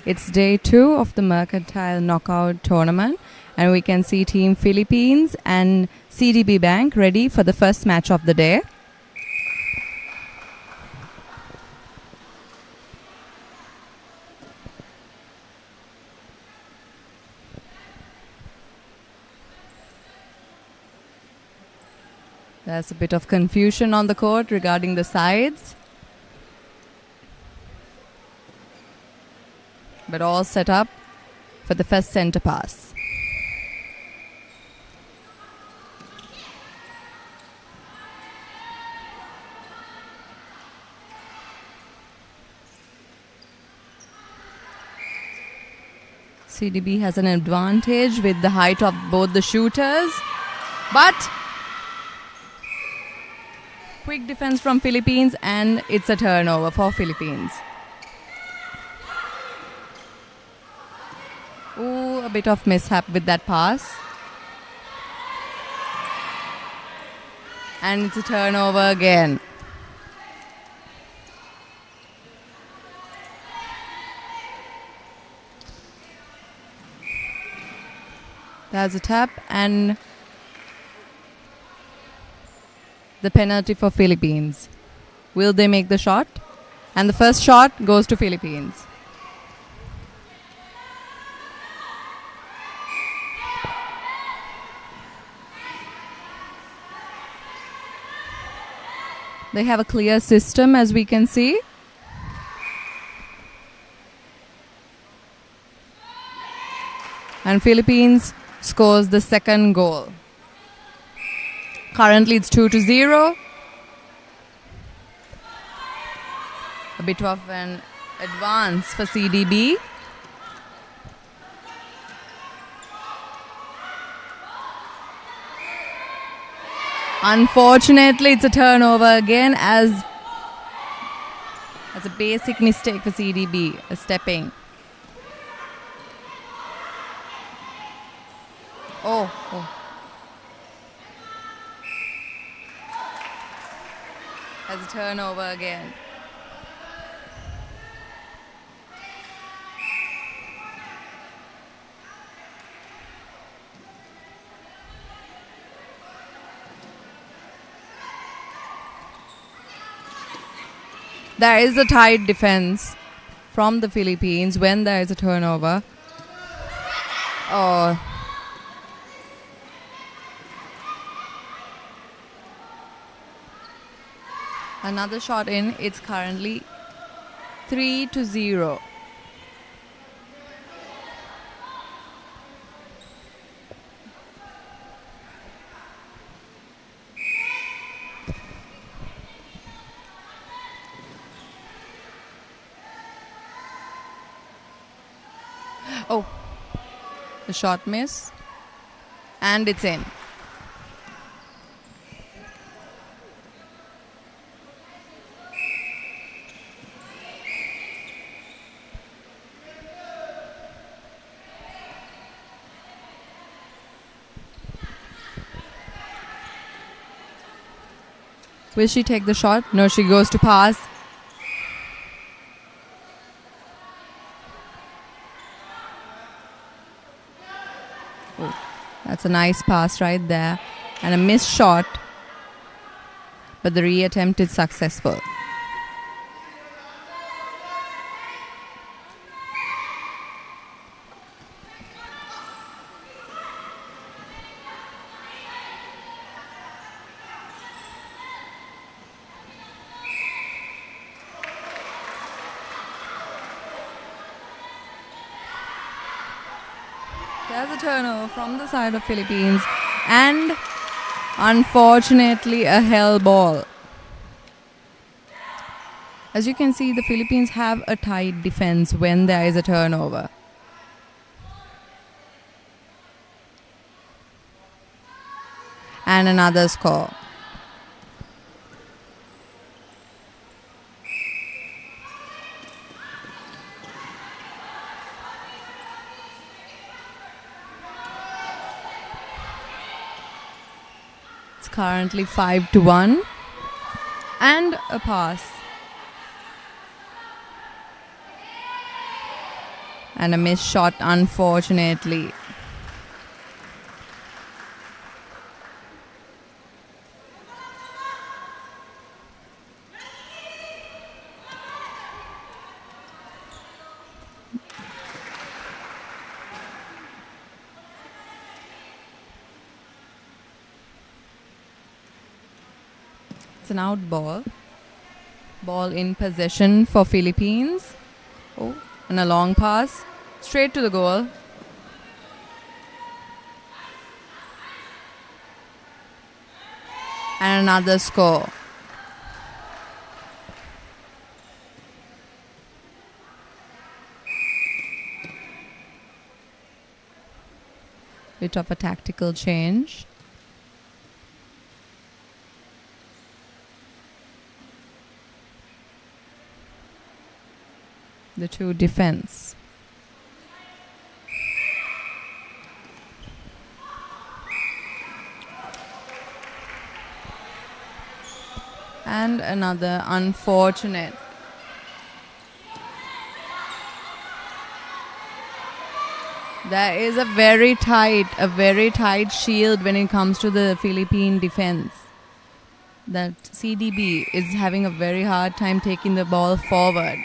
It's day 2 of the Mercantile knockout tournament, and we can see Team Philippines and CDB Bank ready for the first match of the day. There's a bit of confusion on the court regarding the sides, but all set up for the first center pass. CDB has an advantage with the height of both the shooters, but quick defense from Philippines, and it's a turnover for Philippines. Ooh, a bit of mishap with that pass. And it's a turnover again. There's a tap and the penalty for Philippines. Will they make the shot? And the first shot goes to Philippines. They have a clear system, as we can see. And Philippines scores the second goal. Currently it's 2-0. A bit of an advance for CDB. Unfortunately, it's a turnover again as a basic mistake for CDB, a stepping. Oh. As a turnover again. There is a tight defense from the Philippines when there is a turnover. Oh. Another shot in. It's currently 3-0. Oh, the shot miss, and it's in. Will she take the shot? No, she goes to pass. Oh, that's a nice pass right there. And a missed shot. But the reattempt is successful. There's a turnover from the side of Philippines, and unfortunately a hell ball. As you can see, the Philippines have a tight defense when there is a turnover. And another score. Currently 5-1. And a pass. And a missed shot, unfortunately. It's an out ball. Ball in possession for Philippines. Oh, and a long pass. Straight to the goal. And another score. Bit of a tactical change. The two defense. And another unfortunate. There is a very tight shield when it comes to the Philippine defense. That CDB is having a very hard time taking the ball forward.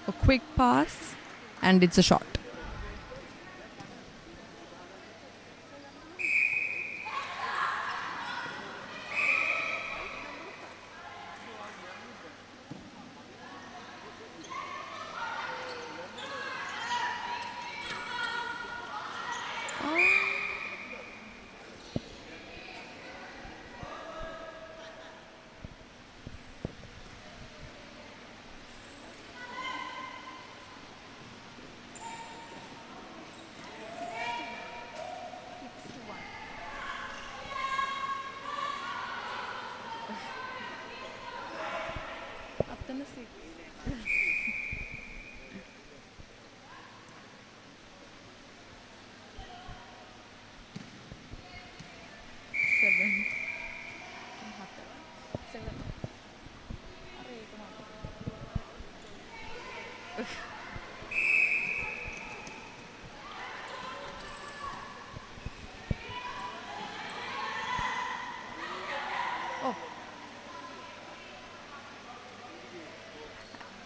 A quick pass and it's a shot.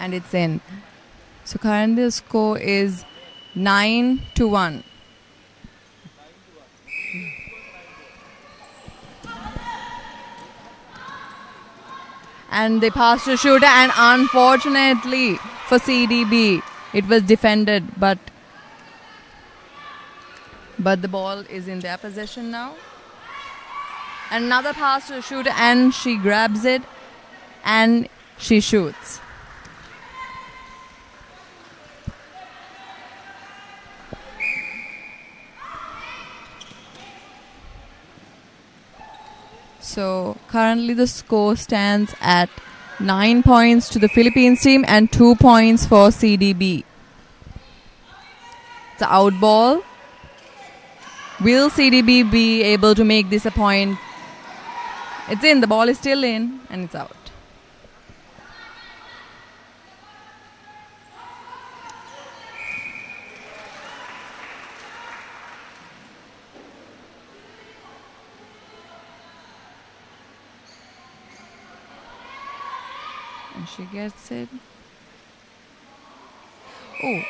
And it's in. So currently the score is 9-1. And they passed to shooter, and unfortunately for CDB, it was defended, but the ball is in their possession now. Another pass to shooter, and she grabs it and she shoots. So currently the score stands at 9 points to the Philippines team and 2 points for CDB. It's an out ball. Will CDB be able to make this a point? It's in. The ball is still in and it's out. And she gets it. Oh.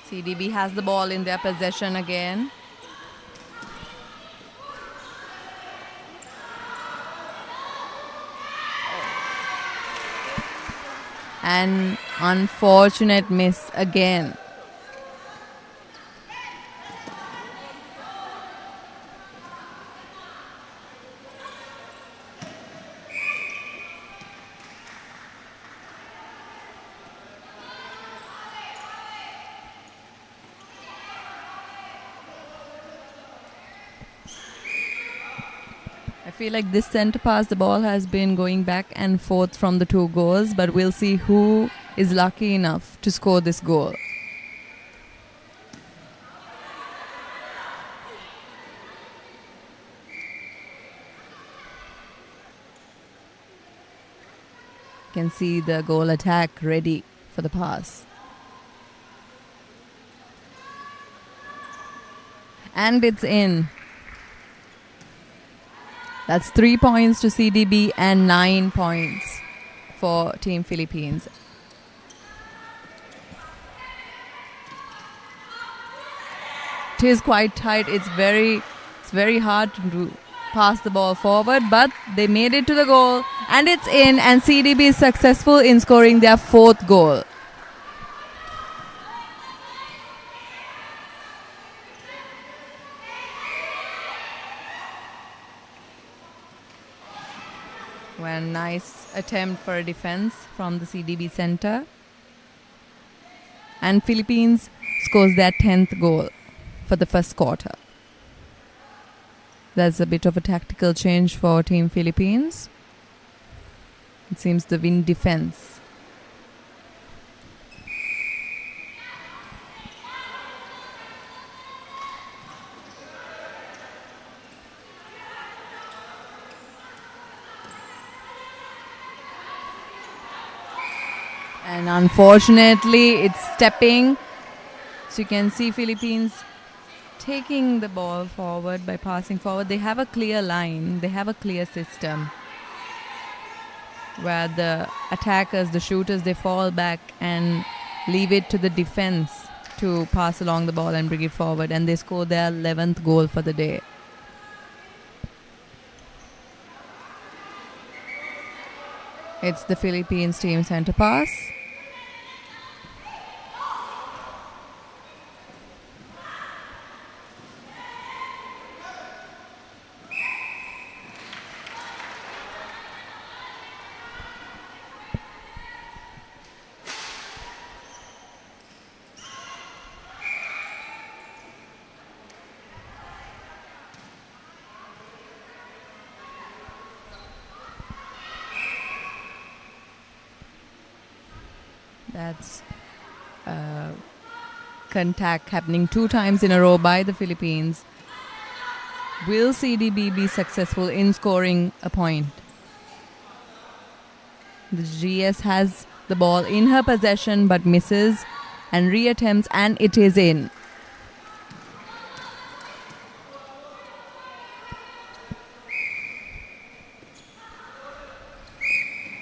CDB has the ball in their possession again. An unfortunate miss again. feel like this center pass, the ball has been going back and forth from the two goals, but we'll see who is lucky enough to score this goal. You can see the goal attack ready for the pass. And it's in. That's 3 points to CDB and 9 points for Team Philippines. It is quite tight. It's very hard to pass the ball forward, but they made it to the goal and it's in, and CDB is successful in scoring their 4th goal. Well, nice attempt for a defense from the CDB center. And Philippines scores their 10th goal for the first quarter. There's a bit of a tactical change for Team Philippines. It seems the wing defense. And unfortunately, it's stepping. So you can see Philippines taking the ball forward by passing forward. They have a clear line. They have a clear system where the attackers, the shooters, they fall back and leave it to the defense to pass along the ball and bring it forward. And they score their 11th goal for the day. It's the Philippines team center pass. That's contact happening 2 times in a row by the Philippines. Will CDB be successful in scoring a point? The GS has the ball in her possession but misses and reattempts, and it is in.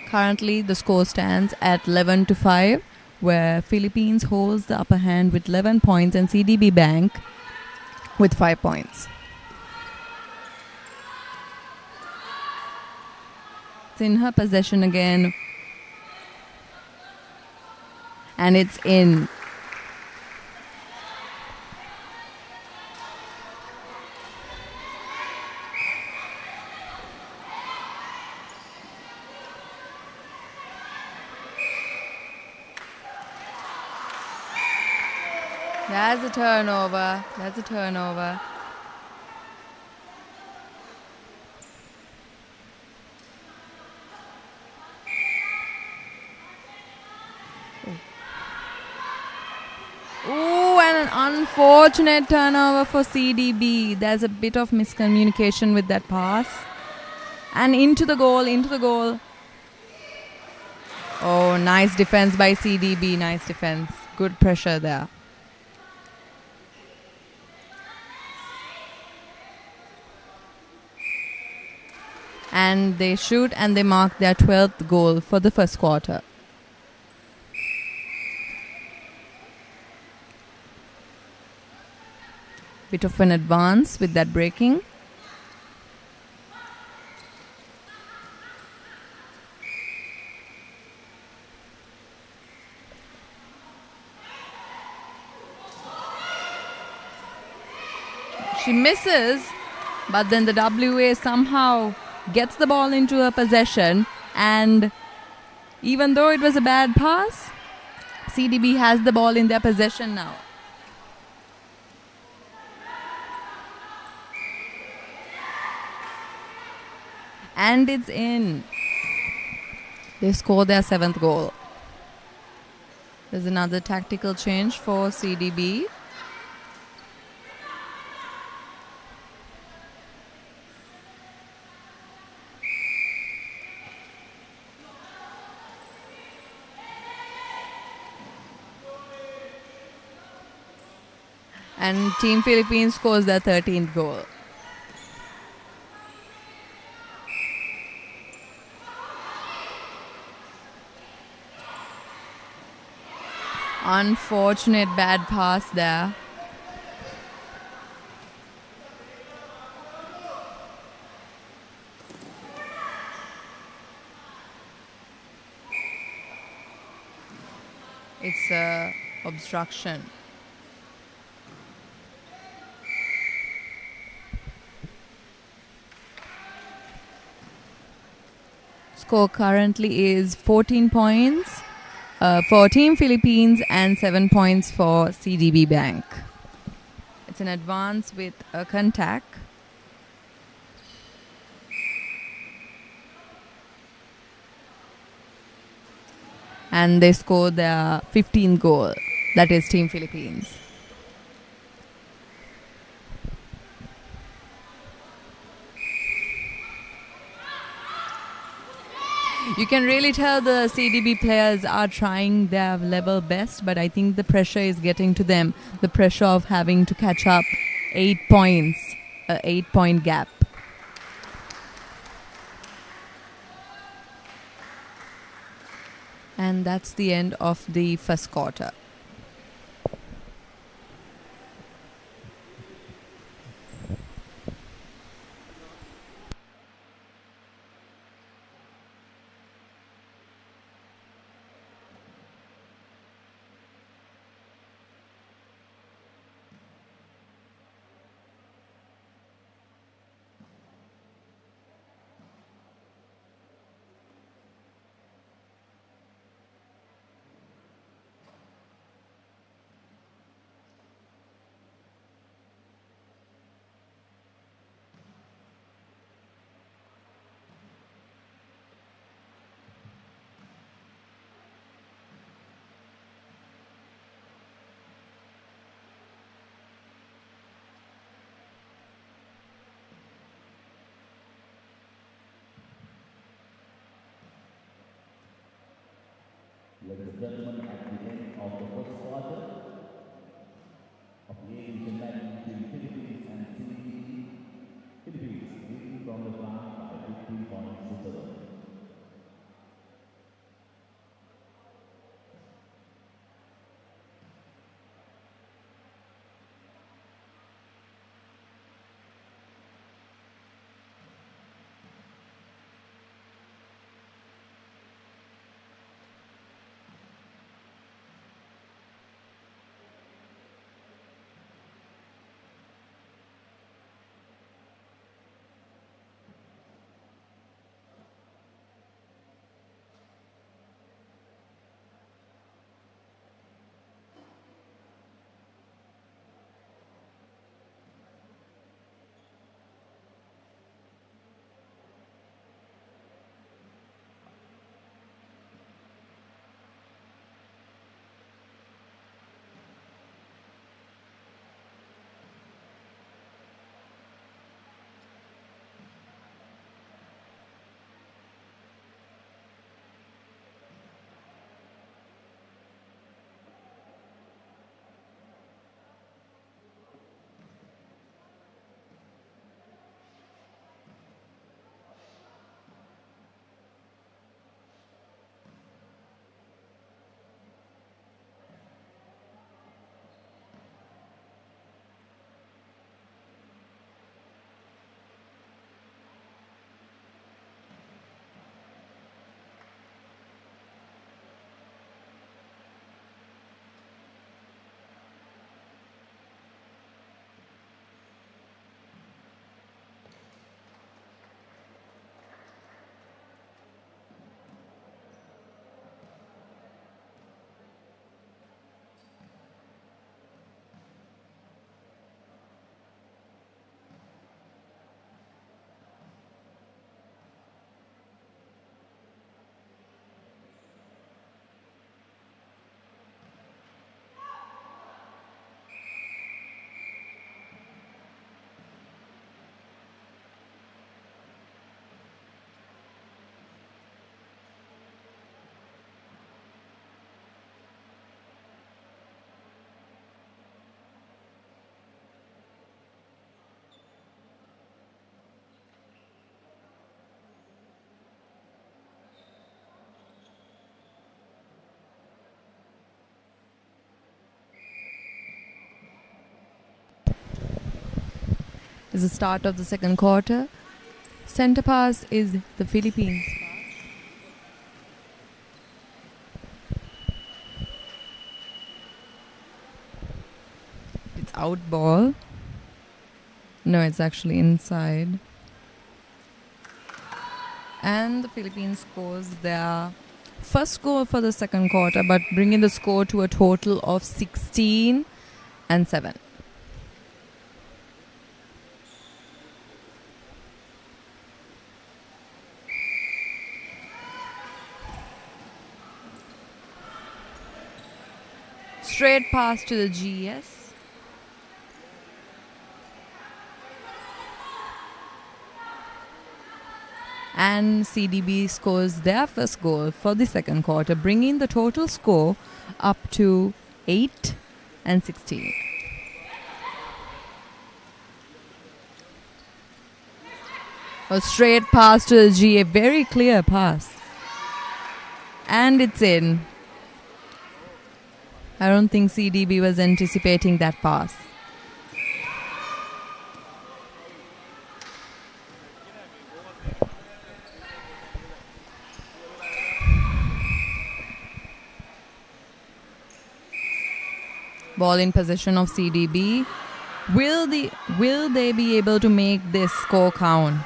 Currently, the score stands at 11-5, where Philippines holds the upper hand with 11 points and CDB Bank with 5 points. It's in her possession again. And it's in. That's a turnover. That's a turnover. Ooh, and an unfortunate turnover for CDB. There's a bit of miscommunication with that pass. And into the goal, into the goal. Oh, nice defense by CDB. Nice defense. Good pressure there. And they shoot and they mark their 12th goal for the first quarter. Bit of an advance with that breaking. She misses, but then the WA somehow gets the ball into her possession, and even though it was a bad pass, CDB has the ball in their possession now. And it's in. They score their 7th goal. There's another tactical change for CDB. And Team Philippines scores their 13th goal. Unfortunate bad pass there. It's a obstruction. Score currently is 14 points for Team Philippines and 7 points for CDB Bank. It's an advance with a contact. And they scored their 15th goal. That is Team Philippines. You can really tell the CDB players are trying their level best, but I think the pressure is getting to them. The pressure of having to catch up 8 points, an 8-point gap. And that's the end of the first quarter. Ladies and gentlemen, at the end of the first quarter of the Asian match between Philippines and CDB, Philippines leading from the ground by 15 points to 7. is the start of the second quarter. Center pass is the Philippines. It's out ball. No, it's actually inside. And the Philippines scores their first goal for the second quarter, but bringing the score to a total of 16-7. Straight pass to the GS. And CDB scores their first goal for the second quarter, bringing the total score up to 8-16. A straight pass to the G, a very clear pass. And it's in. I don't think CDB was anticipating that pass. Ball in possession of CDB. Will they be able to make this score count?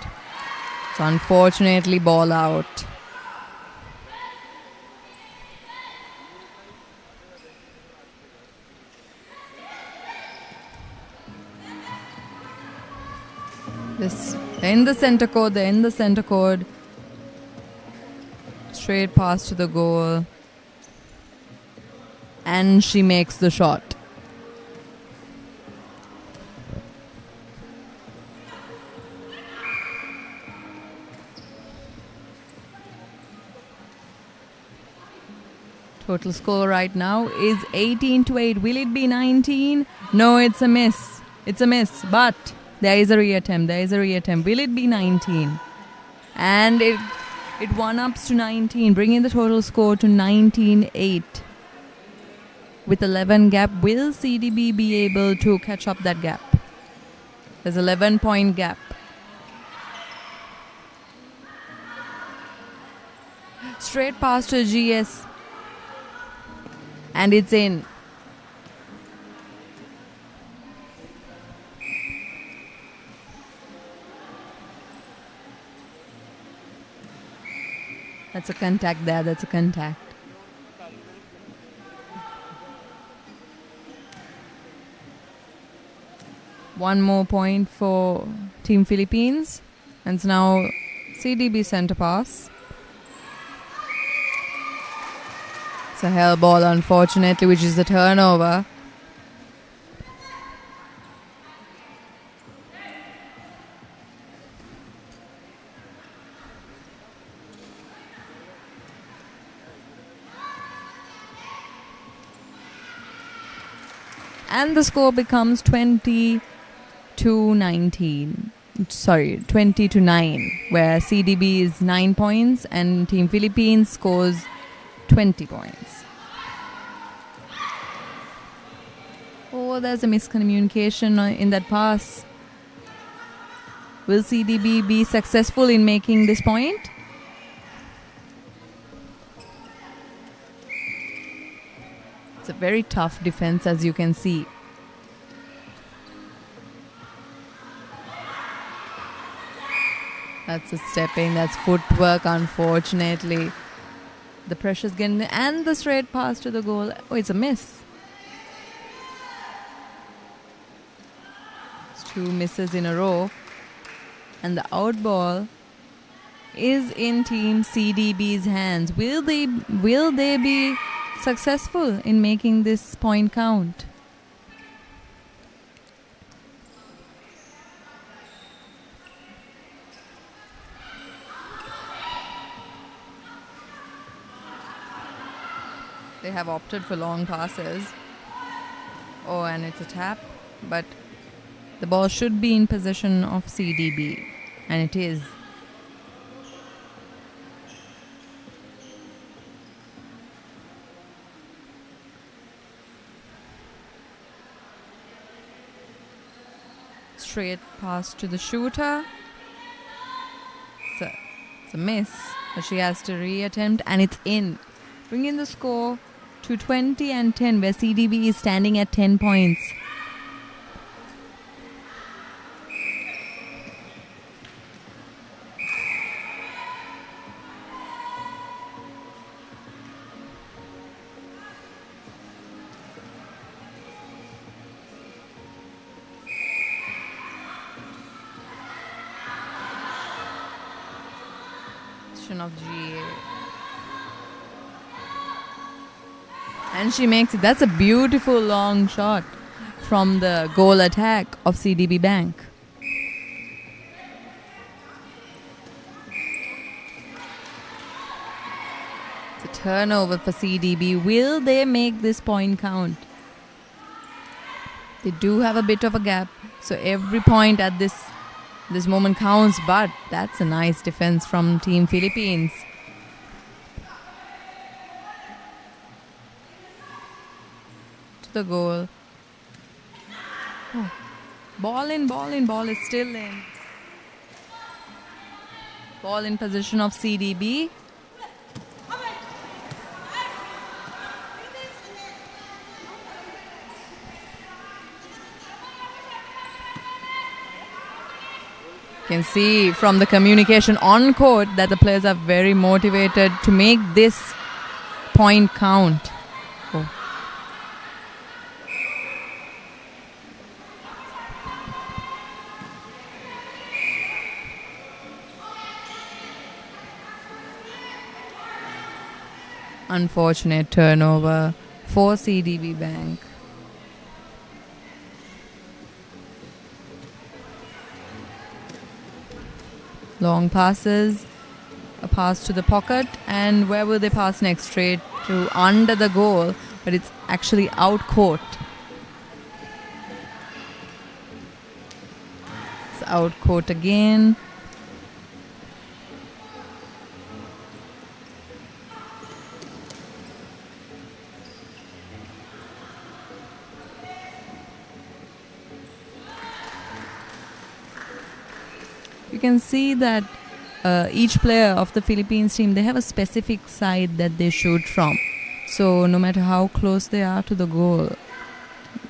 So unfortunately, ball out. They're in the center court. Straight pass to the goal. And she makes the shot. Total score right now is 18-8. Will it be 19? No, it's a miss. It's a miss, but there is a reattempt. Will it be 19? And it one-ups to 19, bringing the total score to 19-8. With 11 gap, will CDB be able to catch up that gap? There's 11-point gap. Straight pass to GS. And it's in. That's a contact there. That's a contact. One more point for Team Philippines. And it's now CDB center pass. It's a hell ball, unfortunately, which is the turnover. And the score becomes 20-19. Sorry, 20-9, where CDB is 9 points and Team Philippines scores 20 points. Oh, there's a miscommunication in that pass. Will CDB be successful in making this point? It's a very tough defense, as you can see. That's a step in, that's footwork, unfortunately. The pressure's getting, and the straight pass to the goal. Oh, it's a miss. It's 2 misses in a row. And the out ball is in Team CDB's hands. Will they be successful in making this point count? They have opted for long passes. Oh, and it's a tap. But the ball should be in possession of CDB. And it is. Straight pass to the shooter. It's a miss, but she has to reattempt, and it's in. Bringing the score to 20-10, where CDB is standing at 10 points. Of GA, and she makes it. That's a beautiful long shot from the goal attack of CDB Bank. It's a turnover for CDB. Will they make this point count? They do have a bit of a gap, so every point at this moment counts, but that's a nice defense from Team Philippines. To the goal. Oh. Ball in, ball is still in. Ball in position of CDB. Can see from the communication on court that the players are very motivated to make this point count. Oh. Unfortunate turnover for CDB Bank. Long passes, a pass to the pocket, and where will they pass next? Straight to under the goal, but it's actually out court. It's out court again. You can see that each player of the Philippines team, they have a specific side that they shoot from. So no matter how close they are to the goal,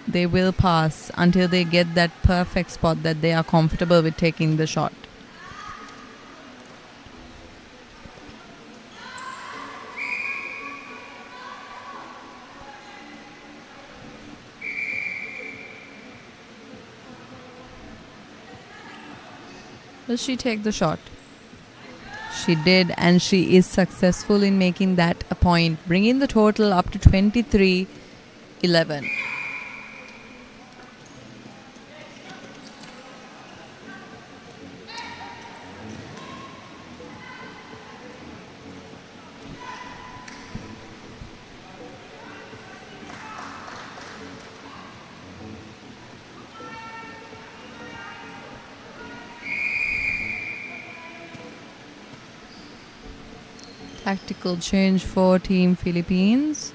they will pass until they get that perfect spot that they are comfortable with taking the shot. Will she take the shot? She did, and she is successful in making that a point, bringing the total up to 23-11. Tactical change for Team Philippines.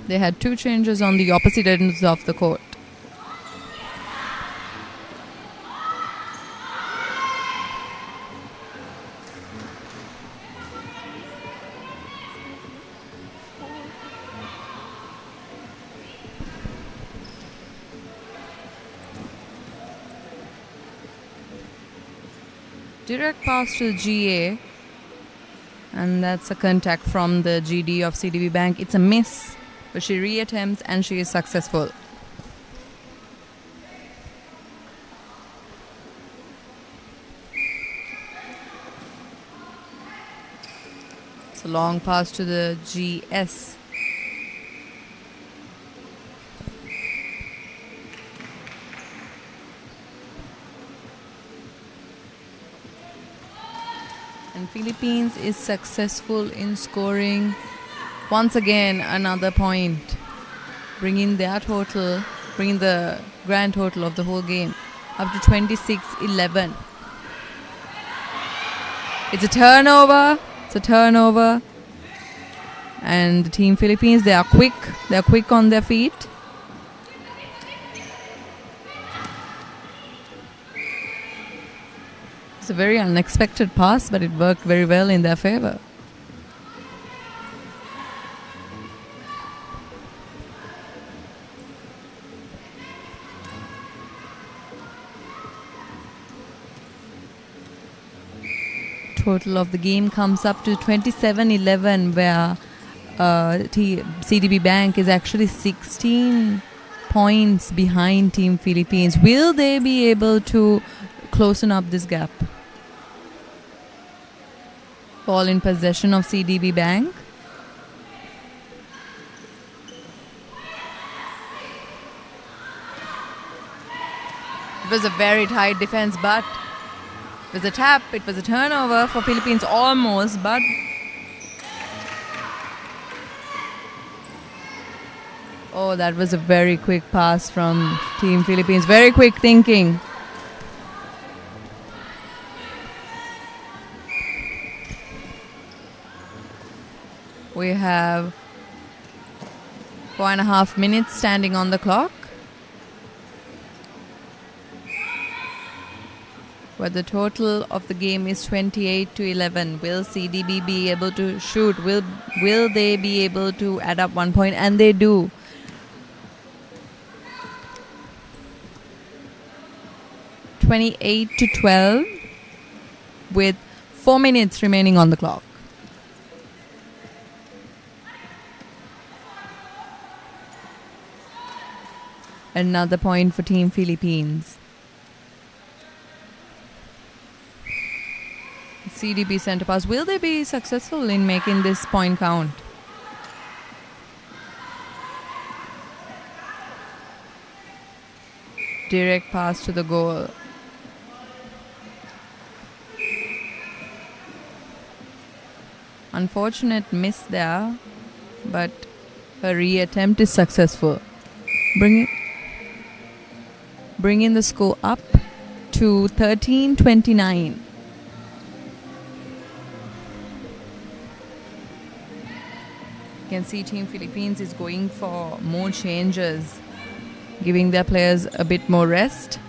They had two changes on the opposite ends of the court. Direct pass to the GA, and that's a contact from the GD of CDB Bank. It's a miss, but she reattempts and she is successful. It's a long pass to the GS. And Philippines is successful in scoring once again another point, bringing the grand total of the whole game up to 26-11. It's a turnover. And Team Philippines, they are quick. They are quick on their feet. It's a very unexpected pass, but it worked very well in their favor. Total of the game comes up to 27-11, where CDB Bank is actually 16 points behind Team Philippines. Will they be able to closen up this gap? Ball in possession of CDB Bank. It was a very tight defense, but it was a tap. It was a turnover for Philippines almost, but oh, that was a very quick pass from Team Philippines. Very quick thinking. We have 4.5 minutes standing on the clock. Where the total of the game is 28-11. Will CDB be able to shoot? Will they be able to add up 1 point? And they do. (28-12) with 4 minutes remaining on the clock. Another point for Team Philippines. CDB center pass. Will they be successful in making this point count? Direct pass to the goal. Unfortunate miss there, but a re-attempt is successful. Bringing the score up to 13-29. You can see Team Philippines is going for more changes, giving their players a bit more rest.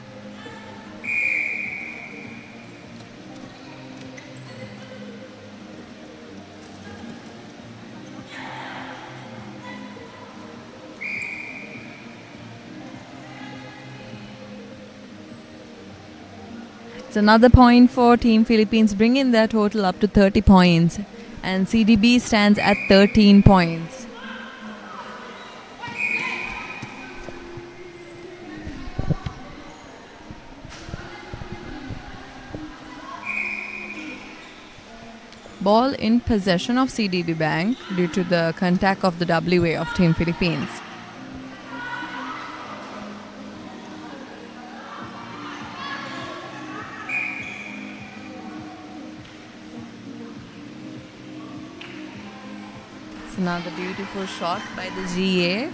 It's another point for Team Philippines, bringing their total up to 30 points. And CDB stands at 13 points. Ball in possession of CDB Bank due to the contact of the WA of Team Philippines. Another beautiful shot by the GA.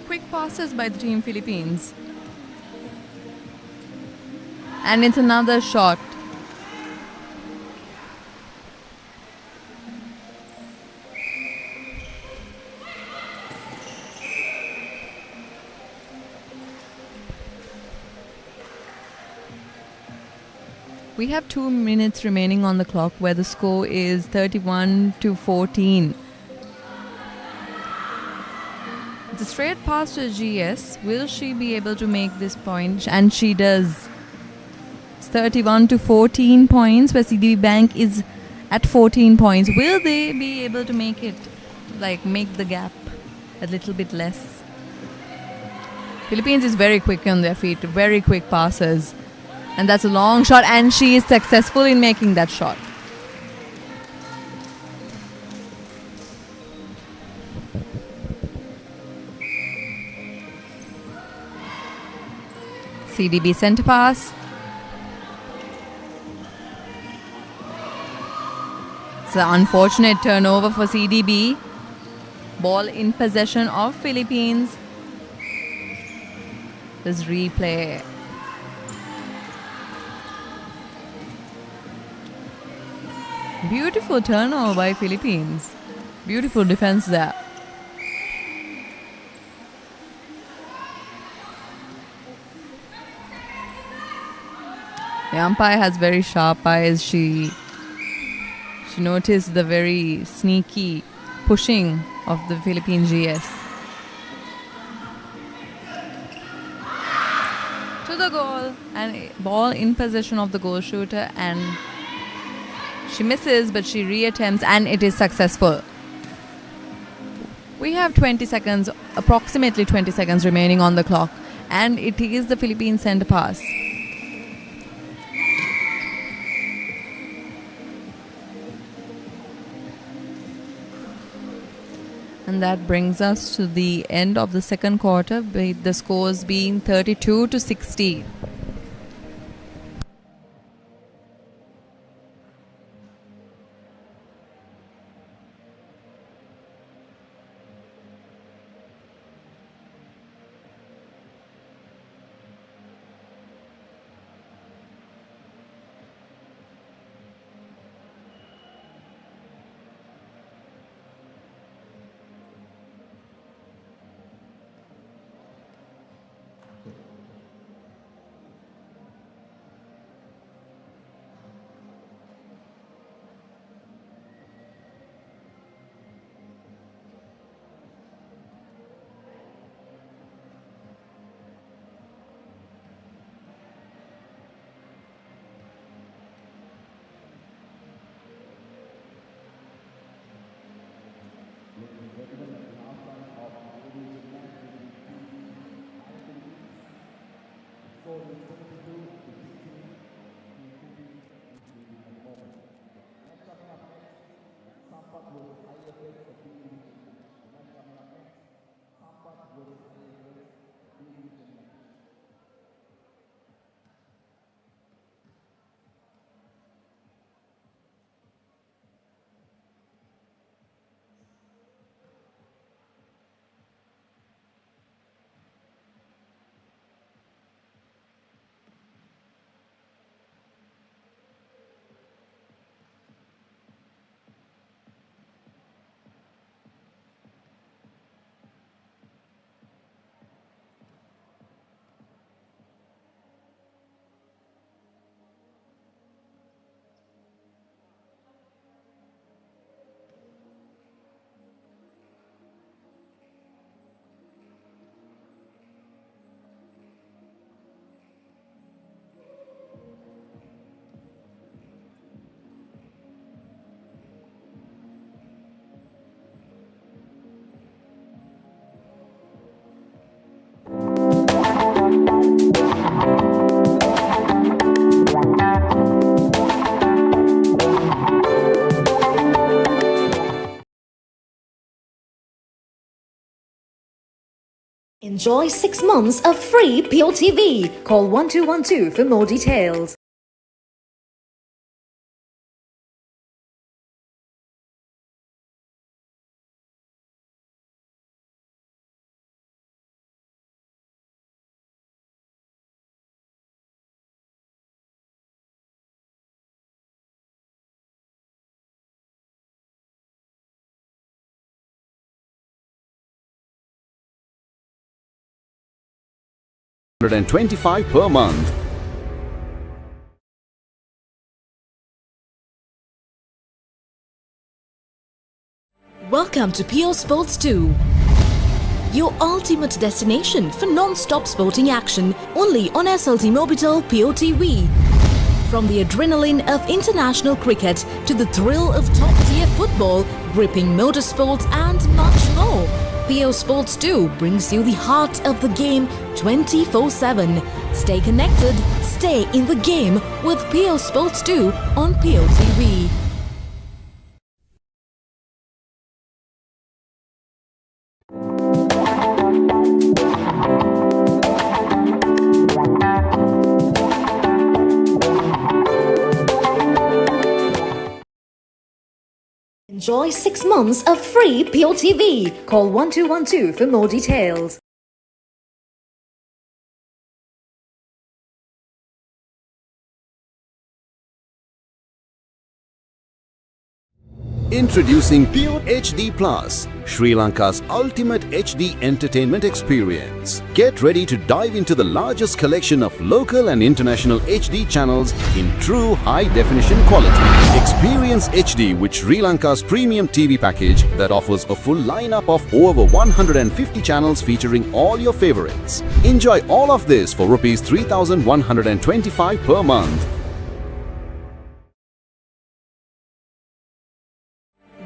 Quick passes by the Team Philippines. And it's another shot. We have 2 minutes remaining on the clock, where the score is 31-14. It's a straight pass to GS. Will she be able to make this point? And she does. It's 31-14 points, where CDB Bank is at 14 points. Will they be able to make it, make the gap a little bit less? Philippines is very quick on their feet, very quick passes. And that's a long shot, and she is successful in making that shot. CDB center pass. It's an unfortunate turnover for CDB. Ball in possession of Philippines. This replay. Beautiful turnover by Philippines. Beautiful defense there. The umpire has very sharp eyes. She noticed the very sneaky pushing of the Philippine GS. To the goal, and ball in possession of the goal shooter, and she misses, but she reattempts, and it is successful. We have 20 seconds, approximately 20 seconds remaining on the clock, and it is the Philippine center pass. And that brings us to the end of the second quarter, with the scores being 32-60. Enjoy 6 months of free POTV. Call 1212 for more details. $125 per month. Welcome to PO Sports 2, your ultimate destination for non-stop sporting action, only on SLT Mobitel POTV. From the adrenaline of international cricket to the thrill of top-tier football, gripping motorsports and much more, PO Sports 2 brings you the heart of the game 24/7. Stay connected, stay in the game with PO Sports 2 on POTV. Enjoy 6 months of free POTV. Call 1212 for more details. Introducing Pure HD Plus, Sri Lanka's ultimate HD entertainment experience. Get ready to dive into the largest collection of local and international HD channels in true high-definition quality. Experience HD with Sri Lanka's premium TV package that offers a full lineup of over 150 channels featuring all your favorites. Enjoy all of this for Rs 3,125 per month.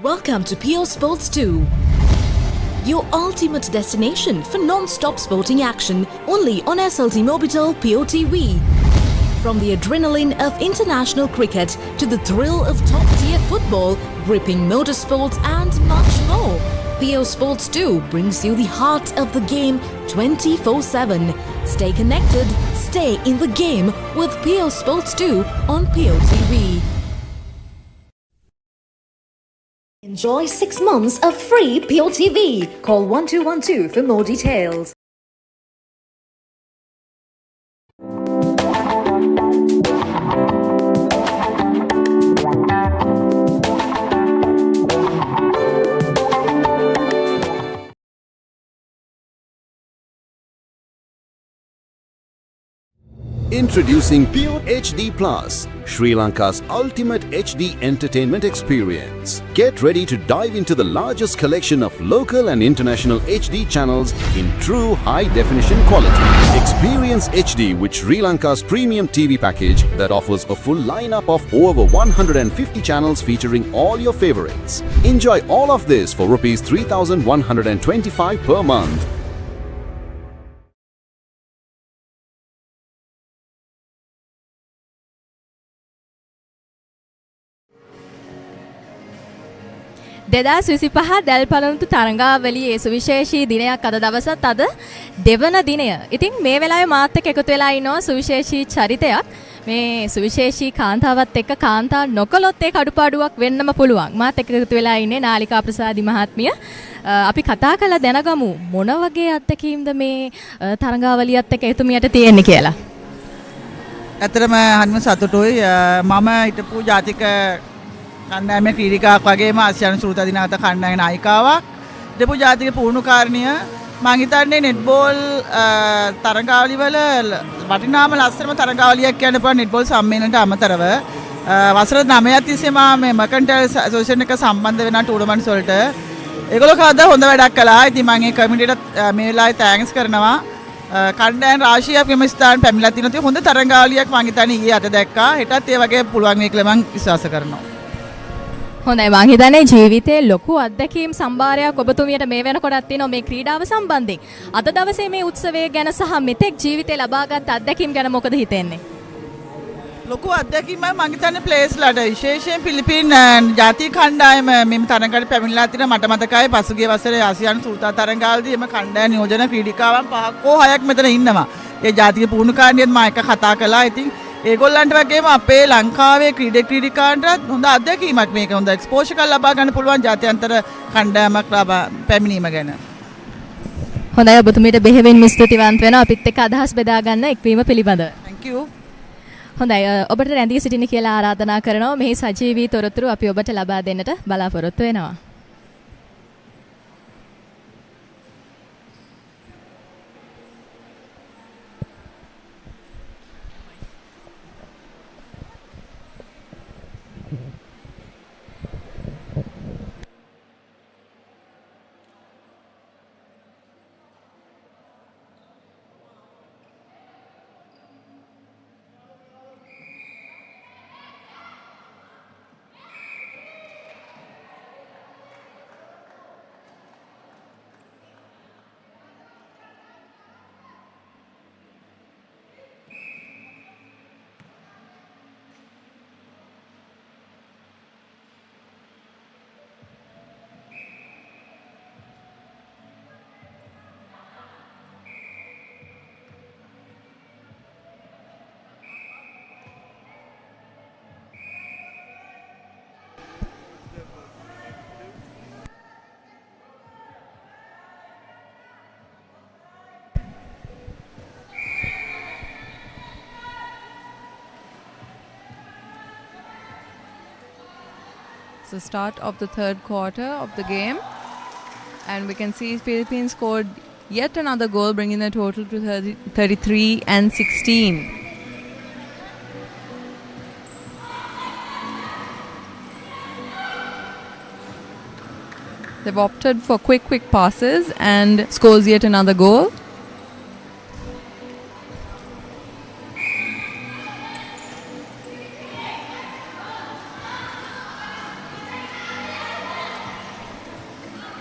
Welcome to Pure Sports 2, your ultimate destination for non-stop sporting action only on SLT Mobitel Pure TV. From the adrenaline of international cricket to the thrill of top-tier football, gripping motorsports and much more, Pure Sports 2 brings you the heart of the game 24/7. Stay connected, stay in the game with Pure Sports 2 on Pure TV. Enjoy 6 months of free Pure TV. Call 1212 for more details. Introducing Pure HD Plus, Sri Lanka's ultimate HD entertainment experience. Get ready to dive into the largest collection of local and international HD channels in true high-definition quality. Experience HD with Sri Lanka's premium TV package that offers a full lineup of over 150 channels featuring all your favorites. Enjoy all of this for Rs 3,125 per month. දෙදස් විසිපහ දැල් පළමුතු තරඟාවලියේ සුවිශේෂී දිනයක් අද දවසත් අද දෙවන දිනය. ඉතින් මේ වෙලාවේ මාත් එක්ක එකතු වෙලා ඉන්නවා සුවිශේෂී චරිතයක්. මේ සුවිශේෂී කාන්තාවත් එක්ක කාන්තා නොකලොත් ඒක අඩුපාඩුවක් වෙන්නම පුළුවන්. මාත් එක්ක එකතු වෙලා ඉන්නේ නාලිකා ප්‍රසාදි මහත්මිය. අපි කතා කරලා දැනගමු මොන වගේ අත්දැකීම්ද මේ තරඟාවලියත් එක්ක එතුමියට තියෙන්නේ කියලා. ඇත්තටම හරිම සතුටුයි. මම හිටපු ජාතික කණ්ඩායමේ ක්‍රීඩිකාවක් වගේම ආසියානු සුළුත අධිනායක කණ්ඩායමේ නායිකාවක්. හිටපු ජාතික පුහුණුකාරණිය. මම හිතන්නේ නෙට්බෝල් තරඟාවලිය වල වටිනාම ලස්සනම තරඟාවලියක් කියන්න පුළුවන් නෙට්බෝල් සම්මේලනයට අමතරව වසර 9ක් තිස්සේ මම මේ Mercantile ඇසෝසියේෂන් එක සම්බන්ධ වෙන ටූර්නමන්ට්ස් වලට ඒගොල්ලෝ කවදා හොඳ වැඩක් කළා. ඉතින් මම ඒ කමිටියට මේ වෙලාවේ තෑන්ක්ස් කරනවා. කණ්ඩායම් රාශියක් මෙම ස්ථාන පැමිණලා තිනවා. හොඳ තරඟාවලියක් මම හිතන්නේ ඊයේ අද දැක්කා. හෙටත් ඒ වගේ පුළුවන් වෙයි කියලා මම විශ්වාස කරනවා. හොඳයි මං හිතන්නේ ජීවිතේ ලොකු අත්දැකීම් සම්භාරයක් ඔබතුමියට මේ වෙනකොටත් තියෙනවා මේ ක්‍රීඩාව සම්බන්ධයෙන්. අද දවසේ මේ උත්සවය ගැන සහ මෙතෙක් ජීවිතේ ලබාගත් අත්දැකීම් ගැන මොකද හිතෙන්නේ? ලොකු අත්දැකීමක් මම හිතන්නේ ප්ලේස්ලාට විශේෂයෙන් පිලිපීන් ජාතික කණ්ඩායම මෙම තරඟකට පැමිණලා තින මට මතකයි පසුගිය වසරේ ආසියානු සුළුතා තරඟාවලදී එම කණ්ඩායම් නියෝජන ක්‍රීඩිකාවන් 5ක් හෝ 6ක් මෙතන ඉන්නවා. ඒ ජාතික පුහුණුකාරණියත් මම එක කතා කළා. ඉතින් ඒගොල්ලන්ට වගේම අපේ ලංකාවේ ක්‍රීඩිකාන්ටත් හොඳ අත්දැකීමක් මේක. හොඳ එක්ස්පෝෂර් එකක් ලබා ගන්න පුළුවන් ජාත්‍යන්තර කණ්ඩායමක් ලබා පැමිණීම ගැන. හොඳයි ඔබතුමීට බෙහෙවින්ම ස්තුතිවන්ත වෙනවා අපිත් එක්ක අදහස් බෙදා ගන්න එක්වීම පිළිබඳව. Thank you. හොඳයි ඔබට රැඳී සිටින්න කියලා ආරාධනා කරනවා. මෙහි සජීවී තොරතුරු අපි ඔබට ලබා දෙන්නට බලාපොරොත්තු වෙනවා. It's the start of the third quarter of the game. And we can see Philippines scored yet another goal, bringing the total to 33 and 16. They've opted for quick passes and scores yet another goal.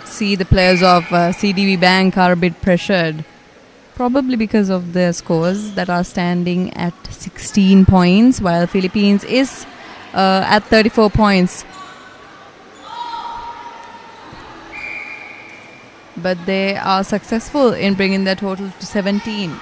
See, the players of CDB Bank are a bit pressured, probably because of their scores that are standing at 16 points, while Philippines is at 34 points. But they are successful in bringing their total to 17.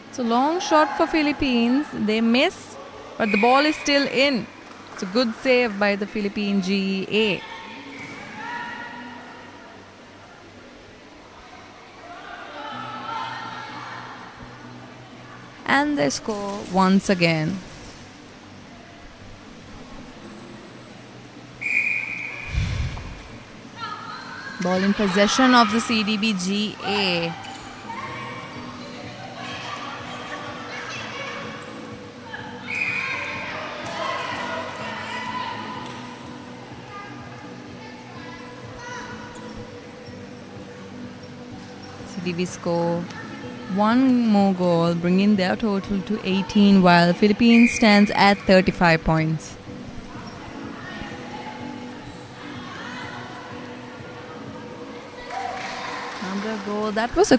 It's a long shot for Philippines. They miss, but the ball is still in. It's a good save by the Philippine GEA. And they score once again. Ball in possession of the CDB GA. CDB score one more goal, bringing their total to 18, while Philippines stands at 35 points. Another goal. That was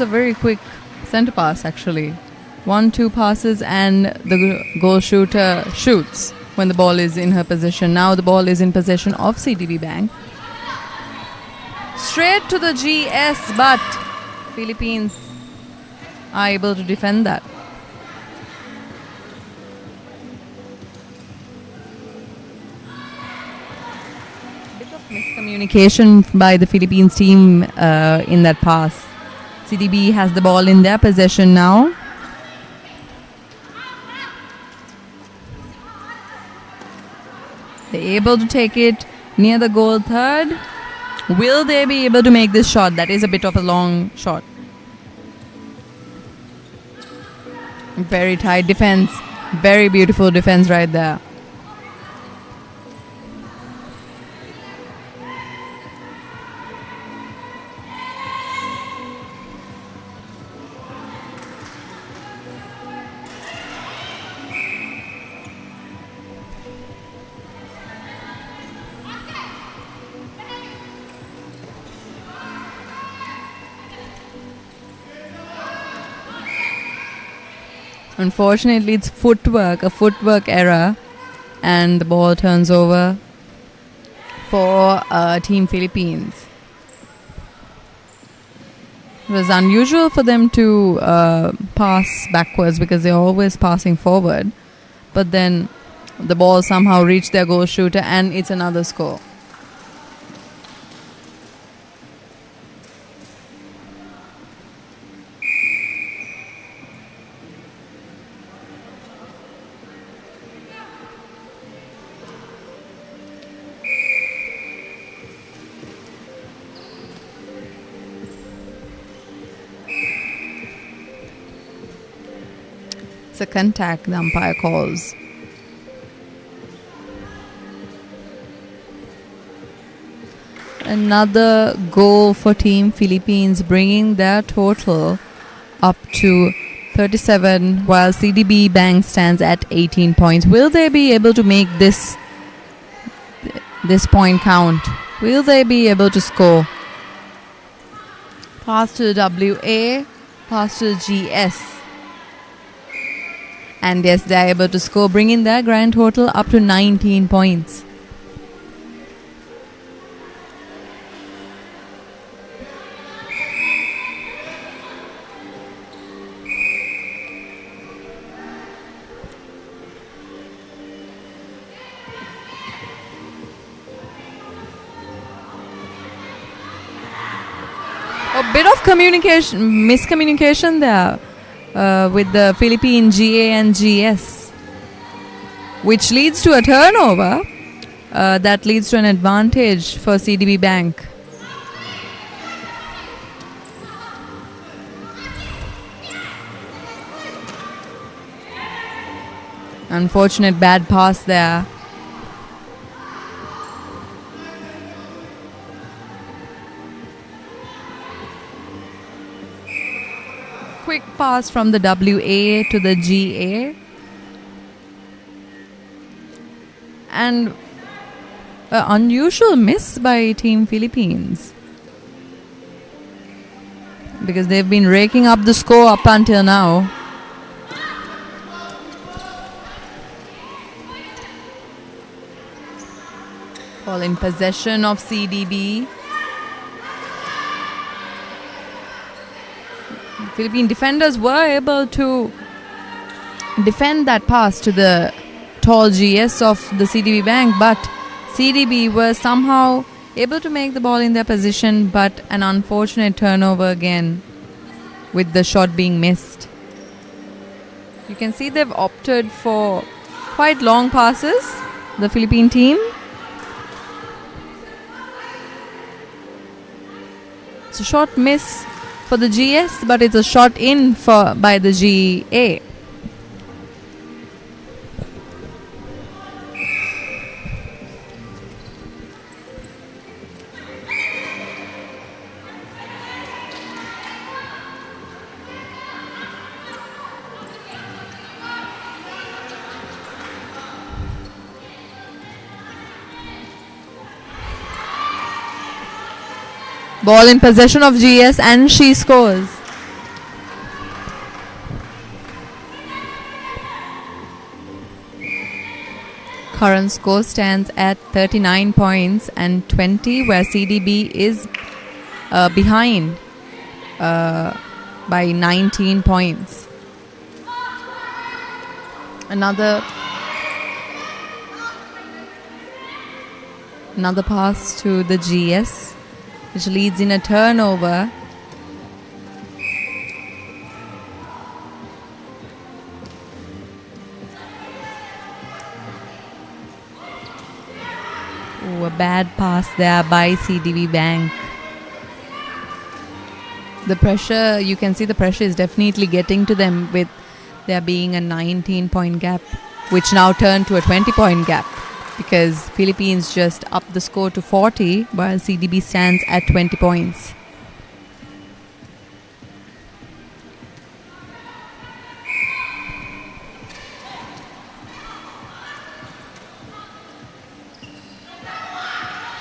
a very quick center pass, actually. 1-2 passes and the goal shooter shoots when the ball is in her possession. Now the ball is in possession of CDB Bank. Straight to the GS, but Philippines are able to defend that. Bit of miscommunication by the Philippines team in that pass. CDB has the ball in their possession now. They're able to take it near the goal third. Will they be able to make this shot? That is a bit of a long shot. Very tight defense. Very beautiful defense right there. Unfortunately, it's a footwork error, and the ball turns over for Team Philippines. It was unusual for them to pass backwards because they're always passing forward, but then the ball somehow reached their goal shooter and it's another score. It's a contact, the umpire calls. Another goal for Team Philippines, bringing their total up to 37, while CDB Bank stands at 18 points. Will they be able to make this point count? Will they be able to score? Pass to the WA, pass to the GS. And yes, they are able to score, bringing their grand total up to 19 points. bit of miscommunication there with the Philippine GA and GS, which leads to a turnover that leads to an advantage for CDB Bank. Unfortunate bad pass there. Quick pass from the WA to the GA. And an unusual miss by Team Philippines, because they've been raking up the score up until now. Ball in possession of CDB. Philippine defenders were able to defend that pass to the tall GS of the CDB Bank, but CDB was somehow able to make the ball in their position, but an unfortunate turnover again with the shot being missed. You can see they've opted for quite long passes, the Philippine team. It's a short miss for the GS, but it's a shot in by the GA. Ball in possession of GS, and she scores. Current score stands at 39 points and 20, where CDB is behind by 19 points. Another pass to the GS, which leads in a turnover. Ooh, a bad pass there by CDB Bank. The pressure, you can see the pressure is definitely getting to them with there being a 19-point gap, which now turned to a 20-point gap, because Philippines just upped the score to 40 while CDB stands at 20 points.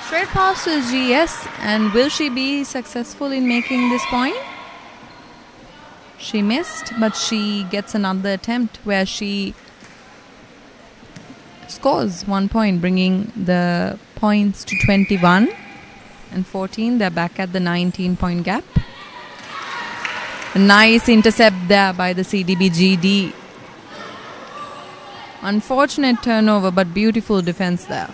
Straight pass to GS, and will she be successful in making this point? She missed, but she gets another attempt where she scores 1 point, bringing the points to 21 and 14. They're back at the 19-point gap. A nice intercept there by the CDB GD. Unfortunate turnover, but beautiful defense there.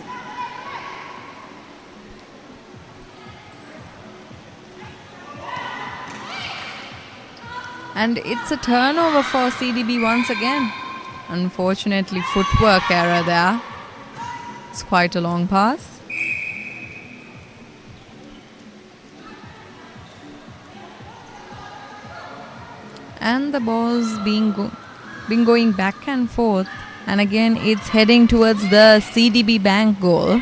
And it's a turnover for CDB once again. Unfortunately, footwork error there. It's quite a long pass. And the ball's been going back and forth. And again, it's heading towards the CDB Bank goal.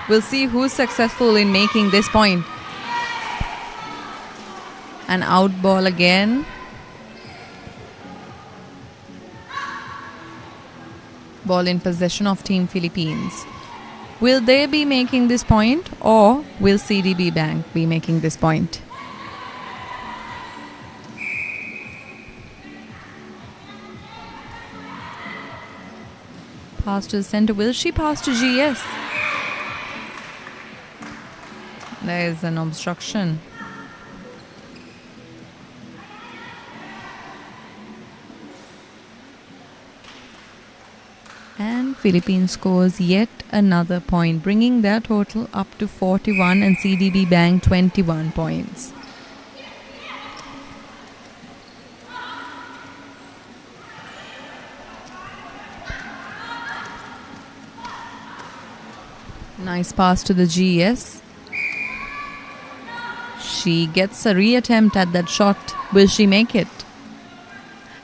We'll see who's successful in making this point. An out ball again. Ball in possession of Team Philippines. Will they be making this point, or will CDB Bank be making this point? Pass to the center. Will she pass to GS? There is an obstruction. And Philippines scores yet another point, bringing their total up to 41 and CDB Bank 21 points. Nice pass to the GS. She gets a reattempt at that shot. Will she make it?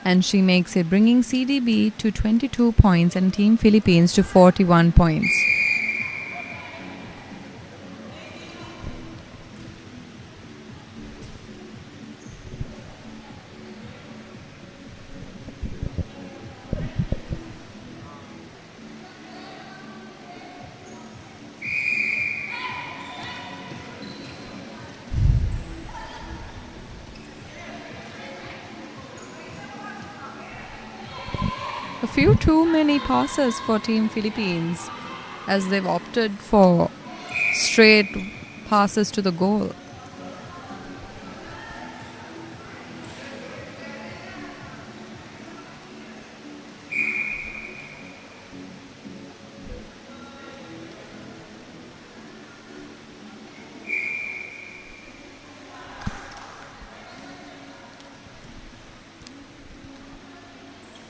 And she makes it, bringing CDB to 22 points and Team Philippines to 41 points. A few too many passes for Team Philippines as they've opted for straight passes to the goal.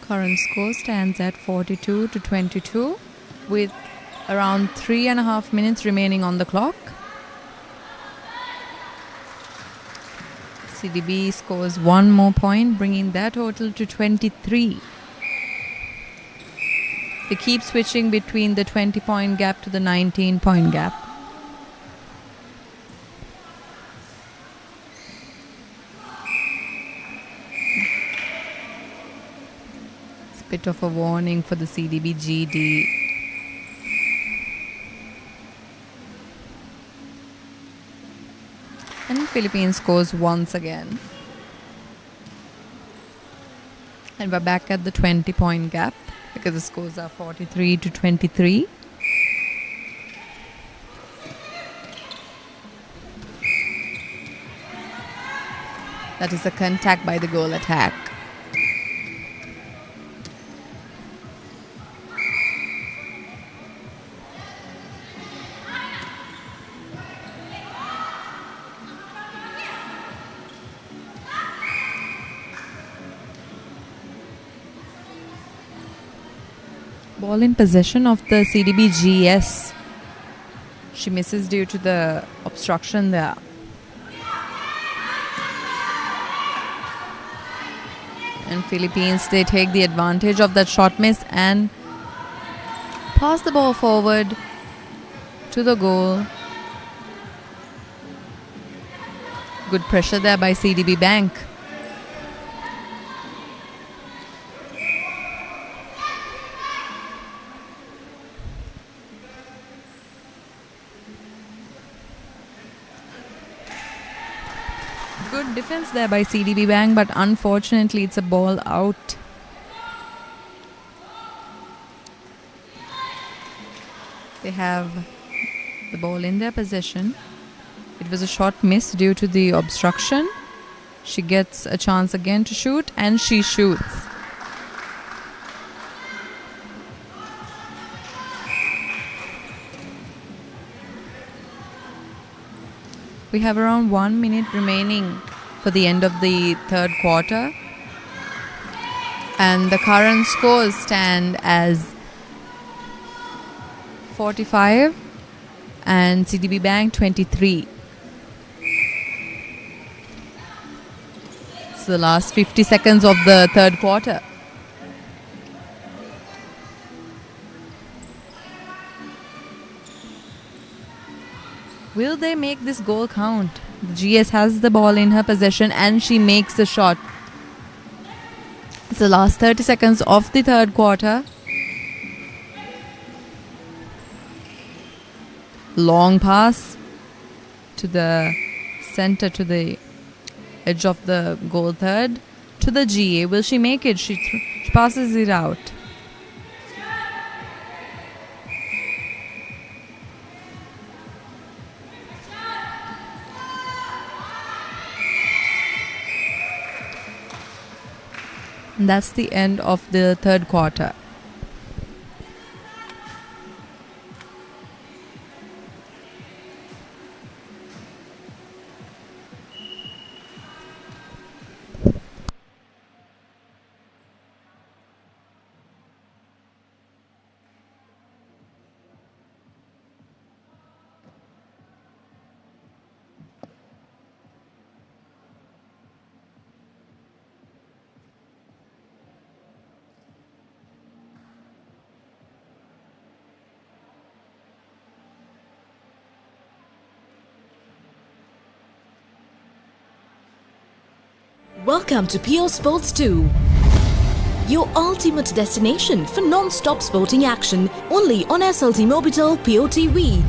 Current score stands at 42 to 22 with around 3.5 minutes remaining on the clock. CDB scores one more point, bringing their total to 23. They keep switching between the 20-point gap to the 19-point gap. Bit of a warning for the CDB GD. And Philippines scores once again. And we're back at the 20-point gap because the scores are 43 to 23. That is a contact by the goal attack. Ball in possession of the CDB GS. She misses due to the obstruction there. And Philippines, they take the advantage of that shot miss and pass the ball forward to the goal. Good pressure there by CDB Bank. Good defense there by CDB Bank, but unfortunately it's a ball out. They have the ball in their possession. It was a shot miss due to the obstruction. She gets a chance again to shoot, and she shoots. We have around 1 minute remaining for the end of the third quarter. And the current scores stand as 45 and CDB Bank 23. It's the last 50 seconds of the third quarter. Will they make this goal count? The GS has the ball in her possession and she makes the shot. It's the last 30 seconds of the third quarter. Long pass to the center, to the edge of the goal third, to the GA. Will she make it? She passes it out. And that's the end of the third quarter. Welcome to Pure Sports 2, your ultimate destination for non-stop sporting action only on SLT Mobitel Pure TV.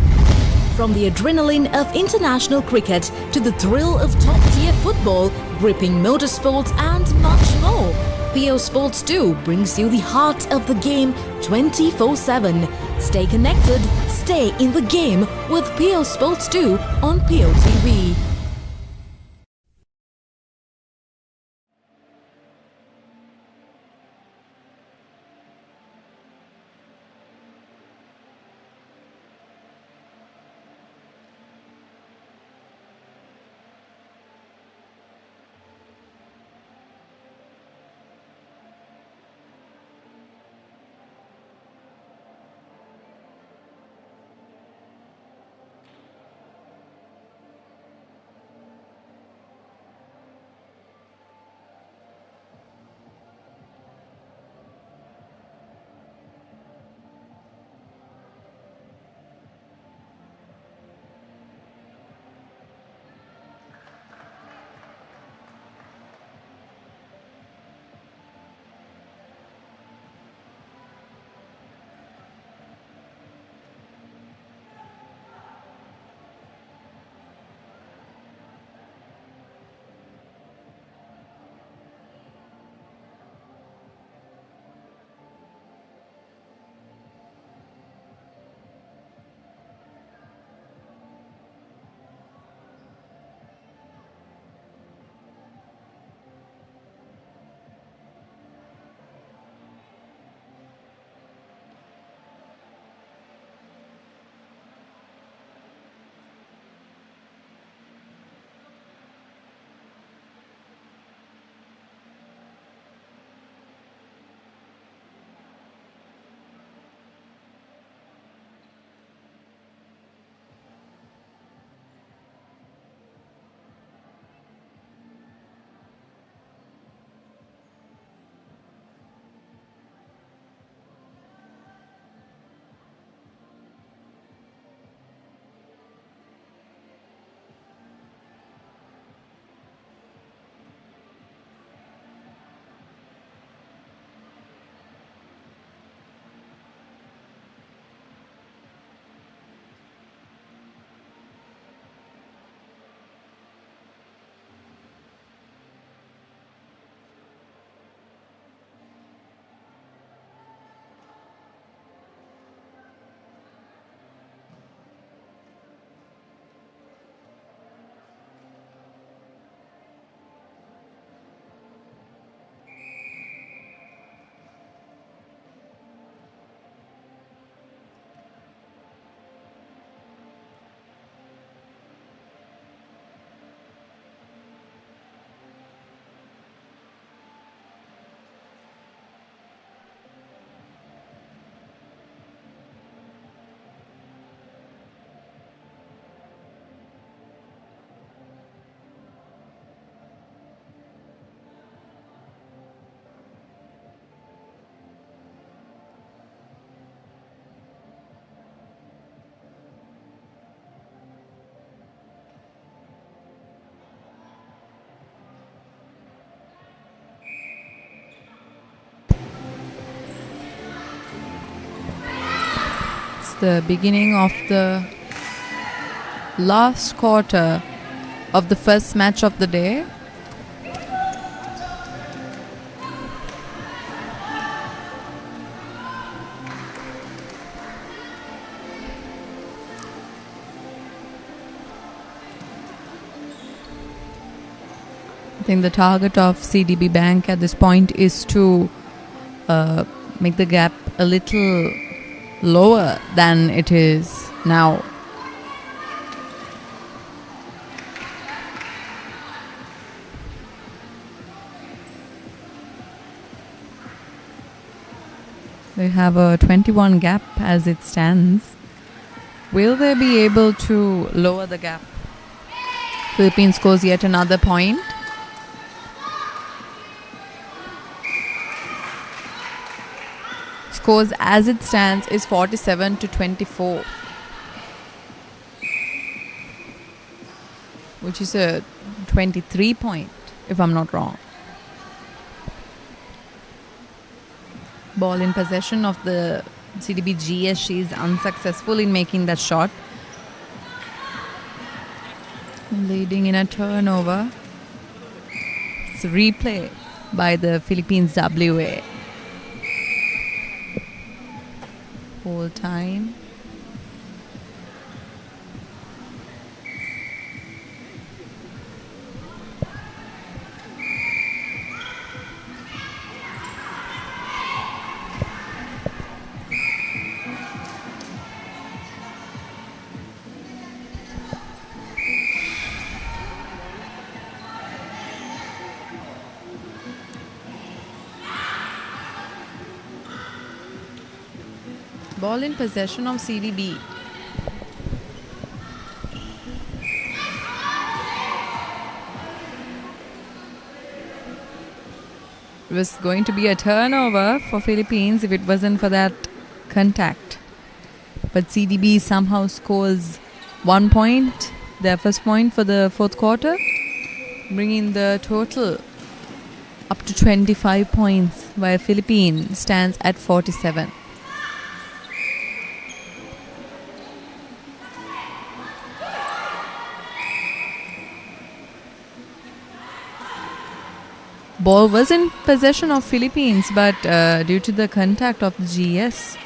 From the adrenaline of international cricket to the thrill of top-tier football, gripping motorsports and much more, Pure Sports 2 brings you the heart of the game 24/7. Stay connected, stay in the game with Pure Sports 2 on Pure TV. The beginning of the last quarter of the first match of the day. I think the target of CDB Bank at this point is to make the gap a little lower than it is now. They have a 21 gap as it stands. Will they be able to lower the gap? Philippines scores yet another point. Scores as it stands is 47-24, which is a 23 point, if I'm not wrong. Ball in possession of the CDB GS. She's unsuccessful in making that shot. Leading in a turnover. It's a replay by the Philippines WA. Whole time. Ball in possession of CDB. It was going to be a turnover for Philippines if it wasn't for that contact. But CDB somehow scores 1 point, their first point for the fourth quarter, bringing the total up to 25 points, while Philippines stands at 47. Ball was in possession of Philippines, but due to the contact of the GS,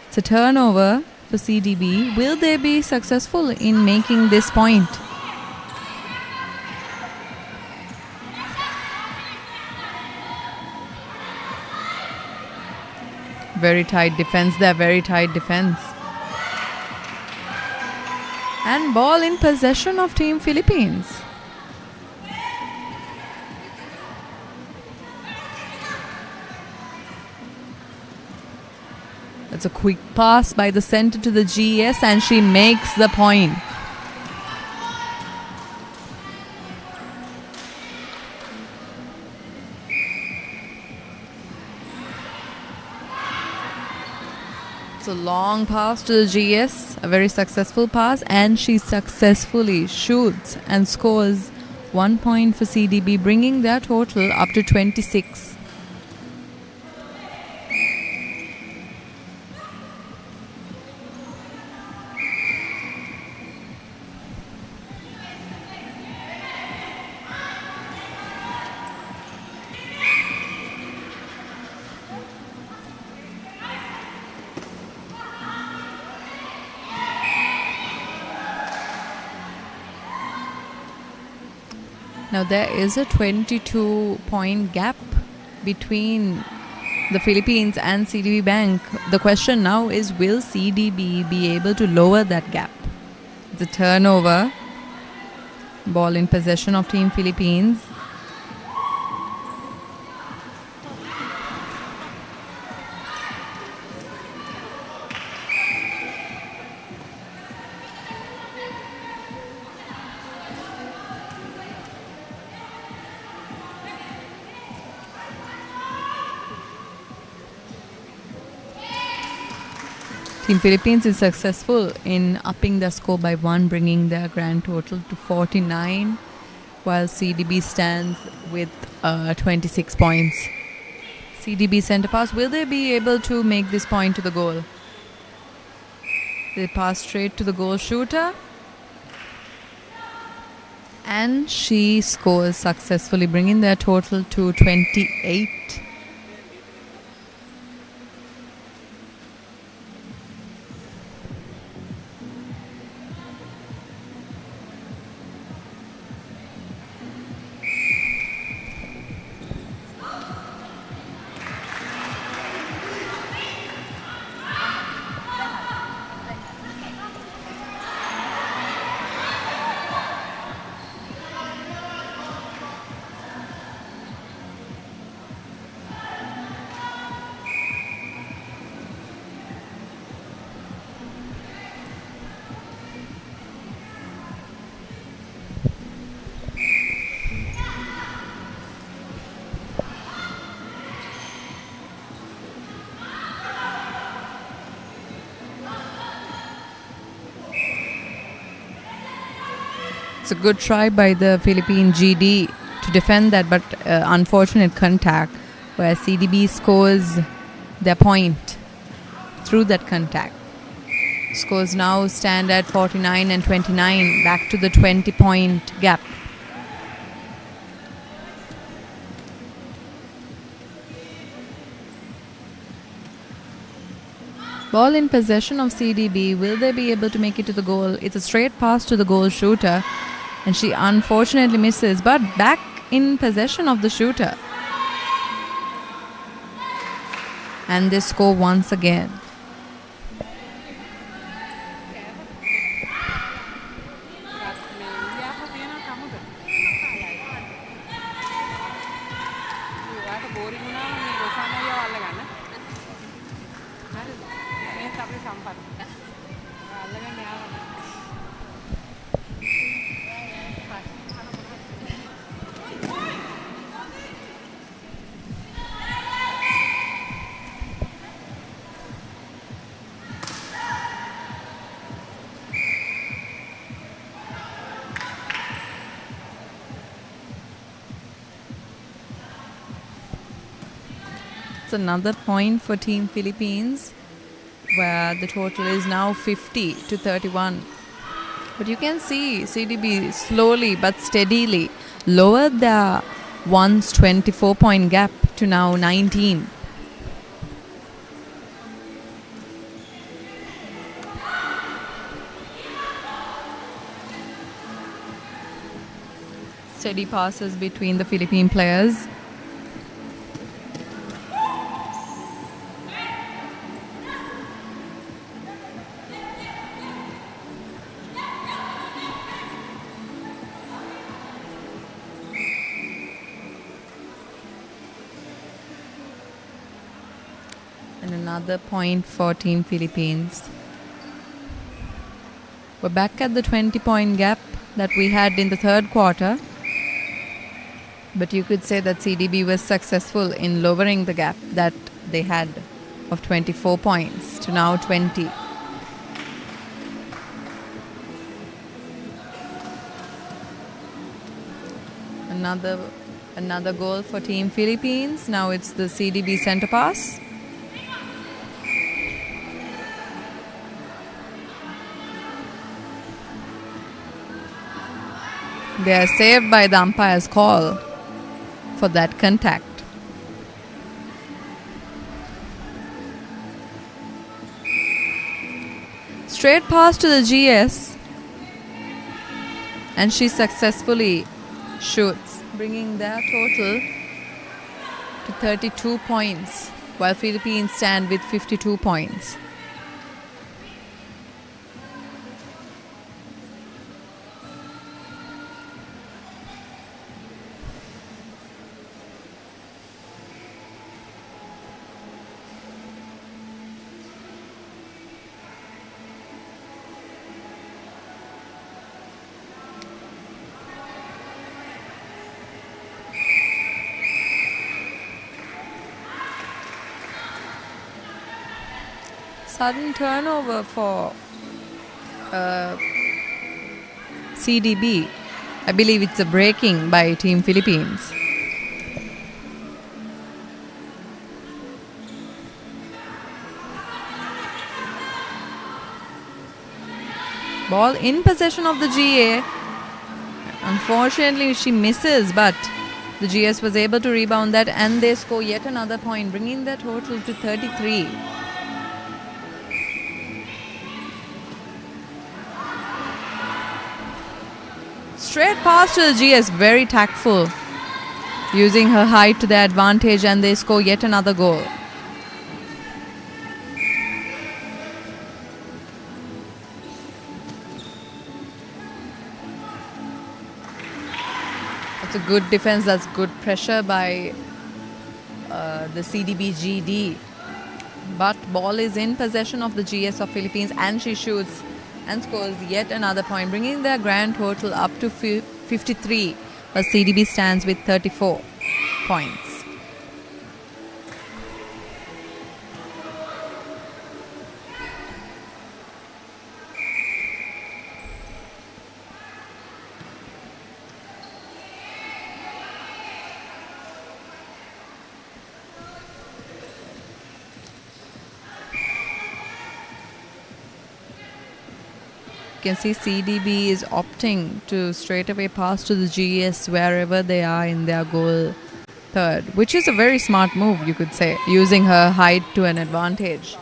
it's a turnover for CDB. Will they be successful in making this point? Very tight defense there, very tight defense. And ball in possession of Team Philippines. That's a quick pass by the center to the GS, and she makes the point. It's a long pass to the GS, a very successful pass, and she successfully shoots and scores 1 point for CDB, bringing their total up to 26. Now there is a 22-point gap between the Philippines and CDB Bank. The question now is, will CDB be able to lower that gap? It's a turnover. Ball in possession of Team Philippines. Team Philippines is successful in upping their score by 1, bringing their grand total to 49, while CDB stands with 26 points. CDB center pass. Will they be able to make this point to the goal? They pass straight to the goal shooter. And she scores successfully, bringing their total to 28. It's a good try by the Philippine GD to defend that, but unfortunate contact where CDB scores their point through that contact. Scores now stand at 49 and 29, back to the 20-point gap. Ball in possession of CDB. Will they be able to make it to the goal? It's a straight pass to the goal shooter, and she unfortunately misses, but back in possession of the shooter. And they score once again. It's another point for Team Philippines, where the total is now 50 to 31. But you can see CDB slowly but steadily lowered their once 24-point gap to now 19. Steady passes between the Philippine players. And another point for Team Philippines. We're back at the 20-point gap that we had in the third quarter. But you could say that CDB was successful in lowering the gap that they had of 24 points to now 20. Another goal for Team Philippines. Now it's the CDB center pass. They are saved by the umpire's call for that contact. Straight pass to the GS, and she successfully shoots, bringing their total to 32 points, while Philippines stand with 52 points. Sudden turnover for CDB. I believe it's a breaking by Team Philippines. Ball in possession of the GA. Unfortunately, she misses, but the GS was able to rebound that, and they score yet another point, bringing their total to 33. Straight pass to the GS, very tactful, using her height to their advantage, and they score yet another goal. It's a good defense, that's good pressure by the CDB GD. But ball is in possession of the GS of Philippines, and she shoots and scores yet another point, bringing their grand total up to 53, but CDB stands with 34 points. can see CDB is opting to straight away pass to the GS wherever they are in their goal third, which is a very smart move, you could say, using her height to an advantage.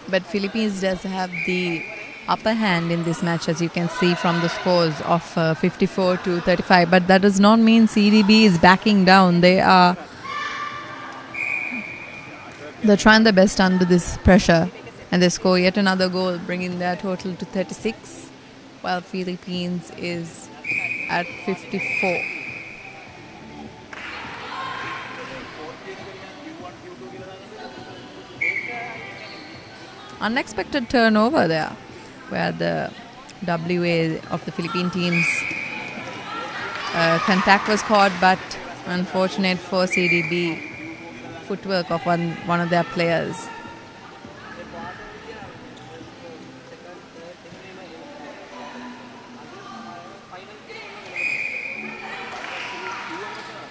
But Philippines does have the upper hand in this match, as you can see from the scores of 54 to 35. But that does not mean CDB is backing down. They're trying their best under this pressure, and they score yet another goal, bringing their total to 36, while Philippines is at 54. Unexpected turnover there, where the WA of the Philippine team's contact was caught, but unfortunate for CDB, footwork of one of their players.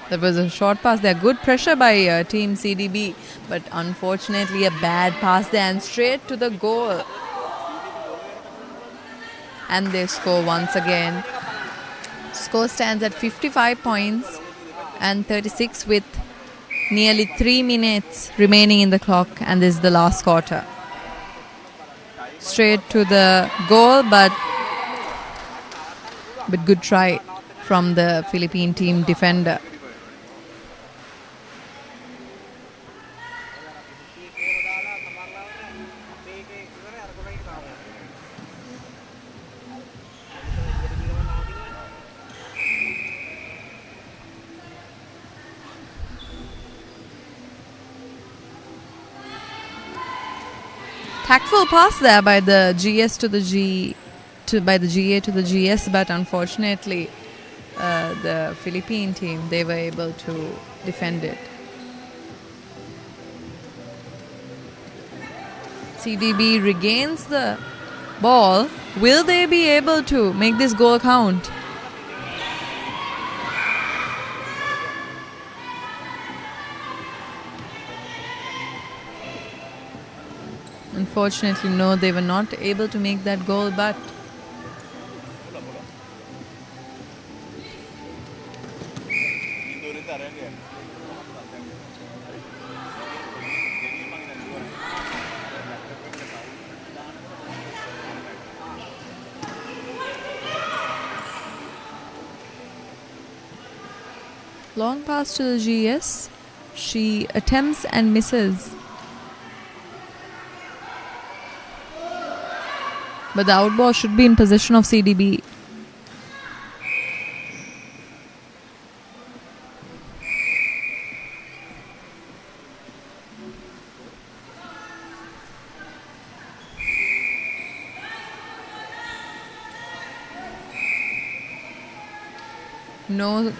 There was a short pass there. Good pressure by team CDB, but unfortunately a bad pass there and straight to the goal. And they score once again. Score stands at 55 points and 36 with nearly 3 minutes remaining in the clock, and this is the last quarter. Straight to the goal, but good try from the Philippine team defender. Tactful pass there by the GS to the by the GA to the GS, but unfortunately the Philippine team, they were able to defend it. CDB regains the ball. Will they be able to make this goal count? Unfortunately, no, they were not able to make that goal, but long pass to the GS. She attempts and misses. But the outball should be in possession of CDB.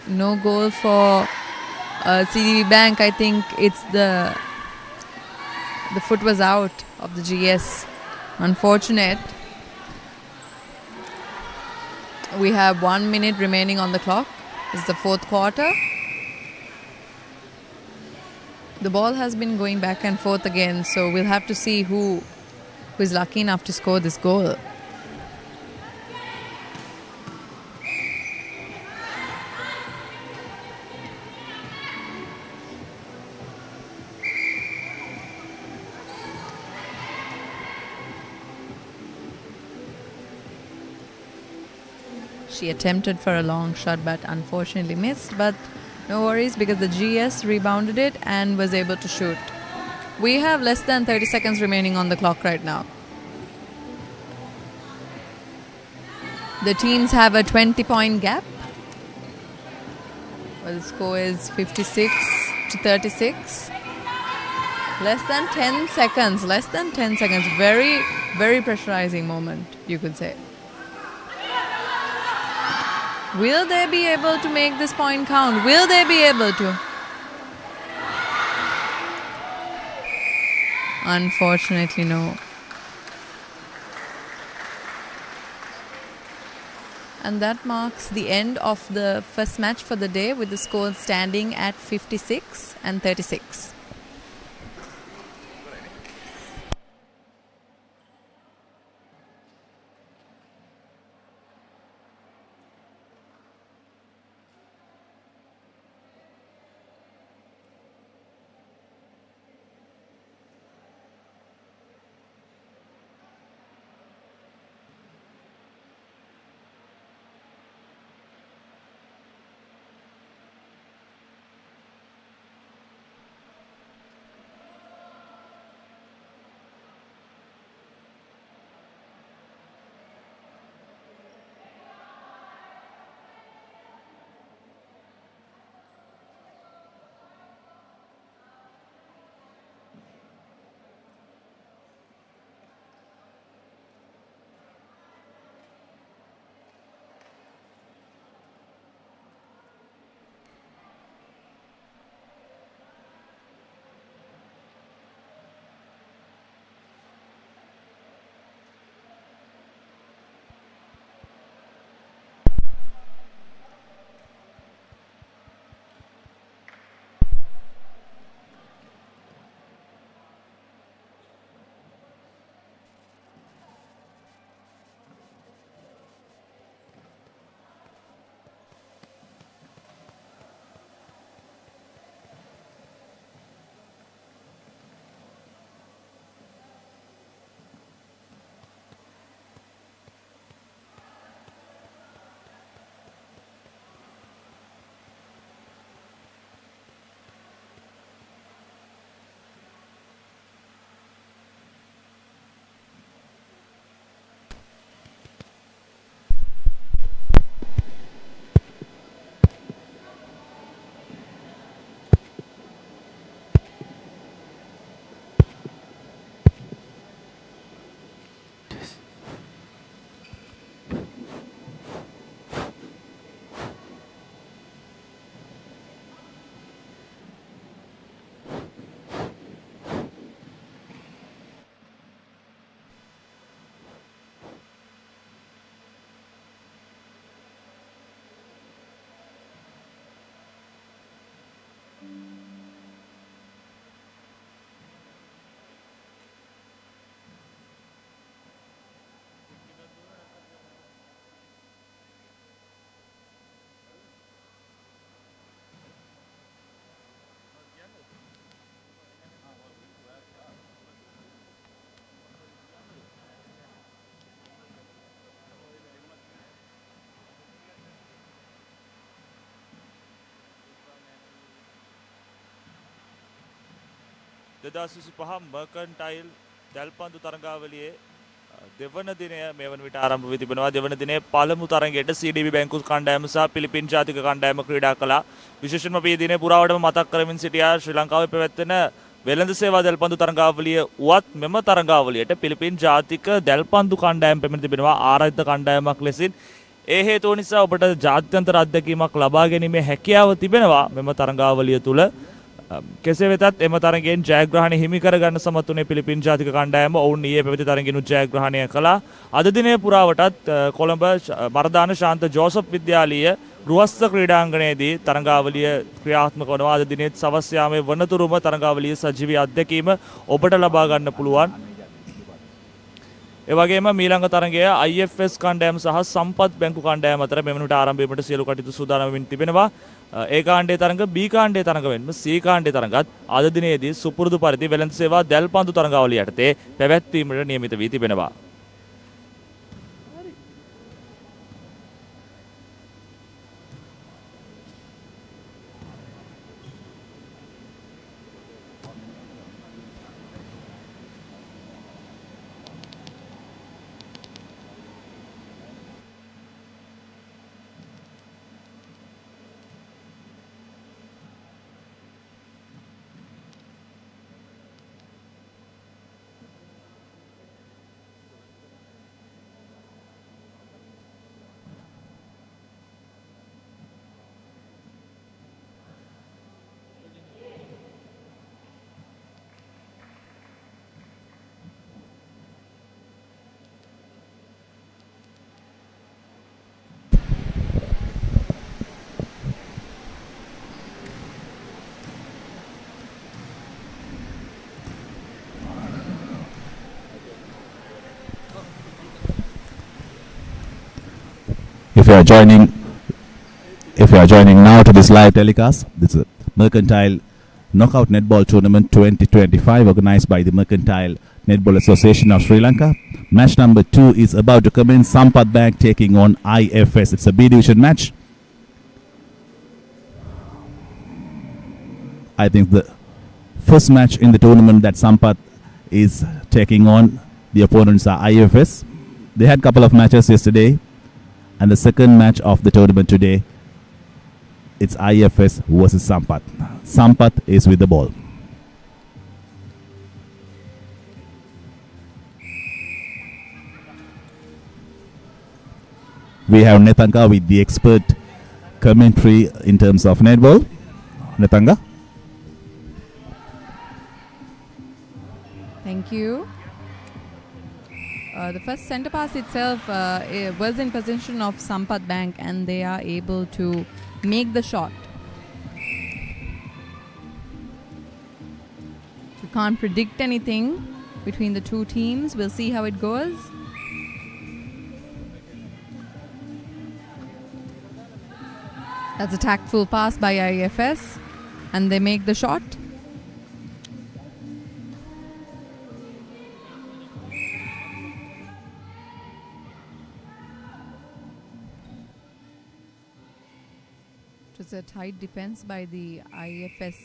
No goal for CDB Bank. I think it's the foot was out of the GS. Unfortunate. We have 1 minute remaining on the clock. It's the fourth quarter. The ball has been going back and forth again, so we'll have to see who is lucky enough to score this goal. She attempted for a long shot but unfortunately missed, but no worries because the GS rebounded it and was able to shoot. We have less than 30 seconds remaining on the clock right now. The teams have a 20-point gap. Well, the score is 56 to 36. Less than 10 seconds. Less than 10 seconds. Very, very pressurizing moment, you could say. Will they be able to make this point count? Will they be able to? Unfortunately, no. And that marks the end of the first match for the day, with the score standing at 56 and 36. Mercantile දැල්පන්දු තරඟාවලියේ දෙවන දිනය මේ වන විට ආරම්භ වී තිබෙනවා. දෙවන දිනයේ පළමු තරඟයට CDB බැංකු කණ්ඩායම සහ පිලිපින් ජාතික කණ්ඩායම ක්‍රීඩා කළා. විශේෂයෙන්ම මේ දිනේ පුරාවටම මතක් කරමින් සිටියා ශ්‍රී ලංකාවේ පැවැත්වෙන වෙළඳ සේවා දැල්පන්දු තරඟාවලිය උවත් මෙම තරඟාවලියට පිලිපින් ජාතික දැල්පන්දු කණ්ඩායම පැමිණ තිබෙනවා ආරාධිත කණ්ඩායමක් ලෙසින්. ඒ හේතුව නිසා ඔබට ජාත්‍යන්තර අත්දැකීමක් ලබා ගැනීමේ හැකියාව තිබෙනවා මෙම තරඟාවලිය තුල. කෙසේ වෙතත් එම තරගයෙන් ජයග්‍රහණය හිමි කරගන්න සමත් වුණේ පිලිපින් ජාතික කණ්ඩායම. ඔවුන් ඊයේ පැවති තරගිනුත් ජයග්‍රහණය කළා. අද දිනේ පුරාවටත් කොළඹ මරදාන ශාන්ත ජෝසප් විද්‍යාලීය රුවස්ස ක්‍රීඩාංගණයේදී තරඟාවලිය ක්‍රියාත්මක වනවා. අද දිනේත් සවස් යාමේ වනතුරුම තරඟාවලිය සජීවී අත්දැකීම ඔබට ලබා ගන්න පුළුවන්. ඒ වගේම මීළඟ තරගය IFS කණ්ඩායම සහ සම්පත් බැංකු කණ්ඩායම අතර මෙවනුට ආරම්භ වීමට සියලු කටයුතු සූදානම් වෙමින් තිබෙනවා. ඒ කාණ්ඩයේ තරඟ B කාණ්ඩයේ තරඟ වෙනම C කාණ්ඩයේ තරඟත් අද දිනේදී සුපුරුදු පරිදි වෙළඳ සේවා දැල්පන්දු තරඟාවලිය යටතේ පැවැත්වීමට නියමිත වී තිබෙනවා. If you are joining now to this live telecast, this is a Mercantile Knockout Netball Tournament 2025 organized by the Mercantile Netball Association of Sri Lanka. Match number 2 is about to commence. Sampath Bank taking on IFS. It's a B division match. I think the first match in the tournament that Sampath is taking on, the opponents are IFS. They had a couple of matches yesterday, and the second match of the tournament today, it's IFS versus Sampath. Sampath is with the ball. We have Netanga with the expert commentary in terms of netball. Netanga. Thank you. The first centre pass itself was in possession of Sampath Bank, and they are able to make the shot. You can't predict anything between the two teams. We'll see how it goes. That's a tactful pass by IFS, and they make the shot. It was a tight defense by the IFS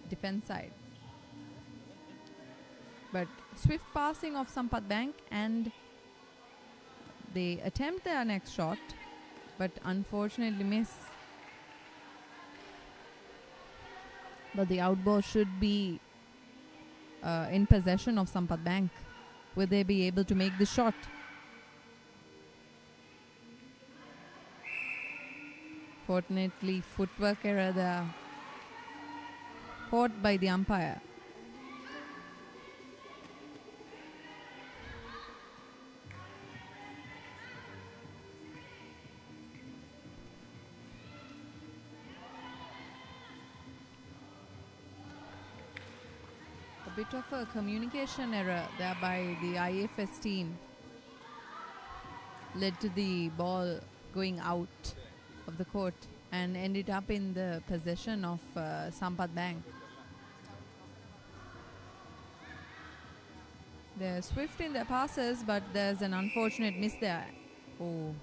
defense side. But swift passing of Sampath Bank, and they attempt their next shot, but unfortunately miss. But the outball should be in possession of Sampath Bank. Will they be able to make the shot? Fortunately, footwork error there, caught by the umpire. A bit of a communication error there by the IFS team led to the ball going out of the court and ended up in the possession of Sampath Bank. They're swift in their passes, but there's an unfortunate miss there. Oh.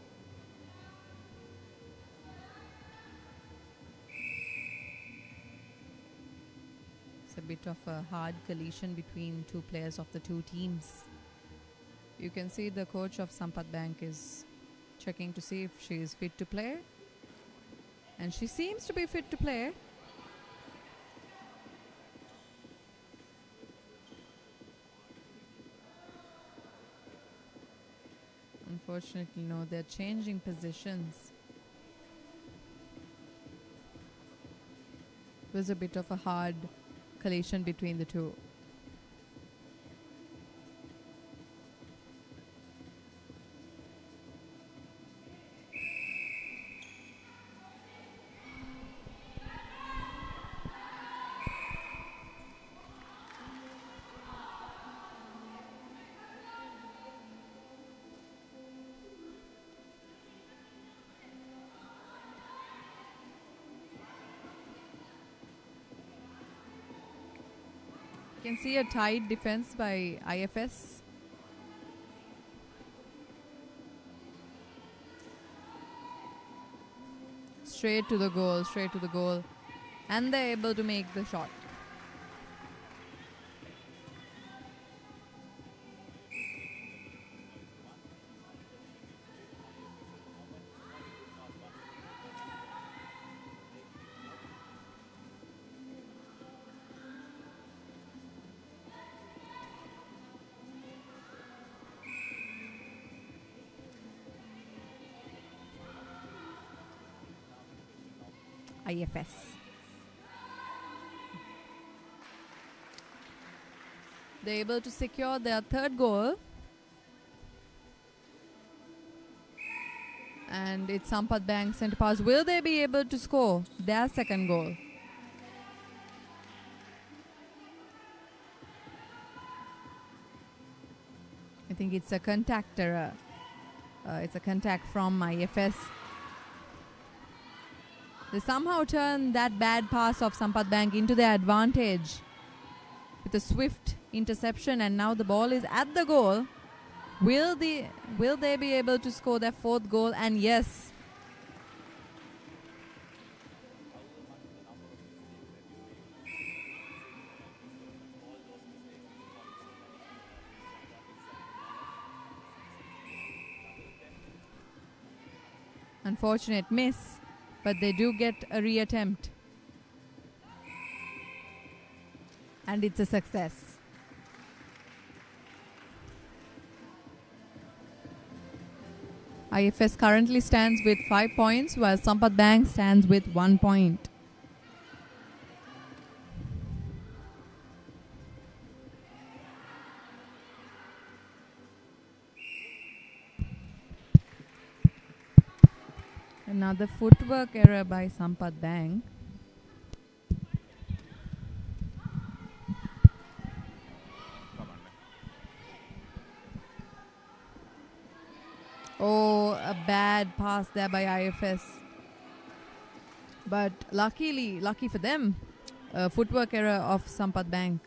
It's a bit of a hard collision between two players of the two teams. You can see the coach of Sampath Bank is checking to see if she is fit to play. And she seems to be fit to play. Unfortunately, no, they're changing positions. It was a bit of a hard collision between the two. You can see a tight defense by IFS. Straight to the goal, straight to the goal. And they're able to make the shot. IFS. They're able to secure their third goal. And it's Sampath Bank centre pass. Will they be able to score their second goal? I think it's a contact error. It's a contact from IFS. They somehow turn that bad pass of Sampath Bank into their advantage with a swift interception, and now the ball is at the goal. Will they be able to score their fourth goal? And yes. Unfortunate miss, but they do get a reattempt. And it's a success. IFS currently stands with 5 points, while Sampath Bank stands with 1 point. Another footwork error by Sampath Bank. Oh, a bad pass there by IFS. But lucky for them, a footwork error of Sampath Bank.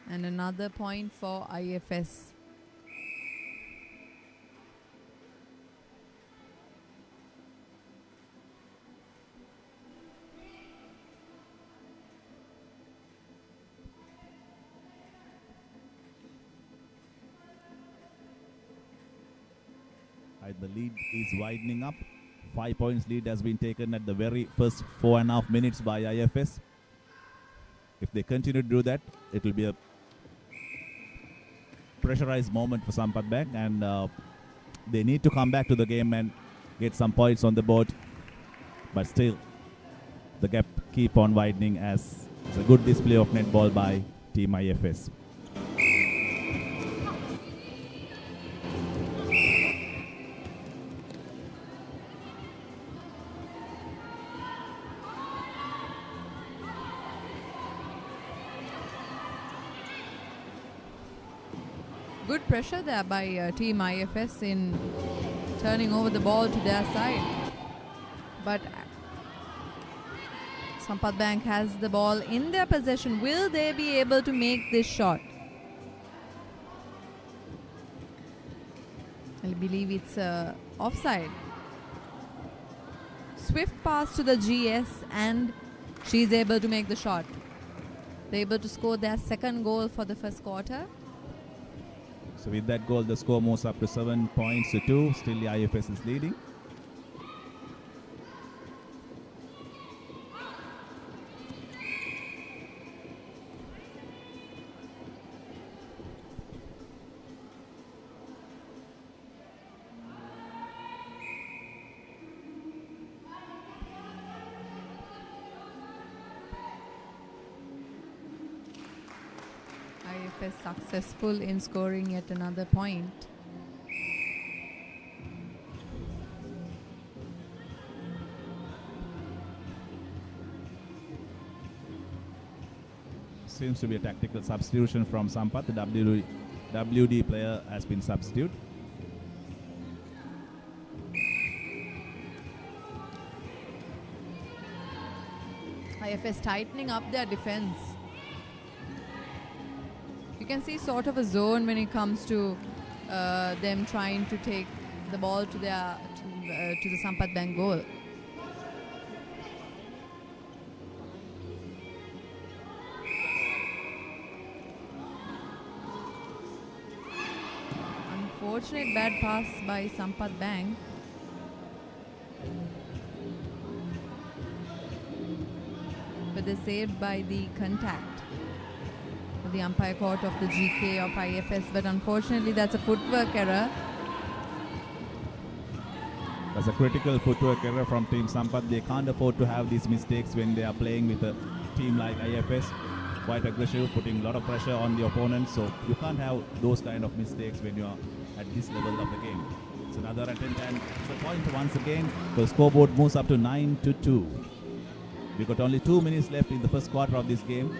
And another point for IFS. The lead is widening up. 5 points lead has been taken at the very first 4.5 minutes by IFS. If they continue to do that, it will be a pressurized moment for Sampath Bank, and they need to come back to the game and get some points on the board. But still, the gap keep on widening as it's a good display of netball by Team IFS. Good pressure there by Team IFS in turning over the ball to their side. But Sampath Bank has the ball in their possession. Will they be able to make this shot? I believe it's offside. Swift pass to the GS, and she's able to make the shot. They're able to score their second goal for the first quarter. So with that goal, the score moves up to 7 points to 2. Still the IFS is leading. IFS successful in scoring yet another point. Seems to be a tactical substitution from Sampath. The WD player has been substituted. IFS tightening up their defense. You can see sort of a zone when it comes to them trying to take the ball to their to the Sampath Bank goal. Unfortunate bad pass by Sampath Bank. But they're saved by the contact. The umpire court of the GK of IFS, but unfortunately that's a footwork error. That's a critical footwork error from Team Sampath. They can't afford to have these mistakes when they are playing with a team like IFS. Quite aggressive, putting a lot of pressure on the opponent, so you can't have those kind of mistakes when you are at this level of the game. It's another attempt, and it's a point once again. The scoreboard moves up to 9-2. We got only 2 minutes left in the first quarter of this game.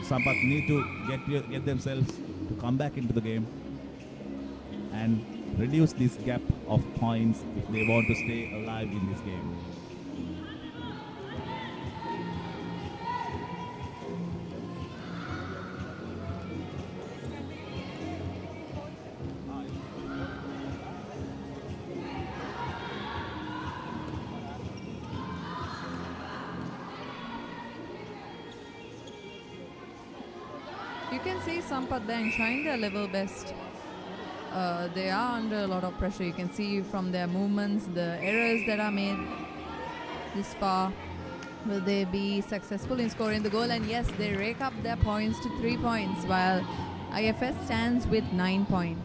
Sampath need to get themselves to come back into the game and reduce this gap of points if they want to stay alive in this game. You can see Sampath then trying their level best. They are under a lot of pressure. You can see from their movements, the errors that are made this far. Will they be successful in scoring the goal? And yes, they rake up their points to 3 points, while IFS stands with 9 points.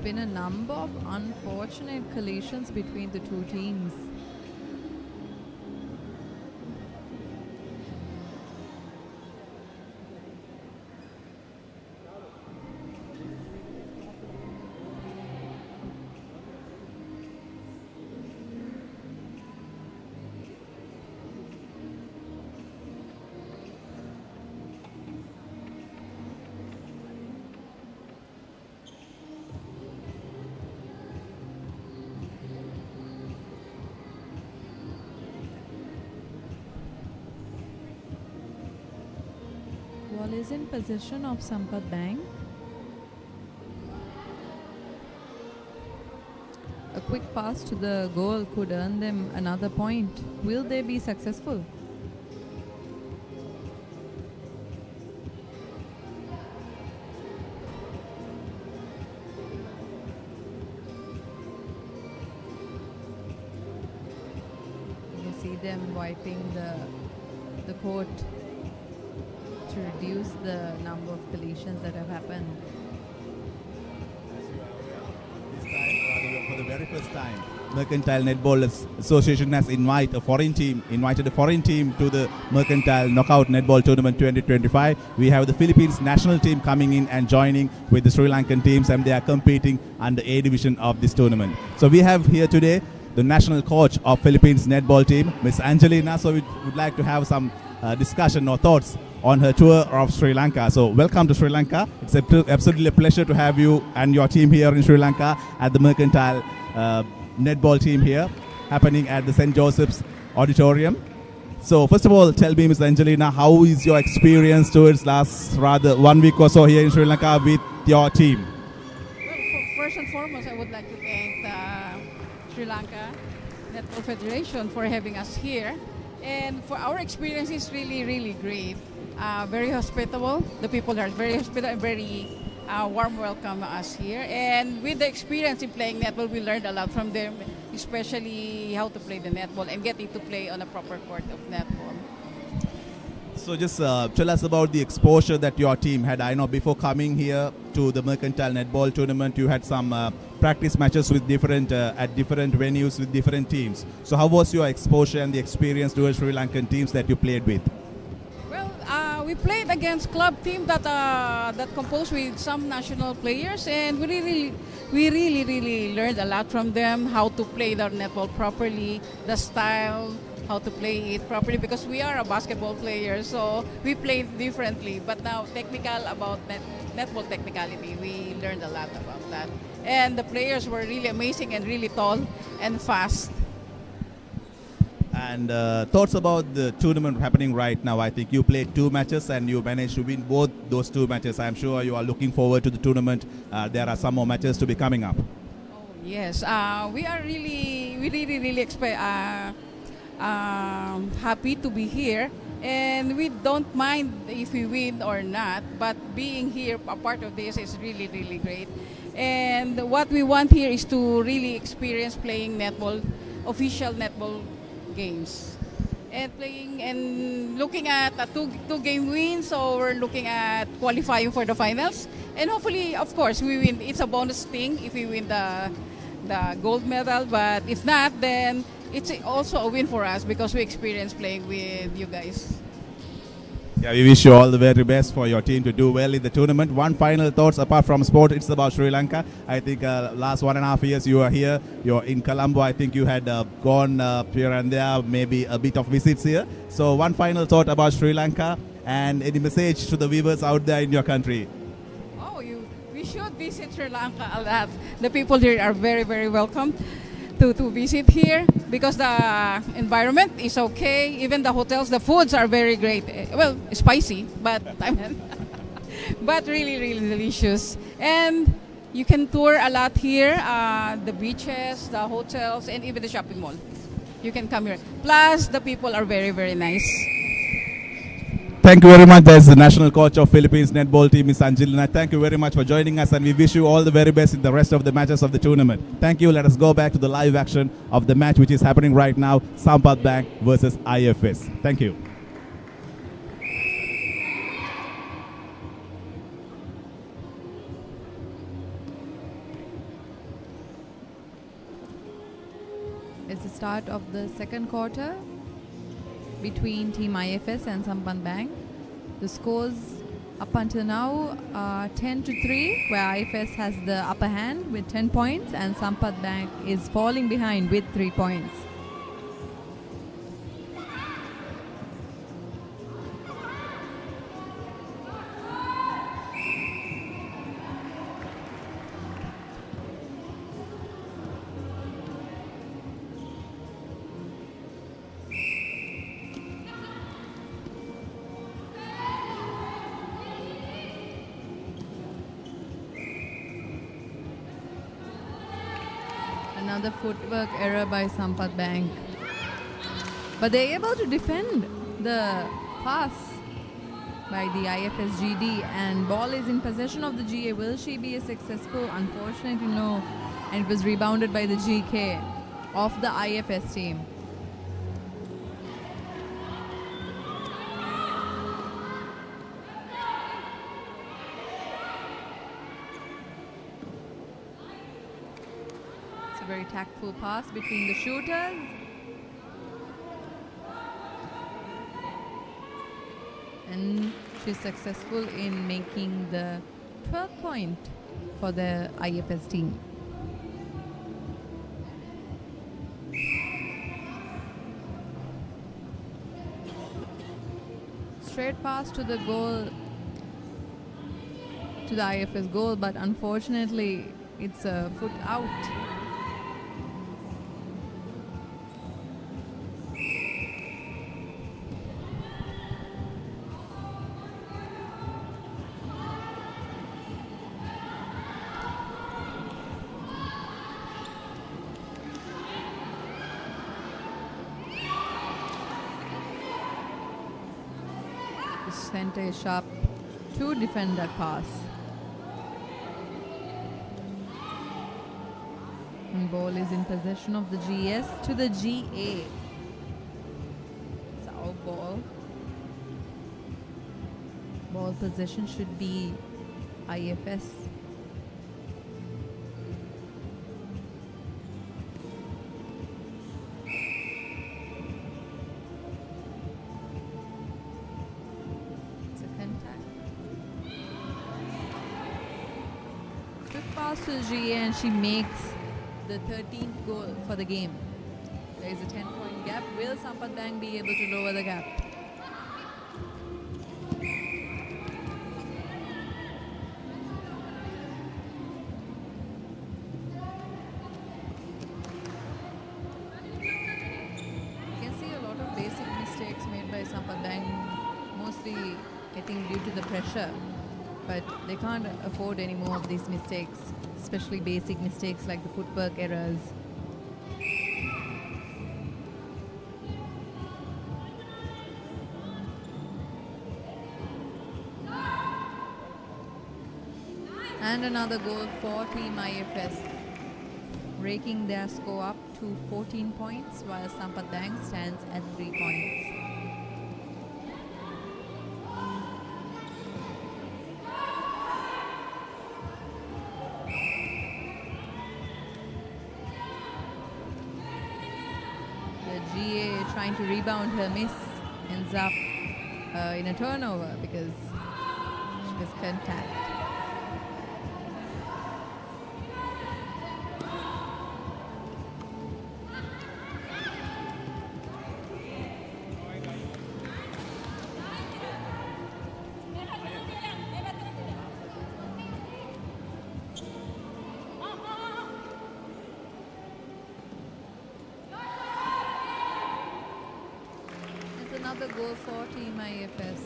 Been a number of unfortunate collisions between the two teams. Ball is in possession of Sampath Bank. A quick pass to the goal could earn them another point. Will they be successful? You see them wiping the court to reduce the number of collisions that have happened. This time, for the very first time, Mercantile Netball Association has invited a foreign team to the Mercantile Knockout Netball Tournament 2025. We have the Philippines national team coming in and joining with the Sri Lankan teams, and they are competing under A division of this tournament. So we have here today the national coach of Philippines netball team, Miss Angelina. So we would like to have some discussion or thoughts on her tour of Sri Lanka. So welcome to Sri Lanka. It's absolutely a pleasure to have you and your team here in Sri Lanka at the Mercantile netball team here, happening at the St. Joseph's Auditorium. So first of all, tell me, Ms. Angelina, how is your experience towards last rather 1 week or so here in Sri Lanka with your team? Well, first and foremost, I would like to thank the Sri Lanka Netball Federation for having us here. And for our experience is really, really great. Very hospitable. The people are very hospitable and very warm welcome us here. And with the experience in playing netball, we learned a lot from them, especially how to play the netball and getting to play on a proper court of netball. So just tell us about the exposure that your team had. I know before coming here to the Mercantile Netball Tournament, you had some practice matches with different at different venues with different teams. So how was your exposure and the experience towards Sri Lankan teams that you played with? Well, we played against club team that composed with some national players, and we really learned a lot from them, how to play the netball properly, the style, how to play it properly, because we are a basketball player, so we play differently. But now, technical about netball technicality, we learned a lot about that. And the players were really amazing and really tall and fast. And thoughts about the tournament happening right now. I think you played 2 matches and you managed to win both those 2 matches. I'm sure you are looking forward to the tournament. There are some more matches to be coming up. Oh, yes, we are really happy to be here, and we don't mind if we win or not, but being here, a part of this is really great. And what we want here is to really experience playing netball, official netball games, and playing and looking at a two game win. So we're looking at qualifying for the finals, and hopefully, of course, we win. It's a bonus thing if we win the gold medal, but if not, then it's also a win for us because we experienced playing with you guys. Yeah, we wish you all the very best for your team to do well in the tournament. One final thoughts apart from sport, it's about Sri Lanka. I think last 1.5 years you are here. You're in Colombo. I think you had gone here and there, maybe a bit of visits here. So one final thought about Sri Lanka and any message to the viewers out there in your country. Oh, we should visit Sri Lanka a lot. The people here are very, very welcome to visit here because the environment is okay. Even the hotels, the foods are very great. Well, spicy, but I mean, but really, really delicious. And you can tour a lot here, the beaches, the hotels, and even the shopping mall. You can come here. Plus, the people are very, very nice. Thank you very much. There's the national coach of Philippines netball team, Miss Angelina. Thank you very much for joining us, and we wish you all the very best in the rest of the matches of the tournament. Thank you. Let us go back to the live action of the match which is happening right now, Sampath Bank versus IFS. Thank you. It's the start of the second quarter between Team IFS and Sampath Bank. The scores up until now are 10-3, where IFS has the upper hand with 10 points and Sampath Bank is falling behind with 3 points. Another footwork error by Sampath Bank. But they're able to defend the pass by the IFS GD, and ball is in possession of the GA. Will she be successful? Unfortunately, no. And it was rebounded by the GK of the IFS team. Very tactful pass between the shooters. And she's successful in making the 12th point for the IFS team. Straight pass to the goal, to the IFS goal, but unfortunately it's a foot out. Center is sharp to defend that pass. And ball is in possession of the GS to the GA. It's our ball. Ball possession should be IFS. To GA, and she makes the 13th goal for the game. There is a 10-point gap. Will Sampath Bank be able to lower the gap? You can see a lot of basic mistakes made by Sampath Bank, mostly I think due to the pressure. But they can't afford any more of these mistakes, especially basic mistakes like the footwork errors. And another goal for Team IFS, raking their score up to 14 points, while Sampath Bank stands at 3 points. trying to rebound her miss ends up in a turnover because she was contact. Another goal for Team IFS.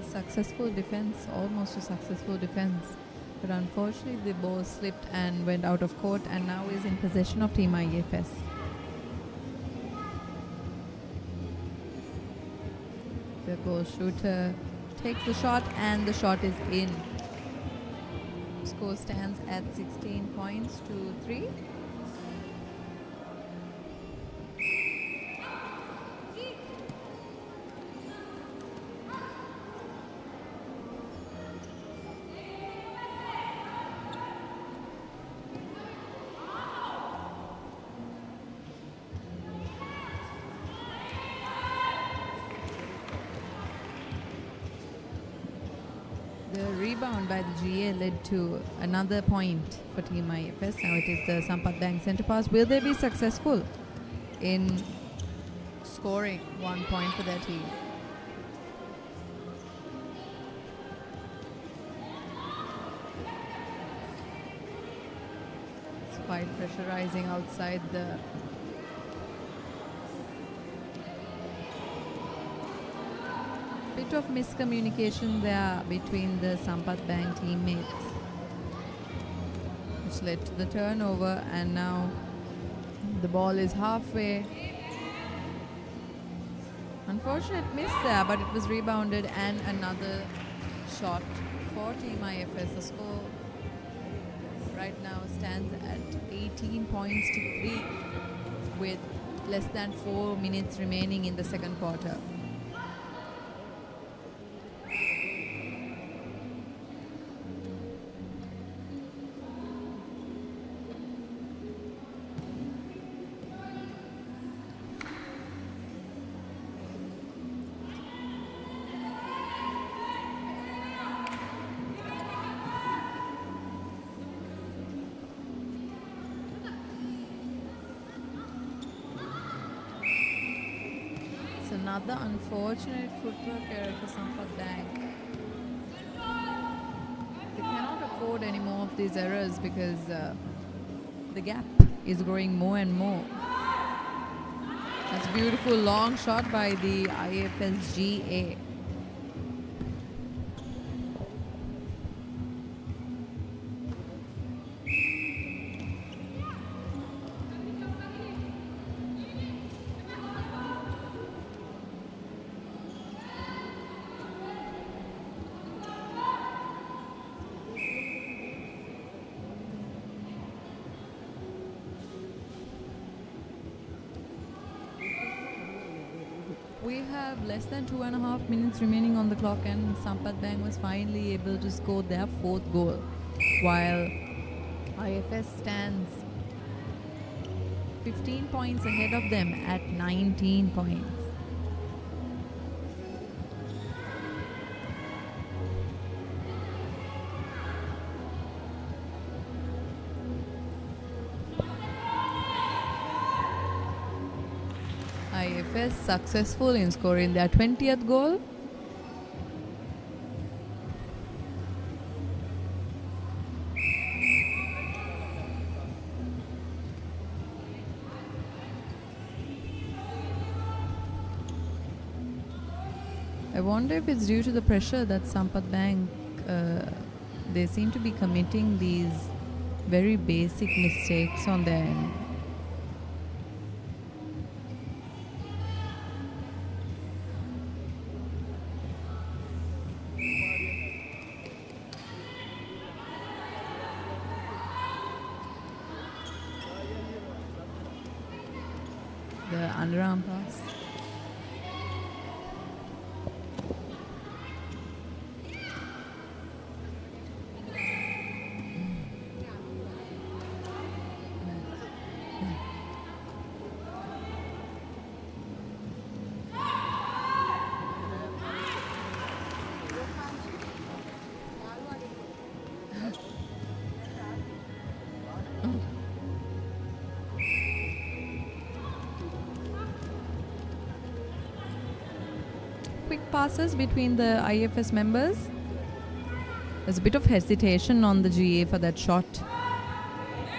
Successful defense, almost a successful defense, but unfortunately the ball slipped and went out of court and now is in possession of Team IFS. The goal shooter takes the shot and the shot is in. Score stands at 16 points to 3. The rebound by the GA led to another point for Team IFS. Now it is the Sampath Bank centre pass. Will they be successful in scoring 1 point for their team? It's quite pressurizing outside the bit of miscommunication there between the Sampath Bank teammates, which led to the turnover, and now the ball is halfway. Unfortunate miss there, but it was rebounded, and another shot for Team IFS. The score right now stands at 18 points to 3 with less than 4 minutes remaining in the second quarter. Another unfortunate footwork error for Sampath Bank. They cannot afford any more of these errors because the gap is growing more and more. That's a beautiful long shot by the IFS GA. We have less than 2.5 minutes remaining on the clock, and Sampath Bank was finally able to score their 4th goal, while IFS stands 15 points ahead of them at 19 points. IFS successful in scoring their 20th goal. I wonder if it's due to the pressure that Sampath Bank, they seem to be committing these very basic mistakes on their end. underarm pass. Quick passes between the IFS members. There's a bit of hesitation on the GA for that shot,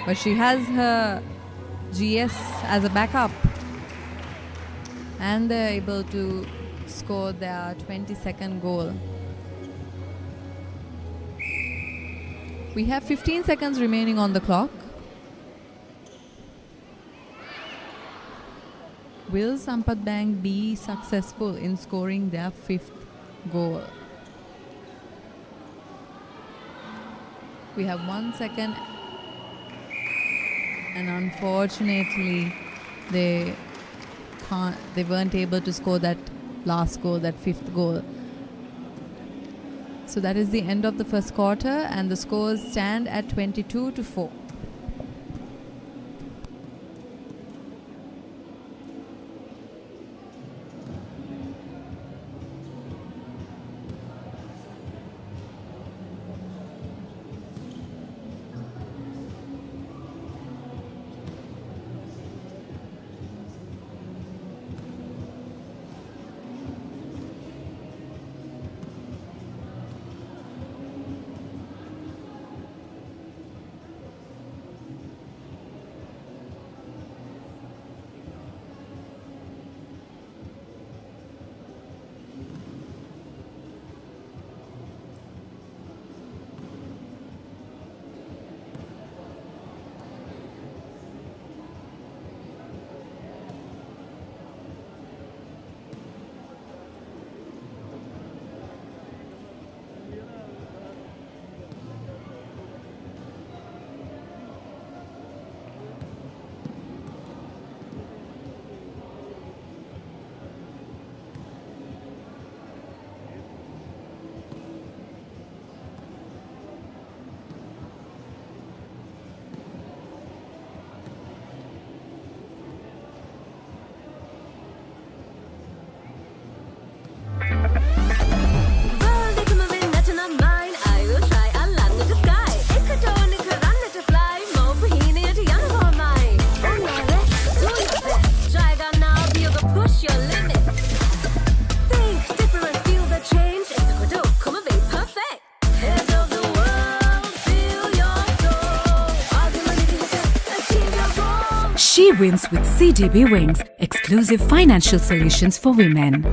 but she has her GS as a backup, and they're able to score their 22nd goal. We have 15 seconds remaining on the clock. Will Sampath Bank be successful in scoring their 5th goal? We have 1 second, and unfortunately they weren't able to score that last goal, that 5th goal. So that is the end of the first quarter, and the scores stand at 22-4. She wins with CDB Wings, exclusive financial solutions for women.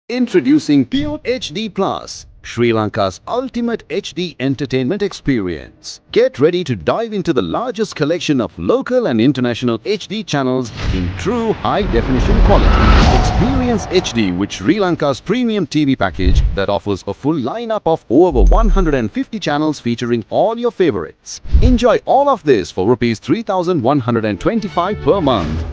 Introducing Pure HD Plus, Sri Lanka's ultimate HD entertainment experience. Get ready to dive into the largest collection of local and international HD channels in true high-definition quality. Experience HD with Sri Lanka's premium TV package that offers a full lineup of over 150 channels featuring all your favorites. Enjoy all of this for Rs 3,125 per month.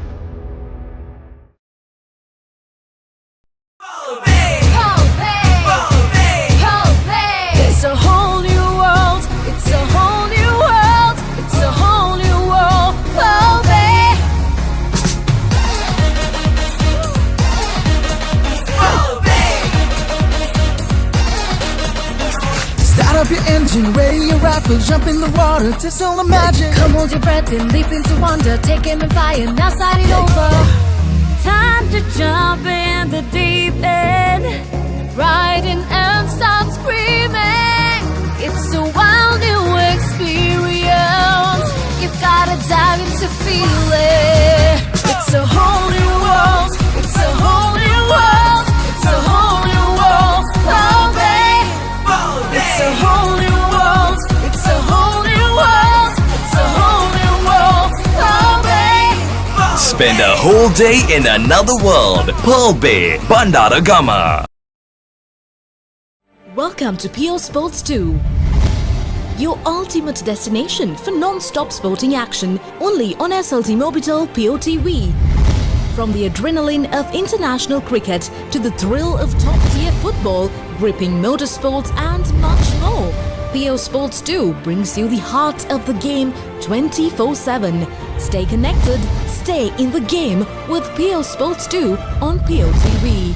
It's a whole new world. It's a whole new world. It's a whole new world. Oh, babe. Oh, babe. Start up your engine, ready your rifle, jump in the water, taste all the magic. Come hold your breath and leap into wonder. Take aim and fire, now start it over. Time to jump in the deep end. Riding and start screaming. It's a wild new experience. You gotta dive in to feel it. It's a whole new world. It's a whole new world. It's a whole new world. Oh, babe. It's a whole new world. It's a whole new world. It's a whole new world. Oh, babe. Spend a whole day in another world. Pearl Bay, Bandaragama. Welcome to PO Sports 2, your ultimate destination for non-stop sporting action only on SLT Mobitel POTV. From the adrenaline of international cricket to the thrill of top-tier football, gripping motorsports and much more, PO Sports 2 brings you the heart of the game 24/7. Stay connected, stay in the game with PO Sports 2 on POTV.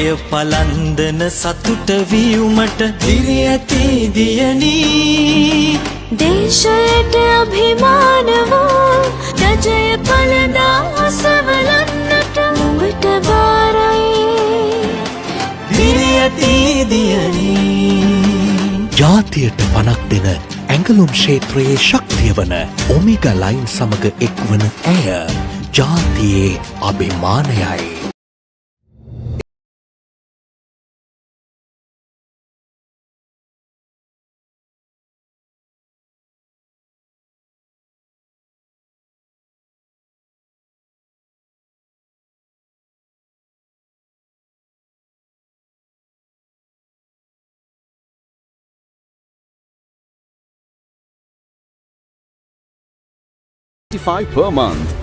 ජය පලන්දන සතුට වියුමට දිරියති දියනී දේශයට අභිමානවෝ ජය පලදා අසවලන්නට නුඹට බාරයි දිරියති දියනී ජාතියට පනක් දෙන ඇඟලුම් ක්ෂේත්‍රයේ ශක්තිය වන ඔමේගා line සමග එක්වන ඇය ජාතියේ අභිමානයයි. per month.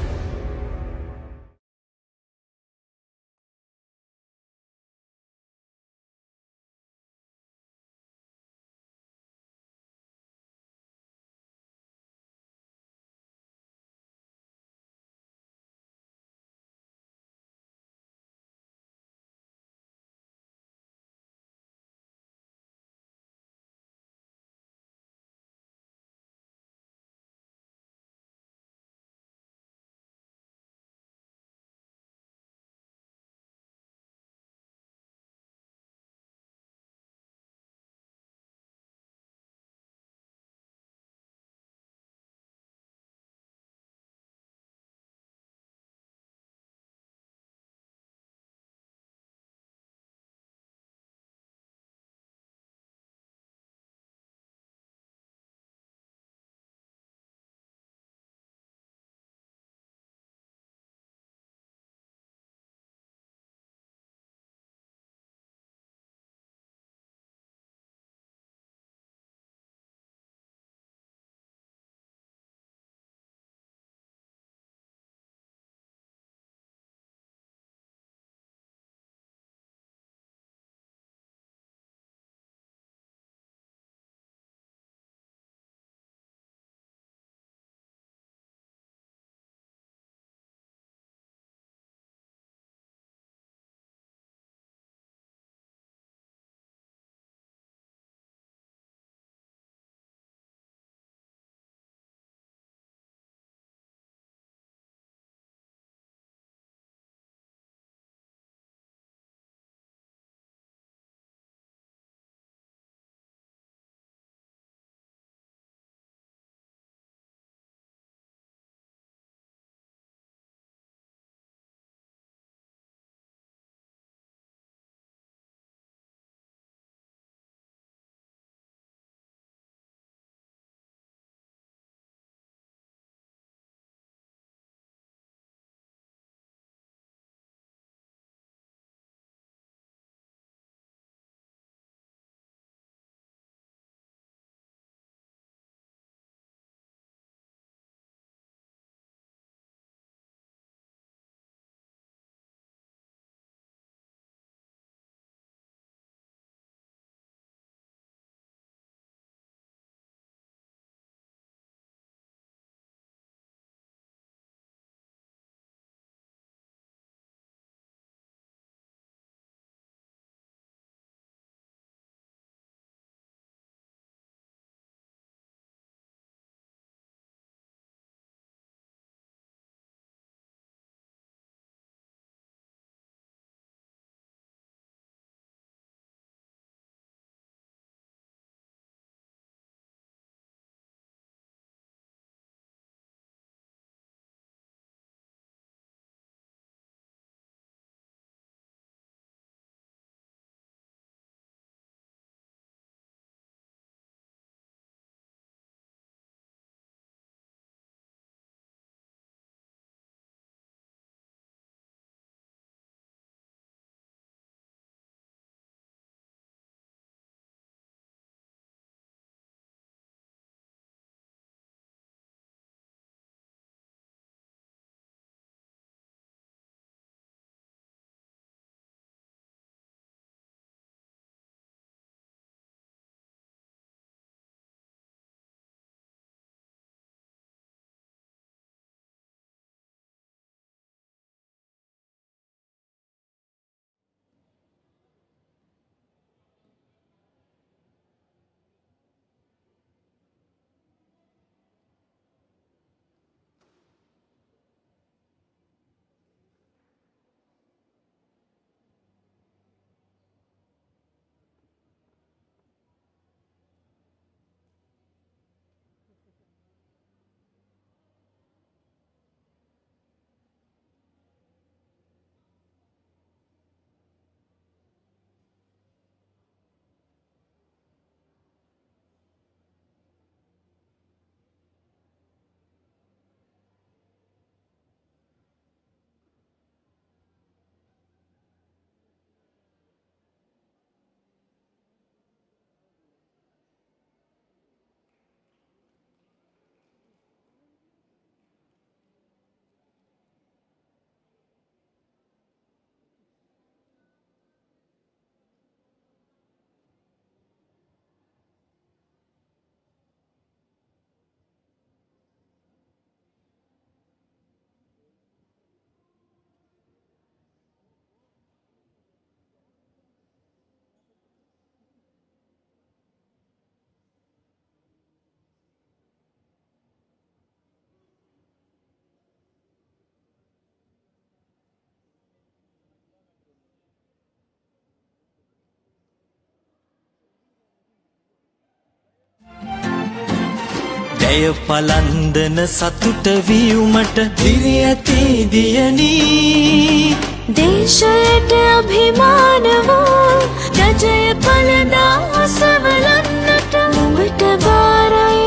ජය පලන්දන සතුට වියුමට දිරි ඇති දියනී දේශයට අභිමාන වූ රජය පලදා අසවලන්නට නුඹට බාරයි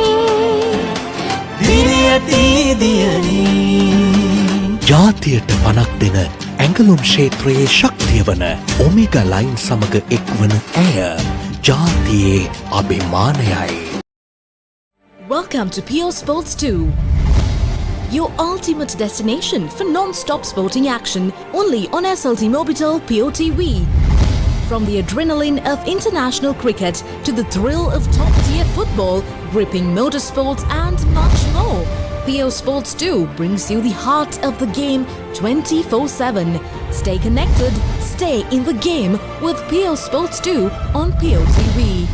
දිරි ඇති දියනී ජාතියට පනක් දෙන ඇඟලුම් ක්ෂේත්‍රයේ ශක්තිය වන ඔමේගා ලයින් සමග එක්වන ඇය ජාතියේ අභිමානයයි. Welcome to Pure Sports 2, your ultimate destination for non-stop sporting action only on SLT Mobitel Pure TV. From the adrenaline of international cricket to the thrill of top-tier football, gripping motorsports and much more, Pure Sports 2 brings you the heart of the game 24/7. Stay connected, stay in the game with Pure Sports 2 on Pure TV.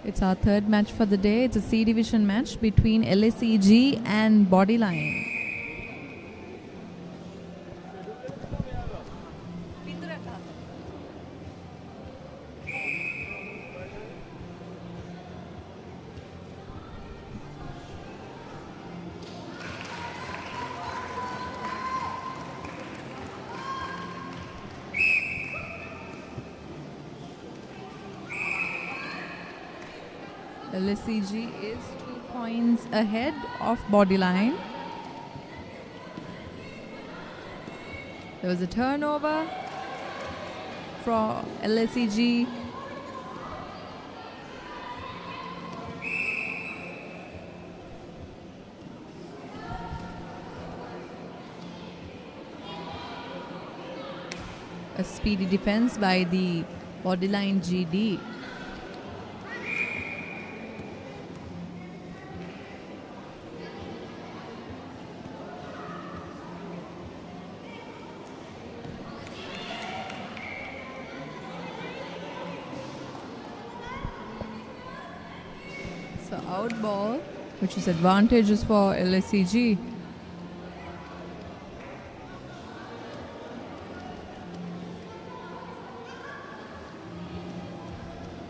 It's our third match for the day. It's a C division match between LSEG and Bodyline. LSEG is 2 points ahead of Bodyline. There was a turnover for LSEG. A speedy defense by the Bodyline GD. So out ball, which is advantageous for LSEG.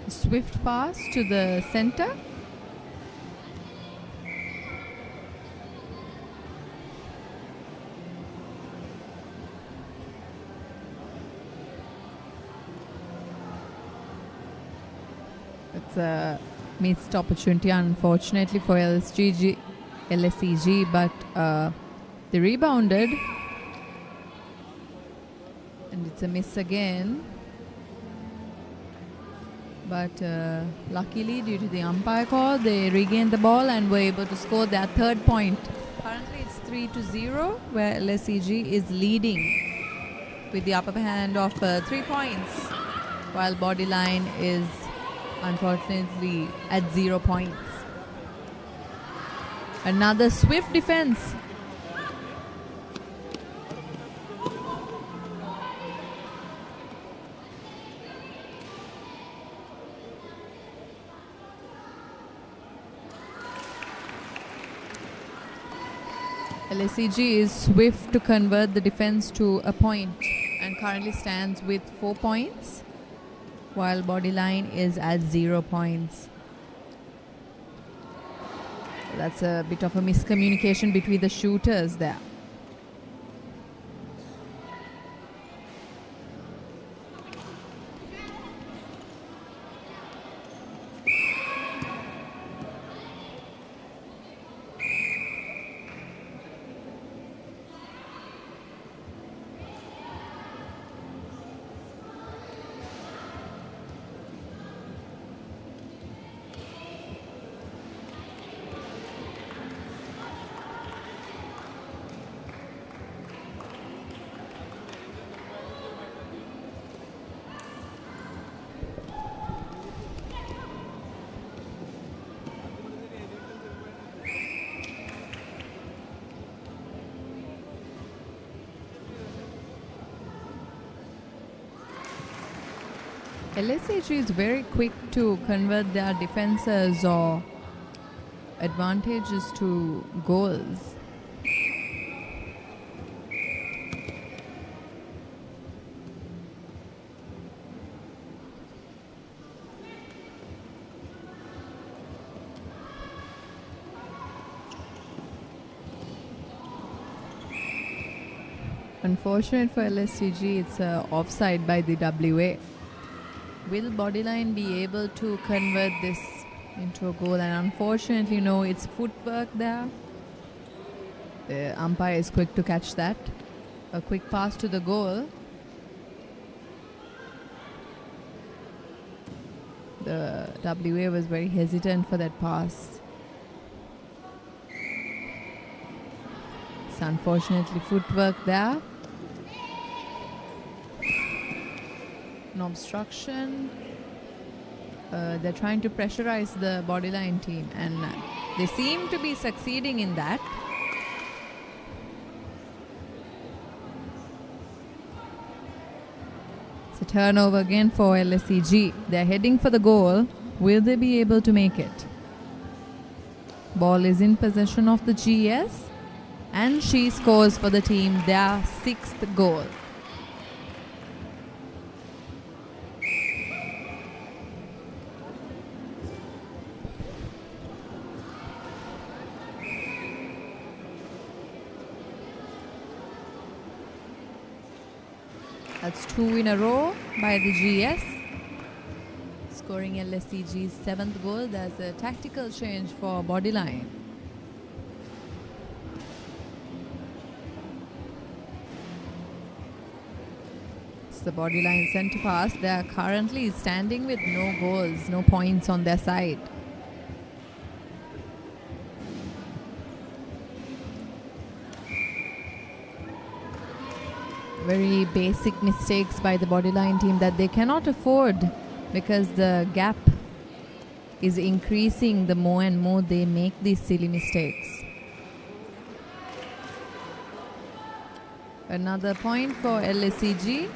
Swift pass to the center. It's a missed opportunity, unfortunately, for LSEG, but they rebounded, and it's a miss again. But luckily, due to the umpire call, they regained the ball and were able to score their third point. Currently, it's 3-0, where LSEG is leading with the upper hand of 3 points, while Bodyline is unfortunately at 0 points. Another swift defense. LSEG is swift to convert the defense to a point and currently stands with 4 points, while Bodyline is at 0 points. So that's a bit of a miscommunication between the shooters there. LSEG is very quick to convert their defenses or advantages to goals. Unfortunate for LSEG, it's offside by the WA. Will Bodyline be able to convert this into a goal? And unfortunately, no, it's footwork there. The umpire is quick to catch that. A quick pass to the goal. The WA was very hesitant for that pass. It's unfortunately footwork there. No obstruction. They're trying to pressurize the Bodyline team, and they seem to be succeeding in that. It's a turnover again for LSEG. They're heading for the goal. Will they be able to make it? Ball is in possession of the GS, and she scores for the team their 6th goal. That's 2 in a row by the GS. Scoring LSCG's 7th goal. There's a tactical change for Bodyline. It's the Bodyline centre pass. They are currently standing with no goals, no points on their side. Very basic mistakes by the Bodyline team that they cannot afford, because the gap is increasing the more and more they make these silly mistakes. Another point for LSCG.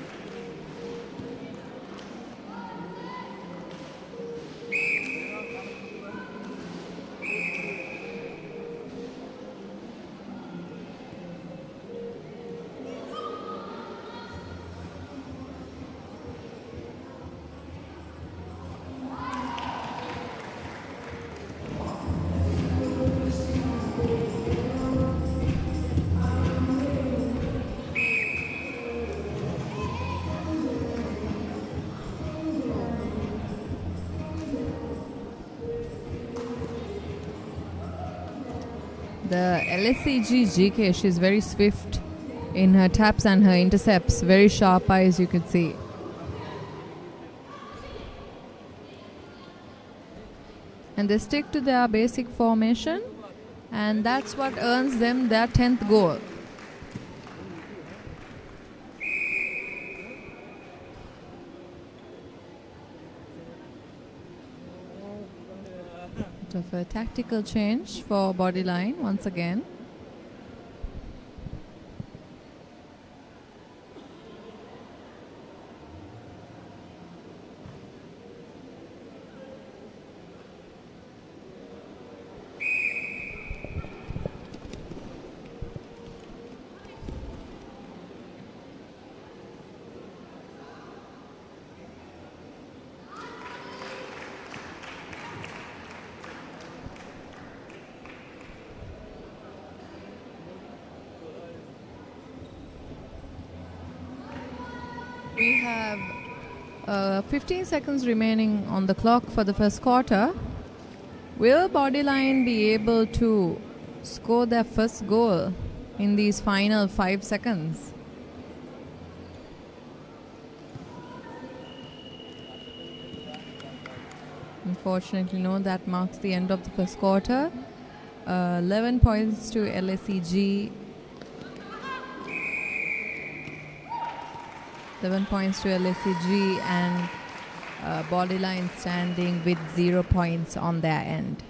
The LSCG GK, she's very swift in her taps and her intercepts. Very sharp eyes, you could see. And they stick to their basic formation, and that's what earns them their 10th goal. Of a tactical change for Bodyline once again. We have 15 seconds remaining on the clock for the first quarter. Will Bodyline be able to score their first goal in these final 5 seconds? Unfortunately, no, that marks the end of the first quarter. 11 points to LSCG. 11 points to LSCG, and Bodyline standing with 0 points on their end.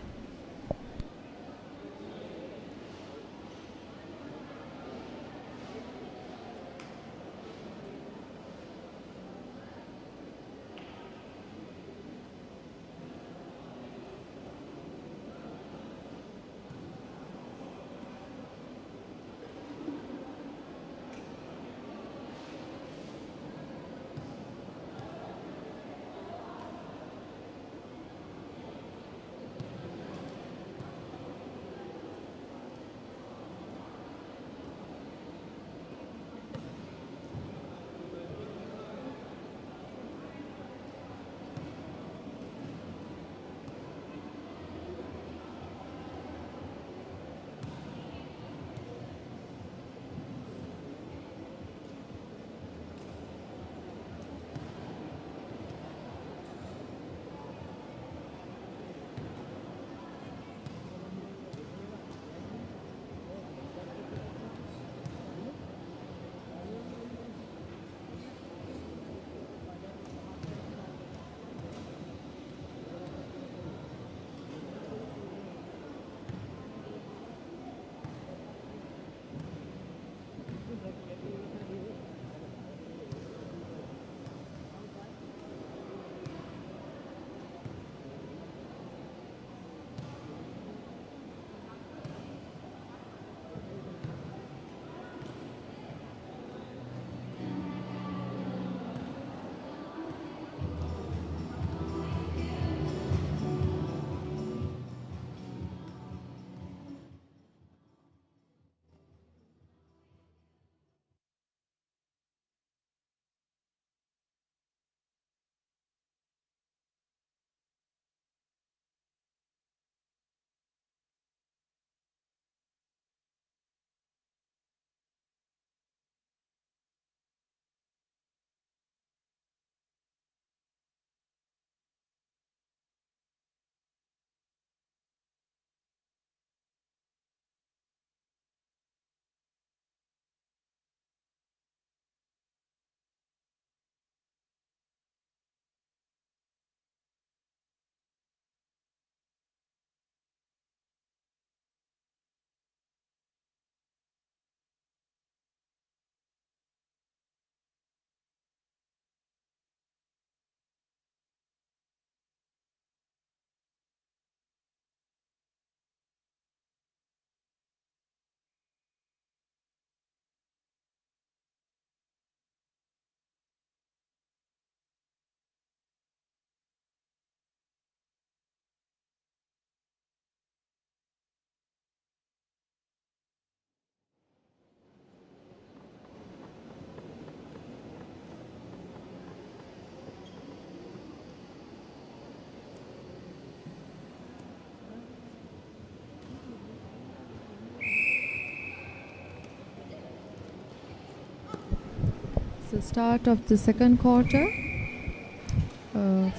the start of the second quarter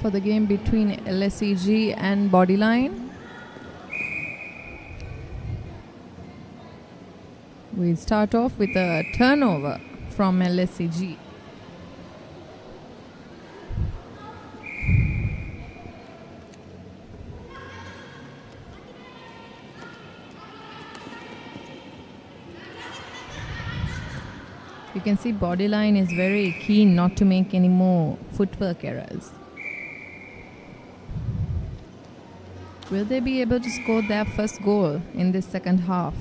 for the game between LSEG and Bodyline. We start off with a turnover from LSEG. You can see Bodyline is very keen not to make any more footwork errors. Will they be able to score their first goal in this second half?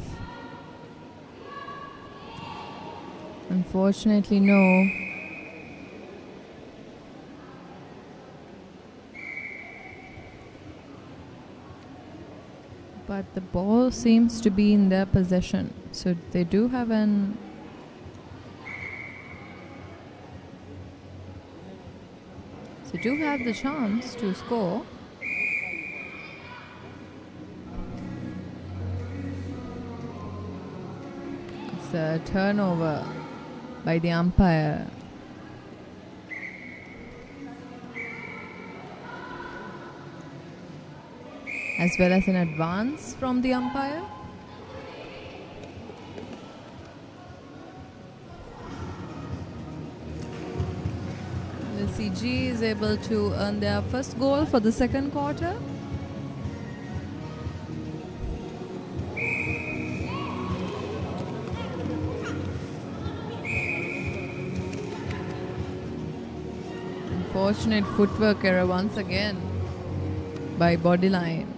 Unfortunately, no. But the ball seems to be in their possession, so they do have the chance to score. It's a turnover by the umpire. As well as an advance from the umpire. The CG is able to earn their first goal for the second quarter. Unfortunate footwork error once again by Bodyline.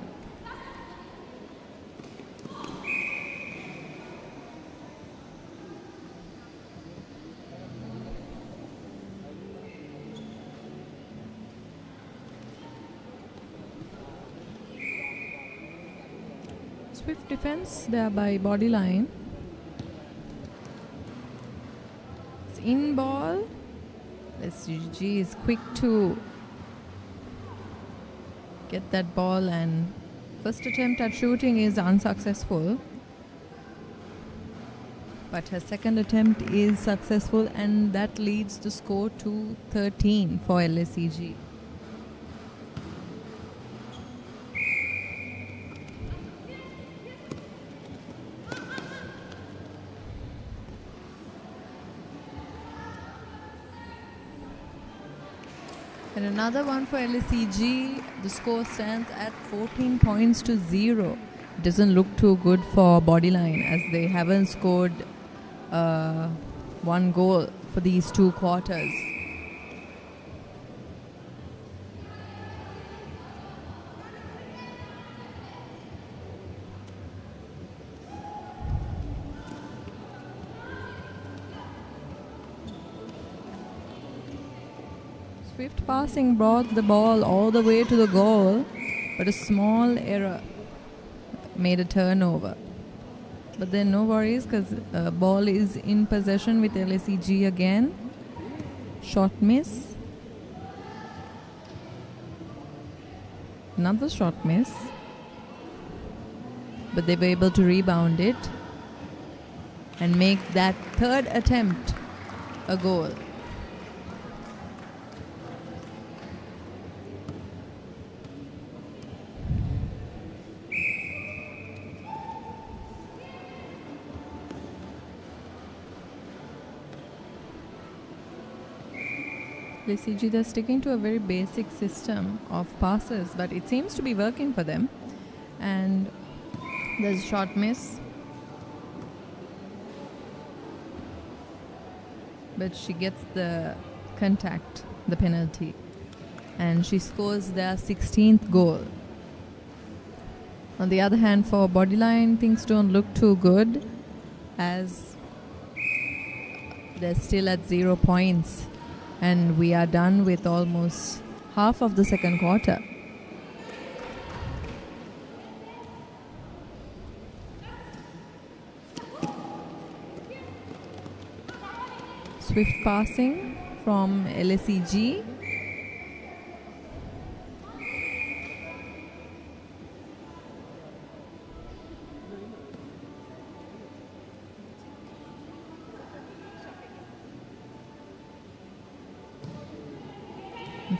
Swift defense there by Bodyline. It's in ball. SG is quick to get that ball, and first attempt at shooting is unsuccessful. But her second attempt is successful, and that leads the score to 13 for LSEG. And another one for LSEG. The score stands at 14 points to 0. It doesn't look too good for Bodyline, as they haven't scored one goal for these two quarters. Swift passing brought the ball all the way to the goal, but a small error made a turnover. But then no worries, because ball is in possession with LSEG again. Shot miss. Another shot miss. But they were able to rebound it and make that third attempt a goal. LSEG, they're sticking to a very basic system of passes, but it seems to be working for them. And there's a shot miss. But she gets the contact, the penalty. And she scores their 16th goal. On the other hand, for Bodyline, things don't look too good, as they're still at 0 points. And we are done with almost half of the second quarter. Swift passing from LSEG.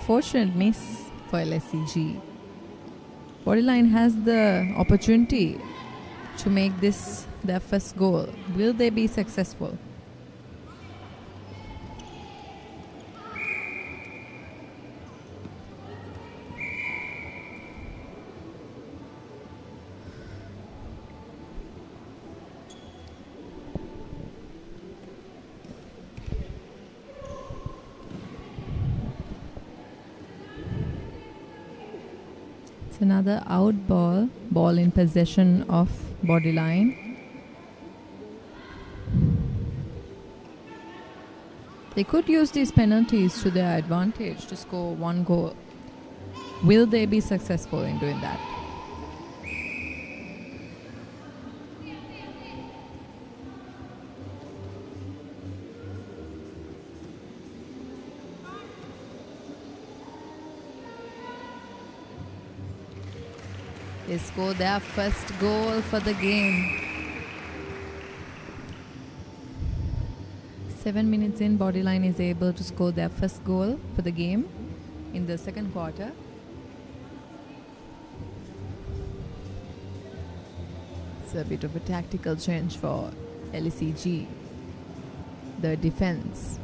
unfortunate miss for LSCG. Bodyline has the opportunity to make this their first goal. Will they be successful? It's another out ball, ball in possession of Bodyline. They could use these penalties to their advantage to score one goal. Will they be successful in doing that? They score their first goal for the game. 7 minutes in, Bodyline is able to score their first goal for the game in the second quarter. It's a bit of a tactical change for LSCG, the defense.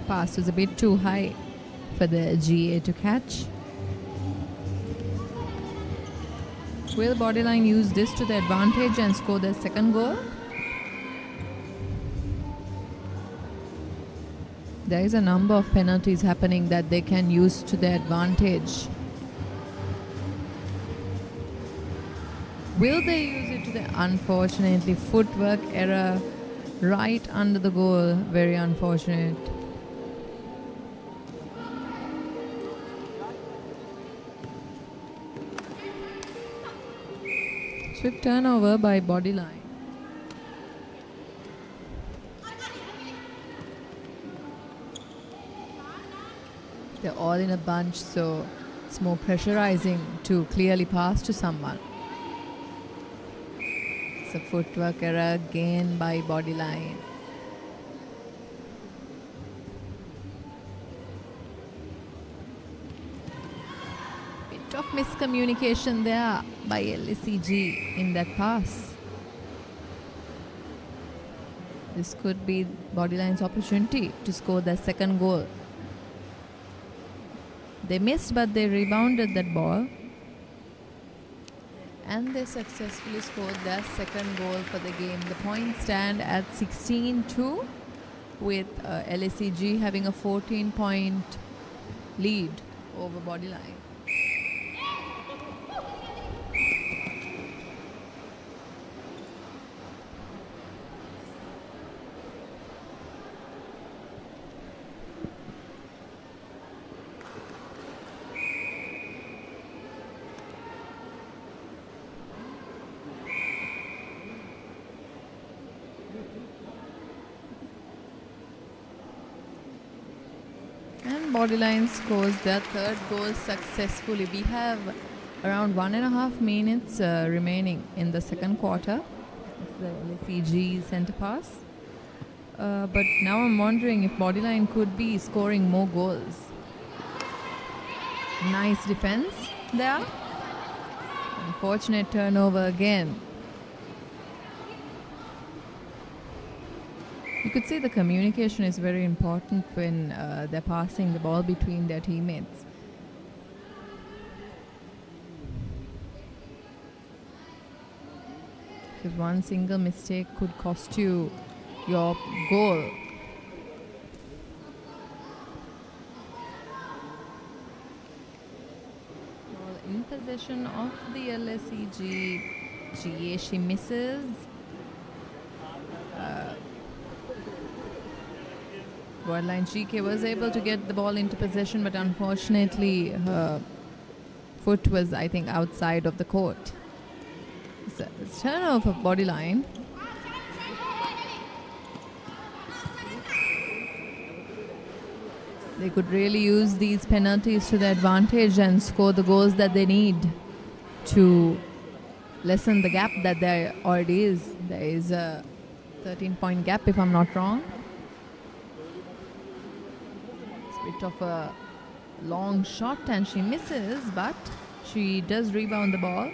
Pass was a bit too high for the GA to catch. Will Bodyline use this to their advantage and score their second goal? There is a number of penalties happening that they can use to their advantage. Will they use it to their... Unfortunately, footwork error right under the goal. Very unfortunate. Swift turnover by Bodyline. They're all in a bunch, so it's more pressurizing to clearly pass to someone. It's a footwork error again by Bodyline. Of miscommunication there by LSCG in that pass. This could be Bodyline's opportunity to score their second goal. They missed, but they rebounded that ball and they successfully scored their second goal for the game. The points stand at 16-2 with LSCG having a 14-point lead over Bodyline. Bodyline scores their third goal successfully. We have around 1.5 minutes remaining in the second quarter. It's the LSCG centre pass. But now I'm wondering if Bodyline could be scoring more goals. Nice defense there. Unfortunate turnover again. You could say the communication is very important when they're passing the ball between their teammates. Because one single mistake could cost you your goal. Ball in possession of the LSCG. GA, she misses. Bodyline GK was able to get the ball into possession, but unfortunately her foot was, I think, outside of the court. It's turnover of body line. They could really use these penalties to their advantage and score the goals that they need to lessen the gap that there already is. There is a 13-point gap, if I'm not wrong. It's a bit of a long shot and she misses, but she does rebound the ball.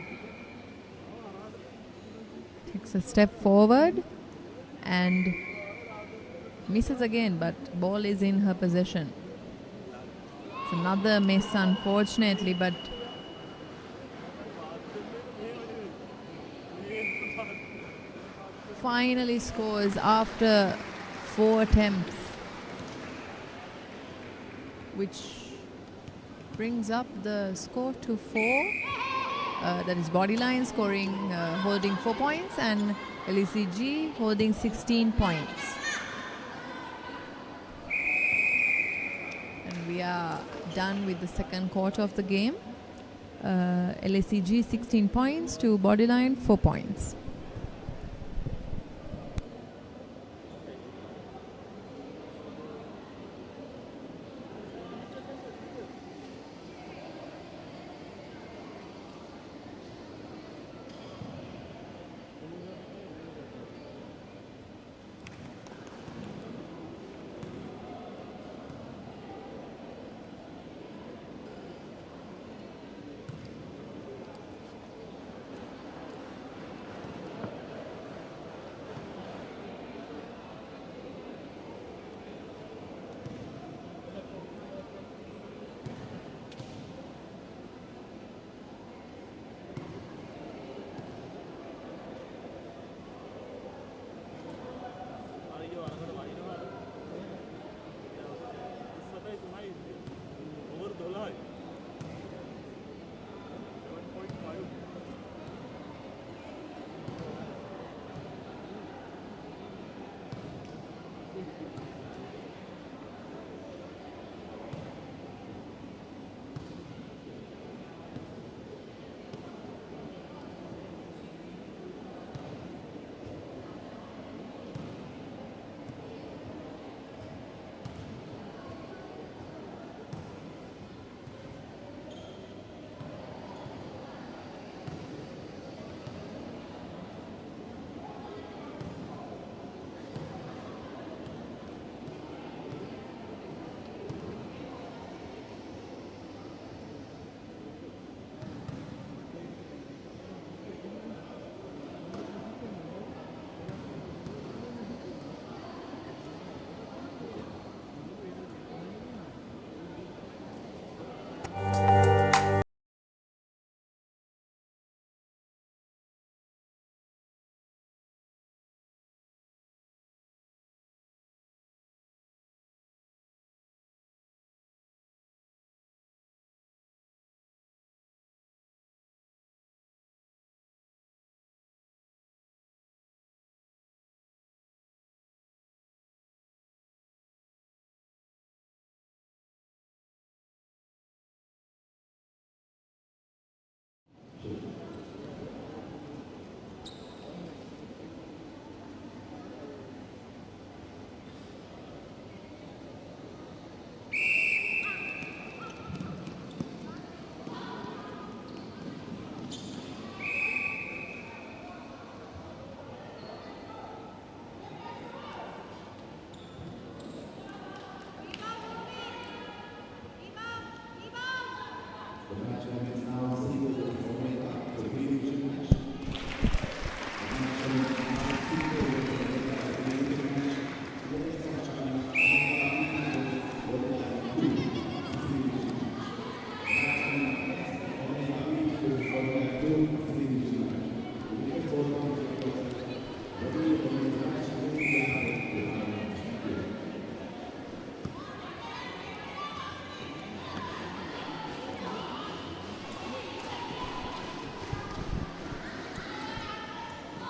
Takes a step forward and misses again, but ball is in her possession. It's another miss, unfortunately, but finally scores after 4 attempts, which brings up the score to 4. That is Bodyline scoring, holding 4 points, and LECG holding 16 points. And we are done with the second quarter of the game. LECG 16 points to Bodyline 4 points.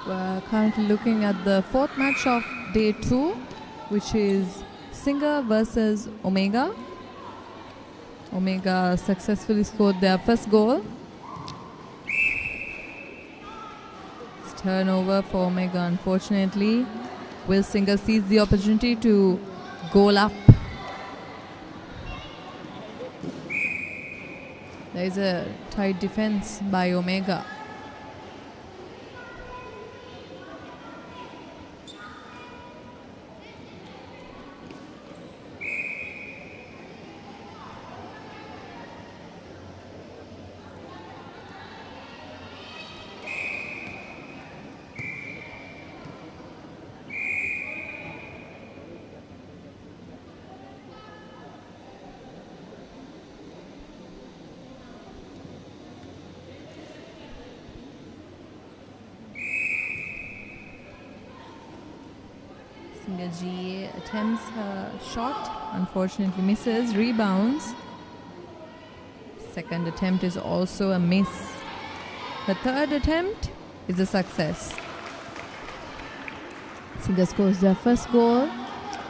We're currently looking at the fourth match of day 2, which is Singer versus Omega. Omega successfully scored their first goal. It's turnover for Omega, unfortunately. Will Singer sees the opportunity to goal up. There is a tight defense by Omega. Singer GA attempts her shot, unfortunately misses, rebounds. Second attempt is also a miss. The third attempt is a success. Singer scores their first goal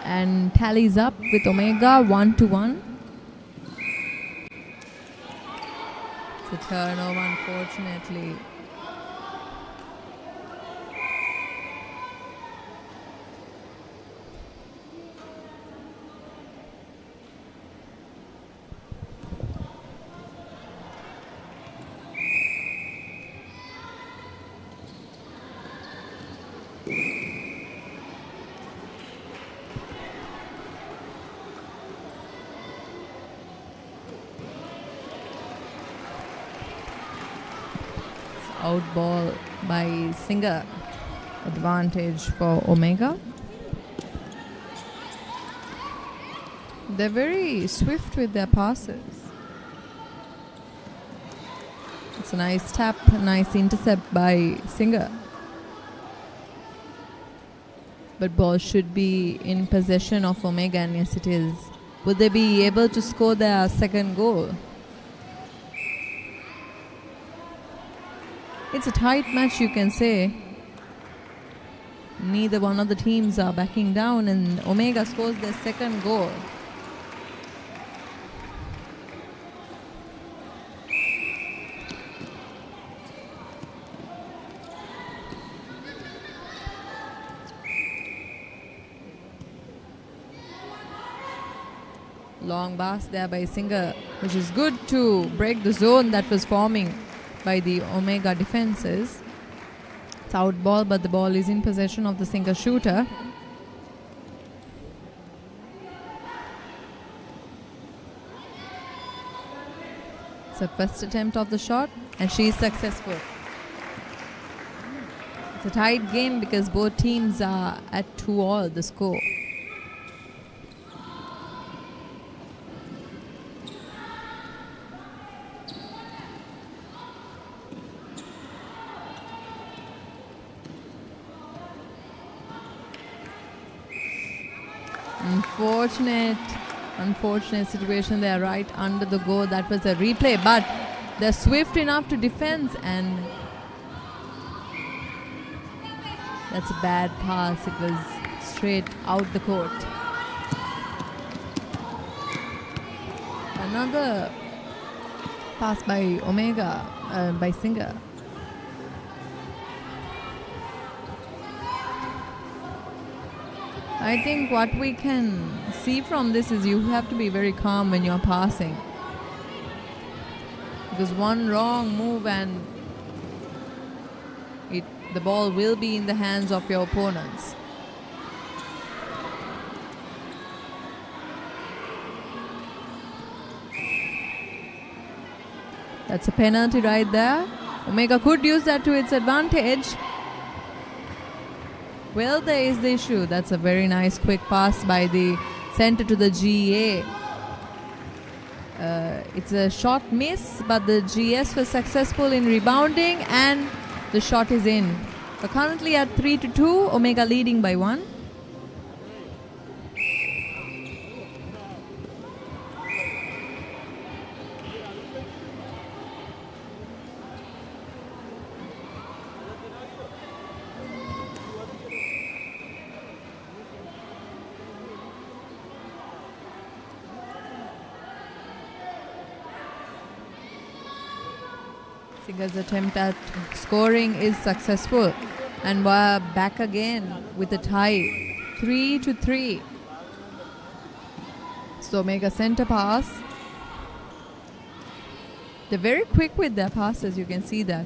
and tallies up with Omega 1-1. It's a turnover, unfortunately. Out ball by Singer. Advantage for Omega. They're very swift with their passes. It's a nice tap, a nice intercept by Singer. But ball should be in possession of Omega, and yes it is. Would they be able to score their second goal? It's a tight match, you can say. Neither one of the teams are backing down, and Omega scores their second goal. Long pass there by Singer, which is good to break the zone that was forming by the Omega defenses. It's out ball, but the ball is in possession of the Singer shooter. It's a first attempt of the shot, and she is successful. It's a tight game because both teams are at 2-2 the score. Unfortunate situation there, right under the goal. That was a replay, but they're swift enough to defend, and that's a bad pass. It was straight out the court. Another pass by Omega, by Singer. I think what we can see from this is you have to be very calm when you're passing. Because one wrong move and the ball will be in the hands of your opponents. That's a penalty right there. Omega could use that to its advantage. Well, there is the issue. That's a very nice quick pass by the center to the GA. It's a shot miss, but the GS was successful in rebounding, and the shot is in. We're currently at 3-2, Omega leading by 1. Singer's attempt at scoring is successful. And we're back again with a tie. 3-3. So Omega center pass. They're very quick with their passes, you can see that.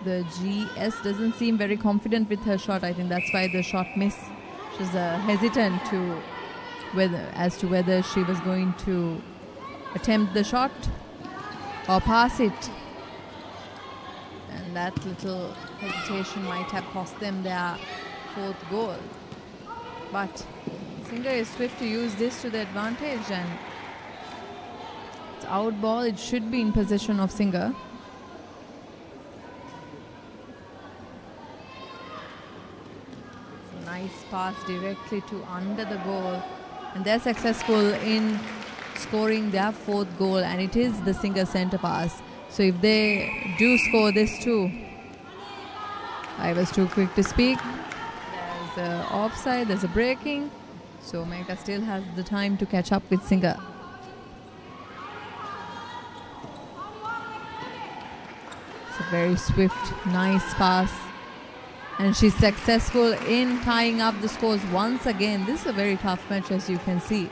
The GS doesn't seem very confident with her shot. I think that's why the shot missed. She's hesitant as to whether she was going to attempt the shot or pass it. And that little hesitation might have cost them their fourth goal. But Singer is swift to use this to the advantage, and it's out ball. It should be in possession of Singer. Nice pass directly to under the goal, and they're successful in scoring their fourth goal, and it is the Singer center pass. So if they do score this too, I was too quick to speak. There's a offside, there's a breaking, so Omega still has the time to catch up with Singer. It's a very swift, nice pass. And she's successful in tying up the scores once again. This is a very tough match, as you can see.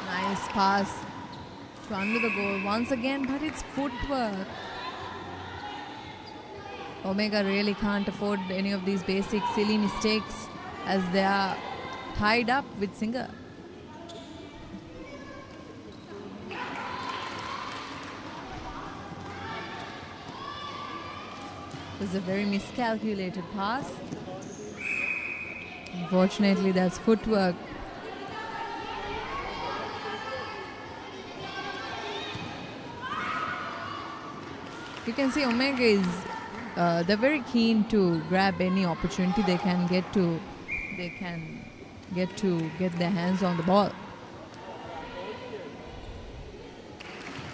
Nice pass to under the goal once again, but it's footwork. Omega really can't afford any of these basic silly mistakes as they are tied up with Singer. It was a very miscalculated pass. Unfortunately, that's footwork. You can see Omega is, they're very keen to grab any opportunity they can get to get their hands on the ball.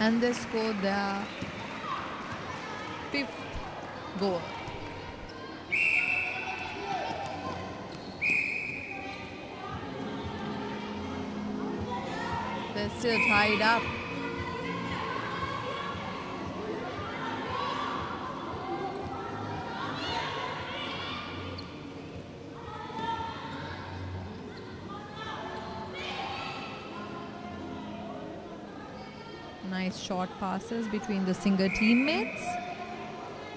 And they scored their fifth goal. They're still tied up. Nice short passes between the Singer teammates.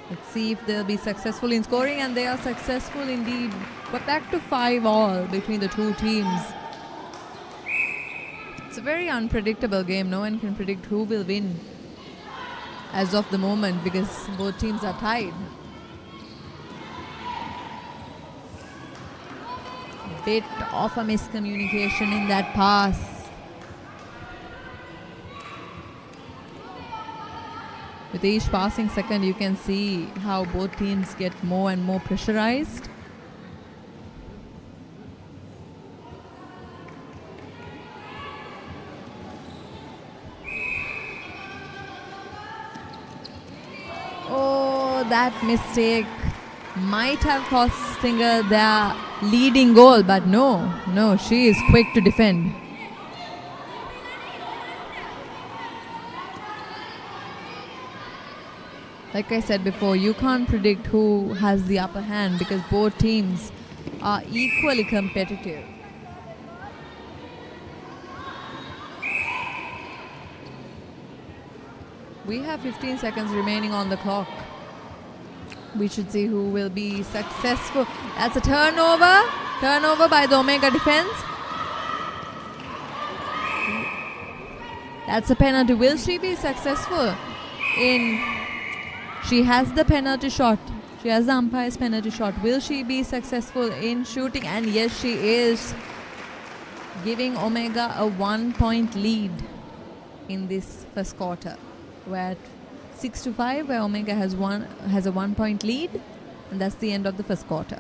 Let's see if they'll be successful in scoring, and they are successful indeed. But back to 5-all between the two teams. It's a very unpredictable game. No one can predict who will win as of the moment because both teams are tied. Bit of a miscommunication in that pass. With each passing second, you can see how both teams get more and more pressurized. Oh, that mistake might have cost Singer their leading goal, but no, she is quick to defend. Like I said before, you can't predict who has the upper hand because both teams are equally competitive. We have 15 seconds remaining on the clock. We should see who will be successful. That's a turnover. Turnover by the Omega defense. That's a penalty. Will she be successful in... She has the penalty shot. She has the umpire's penalty shot. Will she be successful in shooting? And yes, she is, giving Omega a 1-point lead in this first quarter. We're at 6-5, where Omega has a 1-point lead, and that's the end of the first quarter.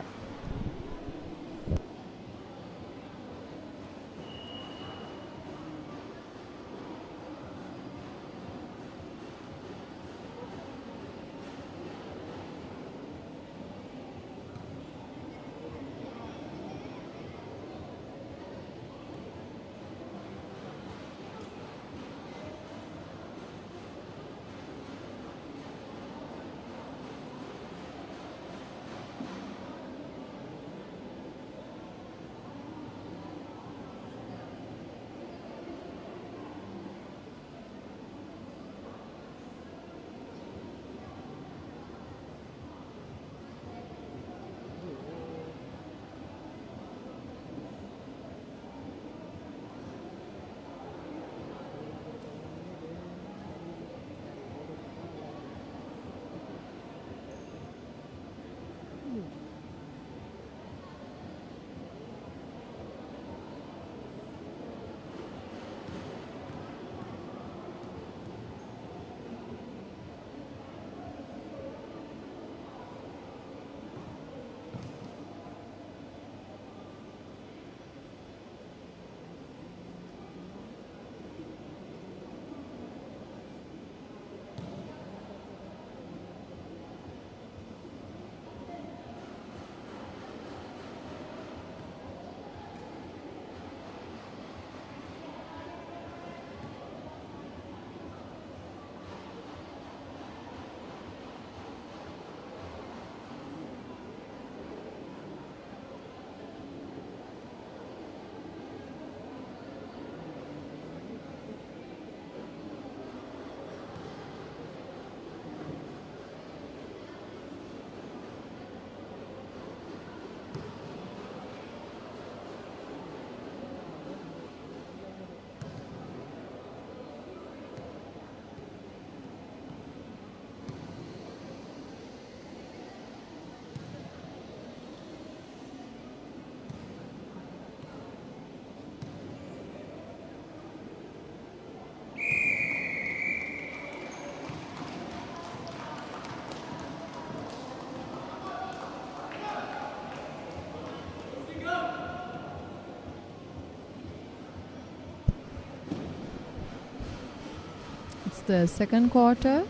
the second quarter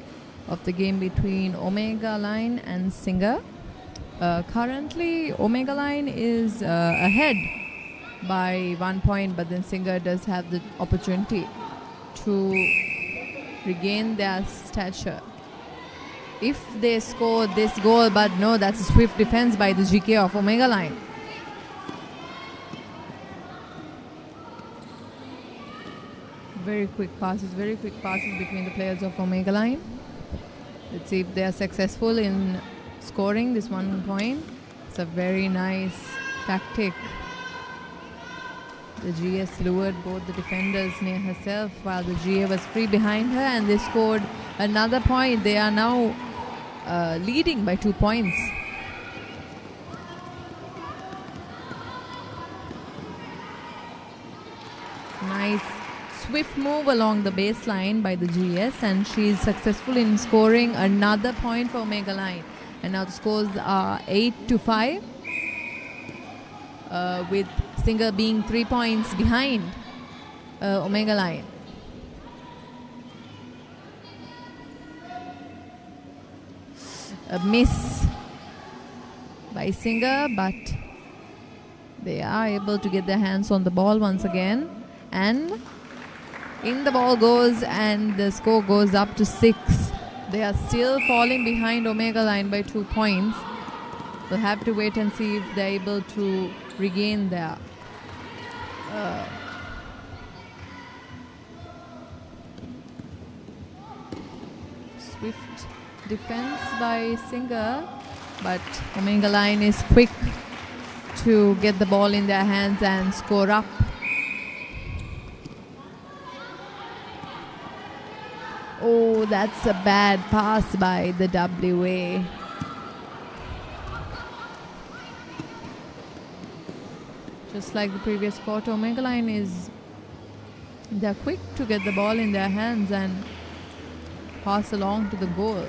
of the game between Omega Line and Singer. Currently, Omega Line is ahead by 1 point, but then Singer does have the opportunity to regain their stature if they score this goal. But no, that's a swift defense by the GK of Omega Line. Very quick passes between the players of Omega Line. Let's see if they are successful in scoring this 1 point. It's a very nice tactic. The GS lured both the defenders near herself while the GA was free behind her, and they scored another point. They are now leading by 2 points. Nice swift move along the baseline by the GS, and she is successful in scoring another point for Omega Line. And now the scores are 8-5, with Singer being 3 points behind Omega Line. A miss by Singer, but they are able to get their hands on the ball once again. And in the ball goes, and the score goes up to 6. They are still falling behind Omega Line by 2 points. We'll have to wait and see if they're able to regain their swift defense by Singer, but Omega Line is quick to get the ball in their hands and score up. Oh, that's a bad pass by the WA. Just like the previous quarter, Omega Line they're quick to get the ball in their hands and pass along to the goal.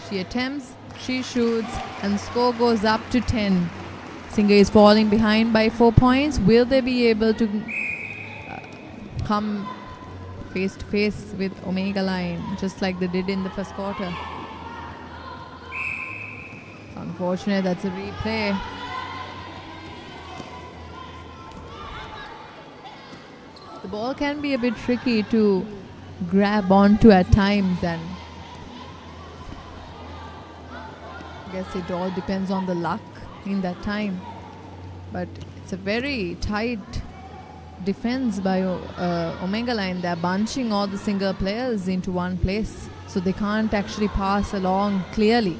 She attempts, she shoots, and score goes up to 10. Singer is falling behind by 4 points. Will they be able to come face to face with Omega Line just like they did in the first quarter? It's unfortunate. That's a replay. The ball can be a bit tricky to grab onto at times, and I guess it all depends on the luck in that time. But it's a very tight defense by Omega Line. They're bunching all the Singer players into one place, so they can't actually pass along clearly.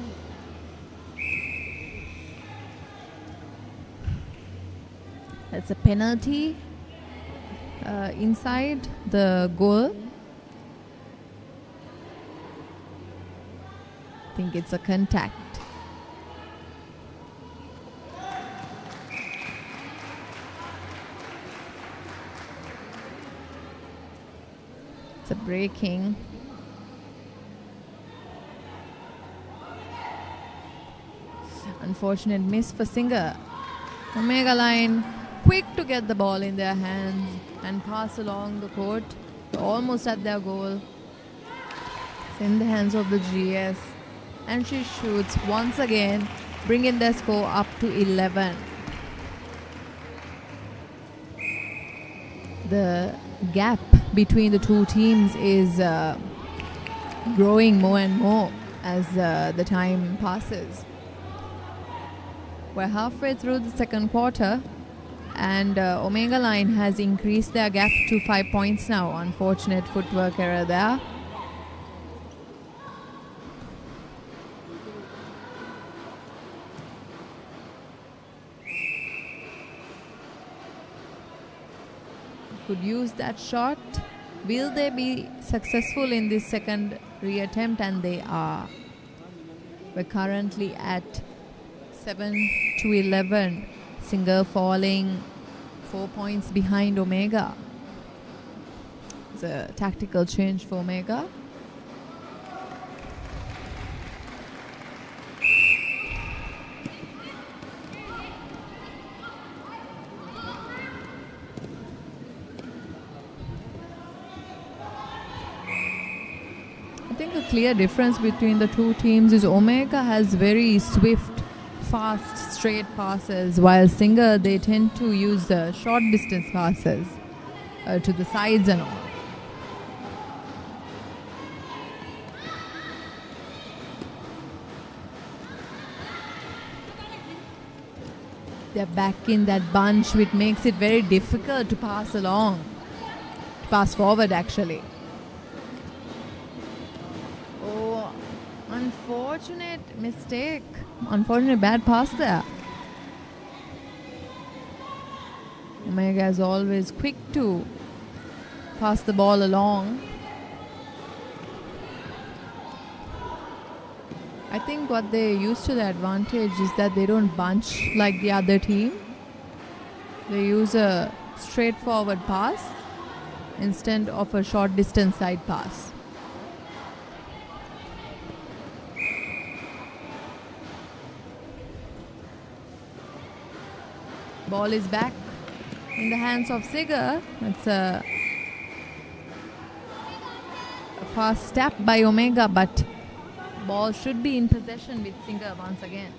That's a penalty inside the goal. I think it's a contact. It's a breaking. Unfortunate miss for Singer. Omega Line quick to get the ball in their hands and pass along the court. They're almost at their goal. It's in the hands of the GS. And she shoots once again, bringing their score up to 11. The gap between the two teams is growing more and more as the time passes. We're halfway through the second quarter, and Omega Line has increased their gap to 5 points now. Unfortunate footwork error there. Could use that shot. Will they be successful in this second reattempt? And they are. We're currently at 7-11. Singer falling 4 points behind Omega. It's a tactical change for Omega. think a clear difference between the two teams is Omega has very swift, fast, straight passes, while Singer, they tend to use short distance passes to the sides and all. They're back in that bunch, which makes it very difficult to pass along, to pass forward actually. Oh, unfortunate mistake. Unfortunate bad pass there. Omega is always quick to pass the ball along. I think what they use to their advantage is that they don't bunch like the other team. They use a straightforward pass instead of a short distance side pass. Ball is back in the hands of Singer. It's a fast tap by Omega, but ball should be in possession with Singer once again.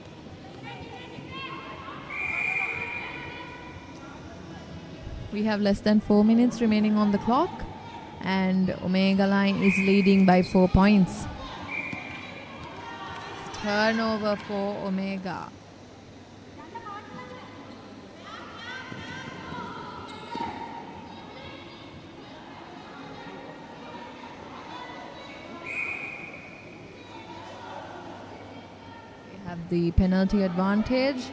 We have less than 4 minutes remaining on the clock, and Omega line is leading by 4 points. Turnover for Omega. Have the penalty advantage,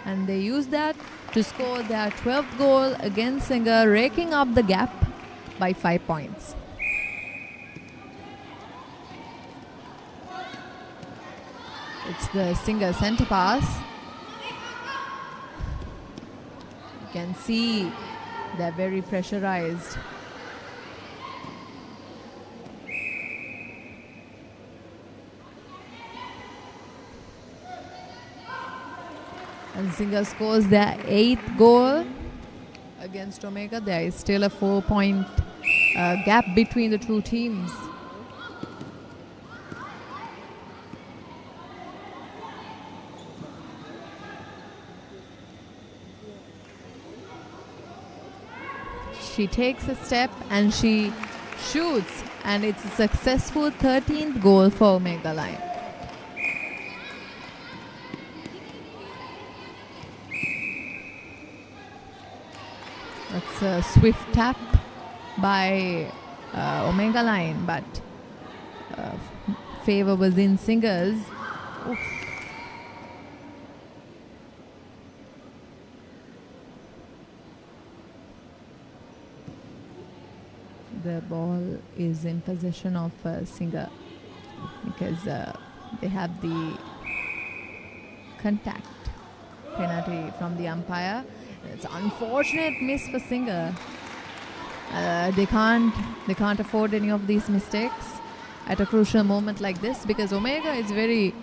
and they use that to score their 12th goal against Singer, raking up the gap by 5 points. It's the Singer center pass. You can see they're very pressurized. And Singer scores their 8th goal against Omega. There is still a 4-point gap between the two teams. She takes a step and she shoots, and it's a successful 13th goal for Omega line. That's a swift tap by Omega line, but favor was in Singer's. Oof. The ball is in possession of Singer because they have the contact penalty from the umpire. It's an unfortunate miss for Singer. They can't afford any of these mistakes at a crucial moment like this, because Omega is very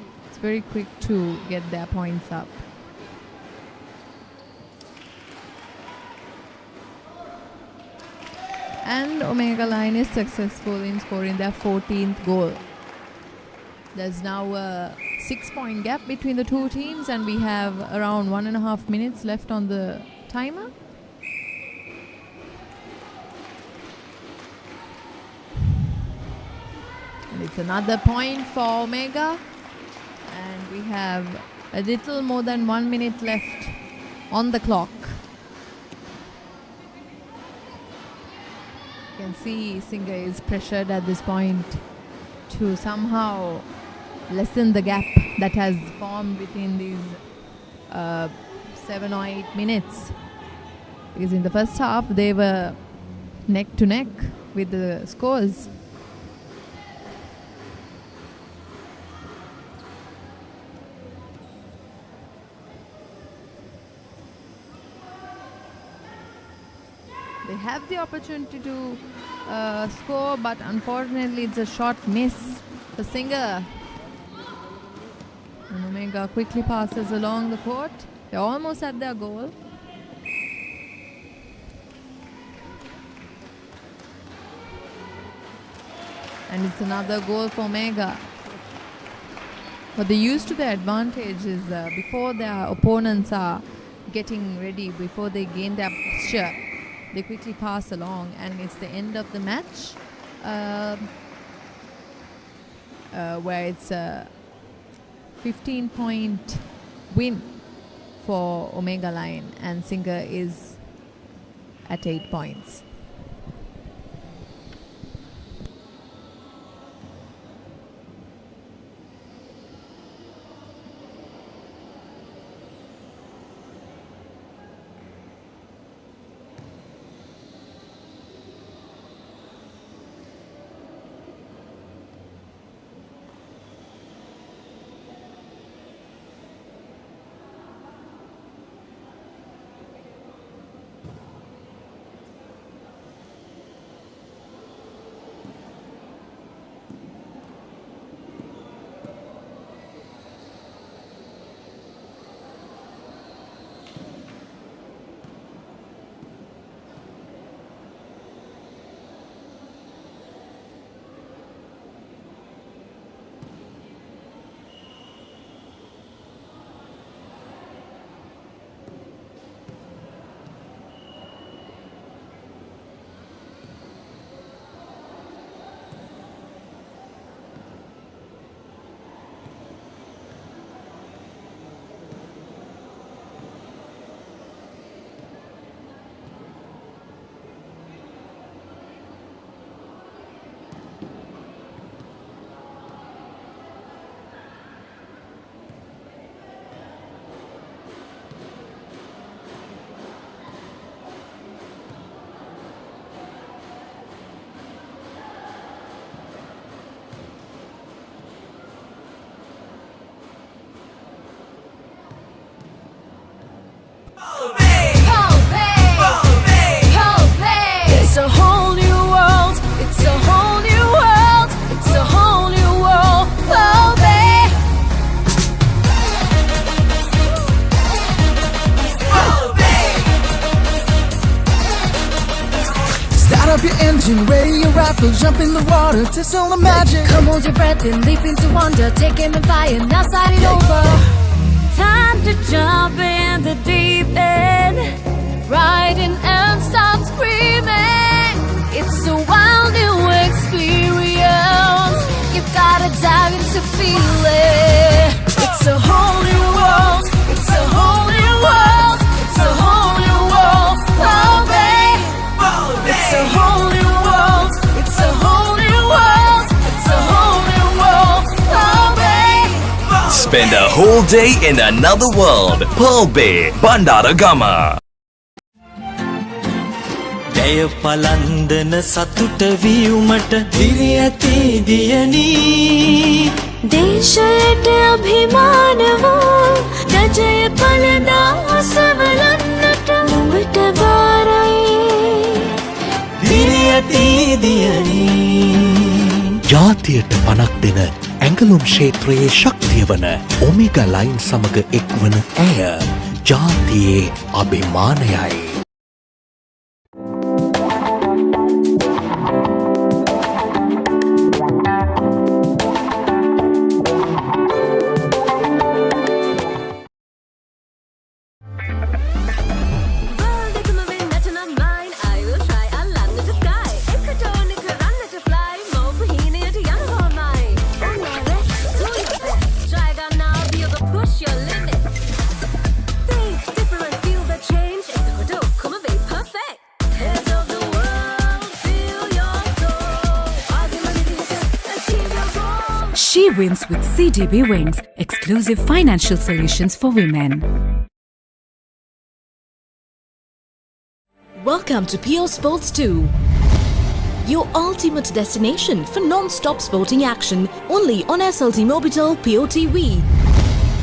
quick to get their points up. And Omega line is successful in scoring their 14th goal. There's now a 6-point gap between the two teams, and we have around 1.5 minutes left on the timer. And it's another point for Omega, and we have a little more than 1 minute left on the clock. You can see Singer is pressured at this point to somehow lessen the gap that has formed within these 7 or 8 minutes, because in the first half they were neck to neck with the scores. They have the opportunity to score, but unfortunately it's a short miss for Singer. And Omega quickly passes along the court. They're almost at their goal. And it's another goal for Omega. What they use to their advantage is before their opponents are getting ready, before they gain their posture, they quickly pass along, and it's the end of the match where it's a 15-point win for Omega Line, and Singer is at 8 points. It's a whole new world. It's a whole new world. It's a whole new world. Oh, babe. Oh, babe. Start up your engine, ready your rifle, jump in the water, taste all the magic. Come hold your breath and leap into wonder. Take aim and fire, now start it over. Time to jump in the deep end. Riding and start screaming. It's a wild new experience. You've gotta dive in to feel it. It's a whole new world. It's a whole new world. It's a whole new world. Oh, babe. It's a whole new world. It's a whole new world. It's a whole new world. Oh, babe. Spend a whole day in another world. Pearl Bay, Bandaragama. ජය පලන්දන සතුට වියුමට දිරි ඇති දියනී දේශයට අභිමානව රජය පලඳා සවලන්නට නුඹට බාරයි දිරි ඇති දියනී ජාතියට පනක් දෙන ඇඟලුම් ක්ෂේත්‍රයේ ශක්තිය වන ඔමේගා ලයින් සමග එක්වන ඇය ජාතියේ අභිමානයයි. She wins with CDB Wings, exclusive financial solutions for women. Welcome to Pure Sports 2, your ultimate destination for non-stop sporting action only on SLT Mobitel Pure TV.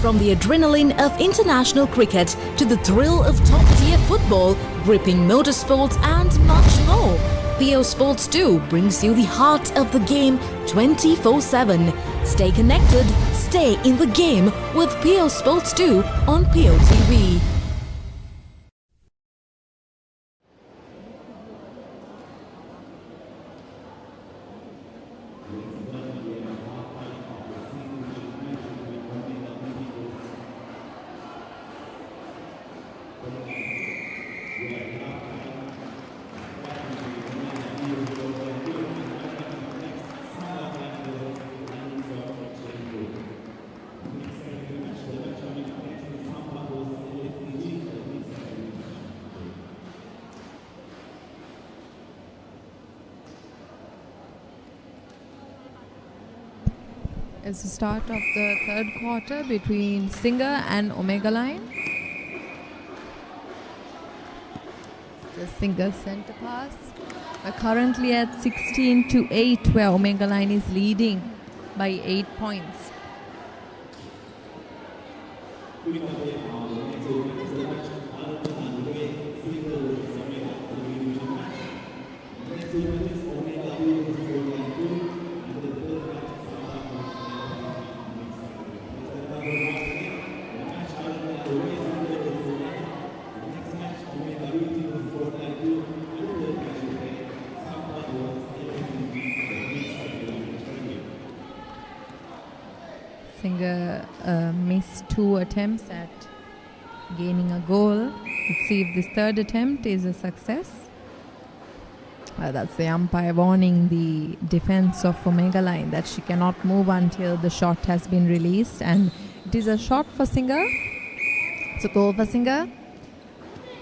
From the adrenaline of international cricket to the thrill of top-tier football, gripping motorsports and much more, Pure Sports 2 brings you the heart of the game 24/7. Stay connected, stay in the game with Pure Sports 2 on Pure TV. It's the start of the third quarter between Singer and Omega Line. The Singer center pass. We're currently at 16-8, where Omega Line is leading by 8 points. Singer missed 2 attempts at gaining a goal. Let's see if this third attempt is a success. That's the umpire warning the defense of Omega Line that she cannot move until the shot has been released, and it is a shot for Singer. It's a goal for Singer,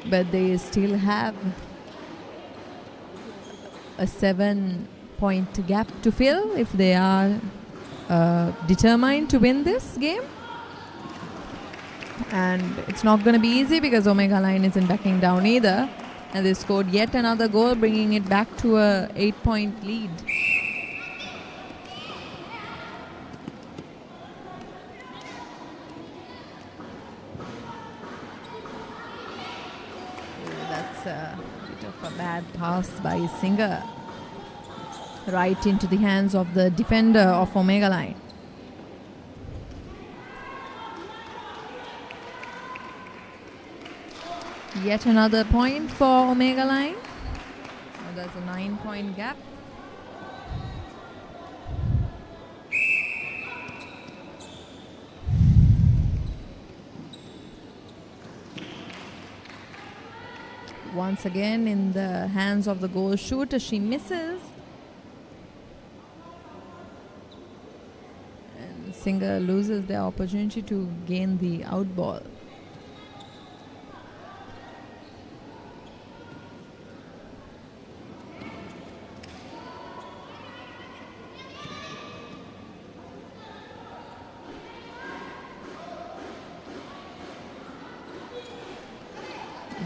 but they still have a 7-point gap to fill if they are determined to win this game. And it's not going to be easy because Omega Line isn't backing down either, and they scored yet another goal, bringing it back to a 8-point lead. That's a bit of a bad pass by Singer, right into the hands of the defender of Omega Line. Yet another point for Omega Line. There's a 9-point gap. Once again in the hands of the goal shooter, she misses. And Singer loses the opportunity to gain the out ball.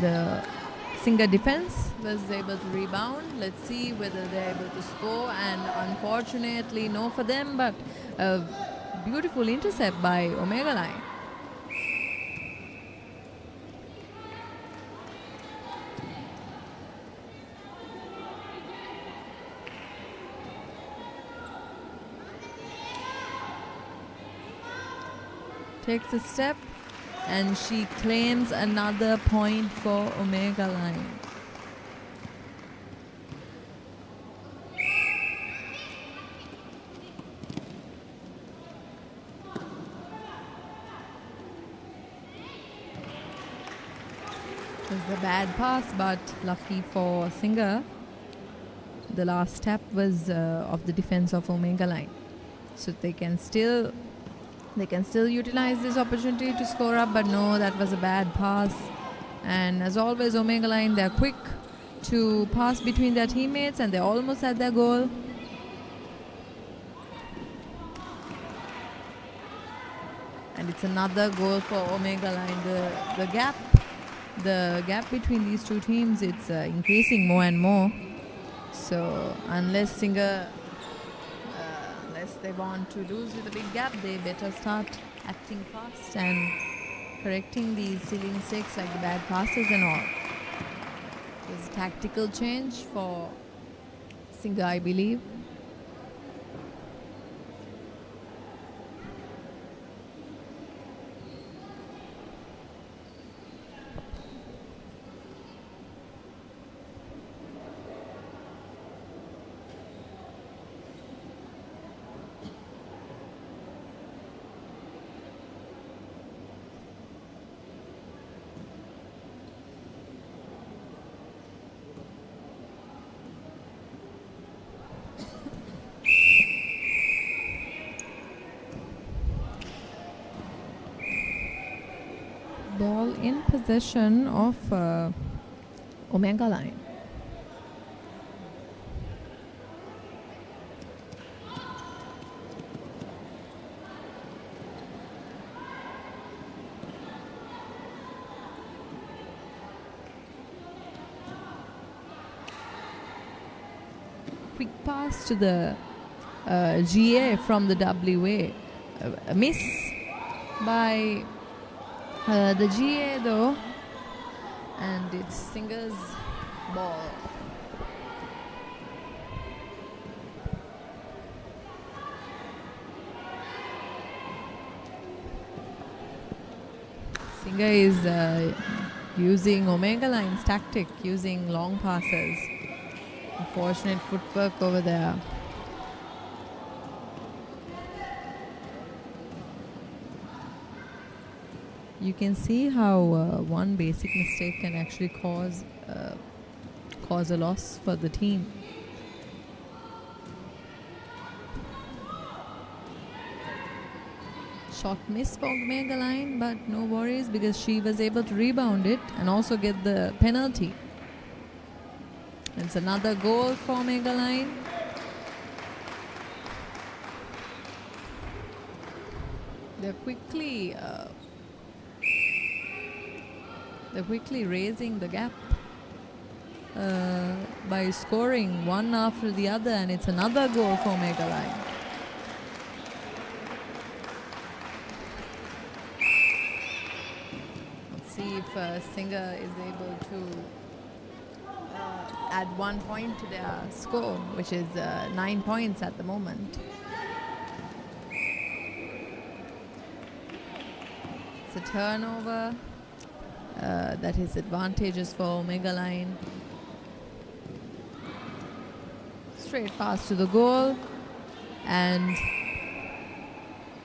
The Singer defense was able to rebound. Let's see whether they're able to score, and unfortunately no for them, but a beautiful intercept by Omega Line. Takes a step, and she claims another point for Omega Line. It was a bad pass, but lucky for Singer, the last tap was of the defense of Omega Line. So they can still utilize this opportunity to score up, but no, that was a bad pass. And as always, Omega Line, they're quick to pass between their teammates, and they're almost at their goal. And it's another goal for Omega Line. The gap between these two teams, it's increasing more and more. So unless Singer they want to lose with a big gap, they better start acting fast and correcting these silly mistakes like the bad passes and all. There's a tactical change for Singer, I believe. Ball in possession of Omega Line. quick pass to the GA from the WA. A miss by the GA though, and it's Singer's ball. Singer is using Omega Line's tactic, using long passes. Unfortunate footwork over there. You can see how one basic mistake can actually cause a loss for the team. Shot miss for Omega Line, but no worries because she was able to rebound it and also get the penalty. It's another goal for Omega Line. They're quickly raising the gap by scoring one after the other, and it's another goal for Omega Line. Let's see if Singer is able to add 1 point to their score, which is 9 points at the moment. It's a turnover. That is advantageous for Omega Line. Straight pass to the goal, and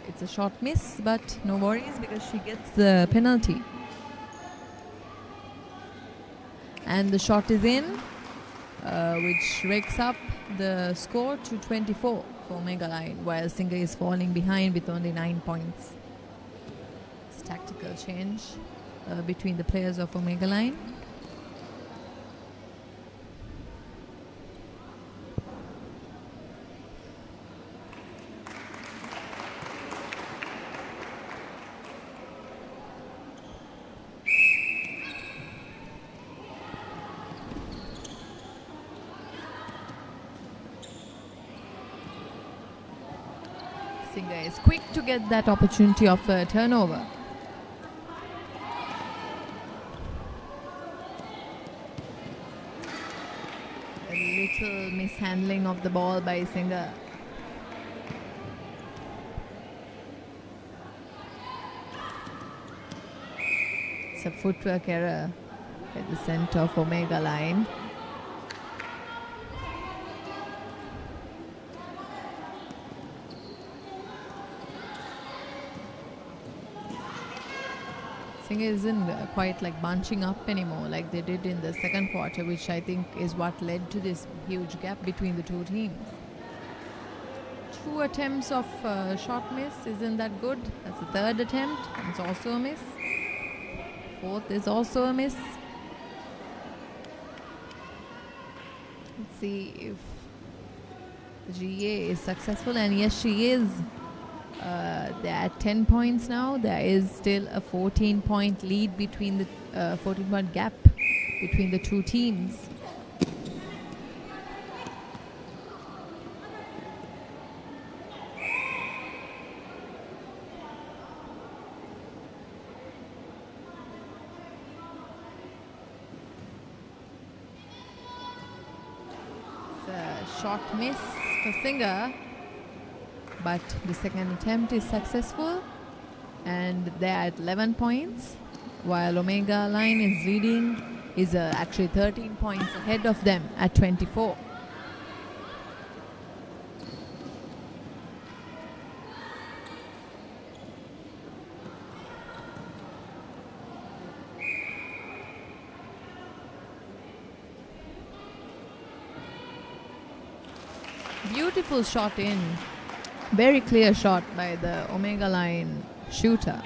it's a shot miss, but no worries because she gets the penalty. And the shot is in, which rakes up the score to 24 for Omega Line, while Singer is falling behind with only 9 points. It's a tactical change between the players of Omega Line. Singer is quick to get that opportunity of a turnover. Little mishandling of the ball by Singer. It's a footwork error at the center of Omega Line. Singer isn't quite like bunching up anymore like they did in the second quarter, which I think is what led to this huge gap between the two teams. 2 attempts of shot miss, isn't that good? That's the third attempt, and it's also a miss. Fourth is also a miss. Let's see if the GA is successful, and yes, she is. They're at 10 points now. There is still a 14-point lead between the 14-point gap between the two teams. It's a short miss for Singer, but the second attempt is successful, and they're at 11 points, while Omega Line is leading, is actually 13 points ahead of them at 24. Beautiful shot in. Very clear shot by the Omega Line shooter.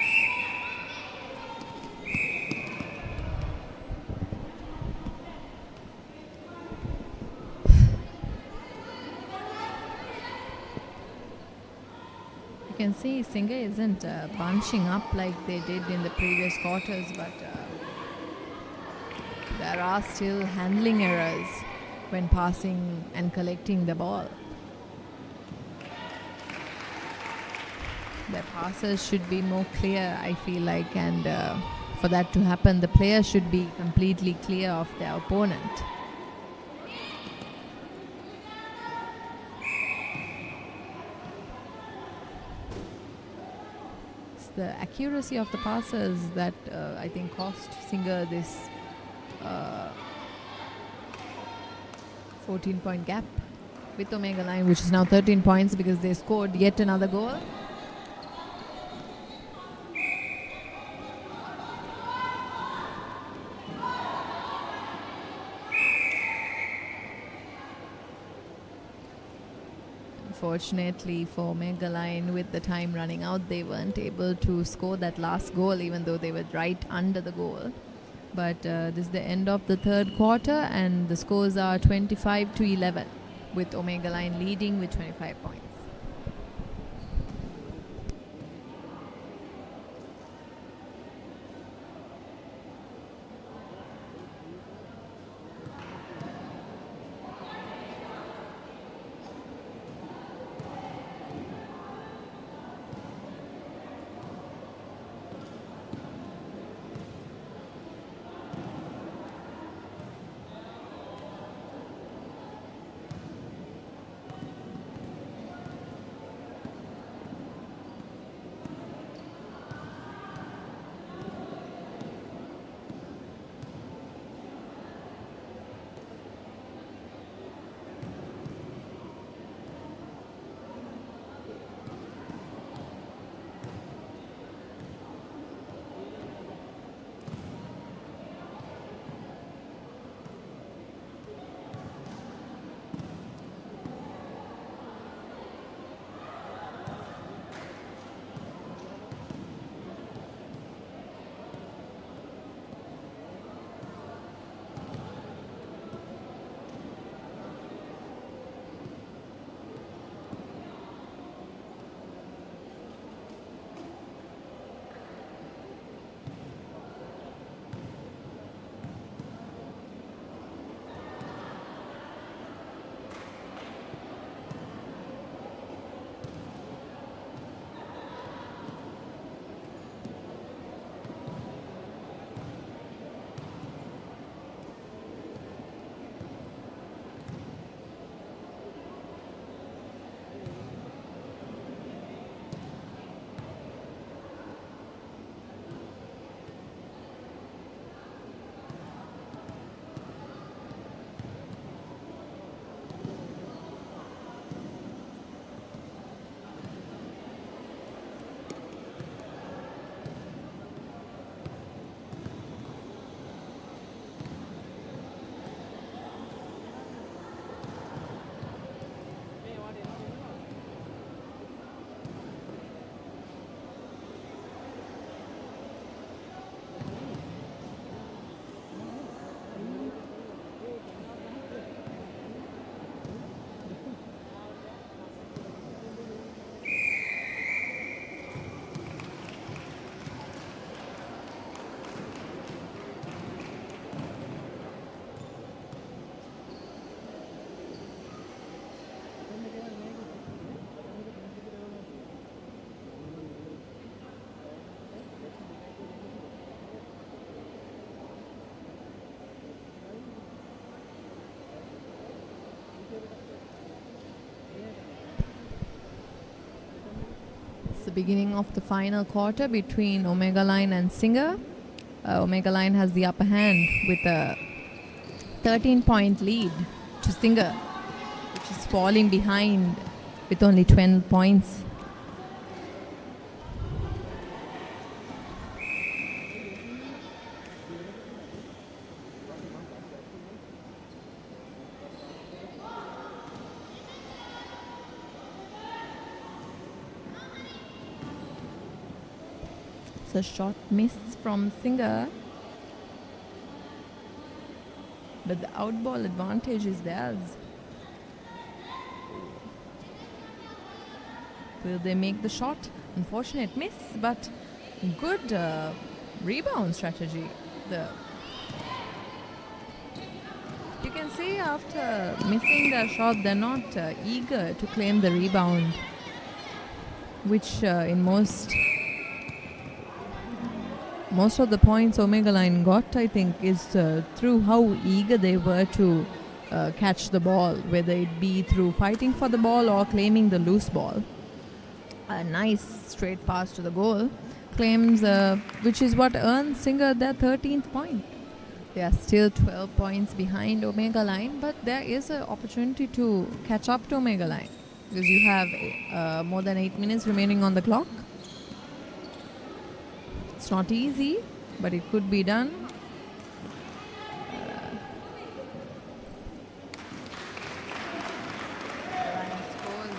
You can see Singer isn't bunching up like they did in the previous quarters, but there are still handling errors when passing and collecting the ball. Their passes should be more clear, I feel like, and for that to happen, the player should be completely clear of their opponent. It's the accuracy of the passes that I think cost Singer this 14-point gap with Omega Line, which is now 13 points because they scored yet another goal. Unfortunately for Omega Line, with the time running out, they weren't able to score that last goal, even though they were right under the goal. But this is the end of the third quarter, and the scores are 25-11, with Omega Line leading with 25 points. The beginning of the final quarter between Omega Line and Singer. Omega Line has the upper hand with a 13-point lead to Singer, which is falling behind with only 12 points. It's a shot miss from Singer, but the outball advantage is theirs. Will they make the shot? Unfortunate miss, but good rebound strategy. The You can see after missing the shot, they're not eager to claim the rebound, which in most of the points Omega Line got, I think, is through how eager they were to catch the ball, whether it be through fighting for the ball or claiming the loose ball. A nice straight pass to the goal claims, which is what earns Singer their 13th point. They are still 12 points behind Omega Line, but there is an opportunity to catch up to Omega Line because you have more than 8 minutes remaining on the clock. It's not easy, but it could be done. Line scores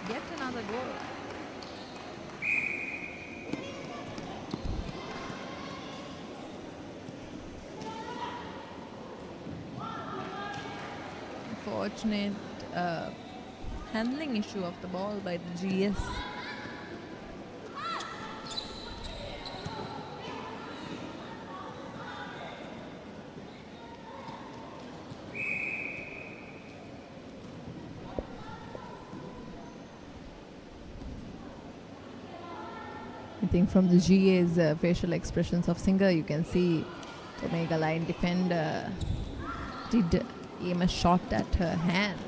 yet another goal. Unfortunate handling issue of the ball by the GS. I think from the GA's facial expressions of Singer, you can see Omega Line defender did aim a shot at her hand.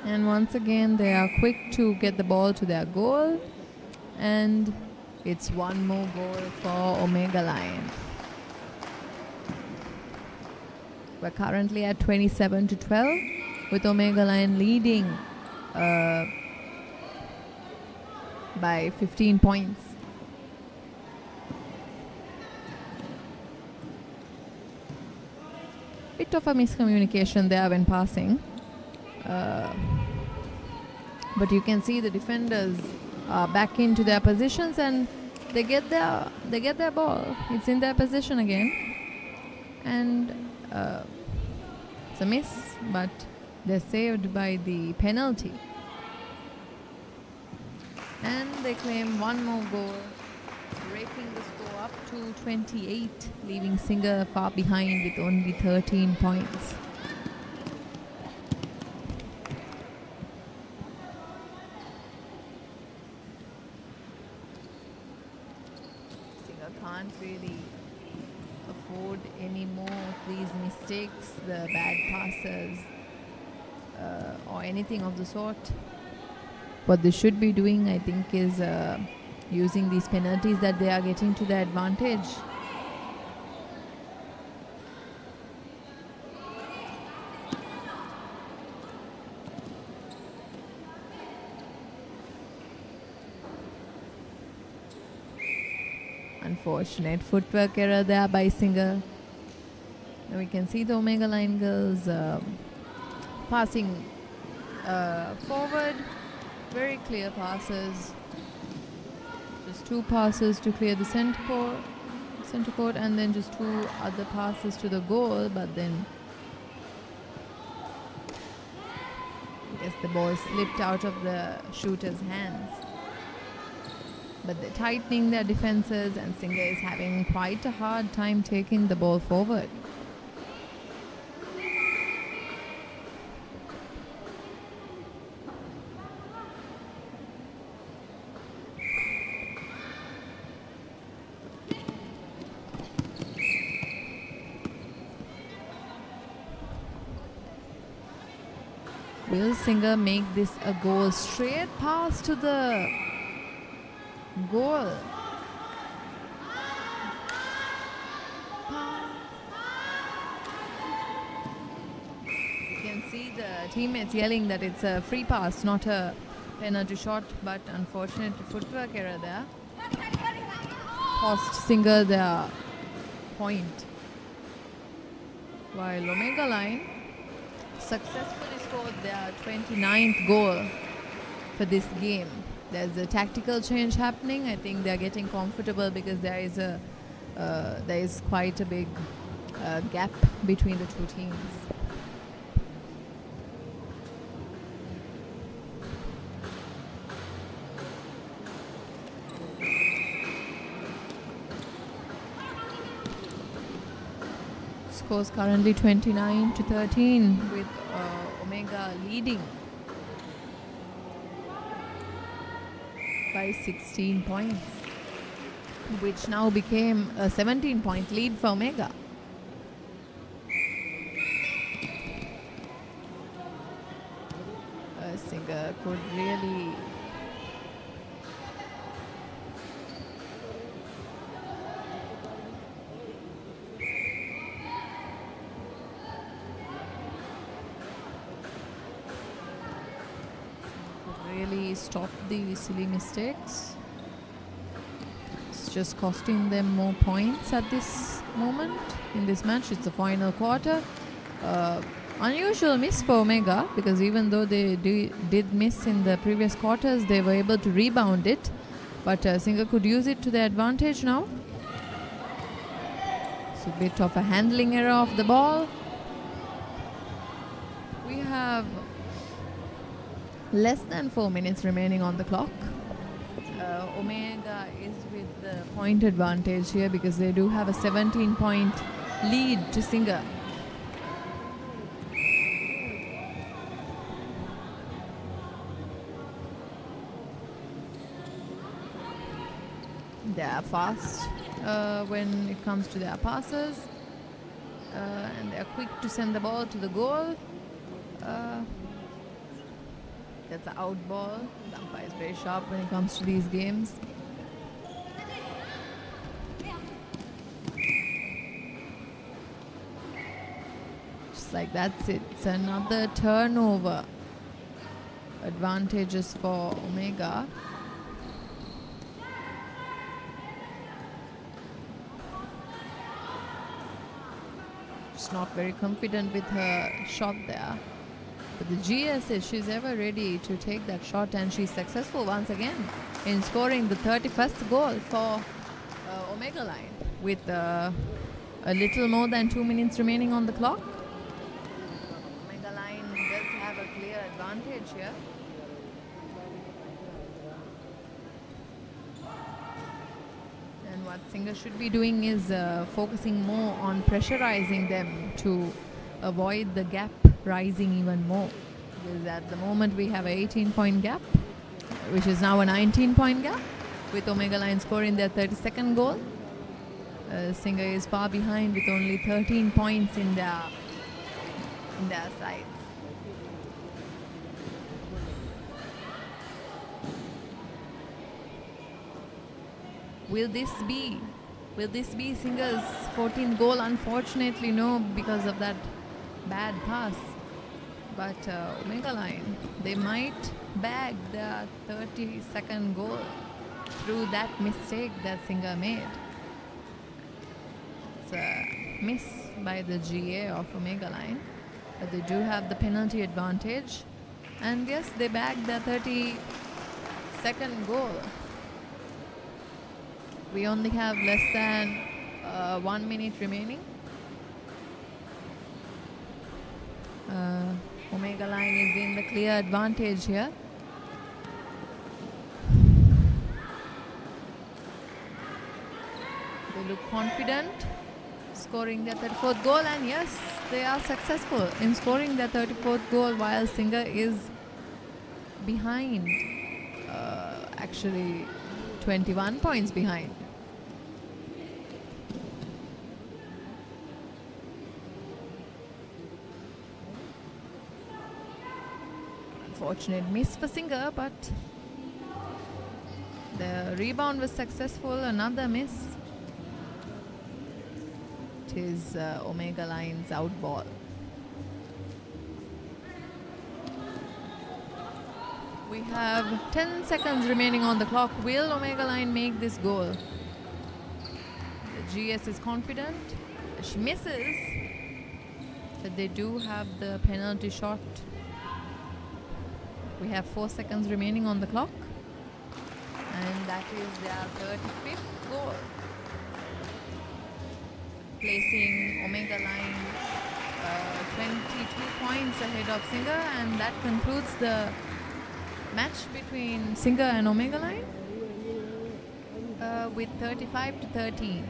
And once again, they are quick to get the ball to their goal. And it's one more goal for Omega Line. We're currently at 27-12 with Omega Line leading by 15 points. Bit of a miscommunication there when passing. But you can see the defenders are back into their positions and they get their ball. It's in their position again. And it's a miss, but they're saved by the penalty. And they claim one more goal, breaking the score up to 28, leaving Singer far behind with only 13 points. Singer can't really afford any more of these mistakes, the bad passes or anything of the sort. What they should be doing, I think, is using these penalties that they are getting to their advantage. Unfortunate footwork error there by Singer. Now we can see the Omega Line girls passing forward. Very clear passes. Just two passes to clear the center court, and then just two other passes to the goal. But then, I guess the ball slipped out of the shooter's hands. But they're tightening their defenses, and Singer is having quite a hard time taking the ball forward. Will Singer make this a goal? Straight pass to the goal. You can see the teammates yelling that it's a free pass, not a penalty shot, but unfortunate footwork error there cost Singer their point. While Omega Line successfully scored their 29th goal for this game. There's a tactical change happening. I think they're getting comfortable because there is quite a big gap between the two teams. score is currently 29-13 with Omega leading by 16 points, which now became a 17-point lead for Omega. Singer could really stop the silly mistakes. It's just costing them more points at this moment in this match. It's the final quarter. Unusual miss for Omega, because even though they did miss in the previous quarters, they were able to rebound it. But Singer could use it to their advantage now. It's a bit of a handling error of the ball. We have less than 4 minutes remaining on the clock. Omega is with the point advantage here because they do have a 17-point lead to Singer. They are fast when it comes to their passes, and they are quick to send the ball to the goal. That's an out ball. The umpire is very sharp when it comes to these games. Just like that's it. It's another turnover. Advantages for Omega. Just not very confident with her shot there. But the GS says she's ever ready to take that shot, and she's successful once again in scoring the 31st goal for Omega Line with a little more than 2 minutes remaining on the clock. Omega Line does have a clear advantage here. And what Singer should be doing is focusing more on pressurizing them to avoid the gap rising even more, because at the moment we have an 18-point gap, which is now a 19-point gap, with Omega Line scoring their 32nd goal. Singer is far behind with only 13 points in their sides. Will this be Singer's 14th goal? Unfortunately, no, because of that bad pass. But Omega Line, they might bag their 32nd goal through that mistake that Singer made. It's a miss by the GA of Omega Line, but they do have the penalty advantage. And yes, they bagged their 32nd goal. We only have less than 1 minute remaining. Omega Line is in the clear advantage here. They look confident, scoring their 34th goal, and yes, they are successful in scoring their 34th goal while Singer is behind, actually 21 points behind. Unfortunate miss for Singer, but the rebound was successful. Another miss. It is Omega Line's out ball. We have 10 seconds remaining on the clock. Will Omega Line make this goal? The GS is confident. She misses, but they do have the penalty shot. We have 4 seconds remaining on the clock, and that is their 35th goal, placing Omega Line 22 points ahead of Singer, and that concludes the match between Singer and Omega Line with 35-13.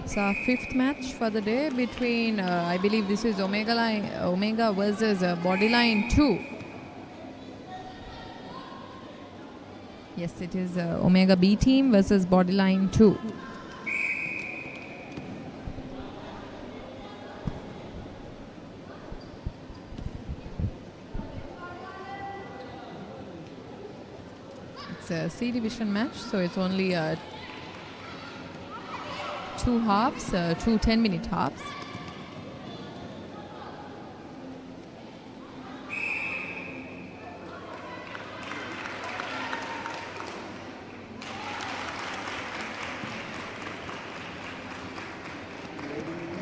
It's our fifth match for the day between, I believe this is Omega versus Bodyline 2. Yes, it is Omega B team versus Bodyline 2. It's a C division match, so it's only two halves, two 10-minute halves.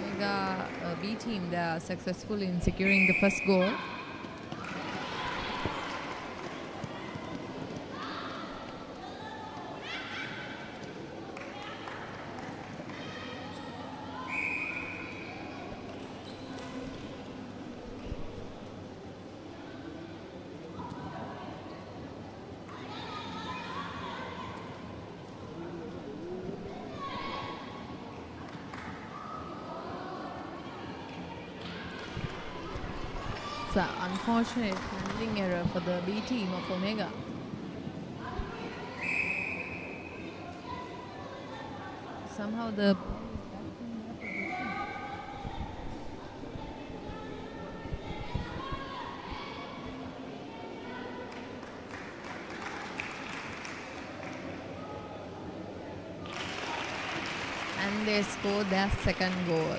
Omega B team, they are successful in securing the first goal. It's an unfortunate handling error for the B team of Omega. Somehow the and they scored their second goal.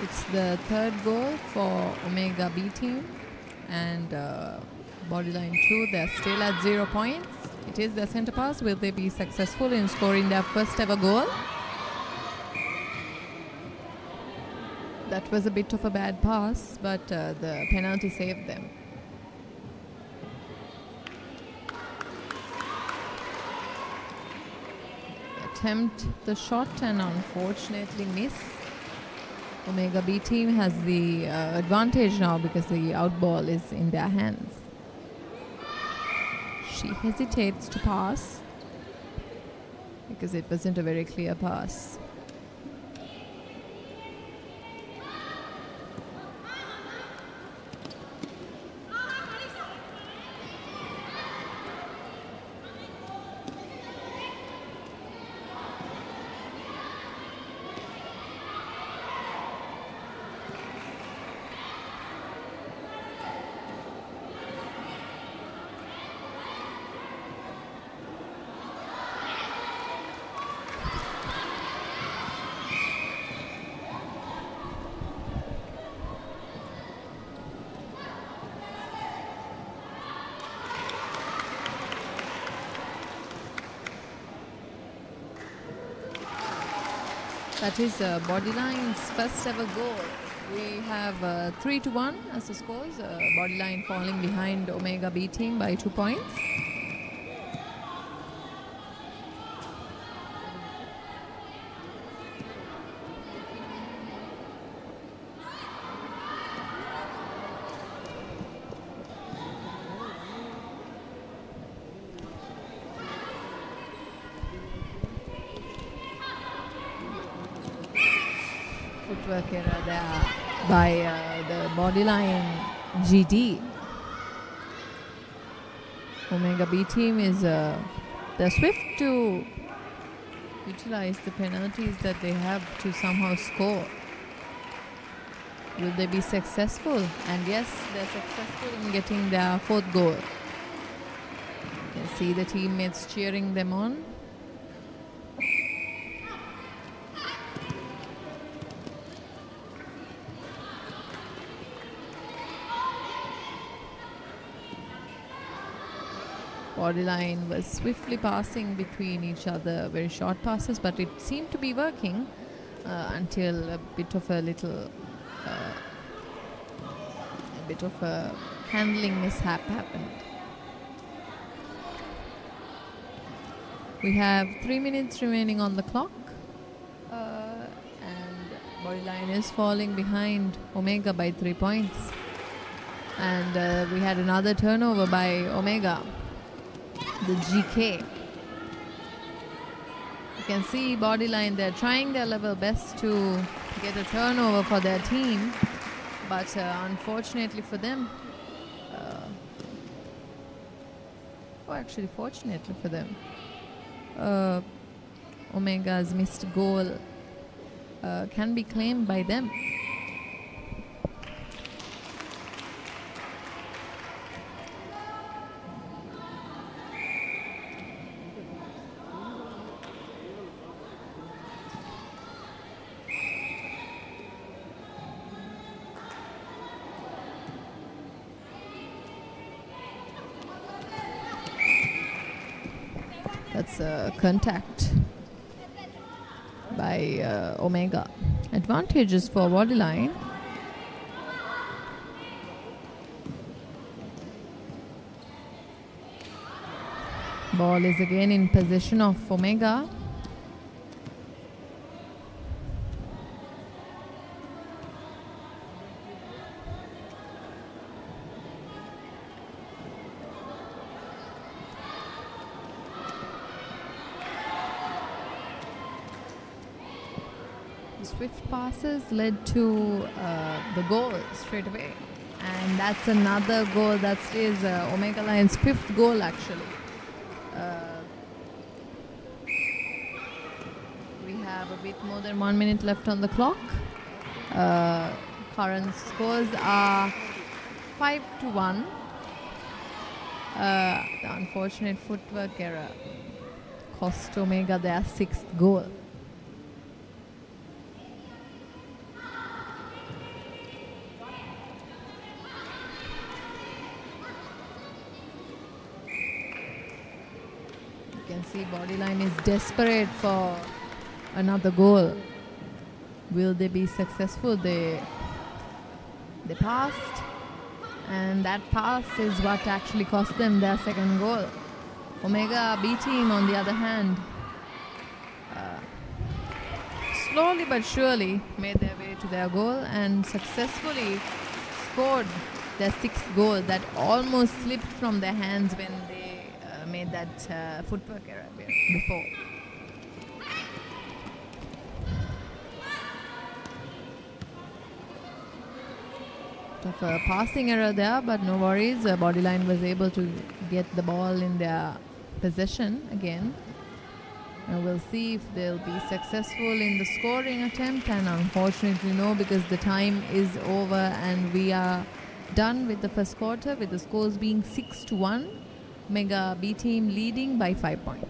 It's the third goal for Omega B team, and Bodyline 2, they're still at 0 points. It is their center pass. Will they be successful in scoring their first ever goal? That was a bit of a bad pass, but the penalty saved them. Attempt the shot and unfortunately miss. Omega B team has the advantage now because the out ball is in their hands. She hesitates to pass because it wasn't a very clear pass. That is Bodyline's first ever goal. We have 3-1 as the scores. Bodyline falling behind Omega B team by 2 points. Footwork error there by the Bodyline GD. Omega B team is they're swift to utilize the penalties that they have to somehow score. Will they be successful? And yes, they're successful in getting their 4th goal. You can see the teammates cheering them on. Bodyline was swiftly passing between each other, very short passes, but it seemed to be working until a bit of a handling mishap happened. We have 3 minutes remaining on the clock, and Bodyline is falling behind Omega by 3 points. And we had another turnover by Omega. The GK. You can see Bodyline, they're trying their level best to get a turnover for their team, but unfortunately for them, fortunately for them, Omega's missed goal can be claimed by them. That's a contact by Omega. Advantages for Bodyline. Ball is again in possession of Omega. Swift passes led to the goal straight away, and that's another goal. That is Omega Lions' 5th goal actually. We have a bit more than 1 minute left on the clock. Current scores are 5-1. The unfortunate footwork error cost Omega their 6th goal. You can see Bodyline is desperate for another goal. Will they be successful? They passed, and that pass is what actually cost them their 2nd goal. Omega B team, on the other hand, slowly but surely made their way to their goal and successfully scored their 6th goal that almost slipped from their hands when they made that footwork error before. Of a passing error there, but no worries. Bodyline was able to get the ball in their possession again. And we'll see if they'll be successful in the scoring attempt, and unfortunately no, because the time is over and we are done with the first quarter with the scores being 6-1. Mega B team leading by 5 points.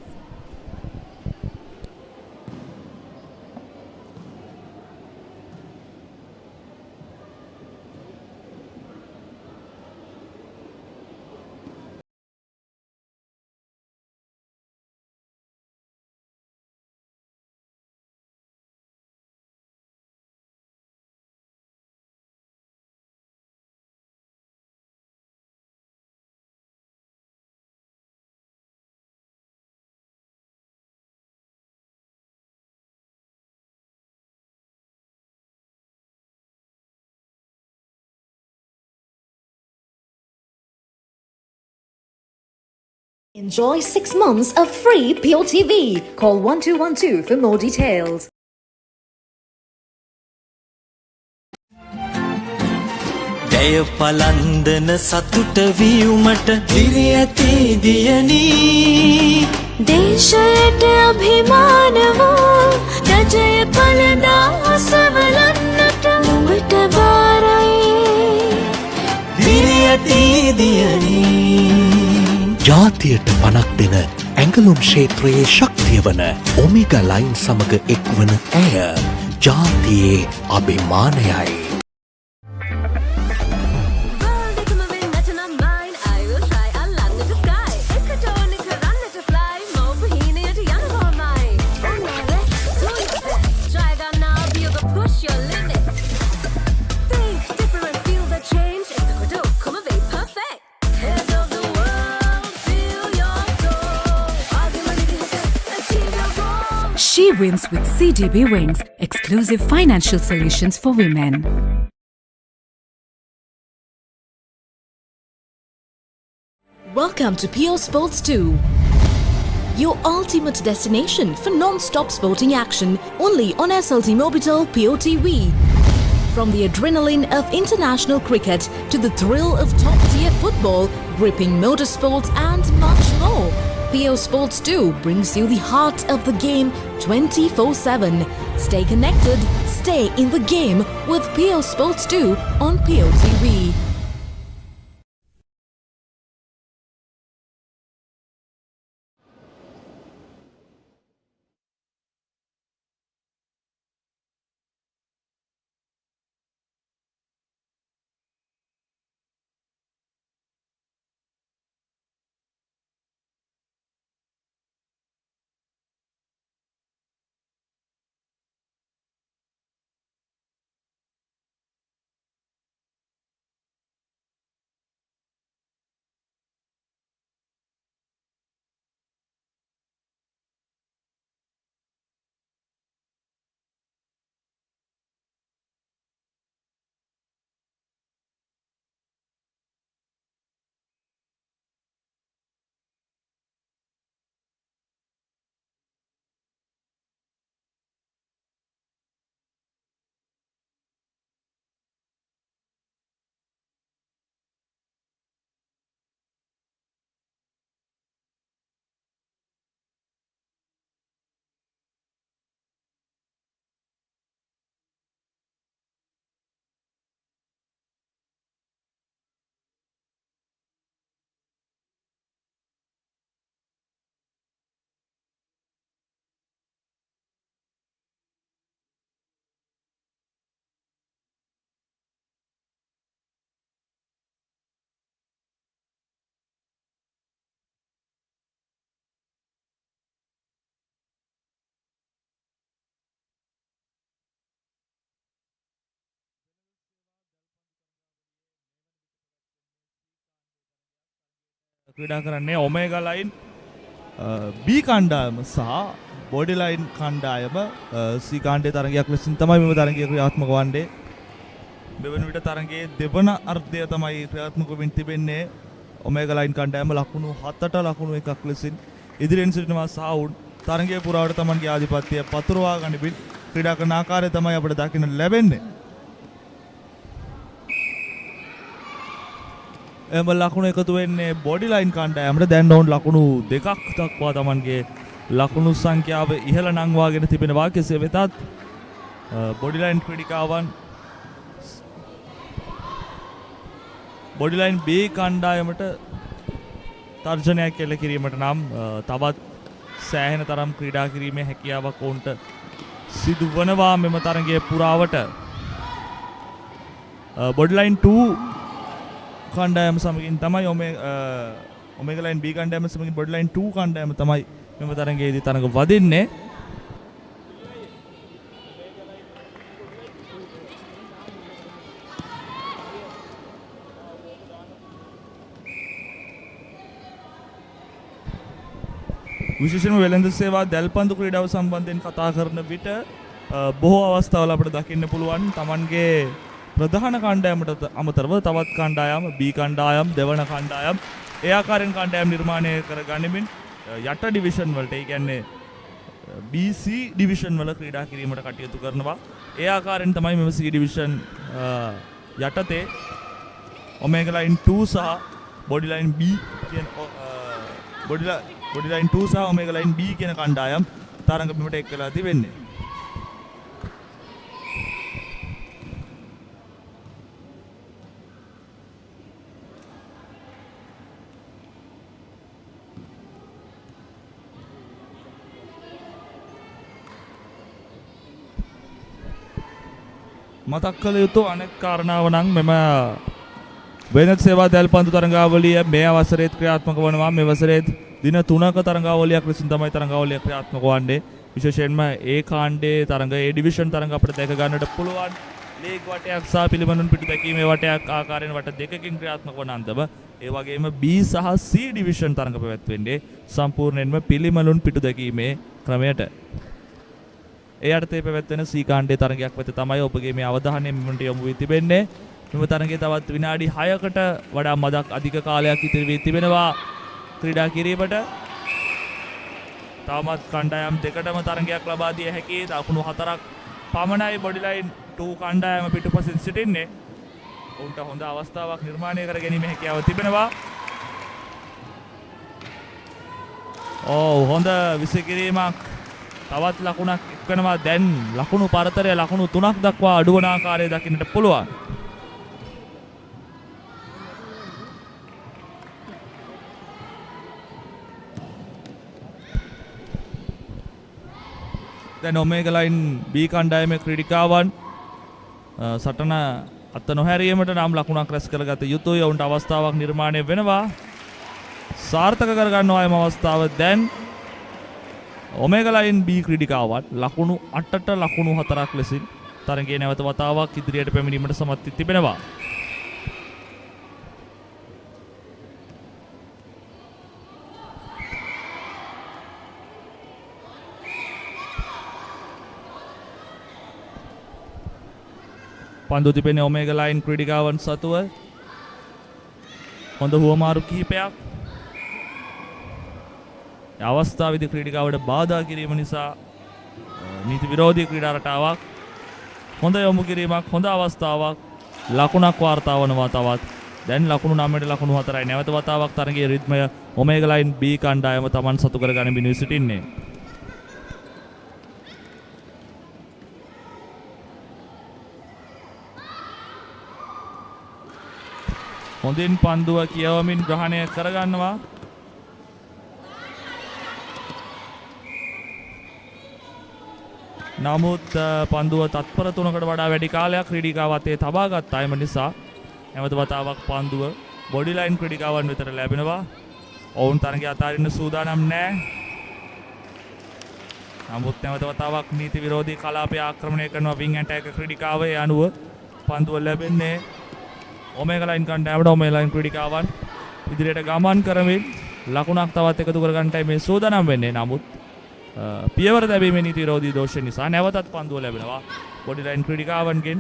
Enjoy 6 months of free Pure TV. Call 1212 for more details. ජය පලන්දන සතුට වියුමට දිරි ඇති දියනී දේශයට අභිමාන වූ රජය පලදා අසවලන්නට නුඹට බාරයි දිරි ඇති දියනී ජාතියට පනක් දෙන ඇඟලුම් ක්ෂේත්‍රයේ ශක්තිය වන ඔමේගා ලයින් සමග එක්වන ඇය ජාතියේ අභිමානයයි. She wins with CDB Wings, exclusive financial solutions for women. Welcome to Pure Sports 2, your ultimate destination for non-stop sporting action only on SLT Mobitel Pure TV. From the adrenaline of international cricket to the thrill of top-tier football, gripping motorsports and much more, Pure Sports 2 brings you the heart of the game 24/7. Stay connected, stay in the game with Pure Sports 2 on Pure TV. ක්‍රීඩා කරන්නේ ඔමේගා line B කණ්ඩායම සහ body line කණ්ඩායම C කාණ්ඩයේ තරගයක් ලෙසින් තමයි මෙම තරගය ක්‍රියාත්මක වන්නේ. මෙවන විට තරගයේ දෙවන අර්ධය තමයි ක්‍රියාත්මක වෙමින් තිබෙන්නේ. ඔමේගා ලයින් කණ්ඩායම ලකුණු 7ට ලකුණු 1ක් ලෙසින් ඉදිරියෙන් සිටිනවා සහ තරගයේ පුරාවට තමන්ගේ ආධිපත්‍යය පතුරවා ගනිමින් ක්‍රීඩා කරන ආකාරය තමයි අපිට දකින්න ලැබෙන්නේ. එම ලකුණු එකතු වෙන්නේ බොඩි ලයින් කණ්ඩායමට. දැන් ඔවුන් ලකුණු 2ක් දක්වා තමන්ගේ ලකුණු සංඛ්‍යාව ඉහළ නංවාගෙන තිබෙනවා. කෙසේ වෙතත් බොඩි ලයින් ක්‍රීඩිකාවන් බොඩි ලයින් B කණ්ඩායමට තර්ජනයක් එල්ල කිරීමට නම් තවත් සෑහෙන තරම් ක්‍රීඩා කිරීමේ හැකියාවක් ඔවුන්ට සිදු වනවා මෙම තරගයේ පුරාවට. බොඩි ලයින් 2 කණ්ඩායම සමගින් තමයි ඔමේගා ලයින් B කණ්ඩායම සමගින් බොඩි ලයින් 2 කණ්ඩායම තමයි මෙම තරගයේදී තරග වදින්නේ. විශේෂයෙන්ම වෙළඳ සේවා දැල්පන්දු ක්‍රීඩාව සම්බන්ධයෙන් කතා කරන විට බොහෝ අවස්ථාවල අපිට දකින්න පුළුවන් තමන්ගේ ප්‍රධාන කණ්ඩායමට අමතරව තවත් කණ්ඩායම් B කණ්ඩායම් දෙවන කණ්ඩායම් ඒ ආකාරයෙන් කණ්ඩායම් නිර්මාණය කර ගනිමින් යට ඩිවිෂන් වලට ඒ කියන්නේ BC ඩිවිෂන් වල ක්‍රීඩා කිරීමට කටයුතු කරනවා. ඒ ආකාරයෙන් තමයි මෙම C ඩිවිෂන් යටතේ ඔමේගා ලයින් 2 සහ බොඩි ලයින් B කියන බොඩි ලයින් 2 සහ ඔමේගා ලයින් B කියන කණ්ඩායම් තරඟ බිමට එක් වෙලා තිබෙන්නේ. මතක් කළ යුතු අනෙක් කාරණාව නම් මෙම වෙනත් සේවා දැල්පන්දු තරඟාවලිය මේ අවසරයේ ක්‍රියාත්මක වනවා. මේ වසරේ දින 3ක තරඟාවලියක් ලෙසින් තමයි තරඟාවලිය ක්‍රියාත්මක වන්නේ. විශේෂයෙන්ම ඒ කාණ්ඩයේ තරඟ ඒ ඩිවිෂන් තරඟ අපිට දැක ගන්නට පුළුවන්. ලීග් වටයක් සහ පිළිමනුන් පිටු දැකීමේ වටයක් ආකාරයෙන් වට දෙකකින් ක්‍රියාත්මක වන අන්දම ඒ වගේම B සහ C ඩිවිෂන් තරඟ පැවැත්වෙන්නේ සම්පූර්ණයෙන්ම පිළිමනුන් පිටු දැකීමේ ක්‍රමයට. ඒ යටතේ පැවැත්වෙන C කාණ්ඩයේ තරඟයක් වෙත තමයි ඔබගේ මේ අවධානය මෙමන්ට යොමු වී තිබෙන්නේ. මෙම තරඟයේ තවත් විනාඩි 6කට වඩා මදක් අධික කාලයක් ඉතිරි වී තිබෙනවා ක්‍රීඩා කිරීමට. තවමත් කණ්ඩායම් දෙකටම තරඟයක් ලබා දිය හැකි. දකුණු 4ක් පමණයි බොඩි ලයින් 2 කණ්ඩායම පිටුපසින් සිටින්නේ. ඔවුන්ට හොඳ අවස්ථාවක් නිර්මාණය කර ගැනීම හැකියාව තිබෙනවා. හොඳ විසිකිරීමක්. තවත් ලකුණක් එක්වනවා. දැන් ලකුණු පරතරය ලකුණු 3ක් දක්වා අඩුවන ආකාරය දකින්නට පුළුවන්. දැන් ඔමේගා ලයින් B කණ්ඩායමේ ක්‍රීඩිකාවන් සටන අත නොහැරීමට නම් ලකුණක් රැස් කරගත යුතුයි. ඔවුන්ට අවස්ථාවක් නිර්මාණය වෙනවා. සාර්ථක කරගන්නවා එම අවස්ථාව. දැන් ඔමේගා ලයින් B ක්‍රීඩිකාවන් ලකුණු 8ට ලකුණු 4ක් ලෙසින් තරගයේ නැවත වතාවක් ඉදිරියට පැමිණීමට සමත් තිබෙනවා. පන්දු තිබෙන්නේ ඔමේගා ලයින් ක්‍රීඩිකාවන් සතුව. හොඳ හුවමාරු කිහිපයක්. අවස්ථාවේදී ක්‍රීඩිකාවට බාධා කිරීම නිසා නීති විරෝධී ක්‍රීඩා රටාවක්. හොඳ යොමු කිරීමක්, හොඳ අවස්ථාවක්. ලකුණක් වාර්තා වනවා තවත්. දැන් ලකුණු 9ට ලකුණු 4යි. නැවත වතාවක් තරගයේ රිද්මය ඔමේගා ලයින් B කණ්ඩායම Taman සතු කර ගනිමින් සිටින්නේ. හොඳින් පන්දුව කියවමින් ග්‍රහණය කරගන්නවා. නමුත් පන්දුව තත්පර 3කට වඩා වැඩි කාලයක් ක්‍රීඩිකාව අතේ තබා ගත්තා. එම නිසා නැවත වතාවක් පන්දුව බොඩි ලයින් ක්‍රීඩිකාවන් වෙතට ලැබෙනවා. ඔවුන් තරගය අතාරින්න සූදානම් නැහැ. නමුත් නැවත වතාවක් නීති විරෝධී කලාපය ආක්‍රමණය කරනවා වින් ඇටැක් ක්‍රීඩිකාවේ අනුව පන්දුව ලැබෙන්නේ ඔමේගා ලයින් කණ්ඩායමට. ඔමේගා ලයින් ක්‍රීඩිකාවන් ඉදිරියට ගමන් කරමින් ලකුණක් තවත් එකතු කර ගන්නටයි මේ සූදානම් වෙන්නේ. නමුත් පියවර දැබීමේ නීති විරෝධී දෝෂ නිසා නැවතත් පන්දුව ලැබෙනවා බොඩි ලයින් ක්‍රීඩිකාවන්ගෙන්.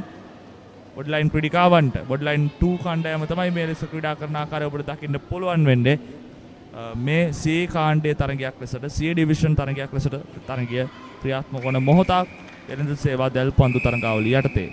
බොඩි ලයින් ක්‍රීඩිකාවන්ට බොඩි ලයින් 2 කණ්ඩායම තමයි මේ ලෙස ක්‍රීඩා කරන ආකාරය ඔබට දකින්න පුළුවන් වෙන්නේ. මේ C කාණ්ඩයේ තරගයක් ලෙසට C ඩිවිෂන් තරගයක් ලෙසට තරගය ක්‍රියාත්මක වන මොහොතක් වෙළඳ සේවා දැල් පන්දු තරගාවලිය යටතේ.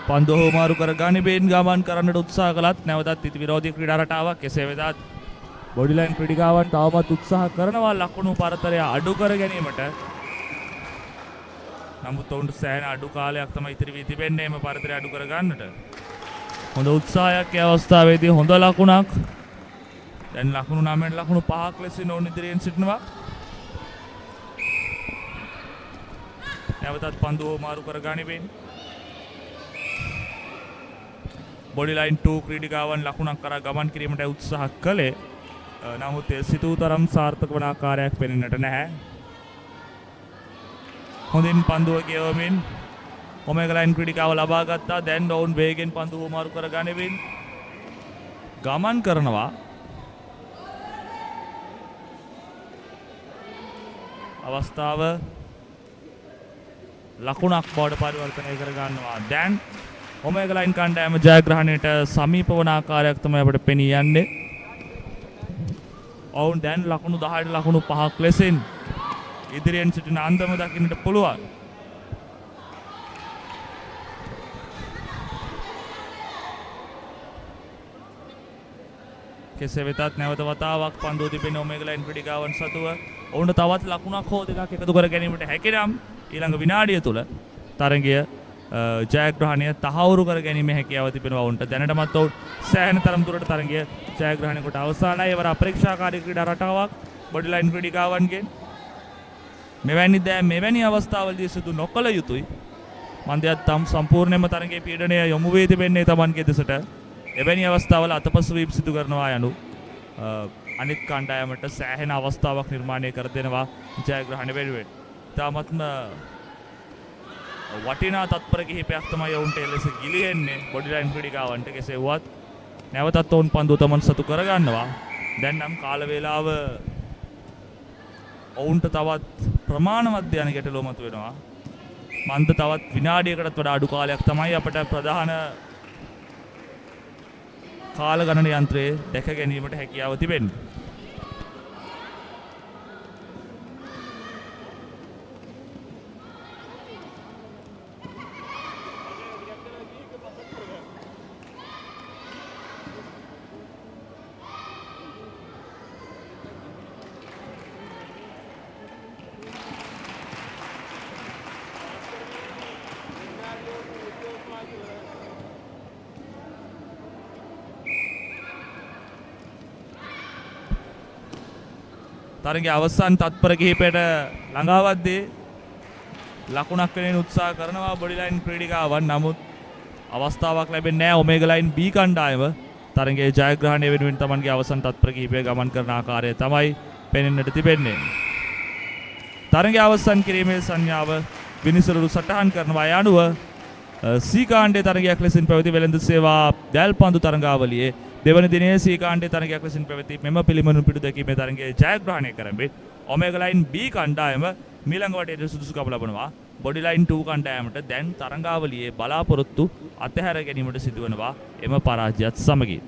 පන්දුව හුවමාරු කර ගනිමින් ගමන් කරන්නට උත්සාහ කළත් නැවතත් ඉති විරෝධී ක්‍රීඩා රටාවක්. කෙසේ වෙතත් බොඩි ලයින් ක්‍රීඩිකාවන් තවමත් උත්සාහ කරනවා ලකුණු පරතරය අඩු කර ගැනීමට. නමුත් ඔවුන්ට සෑහෙන අඩු කාලයක් තමයි ඉතිරි වී තිබෙන්නේ මේ පරතරය අඩු කර ගන්නට. හොඳ උත්සාහයක් ඒ අවස්ථාවේදී හොඳ ලකුණක්. දැන් ලකුණු 9න් ලකුණු 5ක් ලෙසින් ඔවුන් ඉදිරියෙන් සිටිනවා. නැවතත් පන්දුව මාරු කර ගනිමින් බොඩි ලයින් 2 ක්‍රීඩිකාවන් ලකුණක් කරා ගමන් කිරීමට උත්සාහ කළේ. නමුත් ඒ සිතූ තරම් සාර්ථක වන ආකාරයක් පෙනෙන්නට නැහැ. හොඳින් පන්දුව ගෙවමින් ඔමෙගා ලයින් ක්‍රීඩිකාව ලබා ගත්තා. දැන් ඔවුන් වේගෙන් පන්දුව මාරු කර ගනිමින් ගමන් කරනවා. අවස්ථාව ලකුණක් බවට පරිවර්තනය කර ගන්නවා. දැන් ඔමෙගා ලයින් කණ්ඩායම ජයග්‍රහණයට සමීප වන ආකාරයක් තමයි අපිට පෙනී යන්නේ. ඔවුන් දැන් ලකුණු 10ට ලකුණු 5ක් ලෙසින් ඉදිරියෙන් සිටින අන්දම දකින්නට පුළුවන්. කෙසේ වෙතත් නැවත වතාවක් පන්දුව තිබෙන ඔමෙගා ලයින් ක්‍රීඩිකාවන් සතුව ඔවුන්ට තවත් ලකුණක් හෝ දෙකක් එකතු කර ගැනීමට හැකි නම් ඊළඟ විනාඩිය තුල තරගය ජයග්‍රහණය තහවුරු කර ගැනීම හැකියාව තිබෙනවා ඔවුන්ට. දැනටමත් ඔවුන් සෑහෙන තරම් දුරට තරගය ජයග්‍රහණය කොට අවසానයි. ඒවර අපරීක්ෂාකාරී ක්‍රීඩා රටාවක් බොඩි ලයින් ක්‍රීඩිකාවන්ගෙන් මෙවැනි අවස්ථාවලදී සිදු නොකළ යුතුයි. මන්දයත් තම සම්පූර්ණයෙන්ම තරගයේ පීඩනය යොමු වී තිබෙන්නේ තමන්ගේ දෙසට. එවැනි අවස්ථාවල අතපසු වීම සිදු කරනවා යනු අනිත් කණ්ඩායමට සෑහෙන අවස්ථාවක් නිර්මාණය කර දෙනවා ජයග්‍රහණය වෙනුවෙන්. තාමත්ම වටිනා තත්පර කිහිපයක් තමයි ඔවුන්ට එලෙස ගිලිහෙන්නේ බොඩි ලයින් ක්‍රීඩිකාවන්ට. කෙසේ වුවත් නැවතත් ඔවුන් පන්දුව තමන් සතු කරගන්නවා. දැන් නම් කාල වේලාව ඔවුන්ට තවත් ප්‍රමාණවත් යන ගැටලුව මතුවෙනවා. මන්ද තවත් විනාඩියකටත් වඩා අඩු කාලයක් තමයි අපට ප්‍රධාන කාල ගණන යන්ත්‍රයේ දැක ගැනීමට හැකියාව තිබෙන්නේ. තරගයේ අවසන් තත්පර කිහිපයට ළඟාවද්දී ලකුණක් වෙනින් උත්සාහ කරනවා බොඩි ලයින් ක්‍රීඩිකාවන්. නමුත් අවස්ථාවක් ලැබෙන්නේ නැහැ. ඔමෙගා ලයින් B කණ්ඩායම තරගයේ ජයග්‍රහණය වෙනුවෙන් තමන්ගේ අවසන් තත්පර කිහිපය ගමන් කරන ආකාරය තමයි පෙනෙන්නට තිබෙන්නේ. තරගය අවසන් කිරීමේ සංඥාව විනිසුරු සටහන් කරනවා. යනුව C කාණ්ඩයේ තරගයක් ලෙසින් පැවති වෙළඳ සේවා දැල්පන්දු තරගාවලියේ දෙවන දිනයේ C කාණ්ඩයේ තරගයක් ලෙසින් පැවති මෙම පිළිමනු පිටු දැකීමේ තරගයේ ජයග්‍රහණය කරමින් ඔමෙගා ලයින් B කණ්ඩායම මීළඟ වටේට සුදුසුකම් ලබනවා. බොඩි ලයින් 2 කණ්ඩායමට දැන් තරගාවලියේ බලාපොරොත්තු අතහැර ගැනීමට සිදුවනවා එම පරාජයත් සමගින්.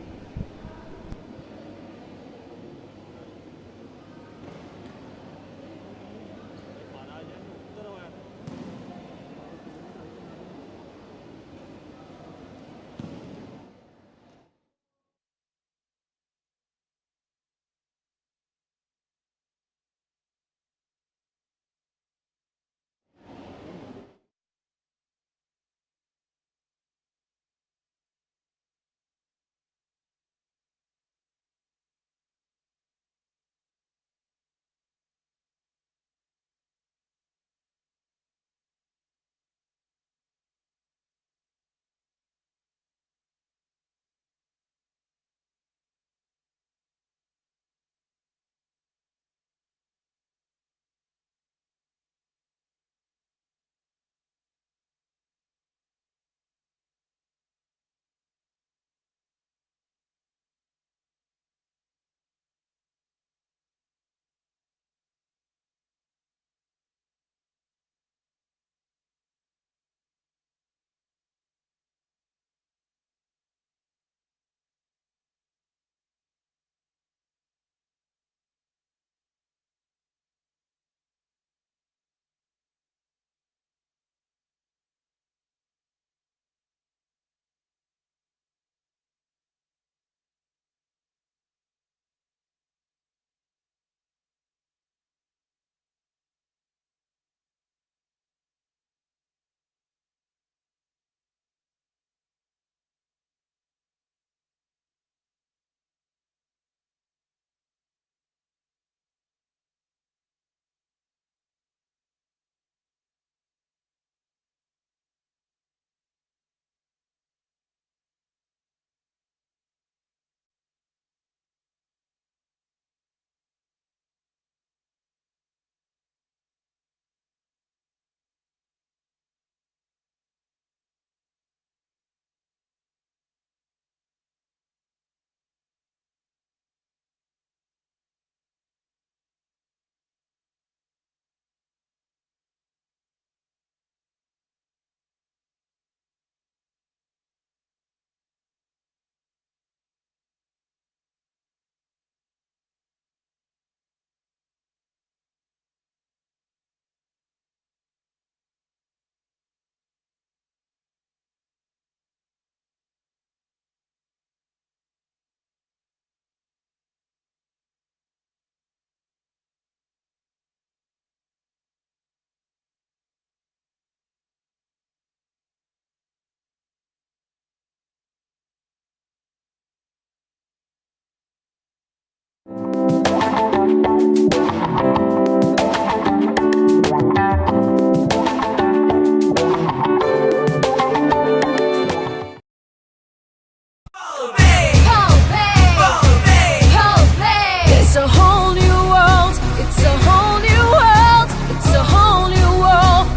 It's a whole new world. It's a whole new world. It's a whole new world.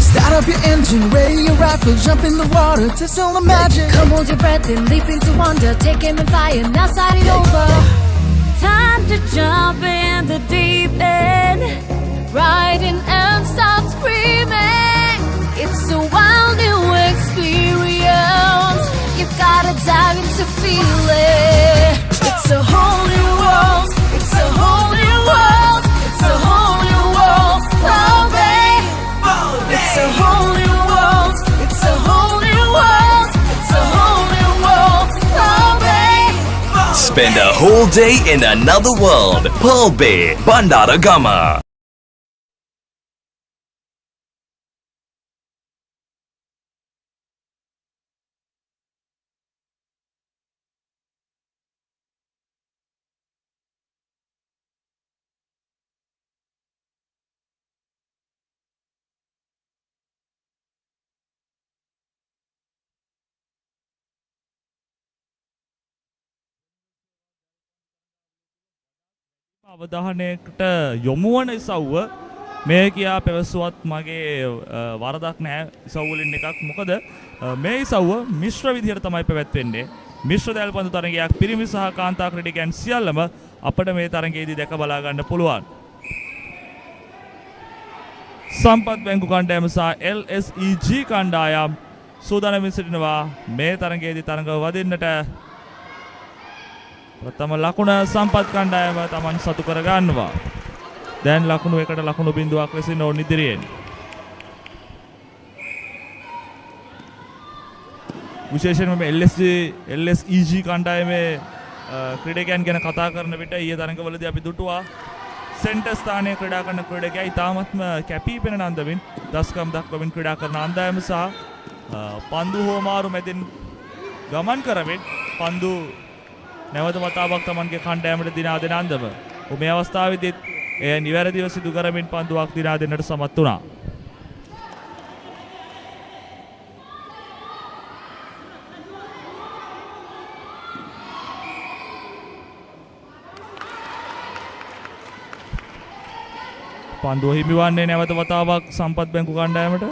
Start up your engine, ready your rifle, jump in the water, test all the magic. Come hold your breath and leap into wonder. Take aim and fire, now start it over. Time to jump in the deep end. Riding and start screaming. It's a wild new experience. You gotta dive in to feel it. It's a whole new world. It's a whole new world. It's a whole new world. Oh, babe. It's a whole new world. It's a whole new world. It's a whole new world. Oh, babe. Spend a whole day in another world. Pearl Bay, Bandaragama. අවධානයකට යොමු වන ඉසව්ව මේ කියා පැවසුවත් මගේ වරදක් නැහැ ඉසව් වලින් එකක් මොකද මේ ඉසව්ව මිශ්‍ර විදිහට තමයි පැවැත්වෙන්නේ මිශ්‍ර දැල්පන්දු තරගයක් පිරිමි සහ කාන්තා ක්‍රීඩකයන් සියල්ලම අපිට මේ තරගයේදී දැක බලා ගන්න පුළුවන් සම්පත් බැංකු කණ්ඩායම සහ LSEG කණ්ඩායම් සූදානම්ව සිටිනවා මේ තරගයේදී තරඟ වදින්නට ප්‍රථම ලකුණ සම්පත් කණ්ඩායම Taman සතු කර ගන්නවා. දැන් ලකුණු එකට ලකුණු බිඳුවක් ලෙසින් ඕන ඉදිරියෙන්. විශේෂයෙන්ම මේ LSEG කණ්ඩායමේ ක්‍රීඩකයන් ගැන කතා කරන විට ඊයේ තරඟවලදී අපි දුටුවා සෙන්ටර් ස්ථානයේ ක්‍රීඩා කරන ක්‍රීඩකයා ඉතාමත්ම කැපී පෙනෙන අන්දමින් දස්කම් දක්වමින් ක්‍රීඩා කරන අන්දයම සහ පන්දු හෝමාරු මැදින් ගමන් කරමින් පන්දු නැවත වතාවක් Tamanගේ කණ්ඩායමට දිනා දෙන අන්දම මේ අවස්ථාවේදී එය නිවැරදිව සිදු කරමින් පන්දුවක් දිනා දෙන්නට සමත් වුණා. පන්දුව හිමිවන්නේ නැවත වතාවක් සම්පත් බැංකු කණ්ඩායමට.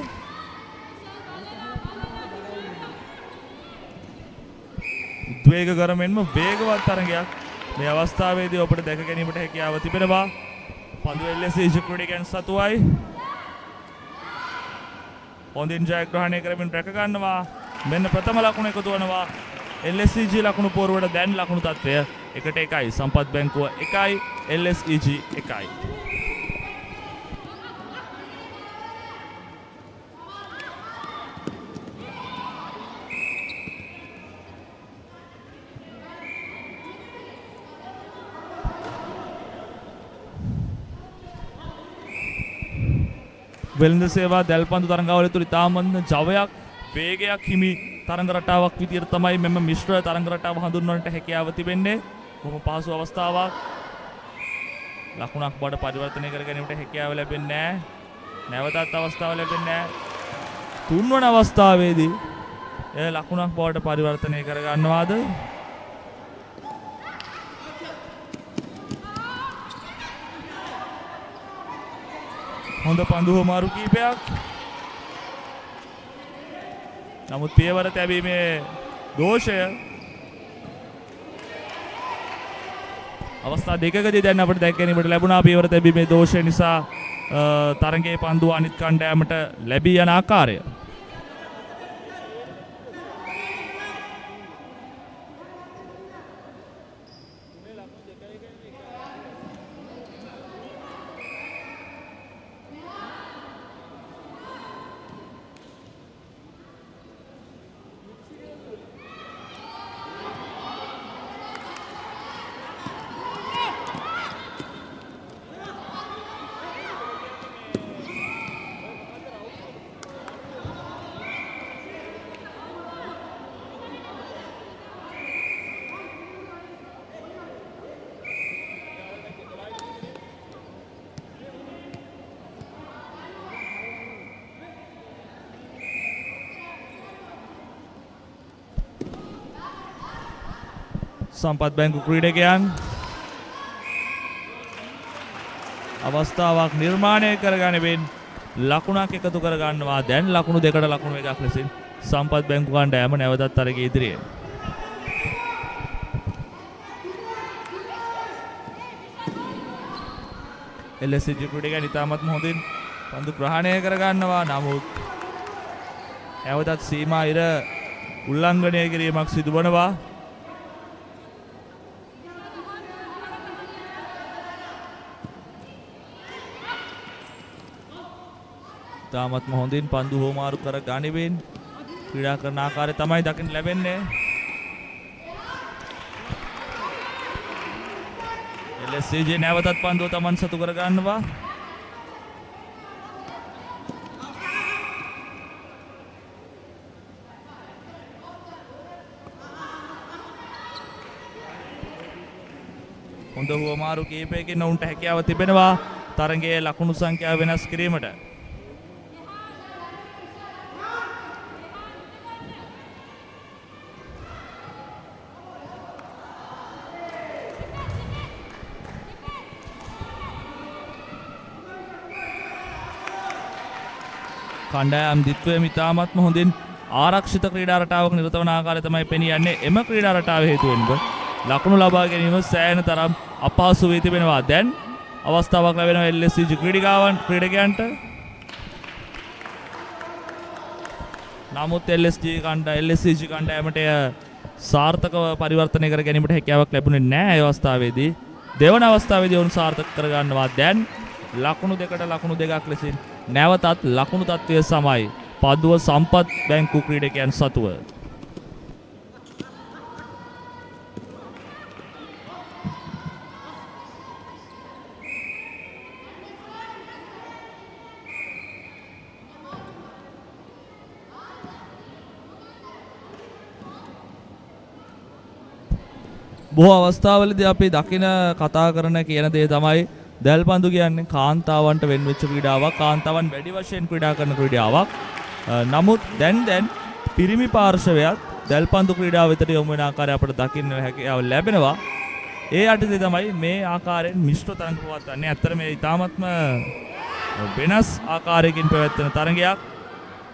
උද්වේගකරමින්ම වේගවත් තරගයක් මේ අවස්ථාවේදී ඔබට දැක ගැනීමට හැකියාව තිබෙනවා. පන්දුව LSEG ක්‍රීඩකයන් සතුවයි. හොඳින් ජයග්‍රහණය කරමින් රැක ගන්නවා. මෙන්න ප්‍රථම ලකුණ එකතු වෙනවා. LSEG ලකුණු පෝරුවට දැන් ලකුණු තත්ත්වය 1-1. සම්පත් බැංකුව 1යි LSEG 1යි. වෙළඳ සේවා දැල්පන්දු තරඟාවලිය තුළ ඉතාමත් ජවයක් වේගයක් හිමි තරඟ රටාවක් විදියට තමයි මෙම මිශ්‍ර තරඟ රටාව හඳුන්වන්නට හැකියාව තිබෙන්නේ. බොහොම පහසු අවස්ථාවක්. ලකුණක් බඩ පරිවර්තනය කර ගැනීමට හැකියාව ලැබෙන්නේ නැහැ. නැවතත් අවස්ථාව ලැබෙන්නේ නැහැ. තුන්වන අවස්ථාවේදී එය ලකුණක් බවට පරිවර්තනය කර ගන්නවාද? හොඳ පන්දු හොමාරු කීපයක්. නමුත් පියවර තැබීමේ දෝෂය අවස්ථා දෙකකදී දැන් අපිට දැක ගැනීමට ලැබුණා. පියවර තැබීමේ දෝෂය නිසා තරගයේ පන්දුව අනිත් කණ්ඩායමට ලැබී යන ආකාරය. සම්පත් බැංකු ක්‍රීඩකයන් අවස්ථාවක් නිර්මාණය කරගනිමින් ලකුණක් එකතු කරගන්නවා. දැන් ලකුණු දෙකට ලකුණු එකක් ලෙසින් සම්පත් බැංකු කණ්ඩායම නැවතත් තරගයේ ඉදිරියෙන්. LSG ක්‍රීඩකයන් ඉතාමත් හොඳින් පන්දු ග්‍රහණය කරගන්නවා. නමුත් නැවතත් සීමා ඉර උල්ලංඝනය කිරීමක් සිදු වනවා. ඉතාමත්ම හොඳින් පන්දු හෝමාරු කර ගනිමින් ක්‍රීඩා කරන ආකාරය තමයි දකින්න ලැබෙන්නේ. LSG නැවතත් පන්දුව තමන් සතු කර ගන්නවා. හොඳ හුවමාරු කීපයකින් ඔවුන්ට හැකියාව තිබෙනවා තරගයේ ලකුණු සංඛ්‍යාව වෙනස් කිරීමට. කණ්ඩායම් දිත්වයම ඉතාමත්ම හොඳින් ආරක්ෂිත ක්‍රීඩා රටාවක නිරත වන ආකාරය තමයි පෙනී යන්නේ. එම ක්‍රීඩා රටාව හේතුවෙන්ම ලකුණු ලබා ගැනීම සෑහෙන තරම් අපහසු වී තිබෙනවා. දැන් අවස්ථාවක් ලැබෙනවා LSG ක්‍රීඩකයන්ට. නමුත් LSG කණ්ඩායමට සාර්ථකව පරිවර්තනය කර ගැනීමට හැකියාවක් ලැබුණේ නැහැ. ඒ අවස්ථාවේදී දෙවන අවස්ථාවේදී ඔවුන් සාර්ථක කරගන්නවා. දැන් ලකුණු දෙකට ලකුණු දෙකක් ලෙසින් නැවතත් ලකුණු තත්ත්වය සමයි පදුව සම්පත් බැංකු ක්‍රීඩකයන් සතුව. බොහෝ අවස්ථාවලදී අපි දකින කතා කරන කියන දේ තමයි දැල්පන්දු කියන්නේ කාන්තාවන්ට වෙන් වෙච්ච ක්‍රීඩාවක්. කාන්තාවන් වැඩි වශයෙන් ක්‍රීඩා කරන ක්‍රීඩාවක්. නමුත් දැන් පිරිමි පාර්ශවයත් දැල්පන්දු ක්‍රීඩාව වෙතට යොමු වෙන ආකාරය අපිට දකින්න හැකියාව ලැබෙනවා. ඒ යටතේ තමයි මේ ආකාරයෙන් මිශ්‍ර තරඟ පවත්වන්නේ. ඇත්තට මේ ඉතාමත්ම වෙනස් ආකාරයකින් පැවැත්වෙන තරඟයක්.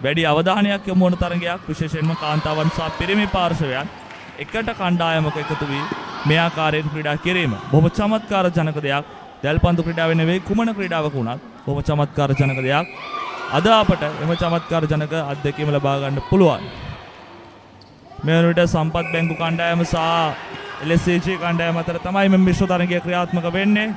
වැඩි අවධානයක් යොමු වන තරඟයක්. විශේෂයෙන්ම කාන්තාවන් සහ පිරිමි පාර්ශවයන් එකට කණ්ඩායමක එකතු වී මේ ආකාරයෙන් ක්‍රීඩා කිරීම බොහොම චමත්කාර ජනක දෙයක්. දැල්පන්දු ක්‍රීඩාව නෙවෙයි කුමන ක්‍රීඩාවක වුණත් බොහොම චමත්කාර ජනක දෙයක්. අද අපට එම චමත්කාර ජනක අත්දැකීම ලබා ගන්න පුළුවන්. මේ වන විට සම්පත් බැංකු කණ්ඩායම සහ LSG කණ්ඩායම අතර තමයි මේ මිශ්‍ර තරගය ක්‍රියාත්මක වෙන්නේ.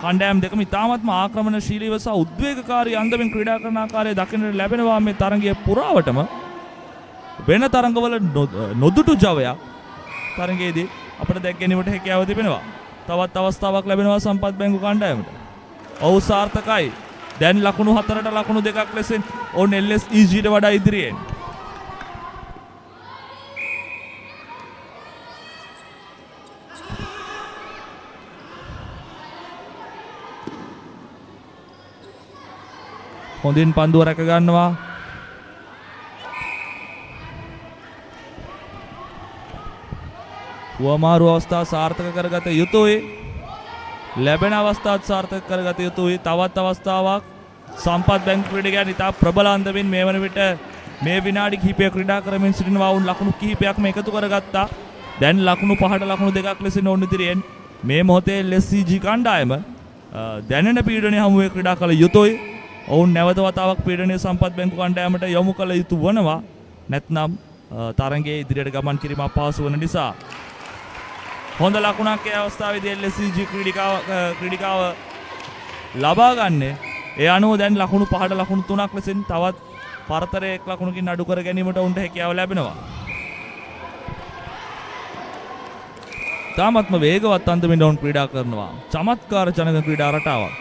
කණ්ඩායම් දෙකම ඉතාමත්ම ආක්‍රමණශීලීව සහ උද්වේගකාරී අන්දමින් ක්‍රීඩා කරන ආකාරය දකින්නට ලැබෙනවා මේ තරගය පුරාවටම. වෙන තරඟවල නොදුටු ජවයක් තරගයේදී අපිට දැක ගැනීමට හැකියාව තිබෙනවා. තවත් අවස්ථාවක් ලැබෙනවා සම්පත් බැංකු කණ්ඩායමට. ඔව් සාර්ථකයි. දැන් ලකුණු 4ට ලකුණු 2ක් ලෙසින් ඔවුන් LSEGට වඩා ඉදිරියෙන්. හොඳින් පන්දුව රැක ගන්නවා. වමාරු අවස්ථාව සාර්ථක කරගත යුතුයි. ලැබෙන අවස්ථාවත් සාර්ථක කරගත යුතුයි. තවත් අවස්ථාවක් සම්පත් බැංකු ක්‍රීඩකයන් ඉතා ප්‍රබල අන්දමින් මේ වන විට මේ විනාඩි කිහිපය ක්‍රීඩා කරමින් සිටිනවා. වුන් ලකුණු කිහිපයක්ම එකතු කරගත්තා. දැන් ලකුණු 5ට ලකුණු 2ක් ලෙසින් ඔවුන් ඉදිරියෙන්. මේ මොහොතේ LSG කණ්ඩායම දැනෙන පීඩනය හමුවේ ක්‍රීඩා කළ යුතුයි. ඔවුන් නැවත වතාවක් පීඩනය සම්පත් බැංකු කණ්ඩායමට යොමු කළ යුතු වනවා. නැත්නම් තරගයේ ඉදිරියට ගමන් කිරීම අපහසු වන නිසා. හොඳ ලකුණක් ඒ අවස්ථාවේදී LSG ක්‍රීඩිකාව ලබා ගන්නේ. ඒ අනුව දැන් ලකුණු 5ට ලකුණු 3ක් ලෙසින් තවත් පරතරයක් ලකුණකින් අඩු කර ගැනීමට උන්ට හැකියාව ලැබෙනවා. තාමත්ම වේගවත් අන්දමින් උන් ක්‍රීඩා කරනවා. චමත්කාර ජනක ක්‍රීඩා රටාවක්.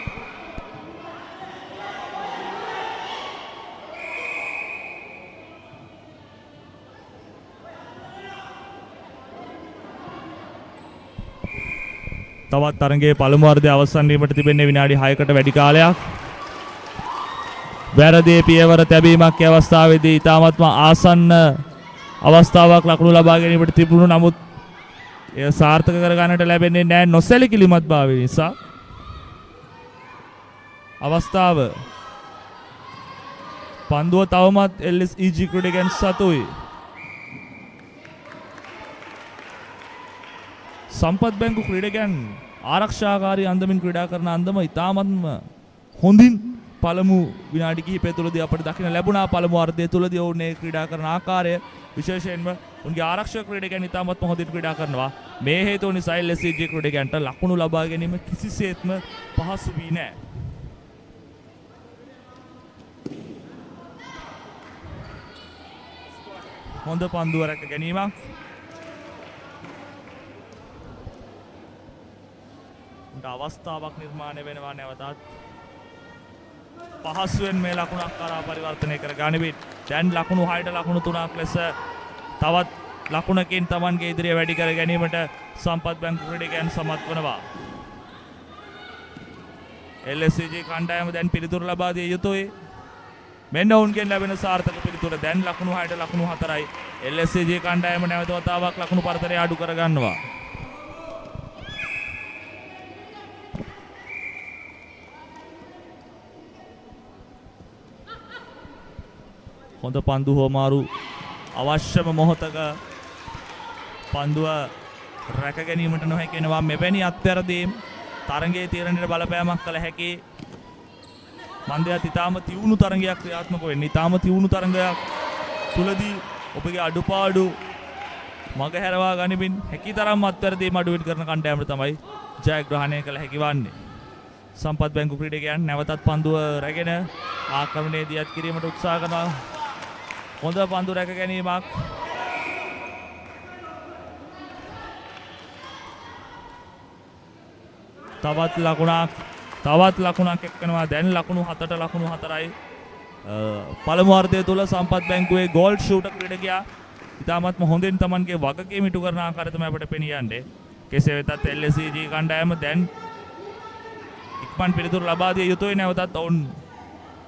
තවත් තරගයේ පළමු වර්ධය අවසන් වීමට තිබෙන්නේ විනාඩි 6කට වැඩි කාලයක්. වැරදි පියවර තැබීමක් ඒ අවස්ථාවේදී ඉතාමත්ම ආසන්න අවස්ථාවක් ලකුණු ලබා ගැනීමට තිබුණු නමුත් එය සාර්ථක කර ගන්නට ලැබෙන්නේ නැහැ නොසැලකිලිමත් භාවය නිසා. අවස්ථාව පන්දුව තවමත් LSEG ක්‍රීඩකයන් සතුයි. සම්පත් බැංකු ක්‍රීඩකයන් ආරක්ෂාකාරී අන්දමින් ක්‍රීඩා කරන අන්දම ඉතාමත්ම හොඳින් පළමු විනාඩි කිහිපය තුළදී අපට දකින්න ලැබුණා. පළමු අර්ධය තුළදී ඔවුන් මේ ක්‍රීඩා කරන ආකාරය විශේෂයෙන්ම උන්ගේ ආරක්ෂක ක්‍රීඩකයන් ඉතාමත්ම හොඳින් ක්‍රීඩා කරනවා. මේ හේතුව නිසා LSEG ක්‍රීඩකයන්ට ලකුණු ලබා ගැනීම කිසිසේත්ම පහසු වී නැහැ. හොඳ පන්දුව රැක ගැනීමක්. උන්ට අවස්ථාවක් නිර්මාණය වෙනවා නැවතත්. පහසුවෙන් මේ ලකුණක් කරා පරිවර්තනය කර ගනිමින් දැන් ලකුණු 6ට ලකුණු 3ක් ලෙස තවත් ලකුණකින් Tamanගේ ඉදිරිය වැඩි කර ගැනීමට සම්පත් බැංකු ක්‍රීඩකයන් සමත් වනවා. LSEG කණ්ඩායම දැන් පිළිතුරු ලබා දිය යුතුයි. මෙන්න ඔවුන්ගෙන් ලැබෙන සාර්ථක පිළිතුර දැන් ලකුණු 6ට ලකුණු 4යි. LSEG කණ්ඩායම නැවත වතාවක් ලකුණු පරතරය අඩු කර ගන්නවා. හොඳ පන්දු හෝමාරු අවශ්‍යම මොහොතක පන්දුව රැක ගැනීමට නොහැකි වෙනවා. මෙවැනි අත්වැරදීම් තරගයේ තීරණයට බලපෑමක් කළ හැකි. මන්දයත් ඉතාම තියුණු තරගයක් ක්‍රියාත්මක වෙන්නේ. ඉතාම තියුණු තරගයක් තුලදී ඔබගේ අඩුපාඩු මග හැරවා ගනිමින් හැකිතරම් අත්වැරදීම් අඩුවෙන් කරන කණ්ඩායමට තමයි ජයග්‍රහණය කළ හැකි වන්නේ. සම්පත් බැංකු ක්‍රීඩකයන් නැවතත් පන්දුව රැගෙන ආක්‍රමණයේ දියත් කිරීමට උත්සාහ කරනවා. හොඳ පන්දු රැක ගැනීමක්. තවත් ලකුණක් එක්කනවා. දැන් ලකුණු 7ට ලකුණු 4යි. පළමු අර්ධය තුල සම්පත් බැංකුවේ ගෝල් ෂූටර් ක්‍රීඩකයා ඉතාමත්ම හොඳින් Tamanගේ වගකීම ඉටු කරන ආකාරය තමයි අපිට පෙනී යන්නේ. කෙසේ වෙතත් LSEG කණ්ඩායම දැන් ඉක්මන් පිළිතුරු ලබා දිය යුතුයි. නැවතත් ඔවුන්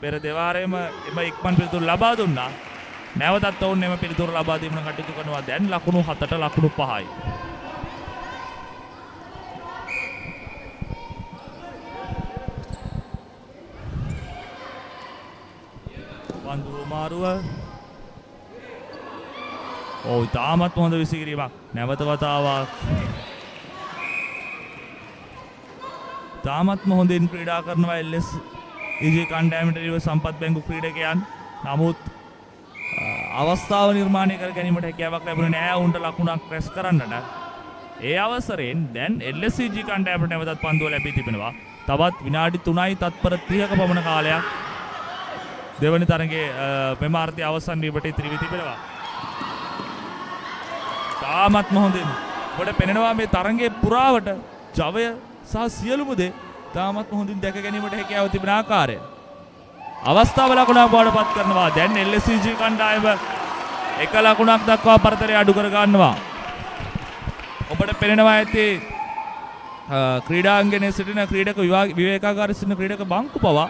පෙර දෙවාරයේම එම ඉක්මන් පිළිතුරු ලබා දුන්නා. නැවතත් ඔවුන් එම පිළිතුරු ලබා දීමට කටයුතු කරනවා. දැන් ලකුණු 7ට ලකුණු 5යි. පන්දු මාරුව. ඉතාමත් හොඳ විසිකිරීමක්. නැවත වතාවක්. ඉතාමත්ම හොඳින් ක්‍රීඩා කරනවා LSEG කණ්ඩායමට ඉව සම්පත් බැංකු ක්‍රීඩකයන්. නමුත් අවස්ථාව නිර්මාණය කර ගැනීමට හැකියාවක් ලැබුණේ නැහැ උන්ට ලකුණක් ප්‍රෙස් කරන්නට. ඒ අවසරයෙන් දැන් LSEG කණ්ඩායමට නැවතත් පන්දුව ලැබී තිබෙනවා. තවත් විනාඩි 3යි තත්පර 30ක පමණ කාලයක් දෙවනි තරගයේ මෙම අර්ධය අවසන් වීමට ඉතිරි වී තිබෙනවා. තාමත්ම හොඳින් ඔබට පෙනෙනවා මේ තරගයේ පුරාවට ජවය සහ සියලුම දේ තාමත්ම හොඳින් දැක ගැනීමට හැකියාව තිබෙන ආකාරය. අවස්ථාව ලකුණක් බවට පත් කරනවා. දැන් LSEG කණ්ඩායම එක ලකුණක් දක්වා පරතරය අඩු කර ගන්නවා. ඔබට පෙනෙනවා ඇති ක්‍රීඩාංගණයේ සිටින ක්‍රීඩක විවේකාගාරයේ සිටින ක්‍රීඩක බංකු පවා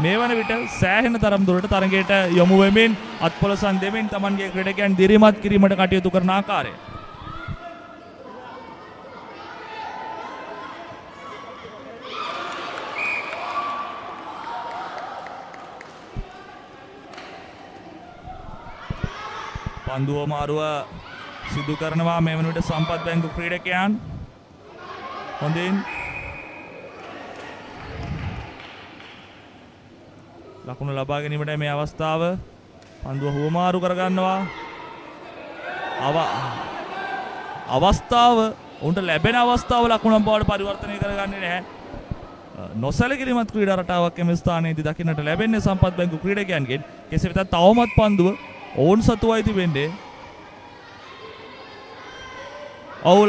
මේ වන විට සෑහෙන තරම් දුරට තරගයට යොමු වෙමින් අත්පොලසන් දෙමින් Tamanගේ ක්‍රීඩකයන් දිරිමත් කිරීමට කටයුතු කරන ආකාරය. පන්දුව මාරුව සිදු කරනවා මේ වන විට සම්පත් බැංකු ක්‍රීඩකයන්. හොඳින් ලකුණු ලබා ගැනීමට මේ අවස්ථාව. පන්දුව හුවමාරු කරගන්නවා. අවස්ථාව උන්ට ලැබෙන අවස්ථාව ලකුණක් බවට පරිවර්තනය කරගන්නේ නැහැ. නොසැලකිලිමත් ක්‍රීඩා රටාවක් එම ස්ථානයේදී දකින්නට ලැබෙන්නේ සම්පත් බැංකු ක්‍රීඩකයන්ගෙන්. කෙසේ වෙතත් තවමත් පන්දුව ඔවුන් සතුවයි තිබෙන්නේ.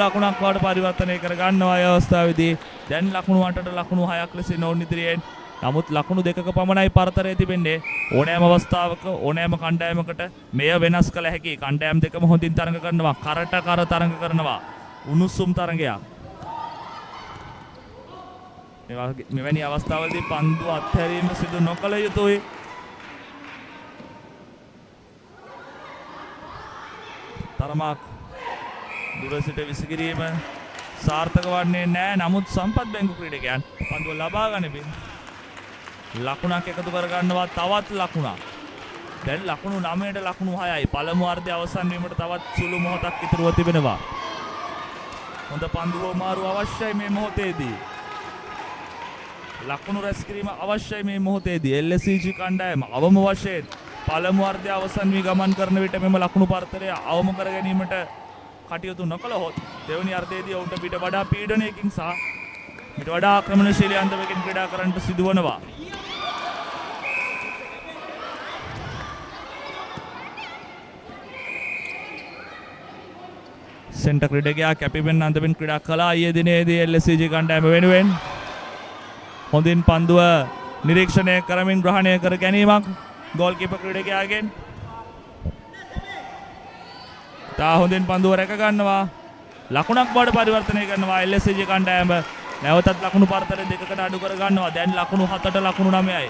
ලකුණක් බවට පරිවර්තනය කරගන්නවා ඒ අවස්ථාවේදී. දැන් ලකුණු 8ට ලකුණු 6ක් ලෙසින් ඔවුන් ඉදිරියෙන්. නමුත් ලකුණු 2ක පමණයි පරතරය තිබෙන්නේ. ඕනෑම අවස්ථාවක ඕනෑම කණ්ඩායමකට මෙය වෙනස් කළ හැකි. කණ්ඩායම් දෙකම හොඳින් තරඟ කරනවා. කරට කර තරඟ කරනවා. උණුසුම් තරඟයක්. මෙවැනි අවස්ථාවලදී පන්දු අත්හැරීම සිදු නොකළ යුතුයි. තරමක් දුර සිට විසිකිරීම සාර්ථක වන්නේ නැහැ. නමුත් සම්පත් බැංකු ක්‍රීඩකයන් පන්දුව ලබා ගනිමින් ලකුණක් එකතු කර ගන්නවා. තවත් ලකුණක්. දැන් ලකුණු 9ට ලකුණු 6යි. පළමු අර්ධය අවසන් වීමට තවත් සුළු මොහොතක් ඉතුරුව තිබෙනවා. හොඳ පන්දු හොමාරු අවශ්‍යයි මේ මොහොතේදී. ලකුණු රැස් කිරීම අවශ්‍යයි මේ මොහොතේදී. LSG කණ්ඩායම අවම වශයෙන් පළමු අර්ධය අවසන් වී ගමන් කරන විට මෙම ලකුණු පරතරය අවම කර ගැනීමට කටයුතු නොකළහොත් දෙවැනි අර්ධයේදී ඔවුන්ට පිට වඩා පීඩනයකින් සහ ඊට වඩා ආක්‍රමණශීලී අන්දමකින් ක්‍රීඩා කරන්නට සිදුවනවා. සෙන්ටර් ක්‍රීඩකයා කැපිපෙන් අන්දමින් ක්‍රීඩා කළා ඊයේ දිනේදී LSG කණ්ඩායම වෙනුවෙන්. හොඳින් පන්දුව නිරීක්ෂණය කරමින් ග්‍රහණය කර ගැනීමක් ගෝල්කීපර් ක්‍රීඩකයාගෙන්. තා හොඳින් පන්දුව රැක ගන්නවා. ලකුණක් බවට පරිවර්තනය කරනවා LSG කණ්ඩායම. නැවතත් ලකුණු පරතරය දෙකකට අඩු කර ගන්නවා. දැන් ලකුණු 7ට ලකුණු 9යි.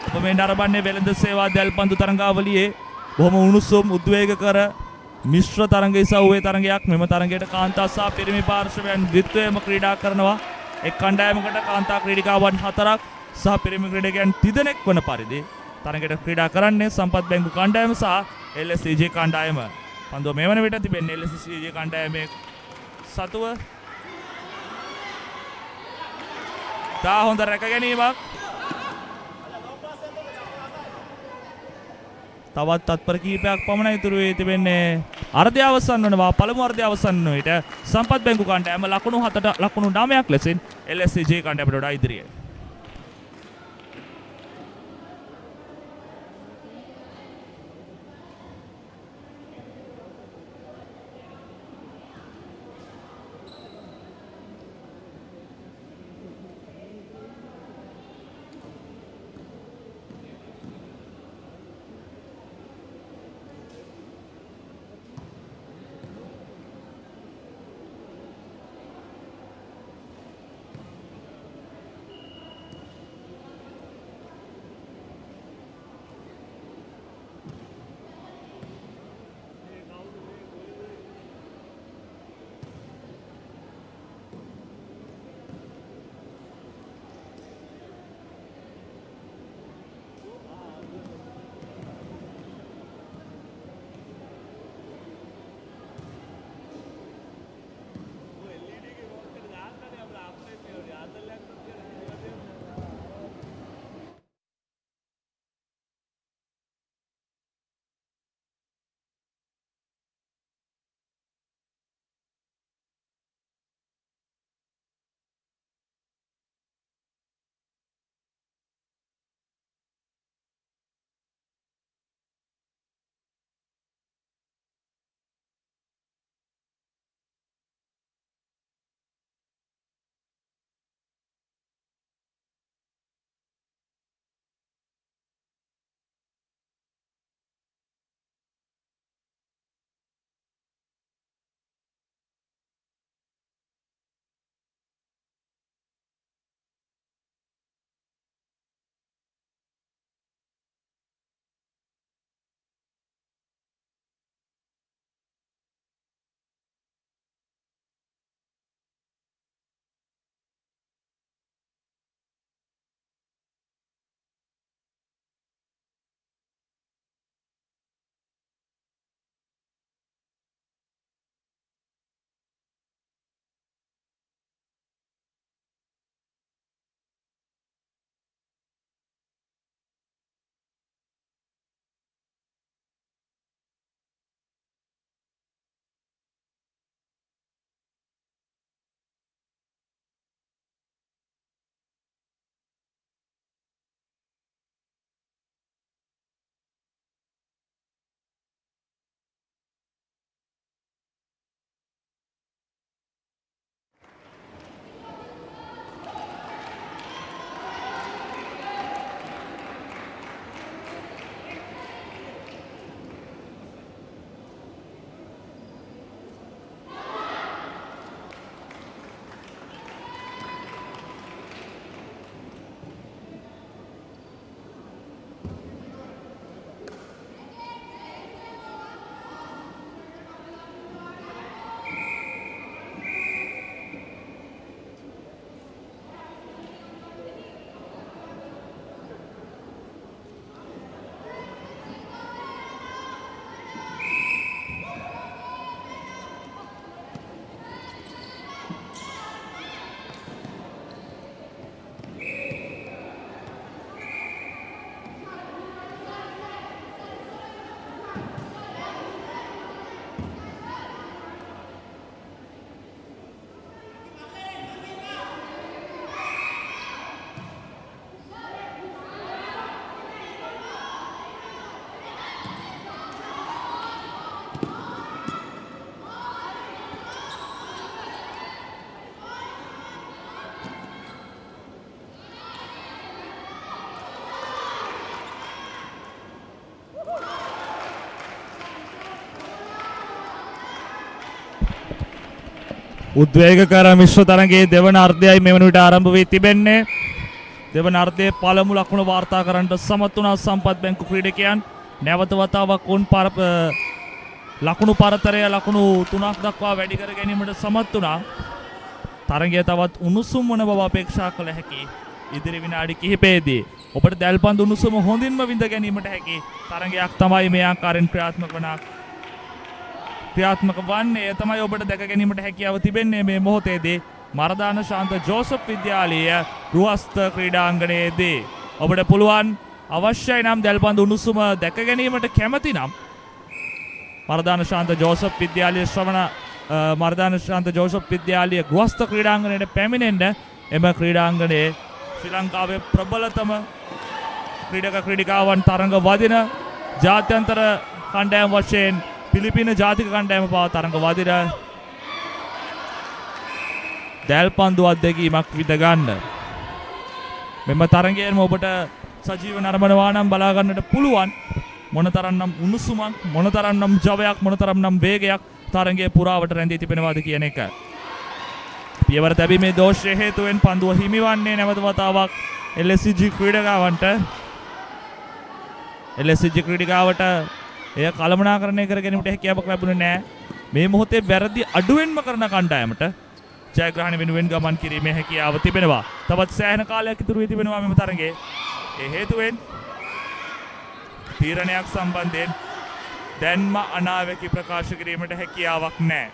ඔබ මේ නරඹන්නේ වෙළඳ සේවා දැල්පන්දු තරඟාවලියේ බොහොම උණුසුම් උද්වේගකර මිශ්‍ර තරඟ ඉසව්වේ තරඟයක්. මෙම තරඟයට කාන්තා සහ පිරිමි පාර්ශවයන් ද්විත්වයම ක්‍රීඩා කරනවා. එක් කණ්ඩායමකට කාන්තා ක්‍රීඩිකාවන් 4ක් සහ පිරිමි ක්‍රීඩකයන් 3 දෙනෙක් වන පරිදි තරඟයට ක්‍රීඩා කරන්නේ සම්පත් බැංකු කණ්ඩායම සහ LSG කණ්ඩායම. පන්දුව මේ වන විට තිබෙන්නේ LSG කණ්ඩායමේ සතුව. තා හොඳ රැක ගැනීමක්. තවත් තත්පර කිහිපයක් පමණ ඉතුරු වී තිබෙන්නේ. අර්ධය අවසන් වනවා. පළමු අර්ධය අවසන් වන විට සම්පත් බැංකු කණ්ඩායම ලකුණු 7ට ලකුණු 9ක් ලෙසින් LSG කණ්ඩායමට වඩා ඉදිරියේ. උද්වේගකර මිශ්‍ර තරගයේ දෙවන අර්ධයයි මෙවන විට ආරම්භ වී තිබෙන්නේ. දෙවන අර්ධයේ පළමු ලකුණ වාර්තා කරන්නට සමත් වුණා සම්පත් බැංකු ක්‍රීඩකයන්. නැවත වතාවක් උන් ලකුණු පරතරය ලකුණු 3ක් දක්වා වැඩි කර ගැනීමට සමත් වුණා. තරගය තවත් උණුසුම් වන බව අපේක්ෂා කළ හැකි. ඉදිරි විනාඩි කිහිපයේදී ඔබට දැල්පන්දු උණුසුම හොඳින්ම විඳ ගැනීමට හැකි තරගයක් තමයි මේ ආකාරයෙන් ක්‍රියාත්මක වන්නේ. තමයි ඔබට දැක ගැනීමට හැකියාව තිබෙන්නේ මේ මොහොතේදී මරදාන ශාන්ත ජෝසප් විද්‍යාලීය ගෘහස්ත ක්‍රීඩාංගණයේදී. ඔබට පුළුවන් අවශ්‍යයි නම් දැල්පන්දු උණුසුම දැක ගැනීමට කැමති නම් මරදාන ශාන්ත ජෝසප් විද්‍යාලීය ගෘහස්ත ක්‍රීඩාංගණයට පැමිණෙන්න. එම ක්‍රීඩාංගණයේ ශ්‍රී ලංකාවේ ප්‍රබලතම ක්‍රීඩිකාවන් තරඟ වදින ජාත්‍යන්තර කණ්ඩායම් වශයෙන් පිලිපින ජාතික කණ්ඩායම පවා තරඟ වදින දැල්පන්දු අත්දැකීමක් විඳ ගන්න. මෙම තරඟයෙන් ඔබට සජීව නරඹනවා නම් බලා ගන්නට පුළුවන් මොනතරම්නම් උණුසුමක්, මොනතරම්නම් ජවයක්, මොනතරම්නම් වේගයක් තරඟයේ පුරාවට රැඳී තිබෙනවාද කියන එක. පියවර තැබීමේ දෝෂය හේතුවෙන් පන්දුව හිමිවන්නේ නැවත වතාවක් LSG ක්‍රීඩකාවන්ට. LSG ක්‍රීඩකාවට එය කළමනාකරණය කර ගැනීමට හැකියාවක් ලැබුණේ නැහැ. මේ මොහොතේ වැරදි අඩුවෙන්ම කරන කණ්ඩායමට ජයග්‍රහණ වෙනුවෙන් ගමන් කිරීමේ හැකියාව තිබෙනවා. තවත් සෑහෙන කාලයක් ඉතුරු වී තිබෙනවා මෙම තරගයේ. ඒ හේතුවෙන් තීරණයක් සම්බන්ධයෙන් දැන්ම අනාවැකි ප්‍රකාශ කිරීමට හැකියාවක් නැහැ.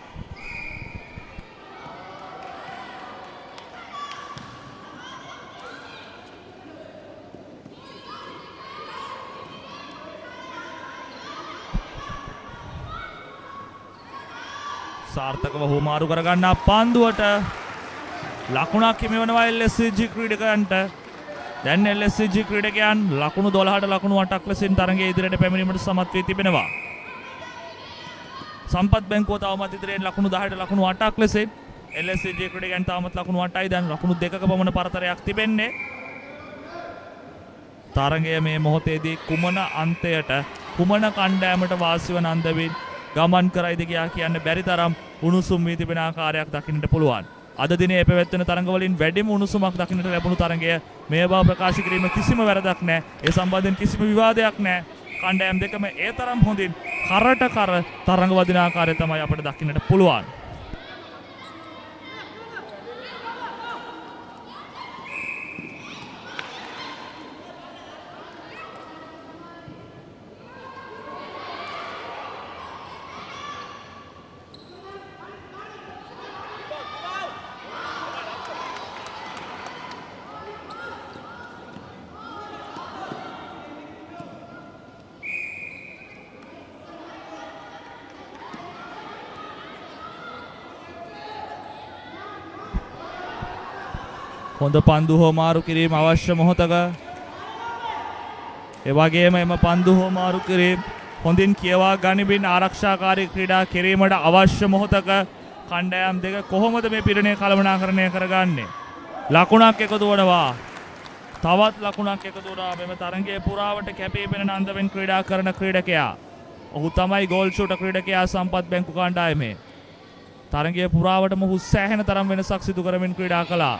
සාර්ථකව හුමාරු කරගන්නා පන්දුවට ලකුණක් හිමි වෙනවා LSG ක්‍රීඩකයන්ට. දැන් LSG ක්‍රීඩකයන් ලකුණු 12ට ලකුණු 8ක් ලෙසින් තරගයේ ඉදිරියට පැමිණීමට සමත් වී තිබෙනවා. සම්පත් බැංකුව තවමත් ඉදිරියෙන් ලකුණු 10ට ලකුණු 8ක් ලෙසින්. LSG ක්‍රීඩකයන් තවමත් ලකුණු 8යි. දැන් ලකුණු 2ක පමණ පරතරයක් තිබෙන්නේ. තරගය මේ මොහොතේදී කුමන අන්තයට කුමන කණ්ඩායමට වාසි වන අන්දමින් ගමන් කරයිද කියා කියන්න බැරි තරම් උණුසුම් වී තිබෙන ආකාරයක් දකින්නට පුළුවන්. අද දිනේ පැවැත්වෙන තරඟ වලින් වැඩිම උණුසුමක් දකින්නට ලැබුණු තරඟය මේ බව ප්‍රකාශ කිරීම කිසිම වැරදක් නැහැ. ඒ සම්බන්ධයෙන් කිසිම විවාදයක් නැහැ. කණ්ඩායම් දෙකම ඒ තරම් හොඳින් කරට කර තරඟ වදින ආකාරය තමයි අපිට දකින්නට පුළුවන්. හොඳ පන්දු හෝමාරු කිරීම අවශ්‍ය මොහොතක. ඒ වගේම එම පන්දු හෝමාරු කිරීම හොඳින් කියවා ගනිමින් ආරක්ෂාකාරී ක්‍රීඩා කිරීමට අවශ්‍ය මොහොතක කණ්ඩායම් දෙක කොහොමද මේ පිරිනේ කළමනාකරණය කරගන්නේ? ලකුණක් එකතු වනවා. තවත් ලකුණක් එකතු වුණා. මෙම තරගයේ පුරාවට කැපී පෙනෙන අන්දමින් ක්‍රීඩා කරන ක්‍රීඩකයා. ඔහු තමයි ගෝල් ෂූටර් ක්‍රීඩකයා සම්පත් බැංකු කණ්ඩායමේ. තරගයේ පුරාවටම ඔහු සෑහෙන තරම් වෙනසක් සිදු කරමින් ක්‍රීඩා කළා.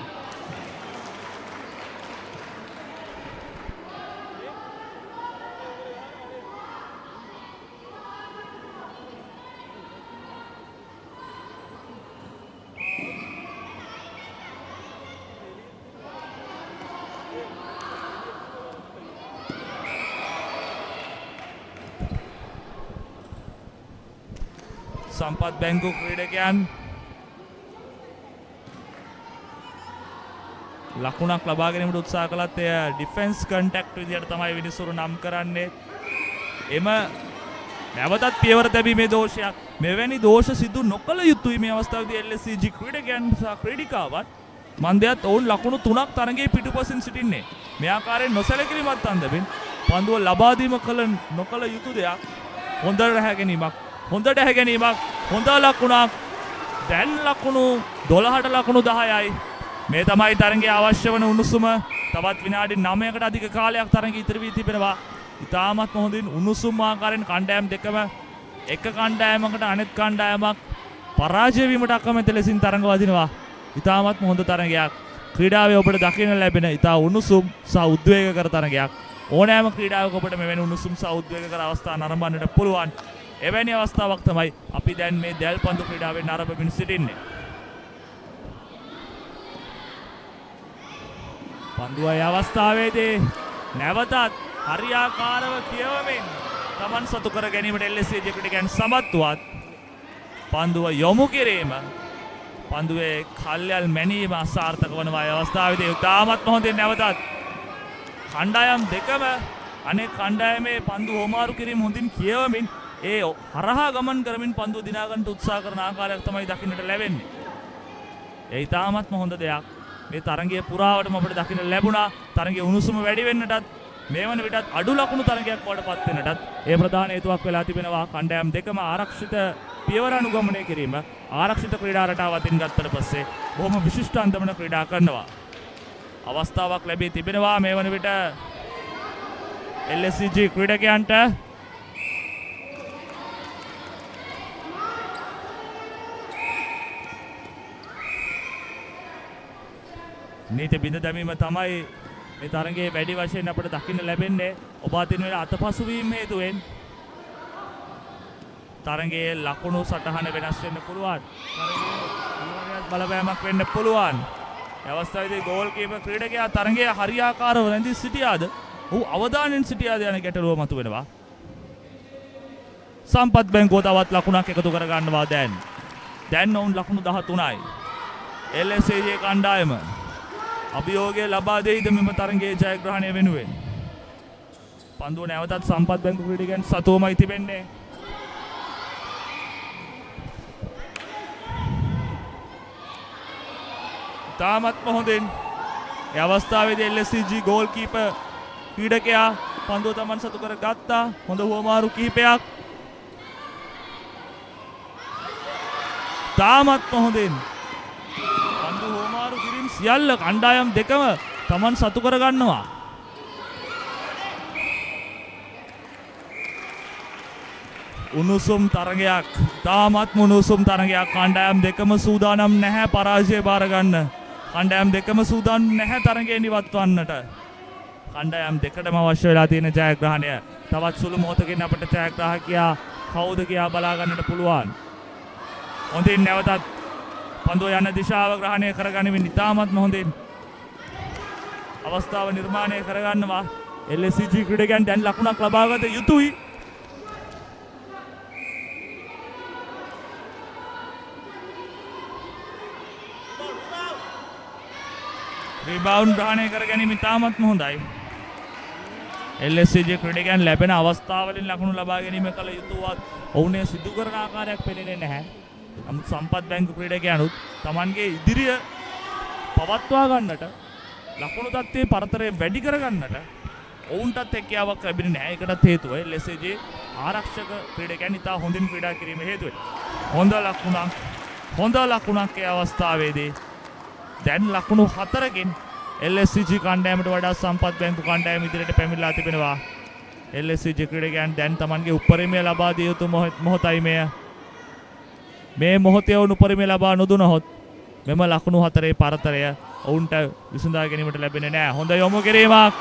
සම්පත් බැංකු ක්‍රීඩකයන් ලකුණක් ලබා ගැනීමට උත්සාහ කළත් එය ඩිෆෙන්ස් කන්ටැක්ට් විදිහට තමයි විනිසුරු නම් කරන්නේ. එම නැවතත් පියවර තැබීමේ දෝෂයක්. මෙවැනි දෝෂ සිදු නොකළ යුතුයි මේ අවස්ථාවේදී LSG ක්‍රීඩකයන් සහ ක්‍රීඩිකාවන්. මන්දයත් ඔවුන් ලකුණු 3ක් තරගයේ පිටුපසින් සිටින්නේ. මේ ආකාරයෙන් නොසැලකිලිමත් අන්දමින් පන්දුව ලබා දීම නොකළ යුතු දෙයක්. හොඳට හැගැනීමක් හොඳ ලකුණක්. දැන් ලකුණු 12ට ලකුණු 10යි. මේ තමයි තරගයේ අවශ්‍ය වන උණුසුම. තවත් විනාඩි 9කට අධික කාලයක් තරගය ඉතිරි වී තිබෙනවා. ඉතාමත් හොඳින් උණුසුම් ආකාරයෙන් කණ්ඩායම් දෙකම එක කණ්ඩායමකට අනෙත් කණ්ඩායමක් පරාජය වීමට අකමැති ලෙසින් තරඟ වදිනවා. ඉතාමත්ම හොඳ තරඟයක්. ක්‍රීඩාවේ ඔබට දකින්න ලැබෙන ඉතා උණුසුම් සහ උද්වේගකර තරඟයක්. ඕනෑම ක්‍රීඩාවක ඔබට මෙවැනි උණුසුම් සහ උද්වේගකර අවස්ථා නරඹන්නට පුළුවන්. එවැනි අවස්ථාවක් තමයි අපි දැන් මේ දැල්පන්දු ක්‍රීඩාවෙන් නරඹමින් සිටින්නේ. පන්දුවයි අවස්ථාවේදී නැවතත් හරියාකාරව කියවමින් තමන් සතු කර ගැනීමට LSG ක්‍රීඩකයන් සමත්වත් පන්දුව යොමු කිරීම පන්දුවේ කල්යල් මැනීම අසාර්ථක වනවා. අවස්ථාවේදී ඉතාමත්ම හොඳින් නැවතත් කණ්ඩායම් දෙකම අනෙක් කණ්ඩායමේ පන්දු හොමාරු කිරීම හොඳින් කියවමින් ඒ හරහා ගමන් කරමින් පන්දුව දිනා ගන්නට උත්සාහ කරන ආකාරයක් තමයි දකින්නට ලැබෙන්නේ. ඒ ඉතාමත්ම හොඳ දෙයක්. මේ තරගයේ පුරාවටම අපිට දකින්න ලැබුණා. තරගයේ උණුසුම වැඩි වෙන්නටත් මේ වන විටත් අඩු ලකුණු තරගයක් වඩපත් වෙන්නටත් ඒ ප්‍රධාන හේතුවක් වෙලා තිබෙනවා. කණ්ඩායම් දෙකම ආරක්ෂිත පියවර අනුගමනය කිරීම. ආරක්ෂිත ක්‍රීඩා රටාව අතින් ගත්තට පස්සේ බොහොම විශිෂ්ට අන්දමන ක්‍රීඩා කරනවා. අවස්ථාවක් ලැබී තිබෙනවා මේ වන විට LSG ක්‍රීඩකයන්ට. නීති බිඳ දැමීම තමයි මේ තරගයේ වැඩි වශයෙන් අපිට දකින්න ලැබෙන්නේ. ඔබ අතින් වෙන අතපසු වීම හේතුවෙන් තරගයේ ලකුණු සටහන වෙනස් වෙන්න පුළුවන්. තරගයේ බලපෑමක් වෙන්න පුළුවන්. ඒ අවස්ථාවේදී ගෝල් කීපර් ක්‍රීඩකයා තරගයේ හරියාකාරව නැඳී සිටියාද? ඔහු අවධානයෙන් සිටියාද යන ගැටලුව මතුවෙනවා. සම්පත් බැංකුව තවත් ලකුණක් එකතු කර ගන්නවා දැන්. දැන් ඔවුන් ලකුණු 13යි. LSG කණ්ඩායම අභියෝගය ලබා දෙයිද මෙම තරගයේ ජයග්‍රහණය වෙනුවෙන්? පන්දුව නැවතත් සම්පත් බැංකුව ක්‍රීඩකයන් සතුවමයි තිබෙන්නේ. තාමත්ම හොඳින් ඒ අවස්ථාවේදී LSG ගෝල් කීපර් ක්‍රීඩකයා පන්දුව තමන් සතු කර ගත්තා. හොඳ හුවමාරු කිහිපයක්. තාමත්ම හොඳින් පන්දු හුවමාරු කිරීම සියල්ල කණ්ඩායම් දෙකම තමන් සතු කර ගන්නවා. උණුසුම් තරගයක්. තාමත්ම උණුසුම් තරගයක්. කණ්ඩායම් දෙකම සූදානම් නැහැ පරාජය බාර ගන්න. කණ්ඩායම් දෙකම සූදානම් නැහැ තරගය නිවත්වන්නට. කණ්ඩායම් දෙකටම අවශ්‍ය වෙලා තියෙන ජයග්‍රහණය. තවත් සුළු මොහොතකින් අපට ජයග්‍රාහකයා කවුද කියලා බලා ගන්නට පුළුවන්. හොඳින් නැවතත් පන්දුව යන දිශාව ග්‍රහණය කරගනිමින් ඉතාමත්ම හොඳින් අවස්ථාව නිර්මාණය කරගන්නවා. LSG ක්‍රීඩකයන් දැන් ලකුණක් ලබාගත යුතුයි. රිබවුන්ඩ් ග්‍රහණය කර ගැනීම ඉතාමත්ම හොඳයි. LSG ක්‍රීඩකයන් ලැබෙන අවස්ථාවලින් ලකුණු ලබා ගැනීම කළ යුතුවත් ඔවුන් එය සිදු කරන ආකාරයක් පෙනෙන්නේ නැහැ. නමුත් සම්පත් බැංකු ක්‍රීඩකයනුත් Tamanගේ ඉදිරිය පවත්වා ගන්නට ලකුණු තත්ත්වයේ පරතරය වැඩි කර ගන්නට ඔවුන්ටත් හැකියාවක් ලැබෙන්නේ නැහැ. ඒකටත් හේතුව LSG ආරක්ෂක ක්‍රීඩකයන් ඉතා හොඳින් ක්‍රීඩා කිරීම හේතුවෙන්. හොඳ ලකුණක් ඒ අවස්ථාවේදී. දැන් ලකුණු 4කින් LSG කණ්ඩායමට වඩා සම්පත් බැංකු කණ්ඩායම ඉදිරියට පැමිණලා තිබෙනවා. LSG ක්‍රීඩකයන් දැන් Tamanගේ උපරිමය ලබා දිය යුතු මොහොතයි මෙය. මේ මොහොතේ වුණු උපරිමය ලබා නොදුනහොත් මෙම ලකුණු 4 පරතරය ඔවුන්ට විසඳා ගැනීමට ලැබෙන්නේ නැහැ. හොඳ යොමු කිරීමක්.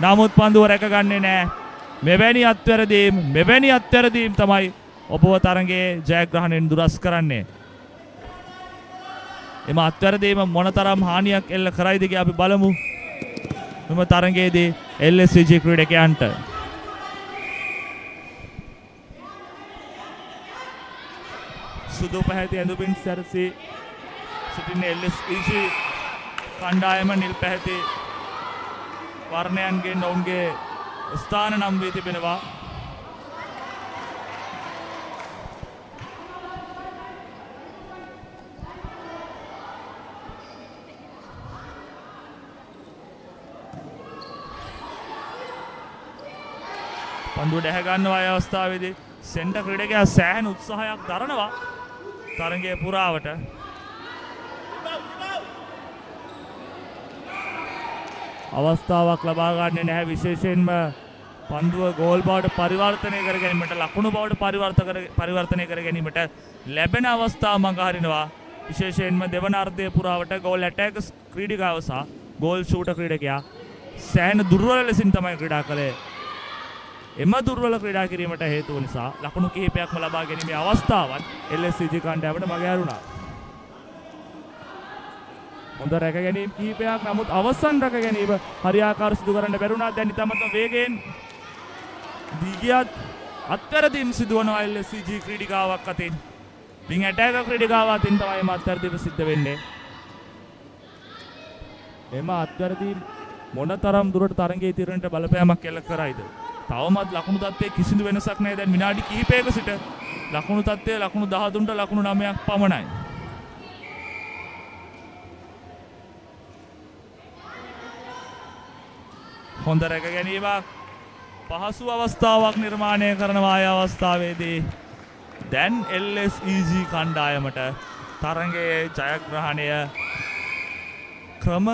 නමුත් පන්දුව රැකගන්නේ නැහැ. මෙවැනි අත්වැරදීම් තමයි ඔබව තරගයේ ජයග්‍රහණයෙන් දුරස් කරන්නේ. එම අත්වැරදීම මොනතරම් හානියක් එල්ල කරයිද කියලා අපි බලමු. මෙම තරගයේදී LSG ක්‍රීඩකයන්ට සුදු පැහැති ඇඳුමින් සැරසී සිටින LSG කණ්ඩායම නිල් පැහැති වර්ණයන්ගෙන් ඔවුන්ගේ ස්ථාන නම් වී තිබෙනවා. පන්දුව දැහ ගන්නවා ඒ අවස්ථාවේදී සෙන්ටර් ක්‍රීඩකයා සෑහෙන උත්සාහයක් දරනවා තරගයේ පුරාවට. අවස්ථාවක් ලබා ගන්නේ නැහැ. විශේෂයෙන්ම පන්දුව ගෝල් බවට පරිවර්තනය කර ගැනීමට ලකුණු බවට පරිවර්තනය කර ගැනීමට ලැබෙන අවස්ථා මඟ හරිනවා. විශේෂයෙන්ම දෙවන අර්ධය පුරාවට ගෝල් ඇටැකර්ස් ක්‍රීඩිකාව සහ ගෝල් ෂූටර් ක්‍රීඩකයා සෑහෙන දුර්වල ලෙසින් තමයි ක්‍රීඩා කළේ. එම දුර්වල ක්‍රීඩා කිරීමට හේතුව නිසා ලකුණු කිහිපයක්ම ලබා ගැනීමේ අවස්ථාවත් LSCG කණ්ඩායමට මගහැරුණා. හොඳ රැක ගැනීම කිහිපයක්, නමුත් අවසන් රැක ගැනීම හරියාකාර සිදු කරන්න බැරුණා. දැන් ඉතාමත් වේගයෙන් දීගියත් අත්වැරදීම් සිදුවනවා LSCG ක්‍රීඩිකාවක් අතින්. වින් ඇටැකර් ක්‍රීඩිකාව අතින් තමයි එම අත්වැරදීම සිද්ධ වෙන්නේ. එම අත්වැරදීම් මොනතරම් දුරට තරගයේ තීරණයට බලපෑමක් එල්ල කරයිද? තවමත් ලකුණු තත්ත්වයේ කිසිදු වෙනසක් නැහැ. දැන් විනාඩි කිහිපයක සිට ලකුණු තත්ත්වය ලකුණු 13ට ලකුණු 9ක් පමණයි. හොඳ රැක ගැනීමක්, පහසු අවස්ථාවක් නිර්මාණය කරනවා. ආය අවස්ථාවේදී දැන් LSEG කණ්ඩායමට තරගයේ ජයග්‍රහණය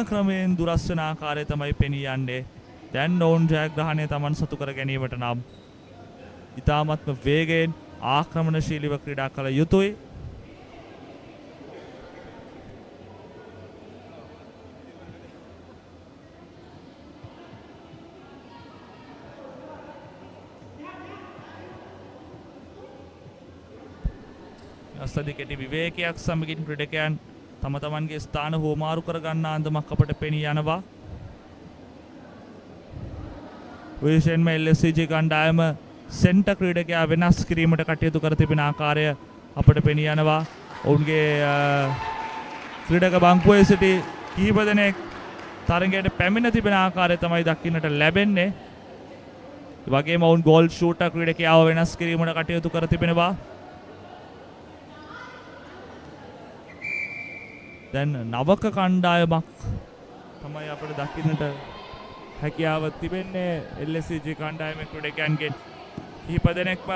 ක්‍රමයෙන් දුරස් වෙන ආකාරය තමයි පෙනී යන්නේ. දැන් ඔවුන් ජයග්‍රහණය තමන් සතු කර ගැනීමට නම් ඉතාමත්ම වේගයෙන් ආක්‍රමණශීලීව ක්‍රීඩා කළ යුතුයි. අස්තදි කෙටි විවේකයක් සමගින් ක්‍රීඩකයන් තම තමන්ගේ ස්ථාන හෝමාරු කර ගන්න අන්දමක් අපට පෙනී යනවා. විශේෂයෙන්ම LSCG කණ්ඩායම සෙන්ටර් ක්‍රීඩකයා වෙනස් කිරීමට කටයුතු කර තිබෙන ආකාරය අපට පෙනී යනවා. ඔවුන්ගේ ක්‍රීඩක බංකුවේ සිටි කිහිප දෙනෙක් තරගයට පැමිණ තිබෙන ආකාරය තමයි දකින්නට ලැබෙන්නේ. ඒ වගේම ඔවුන් ගෝල් ෂූටර් ක්‍රීඩකයාව වෙනස් කිරීමට කටයුතු කර තිබෙනවා. දැන් නවක කණ්ඩායමක් තමයි අපිට දකින්නට හැකියාව තිබෙන්නේ. LSCG කණ්ඩායමේ ක්‍රීඩකයන්ගෙන් කිහිප දෙනෙක්ම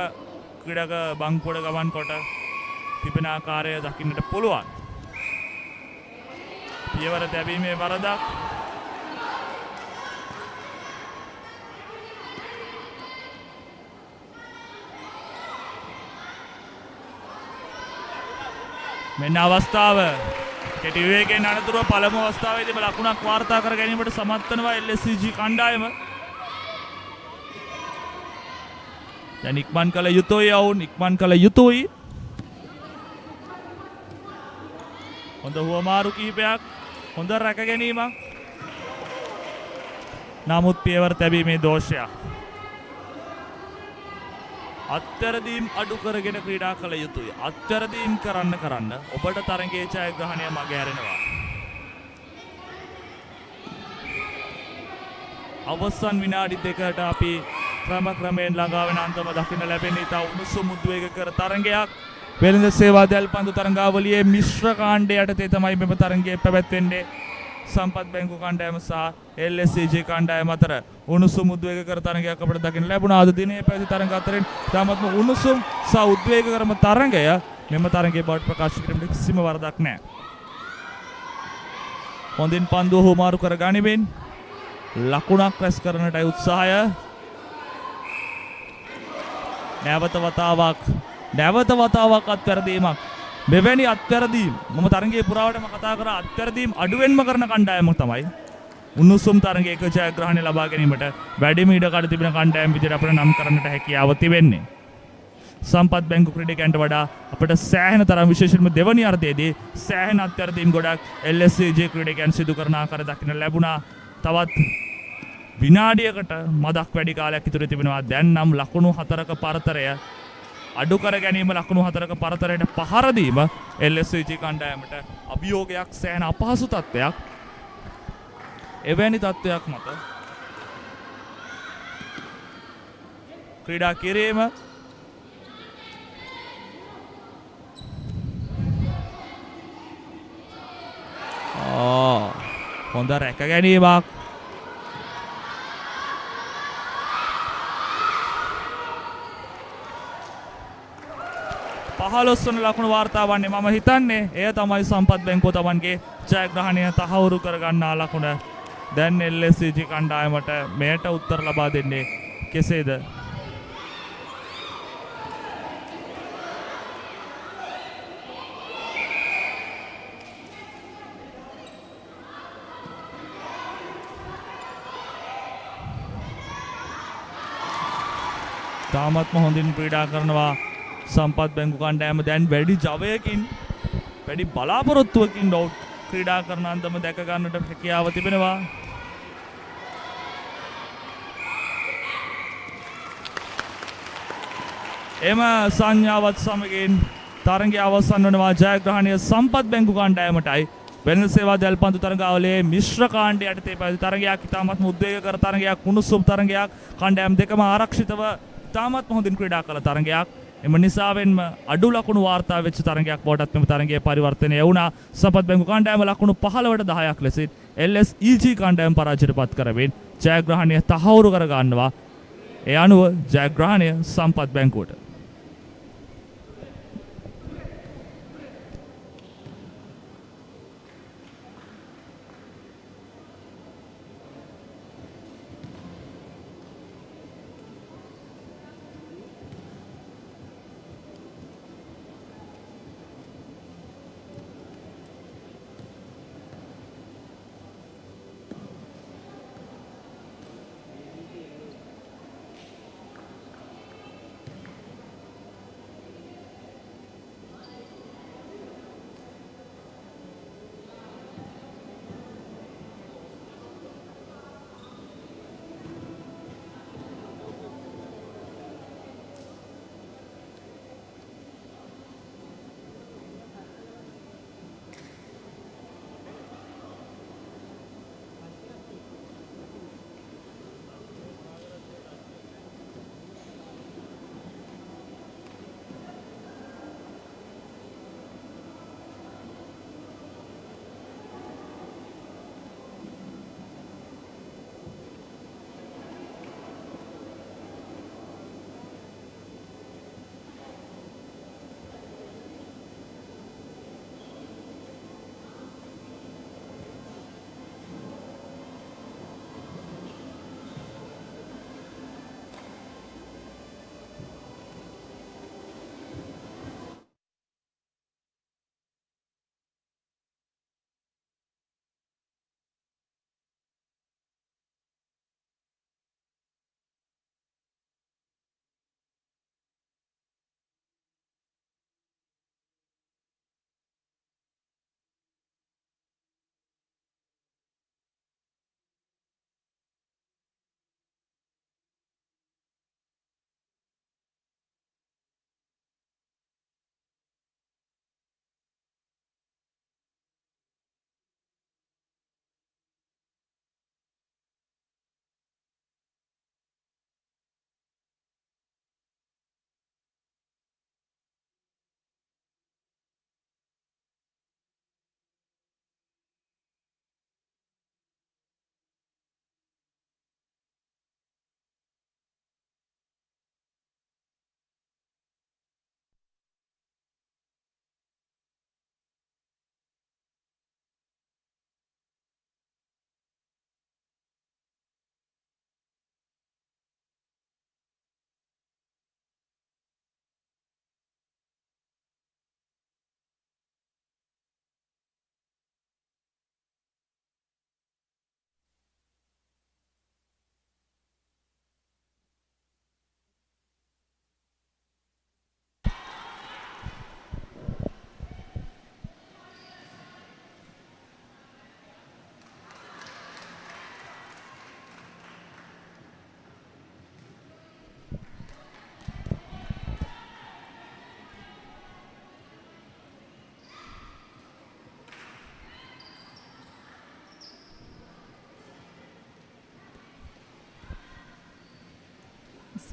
ක්‍රීඩක බංකුවට ගමන් කොට තිබෙන ආකාරය දකින්නට පුළුවන්. පියවර තැබීමේ වරදක්. මෙන්න අවස්ථාව. කෙටි විවේකයෙන් අනතුරුව පළමු අවස්ථාවේදීම ලකුණක් වාර්තා කර ගැනීමට සමත් වෙනවා LSCG කණ්ඩායම. දැන් ඉක්මන් කළ යුතුයි ඔවුන්, ඉක්මන් කළ යුතුයි. හොඳ හුවමාරු කිහිපයක්, හොඳ රැක ගැනීමක්. නමුත් පියවර තැබීමේ දෝෂයක්. අත්වැරදීම් අඩු කරගෙන ක්‍රීඩා කළ යුතුයි. අත්වැරදීම් කරන්න ඔබට තරගයේ ජයග්‍රහණය මගහැරෙනවා. අවසන් විනාඩි දෙකට අපි ක්‍රමයෙන් ළඟා වෙන අන්තම දකින්න ලැබෙන්නේ ඉතා උණුසුම් උද්වේගකර තරගයක්. වෙළඳ සේවා දැල්පන්දු තරඟාවලියේ මිශ්‍ර කාණ්ඩය යටතේ තමයි මෙම තරගය පැවැත්වෙන්නේ. සම්පත් බැංකු කණ්ඩායම සහ LSCG කණ්ඩායම අතර උණුසුම් උද්වේගකර තරගයක් අපිට දකින්න ලැබුණා. අද දිනේ පැවති තරග අතරින් තාමත්ම උණුසුම් සහ උද්වේගකරම තරගය. මෙම තරගයේ බවට ප්‍රකාශ කිරීමට කිසිම වරදක් නැහැ. හොඳින් පන්දුව හුවමාරු කර ගනිමින් ලකුණක් රැස් කරන්නටයි උත්සාහය. නැවත වතාවක් අත්වැරදීමක්. මෙවැනි අත්වැරදීම් මම තරගයේ පුරාවටම කතා කරා. අත්වැරදීම් අඩුවෙන්ම කරන කණ්ඩායම තමයි උණුසුම් තරගයක ජයග්‍රහණය ලබා ගැනීමට වැඩිම ඉඩකඩ තිබෙන කණ්ඩායම් විදිහට අපිට නම් කරන්නට හැකියාව තිබෙන්නේ. සම්පත් බැංකු ක්‍රීඩකයන්ට වඩා අපිට සෑහෙන තරම් විශේෂයෙන්ම දෙවනි අර්ධයේදී සෑහෙන අත්වැරදීම් ගොඩක් LSCG ක්‍රීඩකයන් සිදු කරන ආකාරය දකින්න ලැබුණා. තවත් විනාඩියකට මදක් වැඩි කාලයක් ඉතුරු තිබෙනවා. දැන් නම් ලකුණු 4ක පරතරය අඩු කර ගැනීම, ලකුණු 4ක පරතරයට පහර දීම LSCG කණ්ඩායමට අභියෝගයක්, සෑහෙන අපහසු තත්ත්වයක්. එවැනි තත්ත්වයක් මත ක්‍රීඩා කිරීම හොඳ රැක ගැනීමක්. පහළොස්වන ලකුණු වාර්තා වන්නේ මම හිතන්නේ එය තමයි සම්පත් බැංකුව තමන්ගේ ජයග්‍රහණය තහවුරු කරගන්නා ලකුණ. දැන් LSCG කණ්ඩායමට මෙයට උත්තර ලබා දෙන්නේ කෙසේද? තාමත්ම හොඳින් ක්‍රීඩා කරනවා සම්පත් බැංකු කණ්ඩායම. දැන් වැඩි ජවයකින් වැඩි බලාපොරොත්තුවකින් ඩවුට් ක්‍රීඩා කරන අන්දම දැක ගන්නට හැකියාව තිබෙනවා. එම සංඥාවත් සමගින් තරගය අවසන් වනවා. ජයග්‍රහණය සම්පත් බැංකු කණ්ඩායමටයි. වෙළඳ සේවා දැල්පන්දු තරගාවලියේ මිශ්‍ර කාණ්ඩය යටතේ පැවති තරගයක්. ඉතාමත් උද්වේගකර තරගයක්, උණුසුම් තරගයක්. කණ්ඩායම් දෙකම ආරක්ෂිතව ඉතාමත් හොඳින් ක්‍රීඩා කළ තරගයක්. එම නිසාවෙන්ම අඩු ලකුණු වාර්තා වෙච්ච තරගයක් බවටත් මෙම තරගයේ පරිවර්තනය වුණා. සම්පත් බැංකු කණ්ඩායම ලකුණු 15ට 10ක් ලෙසින් LSEG කණ්ඩායම පරාජයට පත් කරමින් ජයග්‍රහණය තහවුරු කර ගන්නවා. ඒ අනුව ජයග්‍රහණය සම්පත් බැංකුවට.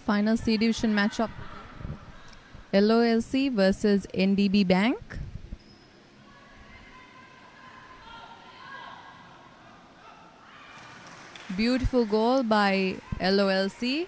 Final C division matchup. LOLC versus NDB Bank. Beautiful goal by LOLC.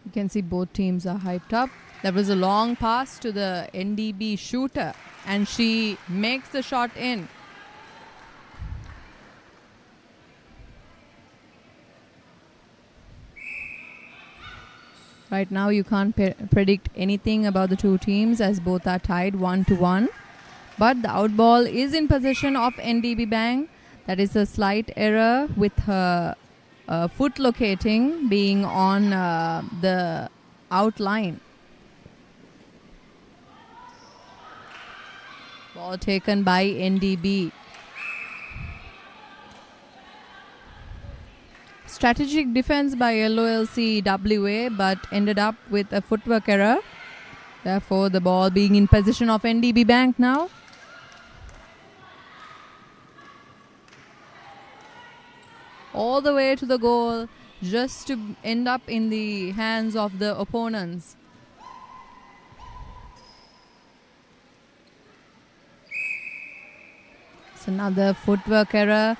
You can see both teams are hyped up. There was a long pass to the NDB shooter and she makes the shot in. Right now, you can't predict anything about the two teams as both are tied 1-1. But the out ball is in possession of NDB Bank. That is a slight error with her foot locating being on the outline. Ball taken by NDB. Strategic defense by LOLC WA, but ended up with a footwork error. Therefore, the ball being in possession of NDB Bank now. All the way to the goal, just to end up in the hands of the opponents. It's another footwork error.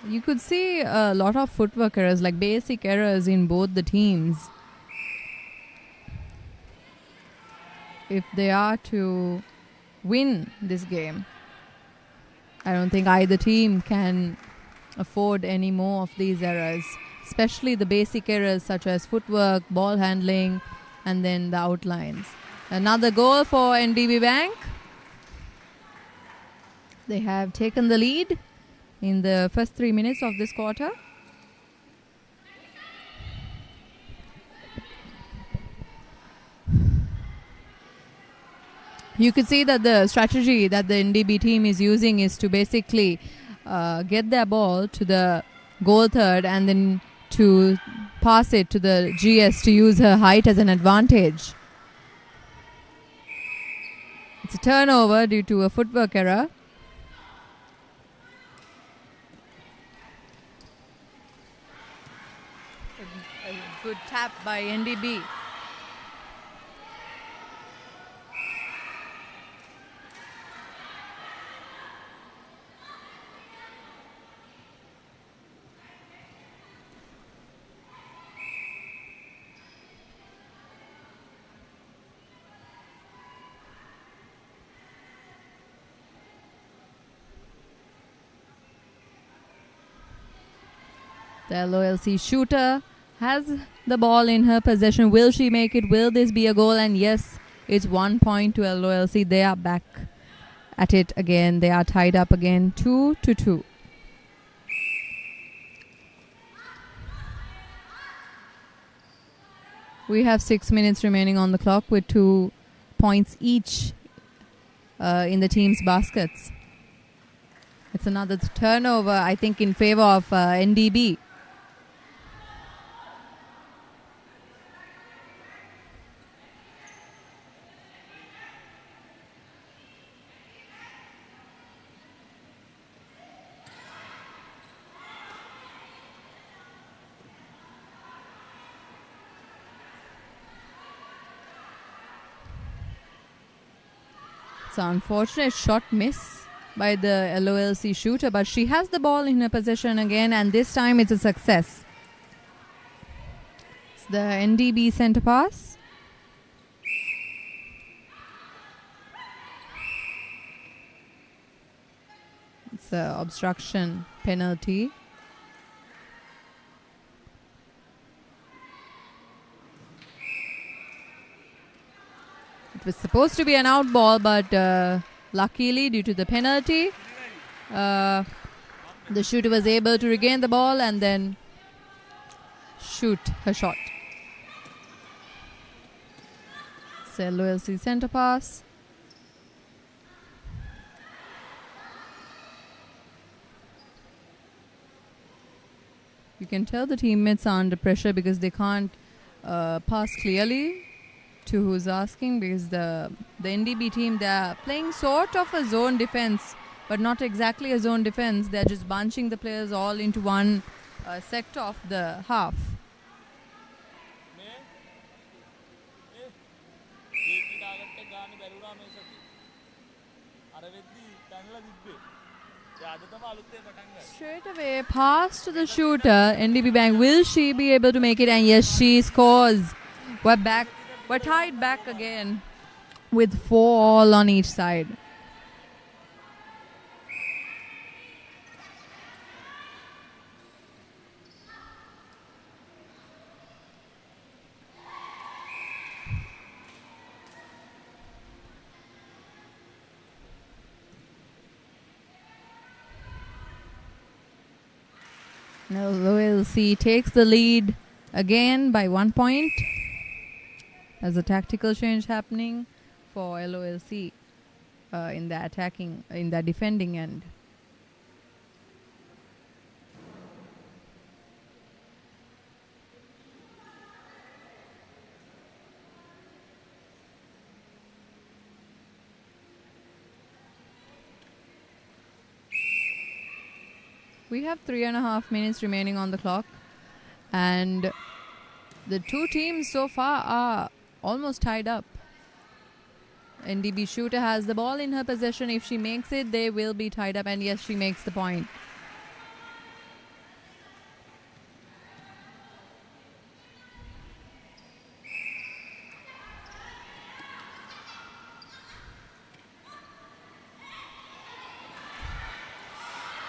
You could see a lot of footwork errors, like basic errors in both the teams. If they are to win this game, I don't think either team can afford any more of these errors, especially the basic errors such as footwork, ball handling, and then the outlines. Another goal for NDB Bank. They have taken the lead in the first 3 minutes of this quarter. You could see that the strategy that the NDB team is using is to basically get their ball to the goal third and then to pass it to the GS to use her height as an advantage. It's a turnover due to a footwork error. A good tap by NDB. The LOLC shooter has the ball in her possession. Will she make it? Will this be a goal? And yes, it's 1 point to LOLC. They are back at it again. They are tied up again, 2-2. We have 6 minutes remaining on the clock with 2 points each in the team's baskets. It's another turnover, I think, in favor of NDB. It's an unfortunate shot miss by the LOLC shooter, but she has the ball in her possession again, and this time it's a success. It's the NDB center pass. It's an obstruction penalty. It was supposed to be an out ball, but luckily, due to the penalty, the shooter was able to regain the ball and then shoot her shot. It's a LOLC center pass. You can tell the teammates are under pressure because they can't pass clearly to who's asking, because the NDB team, they're playing sort of a zone defense, but not exactly a zone defense. They're just bunching the players all into one sector of the half. Straight away, pass to the shooter, NDB Bank. Will she be able to make it? And yes, she scores. We're back. We're tied back again with 4 all on each side. LOLC takes the lead again by 1 point. There's a tactical change happening for LOLC in the defending end. We have 3.5 minutes remaining on the clock, and the two teams so far are almost tied up. NDB shooter has the ball in her possession. If she makes it, they will be tied up, and yes, she makes the point.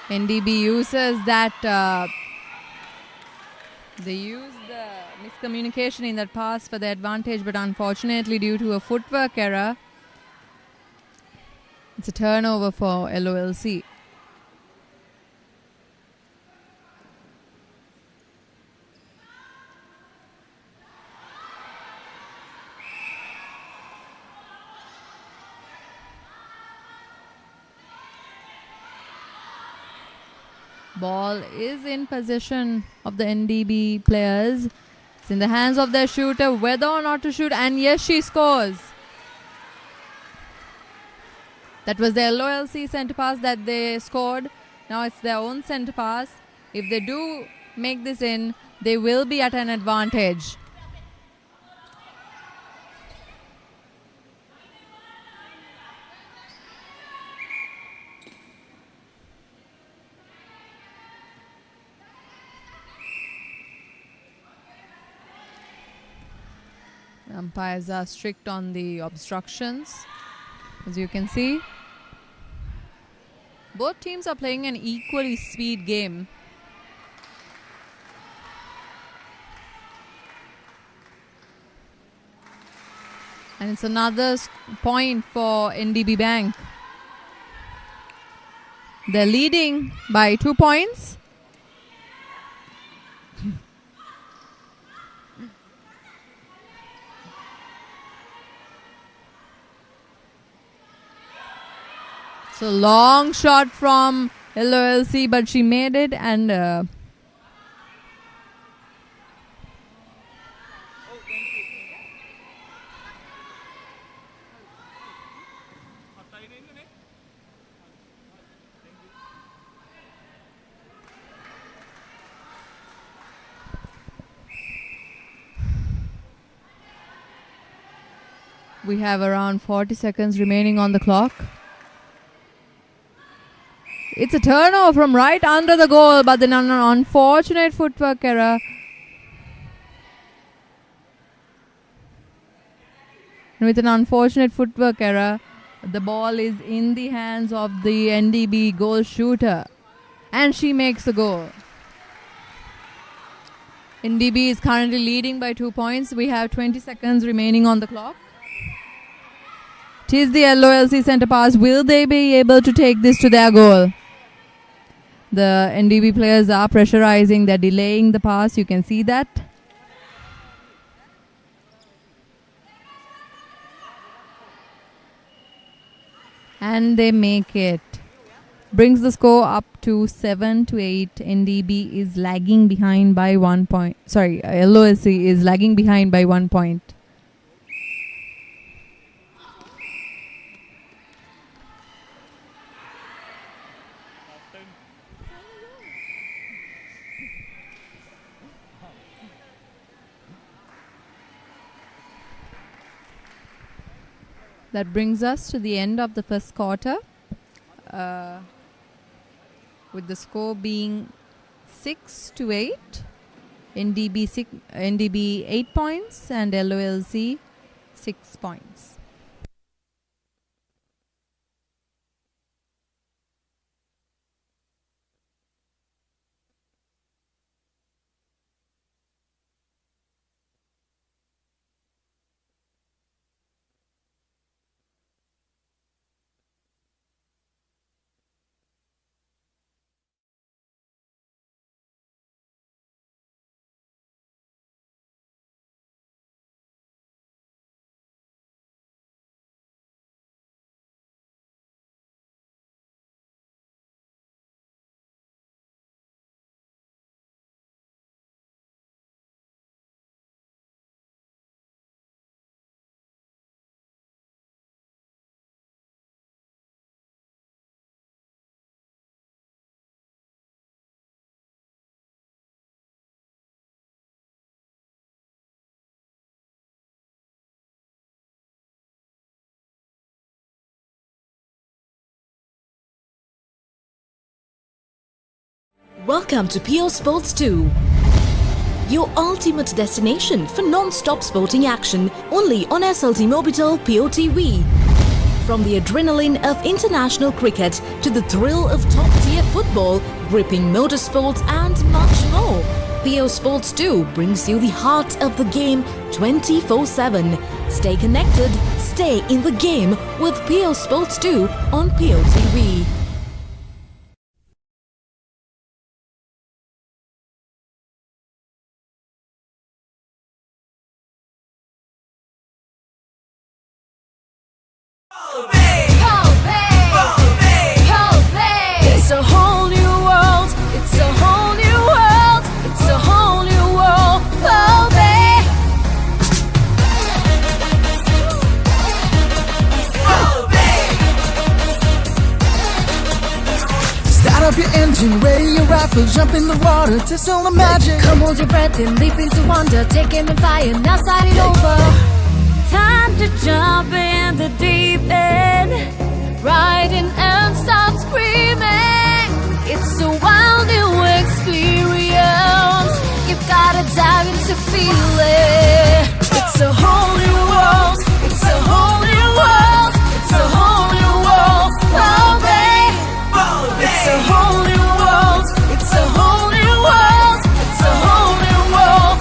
NDB uses that, they use the miscommunication in that pass for the advantage, but unfortunately due to a footwork error, it's a turnover for LOLC. Ball is in possession of the NDB players. It's in the hands of their shooter whether or not to shoot, and yes, she scores. That was the LOLC centre pass that they scored. Now it's their own centre pass. If they do make this in, they will be at an advantage. Umpires are strict on the obstructions, as you can see. Both teams are playing an equally speed game. And it's another point for NDB Bank. They're leading by 2 points. So long shot from LOLC, but she made it, and we have around 40 seconds remaining on the clock. It's a turnover from right under the goal, but then an unfortunate footwork error. And with an unfortunate footwork error, the ball is in the hands of the NDB goal shooter, and she makes the goal. NDB is currently leading by 2 points. We have 20 seconds remaining on the clock. It is the LOLC centre pass. Will they be able to take this to their goal? The NDB players are pressurizing. They're delaying the pass. You can see that. And they make it. Brings the score up to 7-8. NDB is lagging behind by 1 point. Sorry, LOSC is lagging behind by 1 point. That brings us to the end of the first quarter, with the score being 6-8. NDB 8 points and LOLC 6 points. Welcome to PO Sports 2, your ultimate destination for non-stop sporting action only on SLT Mobitel POTV. From the adrenaline of international cricket to the thrill of top-tier football, gripping motorsports and much more, PO Sports 2 brings you the heart of the game 24/7. Stay connected, stay in the game with PO Sports 2 on POTV. It's a whole new world. It's a whole new world. It's a whole new world. Start up your engine, ready your rifle, jump in the water, test all the magic. Come hold your breath and leap into wonder. Take aim and fire, now start it over. Time to jump in the deep end. Riding and start screaming. It's a wild new experience. You've gotta dive in to feel it. It's a whole new world. It's a whole new world. It's a whole new world. It's a whole new world. It's a whole new world. It's a whole new world.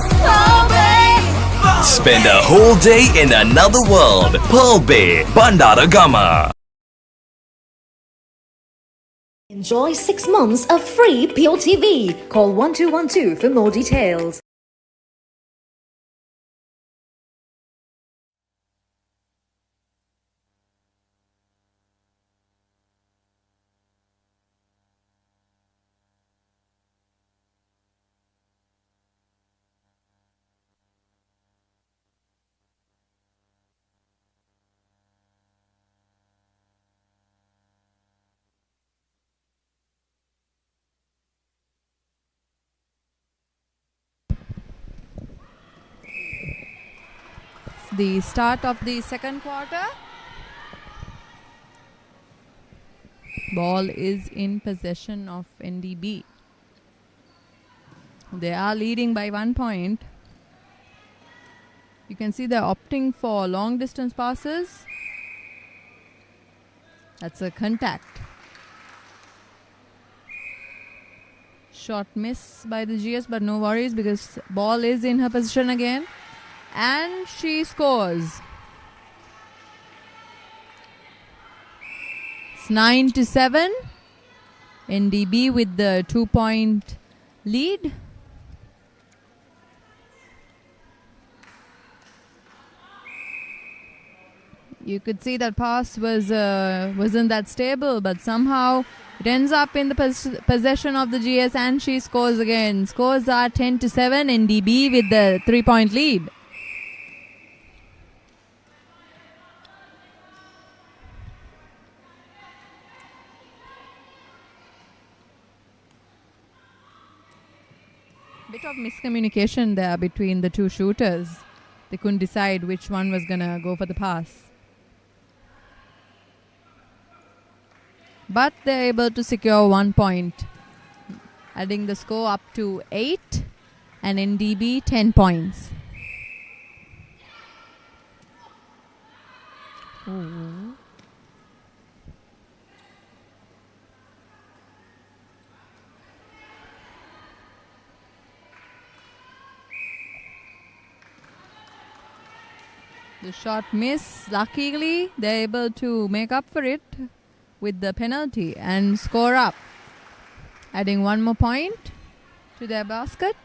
Spend a whole day in another world. Pearl Bay, Bandaragama. Enjoy 6 months of free POTV. Call 1212 for more details. The start of the second quarter. Ball is in possession of NDB. They are leading by 1 point. You can see they're opting for long distance passes. That's a contact. Shot miss by the GS, but no worries because ball is in her position again. And she scores. It's 9-7. NDB with the 2-point lead. You could see that pass wasn't that stable, but somehow it ends up in the possession of the GS, and she scores again. Scores are 10-7. NDB with the 3-point lead. Bit of miscommunication there between the two shooters. They couldn't decide which one was going to go for the pass. But they're able to secure 1 point, adding the score up to 8, and NDB 10 points. Ooh. The shot miss. Luckily, they're able to make up for it with the penalty and score up, adding 1 more point to their basket.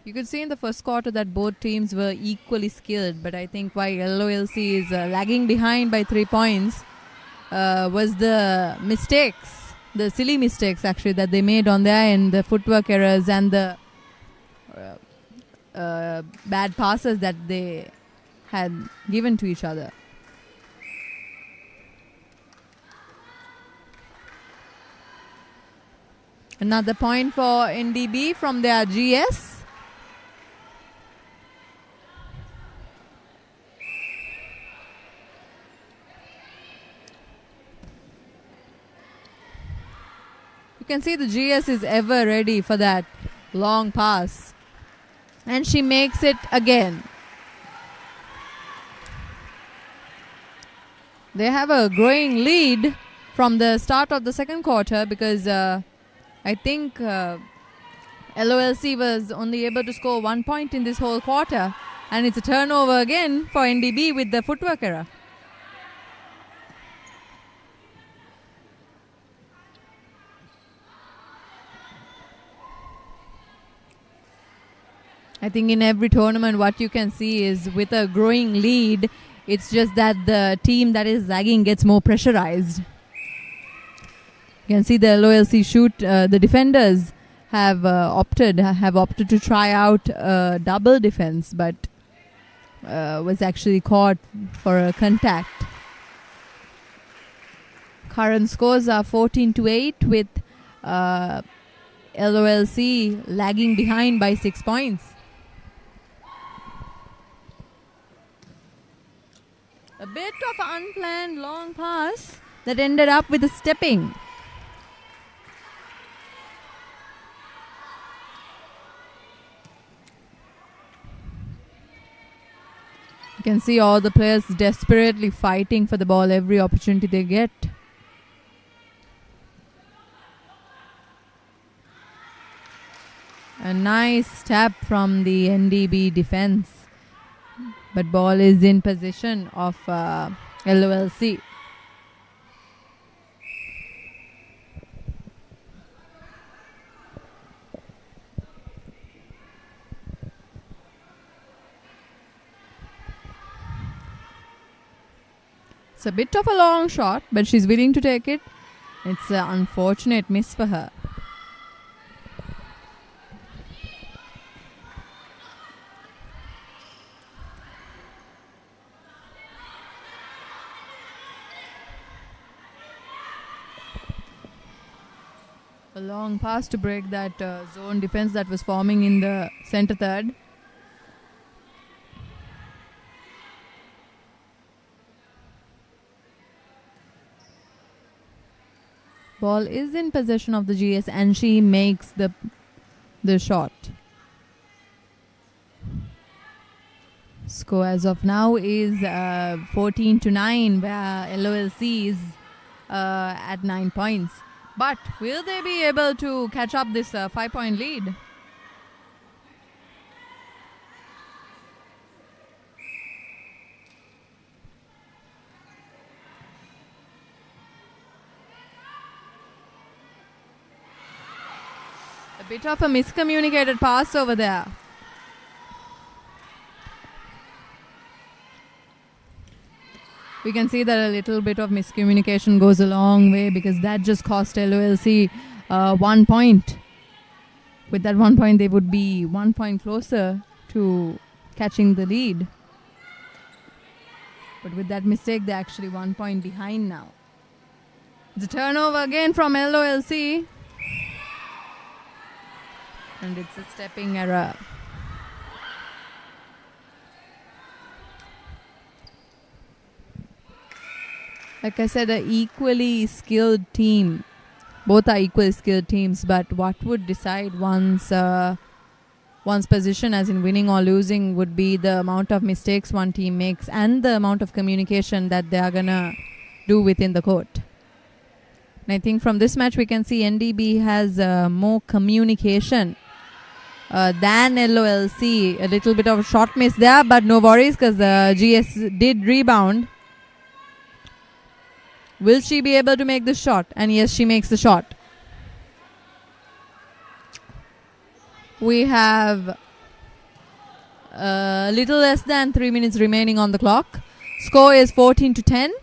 You could see in the first quarter that both teams were equally skilled, but I think why LOLC is lagging behind by 3 points was the mistakes, the silly mistakes actually that they made on their end, the footwork errors and the bad passes that they had given to each other. Another point for NDB from their GS. You can see the GS is ever ready for that long pass. And she makes it again. They have a growing lead from the start of the second quarter because I think LOLC was only able to score 1 point in this whole quarter. And it's a turnover again for NDB with the footwork error. I think in every tournament what you can see is with a growing lead, it's just that the team that is lagging gets more pressurized. You can see the LOLC the defenders have opted to try out a double defense, but was actually caught for a contact. Current scores are 14-8 with LOLC lagging behind by 6 points. A bit of unplanned long pass that ended up with a stepping. You can see all the players desperately fighting for the ball every opportunity they get. A nice tap from the NDB defense. But ball is in possession of LOLC. It's a bit of a long shot, but she's willing to take it. It's an unfortunate miss for her. A long pass to break that zone defense that was forming in the center third. Ball is in possession of the GS and she makes the shot. Score as of now is 14-9, where LOLC is at 9 points. But will they be able to catch up this 5-point lead? A bit of a miscommunicated pass over there. We can see that a little bit of miscommunication goes a long way because that just cost LOLC 1 point. With that 1 point, they would be 1 point closer to catching the lead. But with that mistake, they're actually 1 point behind now. It's a turnover again from LOLC. And it's a stepping error. Like I said, an equally skilled team. Both are equally skilled teams, but what would decide one's position, as in winning or losing, would be the amount of mistakes one team makes and the amount of communication that they are going to do within the court. And I think from this match we can see NDB has more communication than LOLC. A little bit of a shot miss there, but no worries because GS did rebound. Will she be able to make the shot? And yes, she makes the shot. We have a little less than 3 minutes remaining on the clock. Score is 14-10. You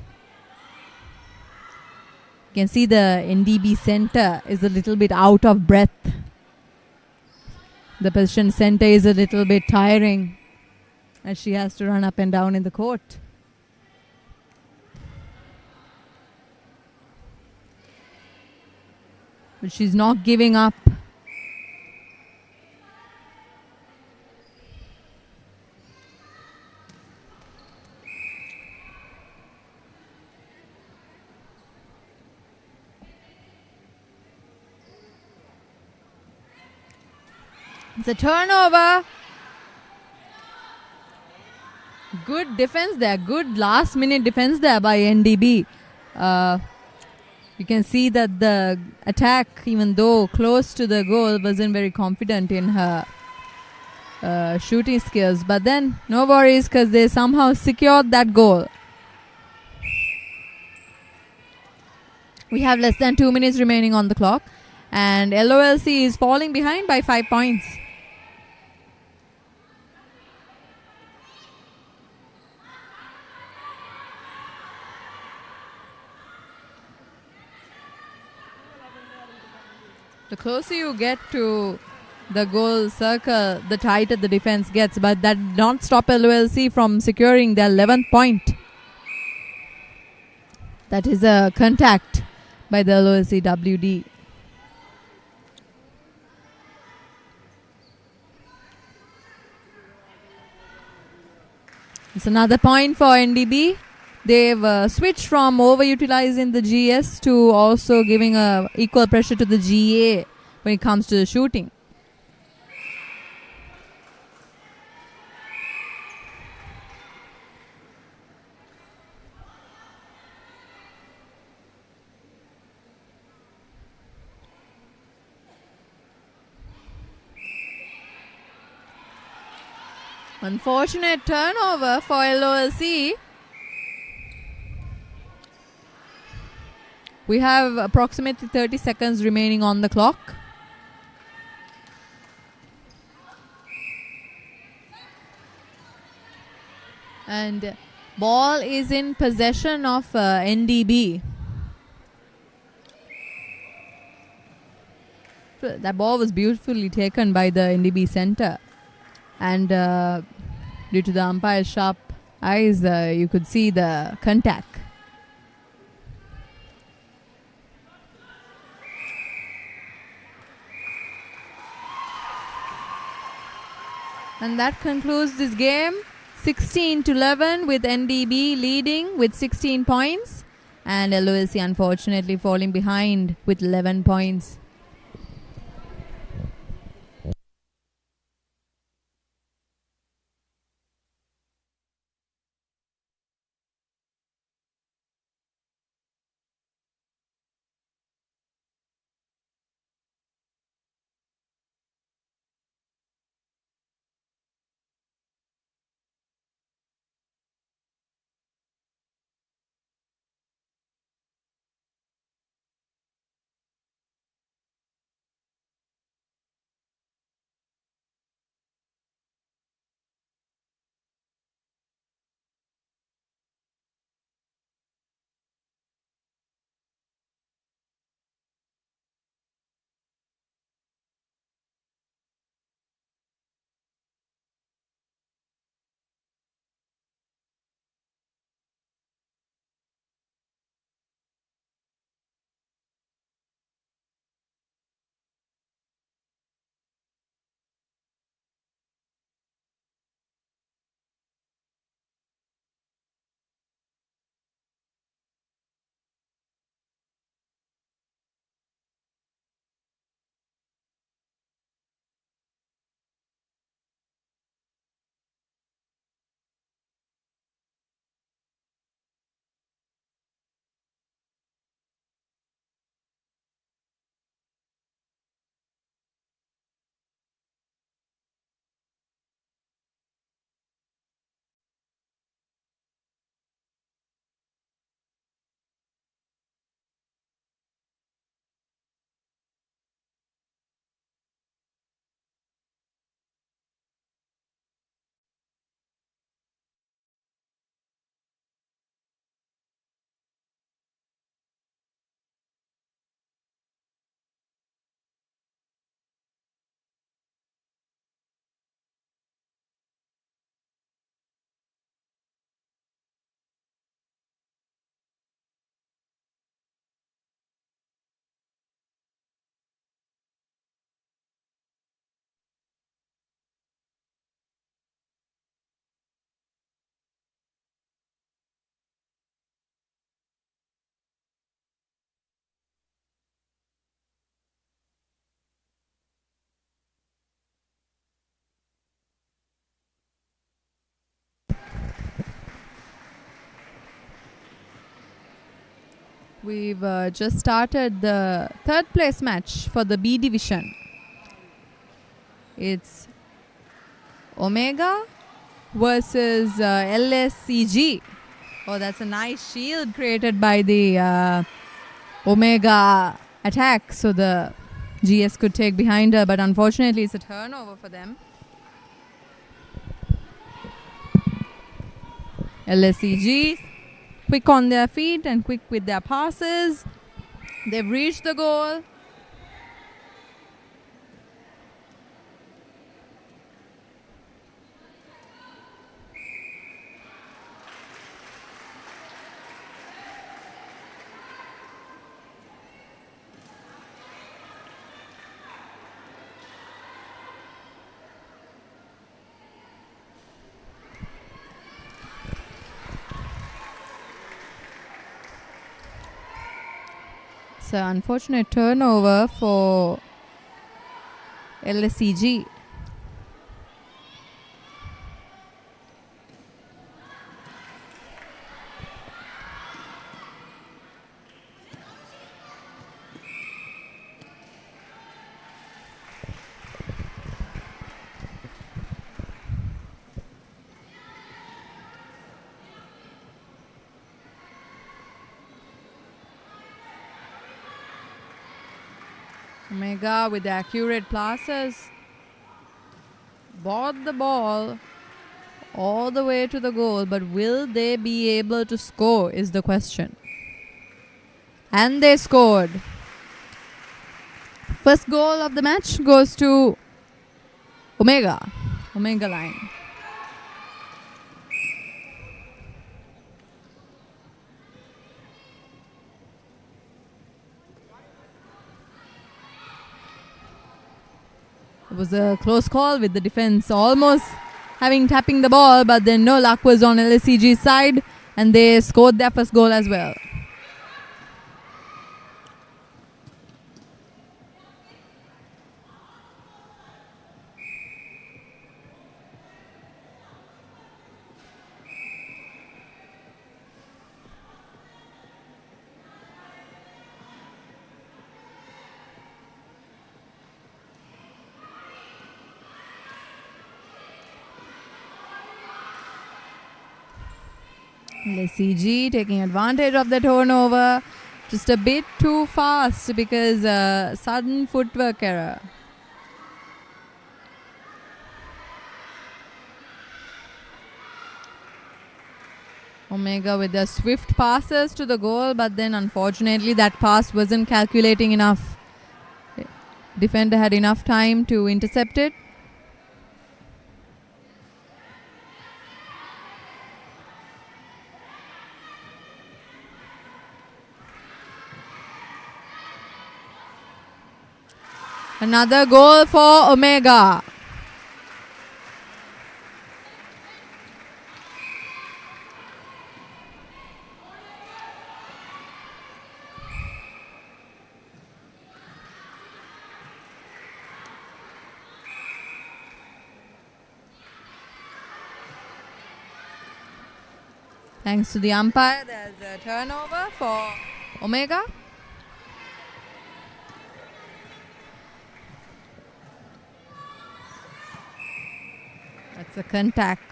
can see the NDB center is a little bit out of breath. The position center is a little bit tiring as she has to run up and down in the court. But she's not giving up. It's a turnover. Good defense there. Good last minute defense there by NDB. You can see that the attack, even though close to the goal, wasn't very confident in her shooting skills. But then no worries because they somehow secured that goal. We have less than 2 minutes remaining on the clock. And LOLC is falling behind by 5 points. The closer you get to the goal circle, the tighter the defense gets. But that did not stop LOLC from securing their 11th point. That is a contact by the LOLC WD. It's another point for NDB. They've switched from overutilizing the GS to also giving equal pressure to the GA when it comes to the shooting. Unfortunate turnover for LOLC. We have approximately 30 seconds remaining on the clock. And ball is in possession of NDB. That ball was beautifully taken by the NDB center. And due to the umpire's sharp eyes, you could see the contact. And that concludes this game. 16-11 with NDB leading with 16 points. And LOLC unfortunately falling behind with 11 points. We've just started the third place match for the B division. It's Omega versus LSCG. Oh, that's a nice shield created by the Omega attack, so the GS could take behind her, but unfortunately it's a turnover for them. LSCG quick on their feet and quick with their passes. They've reached the goal. It's an unfortunate turnover for LSCG. Omega with the accurate passes bought the ball all the way to the goal, but will they be able to score is the question. And they scored. First goal of the match goes to Omega line. It was a close call with the defense almost tapping the ball, but then no luck was on LSCG's side and they scored their first goal as well. LSCG taking advantage of the turnover, just a bit too fast because sudden footwork error. Omega with the swift passes to the goal, but then unfortunately that pass wasn't calculating enough. Defender had enough time to intercept it. Another goal for Omega. Thanks to the umpire, there's a turnover for Omega. That's a contact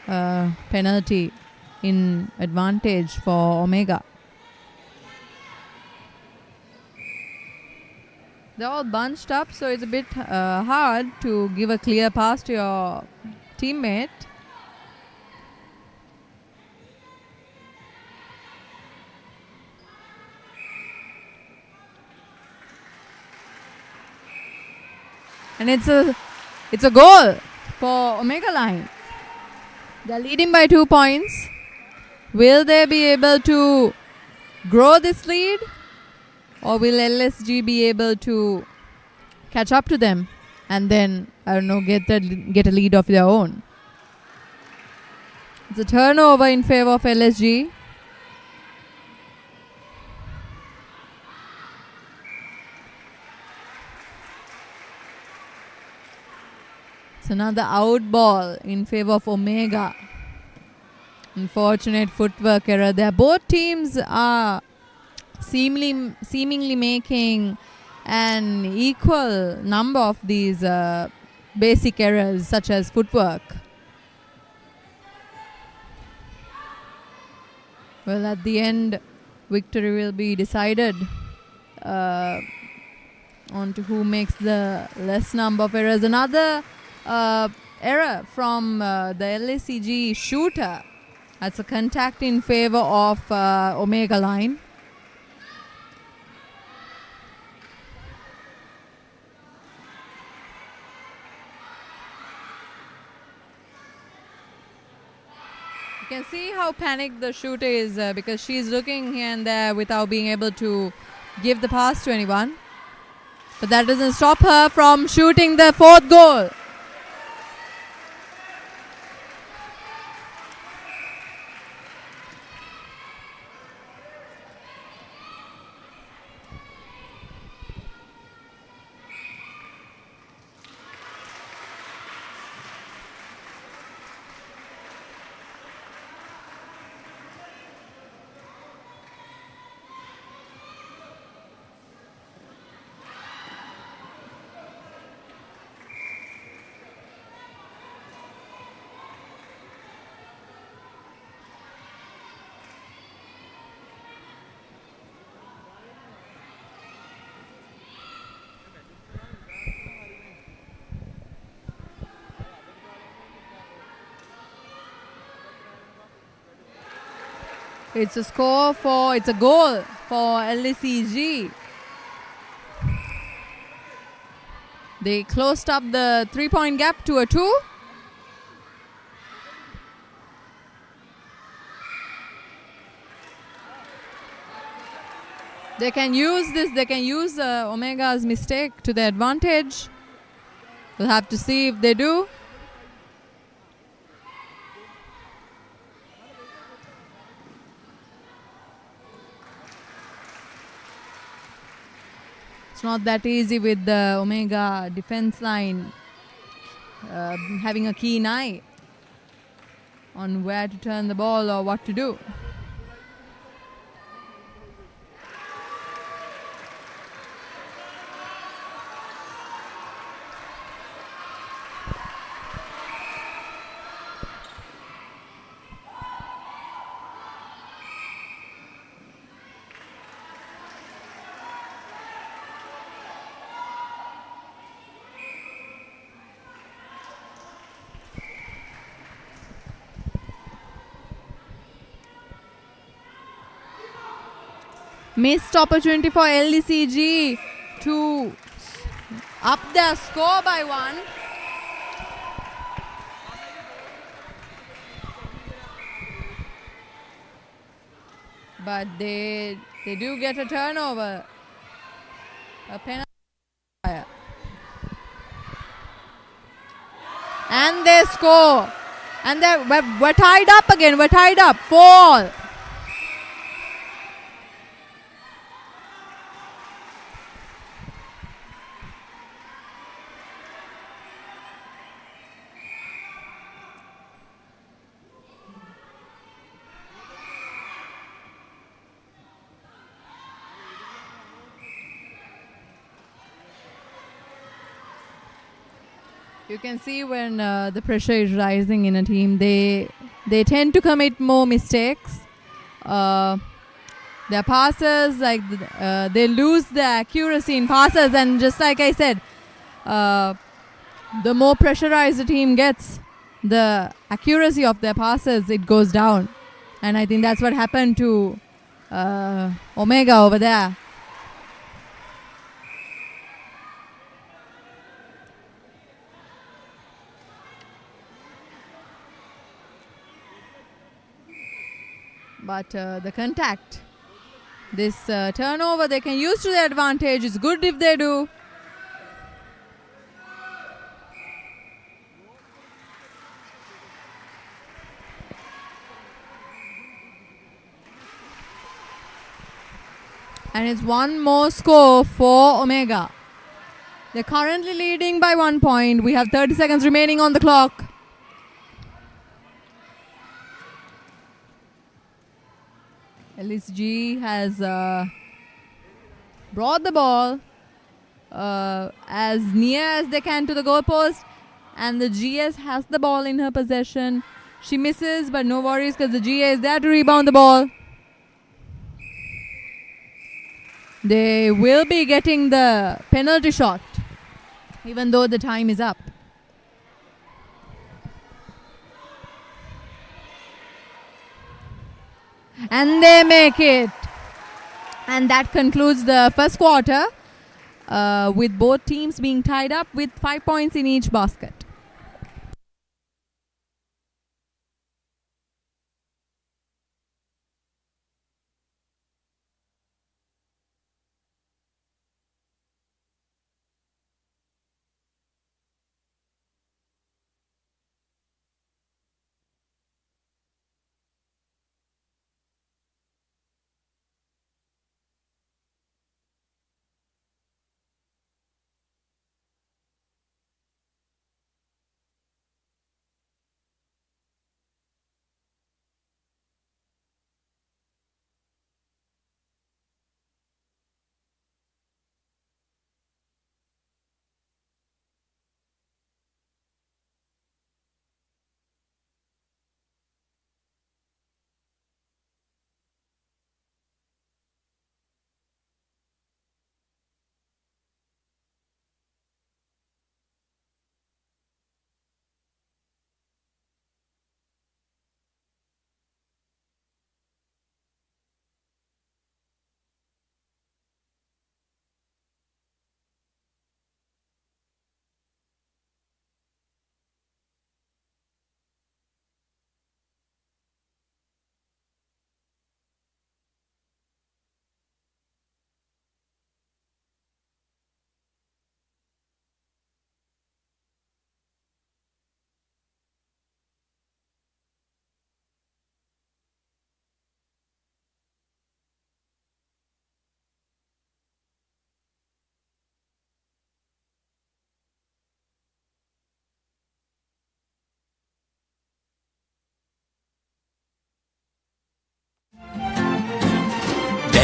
penalty in advantage for Omega. They're all bunched up, so it's a bit hard to give a clear pass to your teammate. And it's a goal for Omega line. They're leading by 2 points. Will they be able to grow this lead, or will LSG be able to catch up to them and then, I don't know, get a lead of their own? It's a turnover in favor of LSG. Another out ball in favor of Omega. Unfortunate footwork error there. Both teams are seemingly making an equal number of these basic errors such as footwork. Well, at the end, victory will be decided on to who makes the less number of errors. Another error from the LACG shooter. That's a contact in favor of Omega line. You can see how panicked the shooter is because she's looking here and there without being able to give the pass to anyone. But that doesn't stop her from shooting the fourth goal. It's a goal for LACG. They closed up the 3-point gap to a 2. They can use this. They can use Omega's mistake to their advantage. We'll have to see if they do. It's not that easy with the Omega defense line having a keen eye on where to turn the ball or what to do. Missed opportunity for LACG to up their score by 1. But they do get a turnover. A penalty. And they score. And we're tied up again. We're tied up. 4. You can see when the pressure is rising in a team, they tend to commit more mistakes. Their passes, they lose the accuracy in passes, and just like I said, the more pressurized the team gets, the accuracy of their passes, it goes down. And I think that's what happened to Omega over there. But the contact, this turnover, they can use to their advantage. It's good if they do. And it's one more score for Omega. They're currently leading by 1 point. We have 30 seconds remaining on the clock. LSG has brought the ball as near as they can to the goalpost, and the GS has the ball in her possession. She misses, but no worries because the GA is there to rebound the ball. They will be getting the penalty shot, even though the time is up. And they make it. And that concludes the first quarter, with both teams being tied up with 5 points in each basket.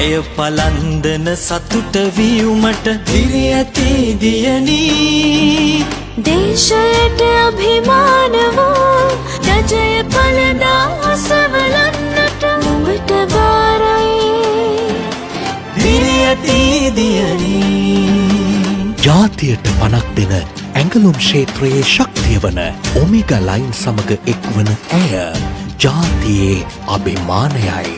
ජය පලන්දන සතුට වීමට දිරි ඇති දියනී දේශයට අභිමානවෝ ජය පලදා අසවලන්නට නුඹට බාරයි දිරි ඇති දියනී ජාතියට පනක් දෙන ඇඟලුම් ක්ෂේත්‍රයේ ශක්තිය වන ඔමේගා ලයින් සමග එක්වන ඇය ජාතියේ අභිමානයයි.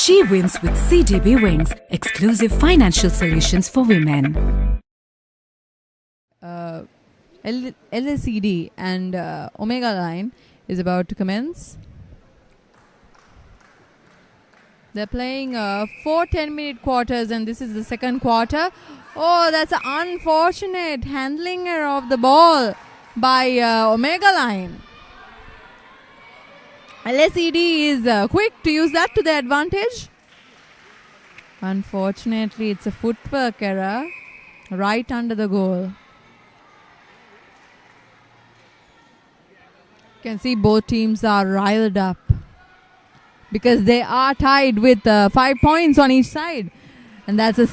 She wins with CDB Wings, exclusive financial solutions for women. LSED and Omega line is about to commence. They're playing 4 10-minute quarters, and this is the second quarter. Oh, that's an unfortunate handling of the ball by Omega line. LSED is quick to use that to their advantage. Unfortunately, it's a footwork error right under the goal. You can see both teams are riled up because they are tied with 5 points on each side. And that's a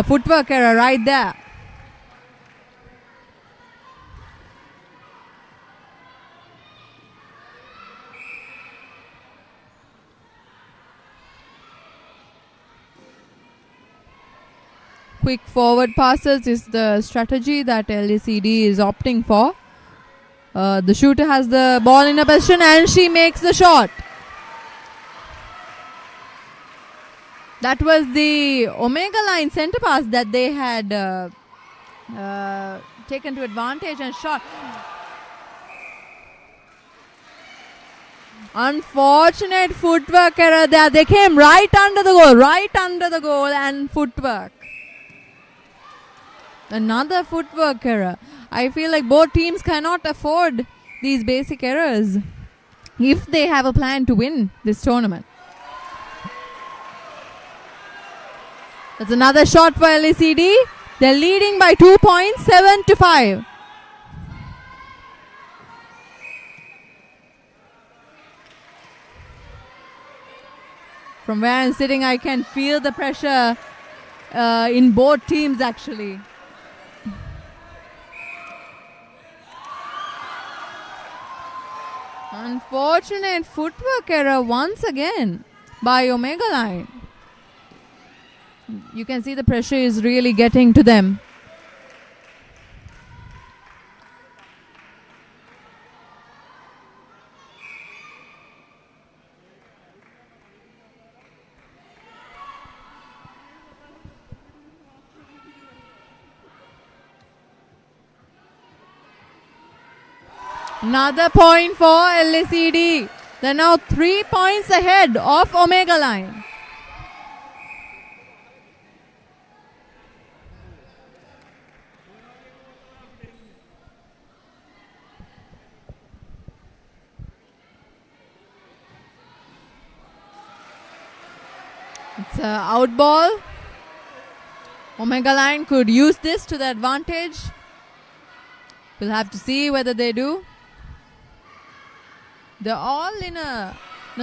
footwork error right there. Quick forward passes is the strategy that LSED is opting for. The shooter has the ball in a position and she makes the shot. That was the Omega line center pass that they had taken to advantage and shot. Unfortunate footwork error there. They came right under the goal and footwork. Another footwork error. I feel like both teams cannot afford these basic errors if they have a plan to win this tournament. That's another shot for LACD. They're leading by 2 points, 7-5. From where I'm sitting, I can feel the pressure in both teams actually. Unfortunate footwork error once again by Omega Line. You can see the pressure is really getting to them. Another point for LACD. They're now 3 points ahead of Omega Line. It's an out ball. Omega Line could use this to their advantage. We'll have to see whether they do. They're all in a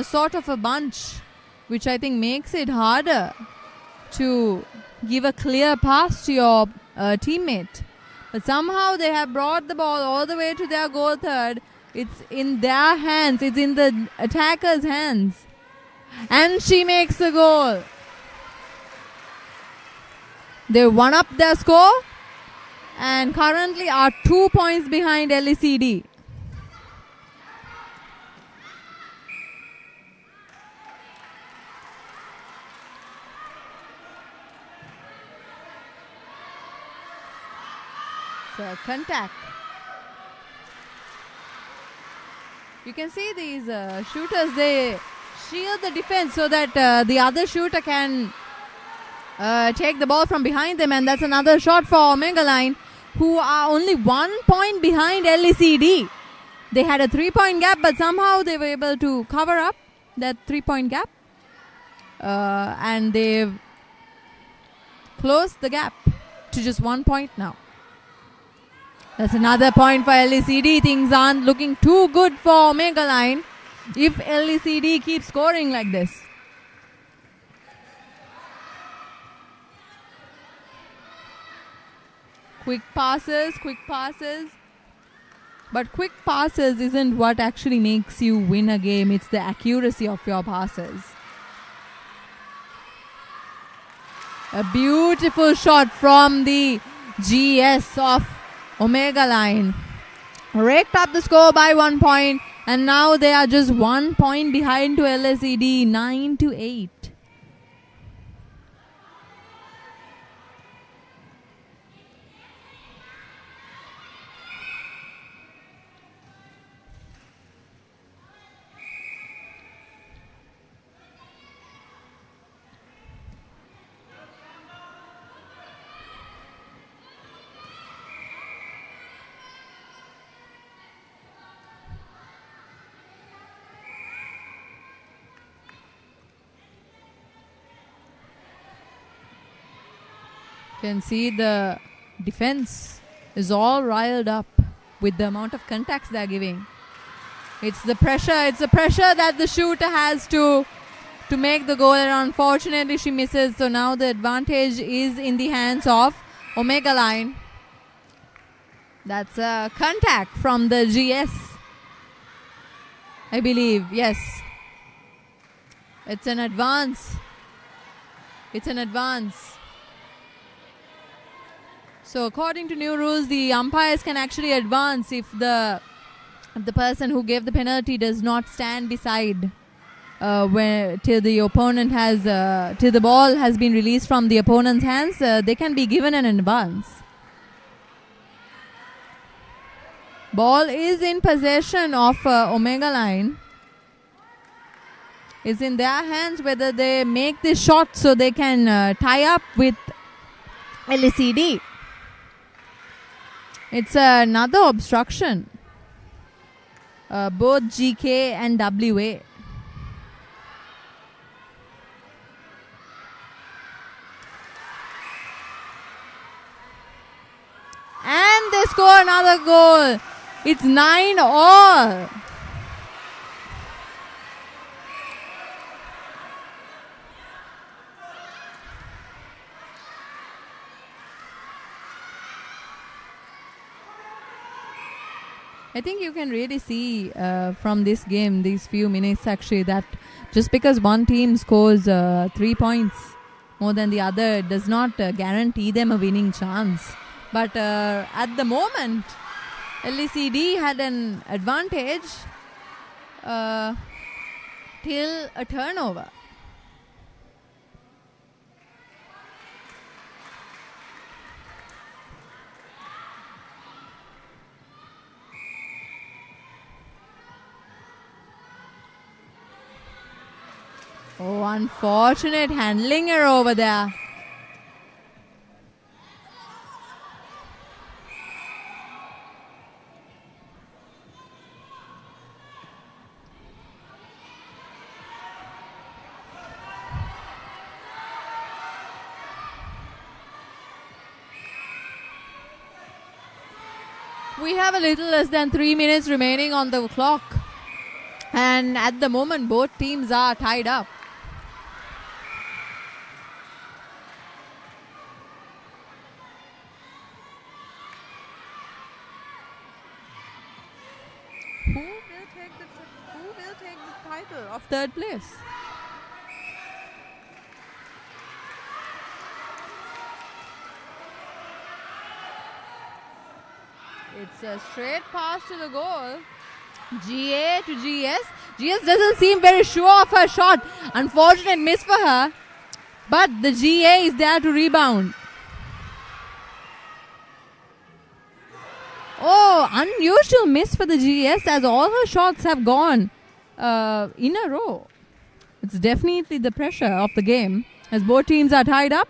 sort of a bunch, which I think makes it harder to give a clear pass to your teammate. But somehow they have brought the ball all the way to their goal third. It's in their hands. It's in the attacker's hands. And she makes the goal. They won up their score and currently are 2 points behind LACD. So contact. You can see these shooters, they shield the defense so that the other shooter can take the ball from behind them, and that's another shot for Omega Line, who are only 1 point behind LACD. They had a 3-point gap, but somehow they were able to cover up that 3-point gap, and they've closed the gap to just 1 point now. That's another point for LACD. Things aren't looking too good for Omega Line if LACD keeps scoring like this. Quick passes. But quick passes isn't what actually makes you win a game. It's the accuracy of your passes. A beautiful shot from the GS of Omega Line. Raked up the score by 1 point, and now they are just 1 point behind to LACD, 9-8. Can see the defense is all riled up with the amount of contacts they're giving. It's the pressure that the shooter has to make the goal, and unfortunately she misses. So now the advantage is in the hands of Omega Line. That's a contact from the GS, I believe. Yes, it's an advance. So according to new rules, the umpires can actually advance if the person who gave the penalty does not stand beside till the ball has been released from the opponent's hands. They can be given an advance. Ball is in possession of Omega Line. It's in their hands whether they make this shot so they can tie up with LACD. It's another obstruction. Both GK and WA. And they score another goal. It's 9-all. I think you can really see from this game, these few minutes actually, that just because one team scores 3 points more than the other does not guarantee them a winning chance. But at the moment, LECD had an advantage till a turnover. Oh, unfortunate handling error over there. We have a little less than 3 minutes remaining on the clock. And at the moment, both teams are tied up. Who will take the title of third place? It's a straight pass to the goal. GA to GS. GS doesn't seem very sure of her shot. Unfortunate miss for her. But the GA is there to rebound. Oh, unusual miss for the GS as all her shots have gone in a row. It's definitely the pressure of the game as both teams are tied up.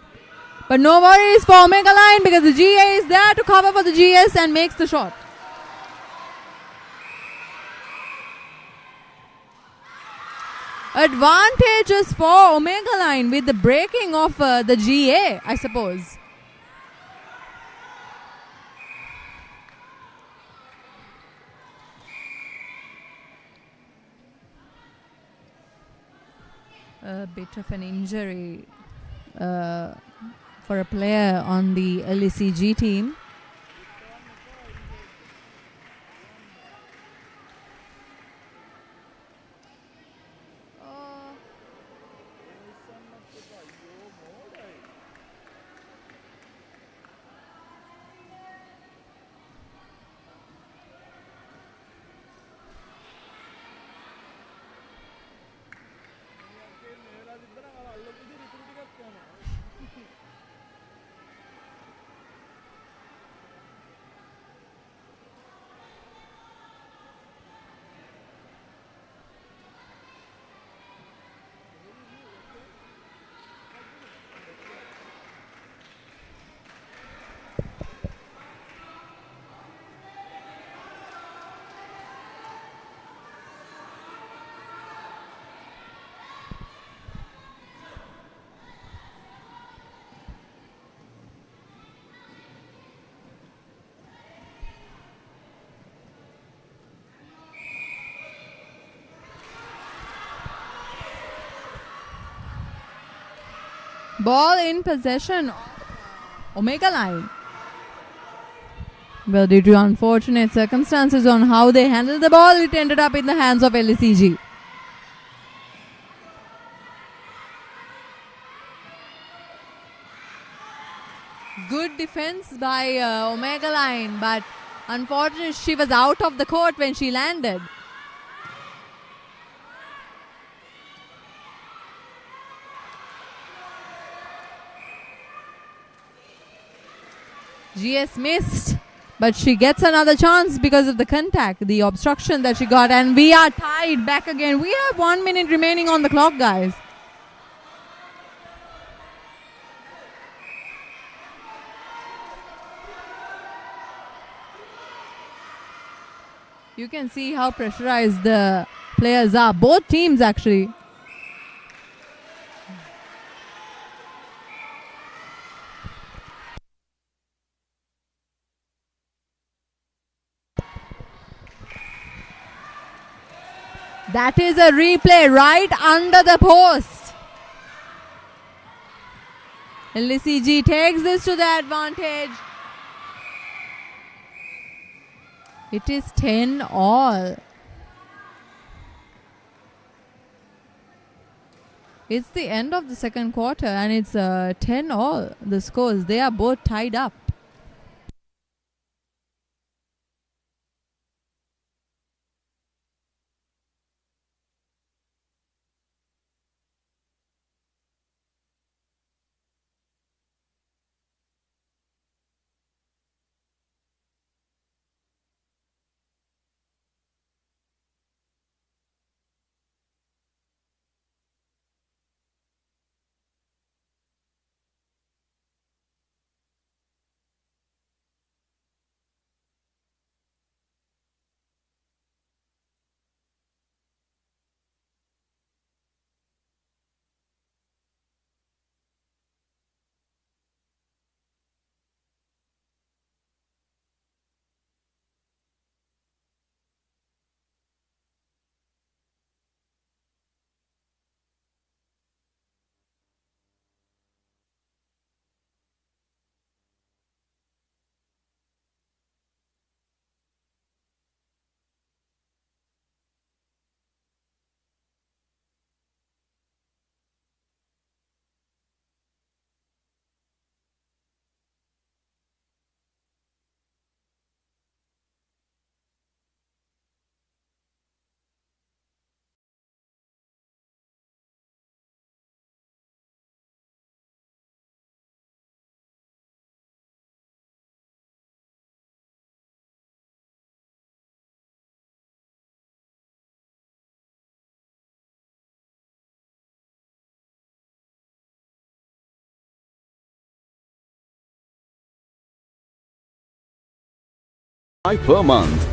But no worries for Omega Line because the GA is there to cover for the GS and makes the shot. Advantages for Omega Line with the breaking of the GA, I suppose. A bit of an injury for a player on the LECG team. Ball in possession. Omega Line. Well, due to unfortunate circumstances on how they handled the ball, it ended up in the hands of LECG. Good defense by Omega Line, but unfortunately she was out of the court when she landed. GS missed, but she gets another chance because of the contact, the obstruction that she got, and we are tied back again. We have 1 minute remaining on the clock, guys. You can see how pressurized the players are. Both teams actually. That is a replay right under the post. LCG takes this to the advantage. It is 10 all. It's the end of the second quarter and it's 10 all. The scores, they are both tied up. Per month.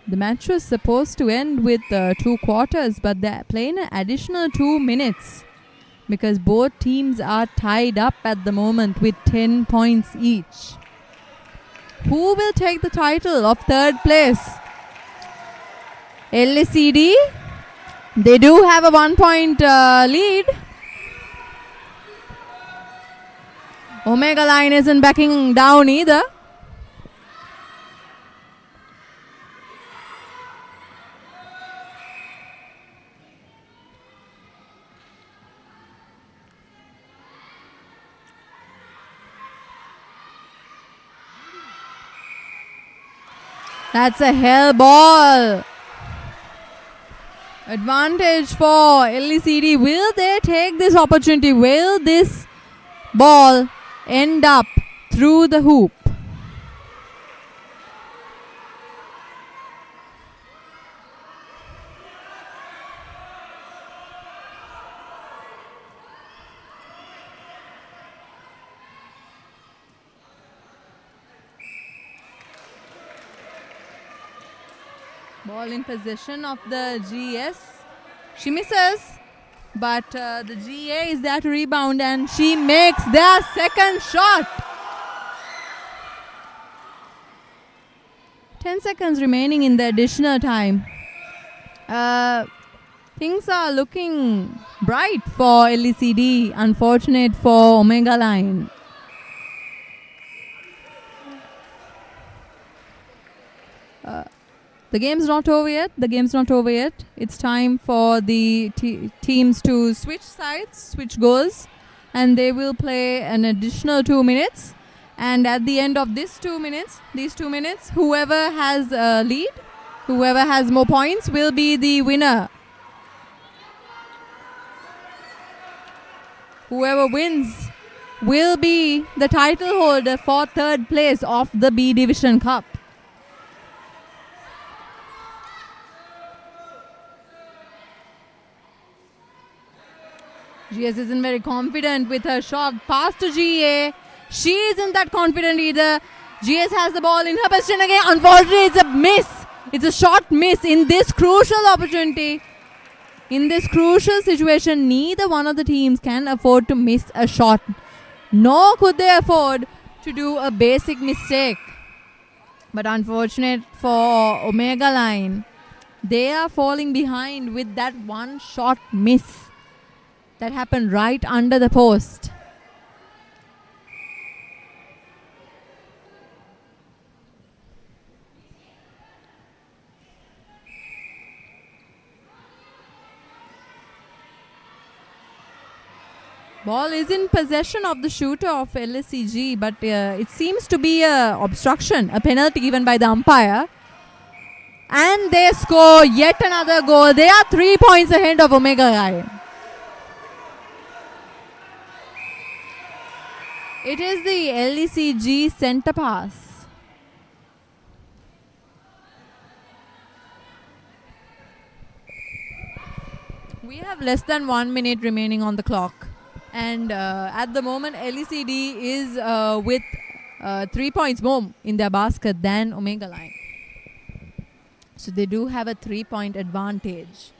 The match was supposed to end with 2 quarters, but they're playing an additional 2 minutes because both teams are tied up at the moment with 10 points each. Who will take the title of third place? LCD. They do have a 1-point lead. Omega Line isn't backing down either. That's a hell ball. Advantage for LCD. Will they take this opportunity? Will this ball end up through the hoop? Ball in possession of the GS. She misses, but the GA is there to rebound and she makes their second shot. 10 seconds remaining in the additional time. Things are looking bright for LECD, unfortunate for Omega Line. The game's not over yet. The game's not over yet. It's time for the teams to switch sides, switch goals, and they will play an additional 2 minutes. And at the end of these 2 minutes, whoever has a lead, whoever has more points will be the winner. Whoever wins will be the title holder for third place of the B Division Cup. GS isn't very confident with her shot pass to GA. She isn't that confident either. GS has the ball in her position again. Unfortunately, it's a miss. It's a short miss in this crucial opportunity. In this crucial situation, neither one of the teams can afford to miss a shot. Nor could they afford to do a basic mistake. But unfortunate for Omega Line, they are falling behind with that one shot miss that happened right under the post. Ball is in possession of the shooter of LSCG, but it seems to be a obstruction, a penalty given by the umpire. And they score yet another goal. They are 3 points ahead of Omega Line. It is the LECG centre pass. We have less than 1 minute remaining on the clock. And at the moment, LECD is with 3 points more in their basket than Omega Line. So they do have a 3-point advantage.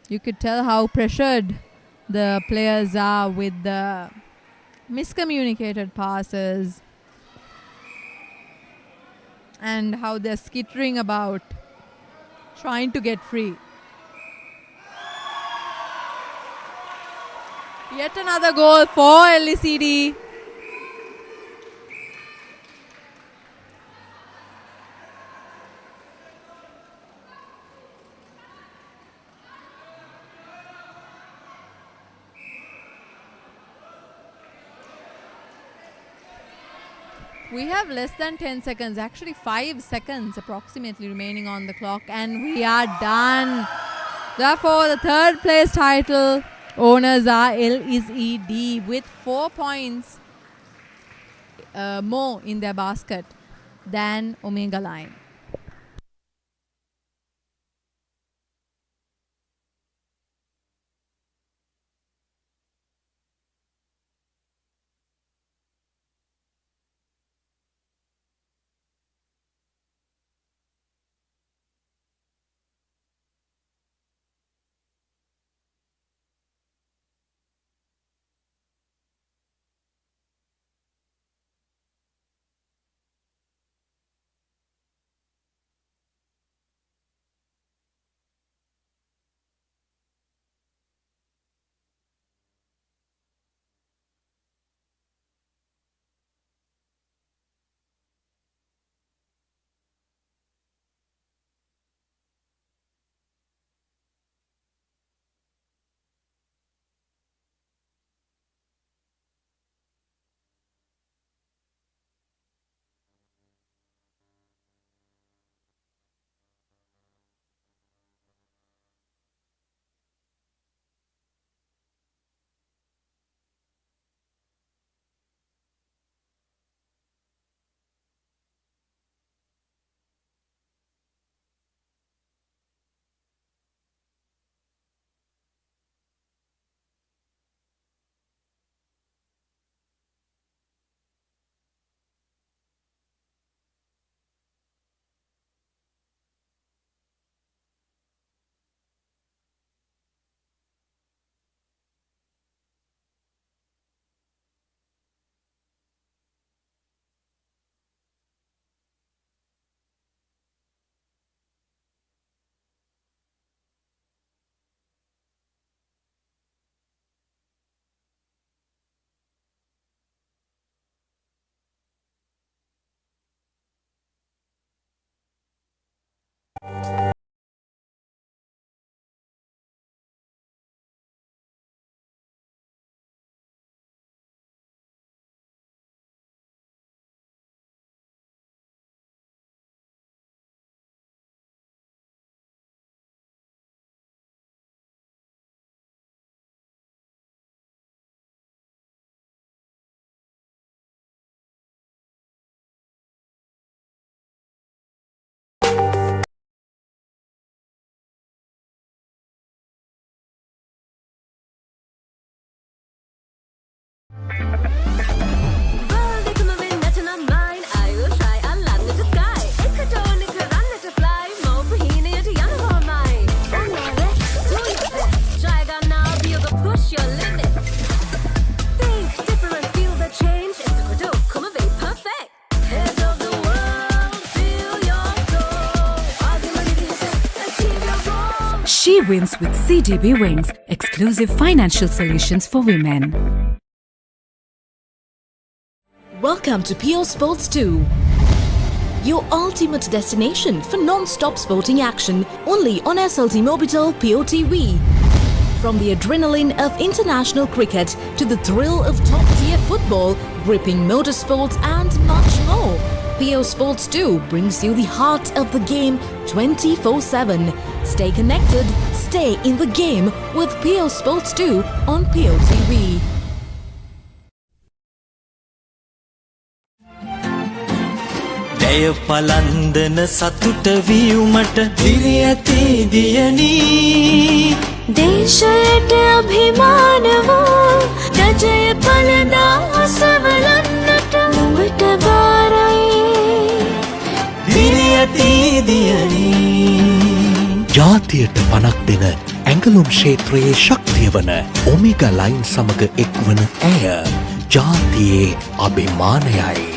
You could tell how pressured the players are with the miscommunicated passes and how they're skittering about trying to get free. Yet another goal for LECD. We have less than 10 seconds, actually 5 seconds approximately remaining on the clock, and we are done. Therefore, the third place title owners are LECD with 4 points more in their basket than Omega Line. wins with CDB Wings, exclusive financial solutions for women. Welcome to Pure Sports 2, your ultimate destination for non-stop sporting action, only on SLT Mobitel POTV. From the adrenaline of international cricket to the thrill of top-tier football, gripping motorsports and much more, Pure Sports 2 brings you the heart of the game 24/7. Stay connected, stay in the game with Pure Sports 2 on POTV. ජය පලන්දන සතුට වීමට දිරි ඇති දියනී දේශයට අභිමාන වූ ජය පලදා අසවලන්නට නුඹට බාරයි දිරි ඇති දියනී ජාතියට පනක් දෙන ඇඟලුම් ක්ෂේත්‍රයේ ශක්තිය වන ඔමේගා ලයින් සමග එක්වන ඇය ජාතියේ අභිමානයයි.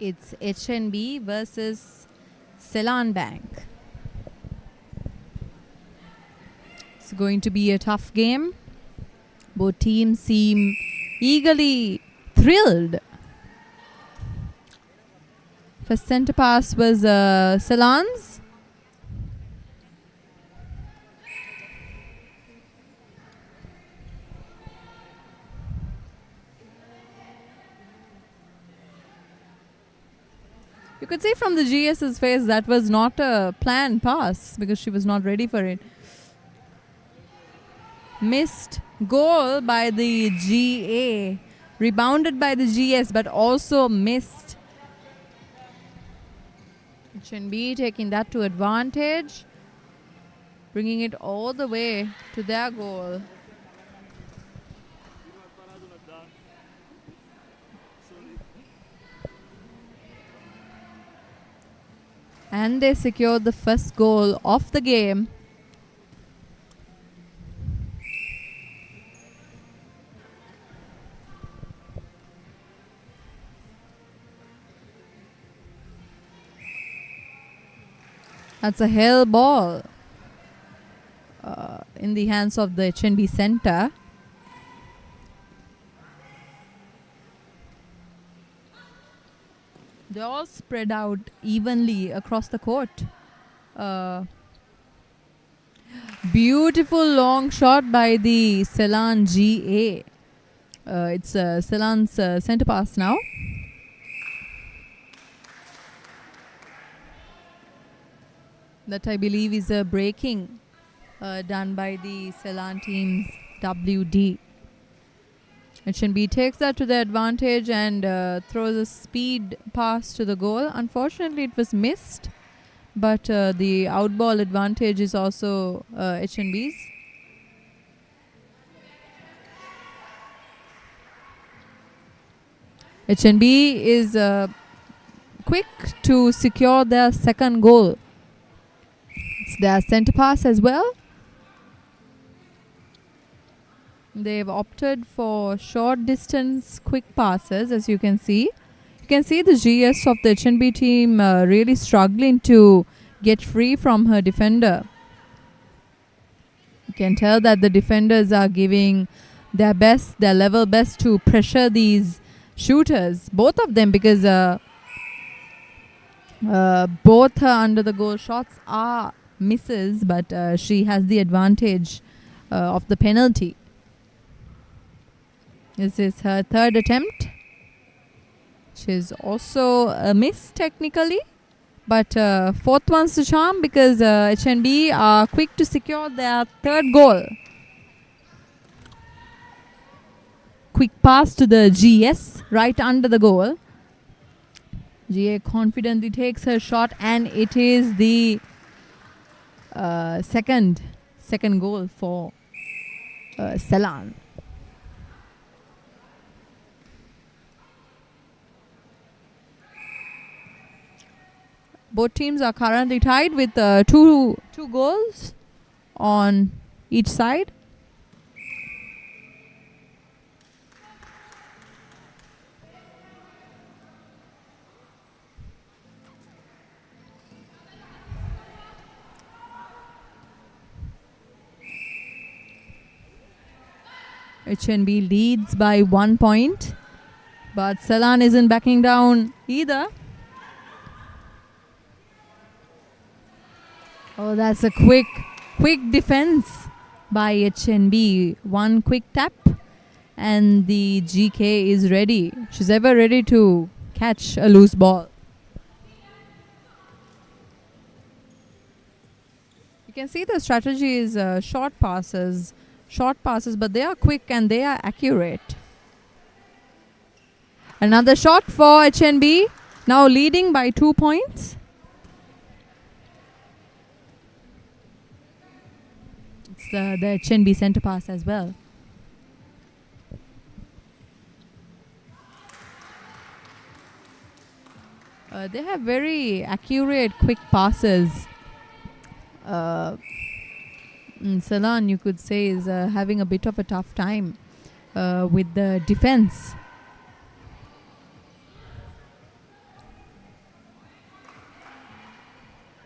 It's HNB versus Ceylon Bank. It's going to be a tough game. Both teams seem eagerly thrilled. First centre pass was Ceylon's. You could see from the GS's face that was not a planned pass because she was not ready for it. Missed goal by the GA. Rebounded by the GS but also missed. HNB taking that to advantage. Bringing it all the way to their goal. And they secured the first goal of the game. That's a hell ball in the hands of the HNB center. They all spread out evenly across the court. Beautiful long shot by the Ceylon GA. It's Ceylon's center pass now. That I believe is a breaking done by the Ceylon team's WD. HNB takes that to their advantage and throws a speed pass to the goal. Unfortunately, it was missed, but the outball advantage is also HNB's. HNB is quick to secure their second goal. It's their center pass as well. They've opted for short distance quick passes, as you can see. You can see the GS of the HNB team really struggling to get free from her defender. You can tell that the defenders are giving their best, their level best to pressure these shooters, both of them, because both her under the goal shots are misses, but she has the advantage of the penalty. This is her third attempt. She's also a miss technically, but fourth one's the charm, because HNB are quick to secure their third goal. Quick pass to the GS right under the goal. GA confidently takes her shot, and it is the second goal for Ceylon. Both teams are currently tied with two goals on each side. HNB leads by 1 point, but Ceylon isn't backing down either. Oh, that's a quick defense by HNB. One quick tap and the GK is ready. She's ever ready to catch a loose ball. You can see the strategy is short passes, but they are quick and they are accurate. Another shot for HNB, now leading by 2 points. It's the HNB center pass as well. They have very accurate, quick passes. Ceylon, you could say, is having a bit of a tough time with the defense.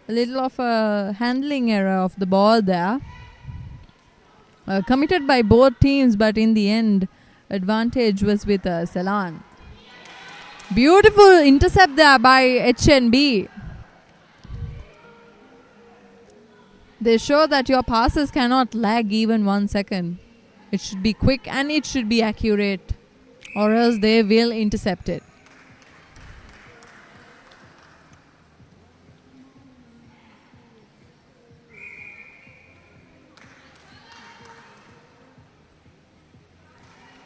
A little of a handling error of the ball there. Committed by both teams, but in the end, advantage was with Ceylon. Beautiful intercept there by HNB. They show that your passes cannot lag even 1 second. It should be quick and it should be accurate, or else they will intercept it.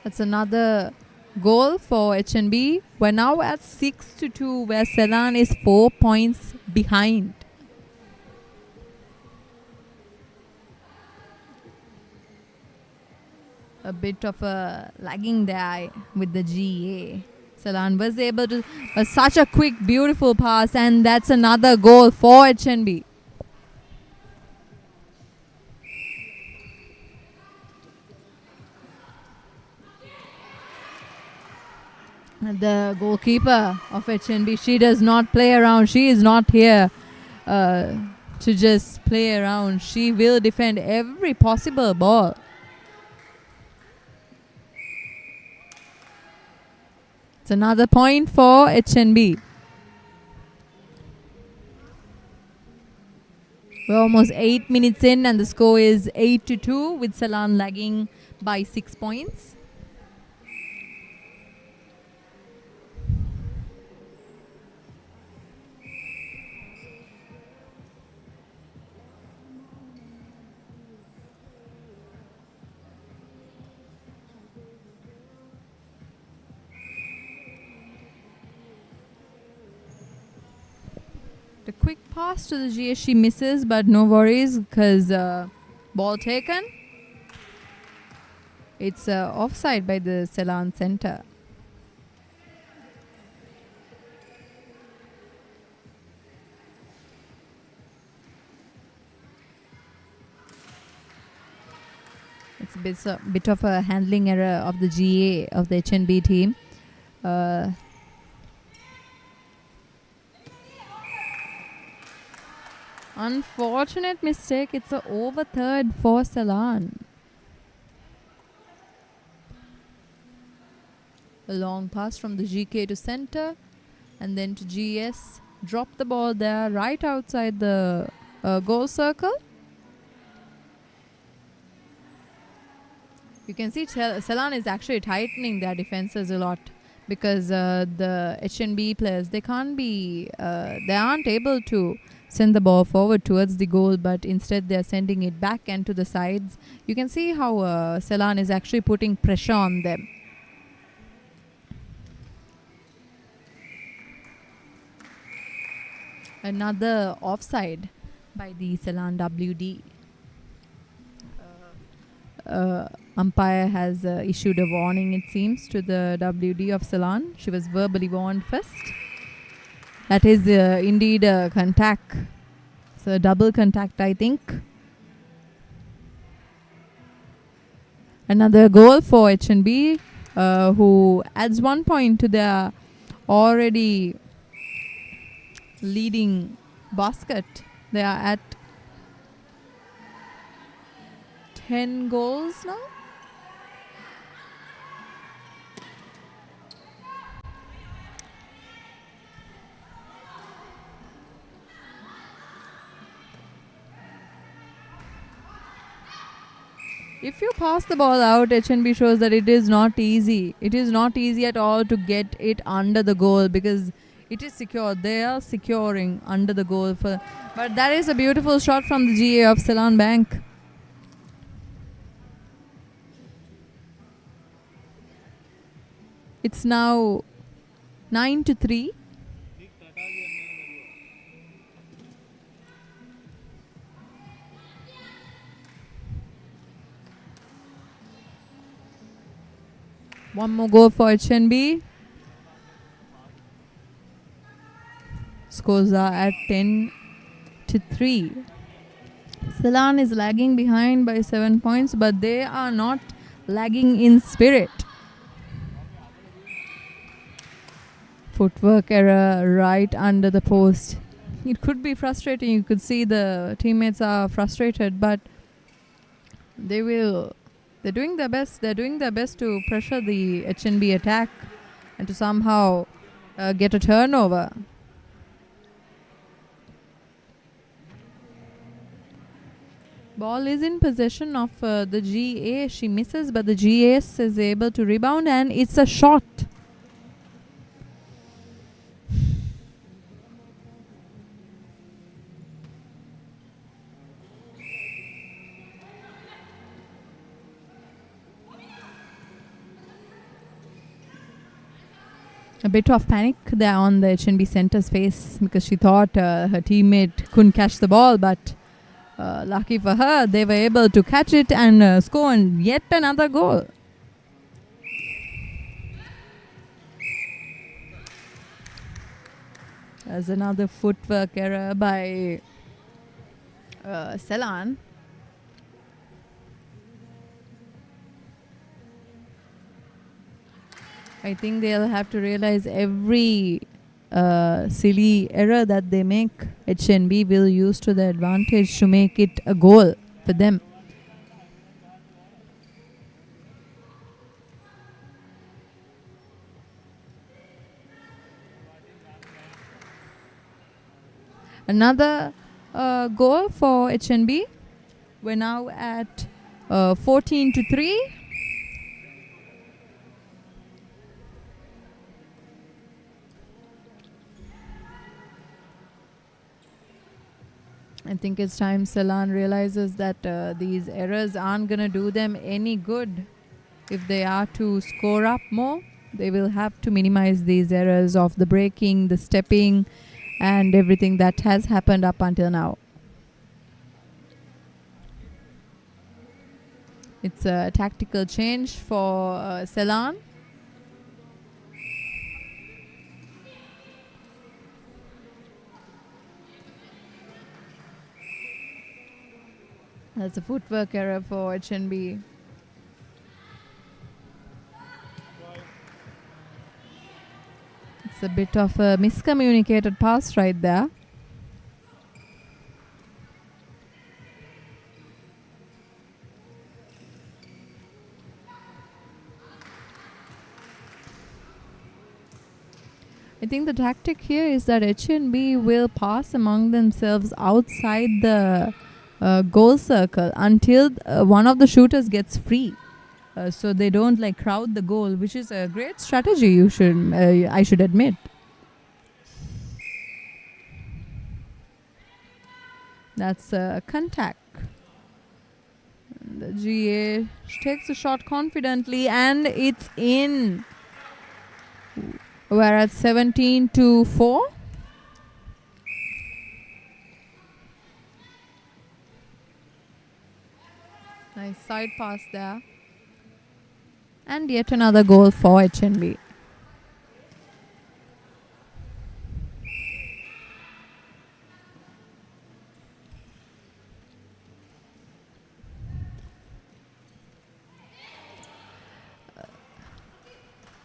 That's another goal for HNB. We're now at 6-2, where Ceylon is 4 points behind. A bit of a lagging there with the GA. Ceylon was able to, such a quick, beautiful pass, and that's another goal for HNB. The goalkeeper of HNB, she does not play around. She is not here to just play around. She will defend every possible ball. It's another point for HNB. We're almost 8 minutes in and the score is 8-2 with Ceylon lagging by 6 points. The quick pass to the GS, she misses, but no worries because ball taken. It's offside by the Ceylon center. It's a bit of a handling error of the GA of the HNB team. Unfortunate mistake. It's a over third for Ceylon. A long pass from the GK to center and then to GS. Drop the ball there right outside the goal circle. You can see Ceylon is actually tightening their defenses a lot because the HNB players, they aren't able to send the ball forward towards the goal, but instead they are sending it back and to the sides. You can see how Ceylon is actually putting pressure on them. Another offside by the Ceylon WD. Umpire has issued a warning, it seems, to the WD of Ceylon. She was verbally warned first. That is indeed a contact. So double contact, I think. Another goal for HNB, who adds 1 point to their already leading basket. They are at 10 goals now. If you pass the ball out, HNB shows that it is not easy. It is not easy at all to get it under the goal because it is secure. They are securing under the goal. But that is a beautiful shot from the GA of Ceylon Bank. It's now 9-3. One more goal for HNB. Scores are at 10-3. Ceylon is lagging behind by 7 points, but they are not lagging in spirit. Footwork error right under the post. It could be frustrating. You could see the teammates are frustrated, but they're doing their best. They're doing their best to pressure the HNB attack and to somehow get a turnover. Ball is in possession of the GA. She misses, but the GS is able to rebound and it's a shot. A bit of panic there on the HNB center's face because she thought her teammate couldn't catch the ball, but lucky for her, they were able to catch it and score yet another goal. There's another footwork error by Ceylon. I think they'll have to realize every silly error that they make, HNB will use to their advantage to make it a goal for them. Another goal for HNB. We're now at 14-3. I think it's time Ceylon realizes that these errors aren't going to do them any good. If they are to score up more, they will have to minimize these errors of the breaking, the stepping, and everything that has happened up until now. It's a tactical change for Ceylon. That's a footwork error for HNB. It's a bit of a miscommunicated pass right there. I think the tactic here is that HNB will pass among themselves outside the goal circle until one of the shooters gets free, so they don't like crowd the goal, which is a great strategy. I should admit. That's a contact. The GA takes a shot confidently and it's in. We're at 17-4. Nice side pass there. And yet another goal for HNB.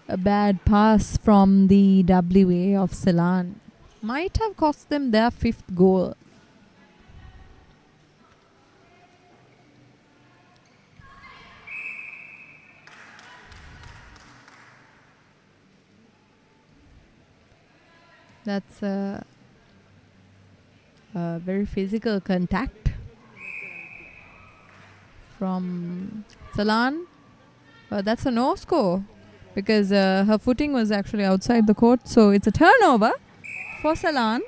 A bad pass from the WA of Ceylon might have cost them their 5th goal. That's a very physical contact from Ceylon. That's a no score because her footing was actually outside the court. So it's a turnover for Ceylon.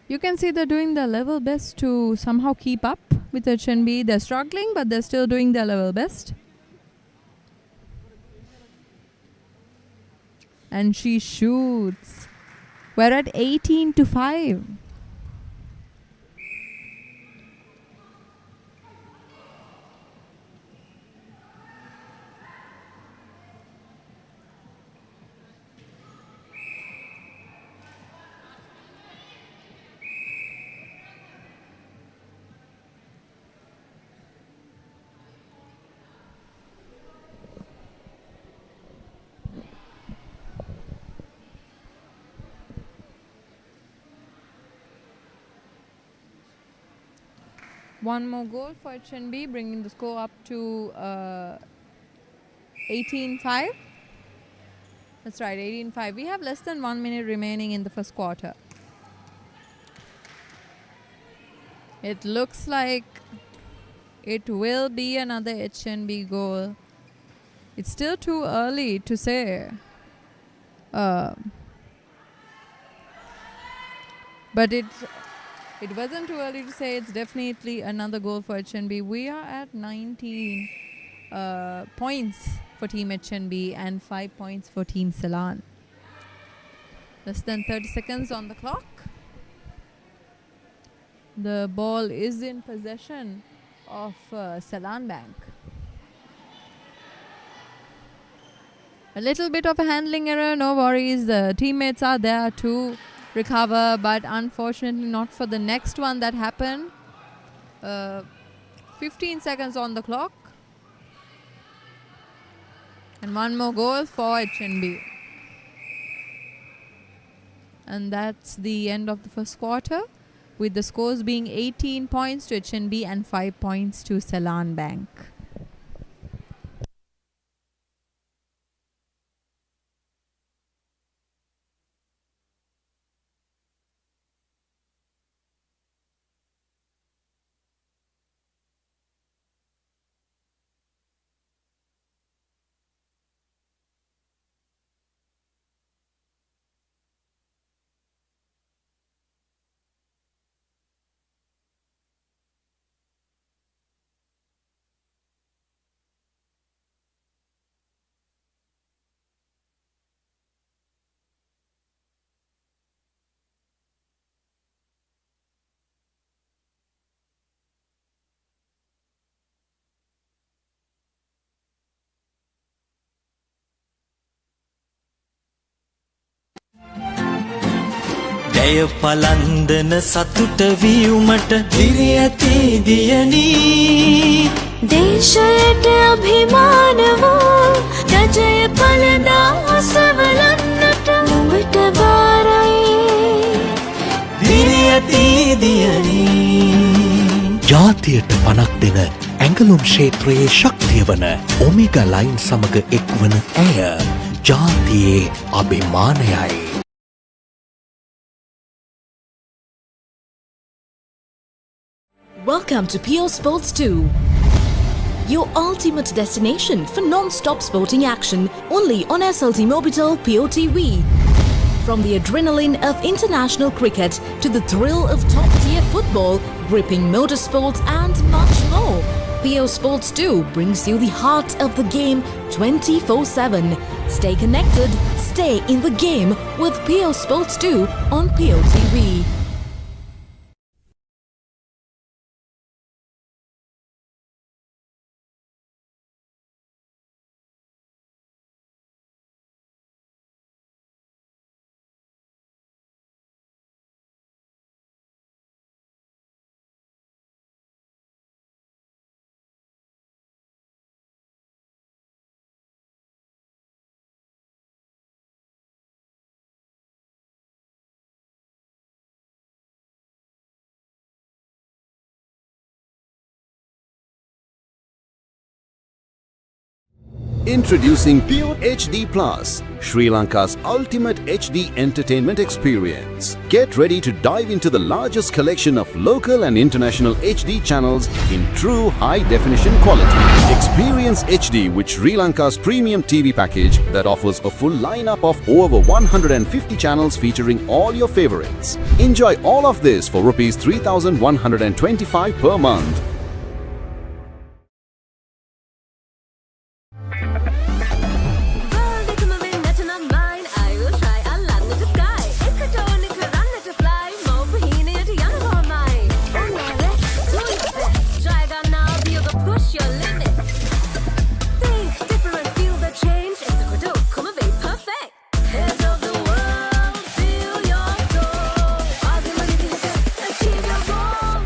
You can see they're doing their level best to somehow keep up with HNB. They're struggling, but they're still doing their level best. And she shoots. We're at 18-5. One more goal for HNB, bringing the score up to 18-5. That's right, 18-5. We have less than 1 minute remaining in the first quarter. It looks like it will be another HNB goal. It's still too early to say. But it wasn't too early to say. It's definitely another goal for HNB. We are at 19 points for Team HNB and 5 points for Team Ceylon. Less than 30 seconds on the clock. The ball is in possession of Ceylon Bank. A little bit of a handling error, no worries. The teammates are there to recover, but unfortunately not for the next one that happened. 15 seconds on the clock. And one more goal for HNB. And that's the end of the first quarter, with the scores being 18 points to HNB and 5 points to Ceylon Bank. ජය පලන්දන සතුට වීමට දිරි ඇති දියනී දේශයට අභිමානවෝ ජය පලදා සවලන්නට නුඹට බාරයි දිරි ඇති දියනී ජාතියට පනක් දෙන ඇඟලුම් ක්ෂේත්‍රයේ ශක්තිය වන ඔමේගා ලයින් සමග එක්වන ඇය ජාතියේ අභිමානයයි. Welcome to PO Sports 2, your ultimate destination for non-stop sporting action only on SLT Mobitel POTV. From the adrenaline of international cricket to the thrill of top-tier football, gripping motorsports and much more, PO Sports 2 brings you the heart of the game 24/7. Stay connected, stay in the game with PO Sports 2 on POTV. Introducing Pure HD Plus, Sri Lanka's ultimate HD entertainment experience. Get ready to dive into the largest collection of local and international HD channels in true high-definition quality. Experience HD with Sri Lanka's premium TV package that offers a full lineup of over 150 channels featuring all your favorites. Enjoy all of this for Rs 3,125 per month.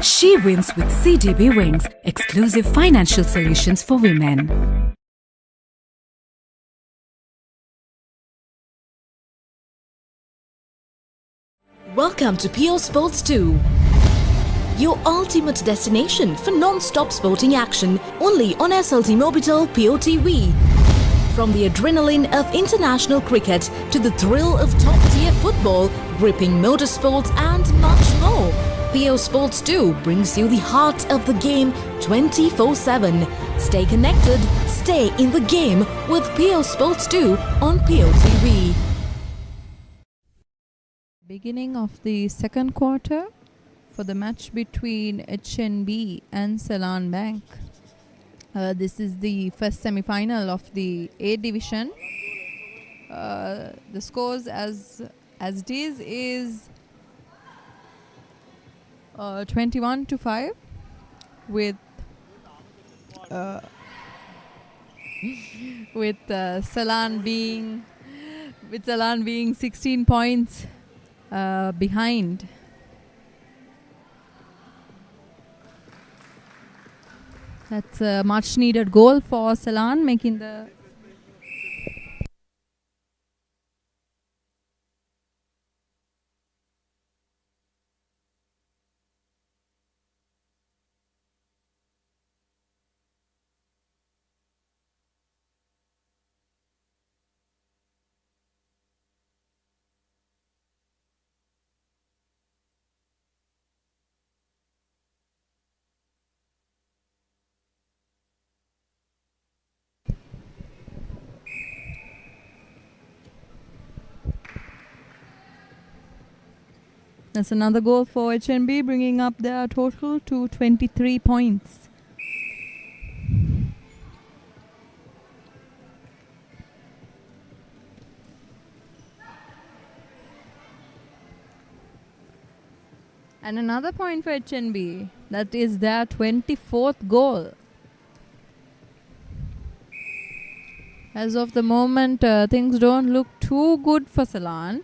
She wins with CDB Wings, exclusive financial solutions for women. Welcome to PO Sports 2, your ultimate destination for non-stop sporting action only on SLT Mobitel POTV. From the adrenaline of international cricket to the thrill of top-tier football, gripping motorsports and much more, PO Sports 2 brings you the heart of the game 24/7. Stay connected, stay in the game with PO Sports 2 on POTV. Beginning of the second quarter for the match between HNB and Ceylon Bank. This is the first semi-final of the A division. The scores as it is 21-5 with with Ceylon being 16 points behind. That's a much needed goal for Ceylon, making the That's another goal for HNB, bringing up their total to 23 points. And another point for HNB. That is their 24th goal. As of the moment, things don't look too good for Ceylon.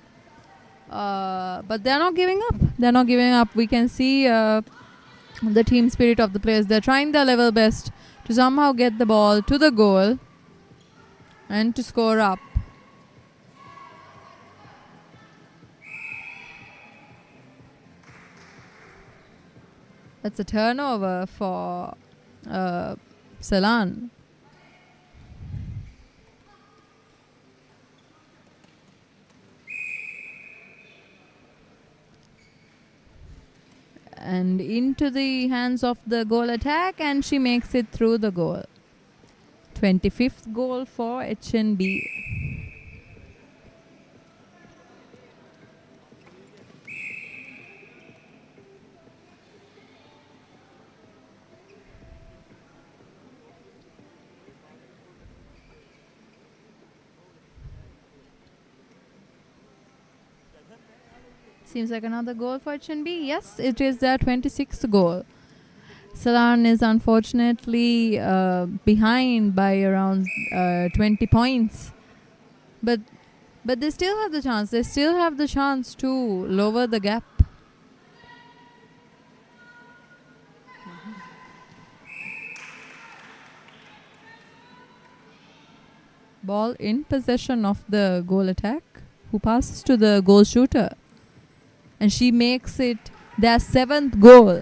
But they're not giving up. They're not giving up. We can see the team spirit of the players. They're trying their level best to somehow get the ball to the goal and to score up. That's a turnover for Ceylon. And into the hands of the goal attack, and she makes it through the goal. 25th goal for HNB. Seems like another goal for HNB. Yes, it is their 26th goal. Ceylon is unfortunately behind by around 20 points. But they still have the chance. They still have the chance to lower the gap. Ball in possession of the goal attack, who passes to the goal shooter. And she makes it their 7th goal.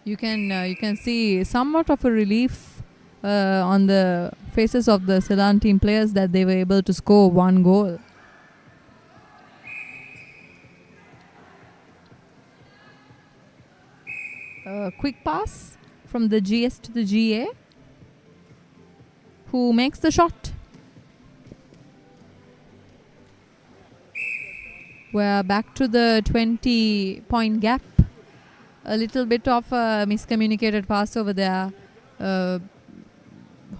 You can see somewhat of a relief on the faces of the Ceylon team players that they were able to score 1 goal. A quick pass from the GS to the GA, who makes the shot. We're back to the 20-point gap. A little bit of a miscommunicated pass over there,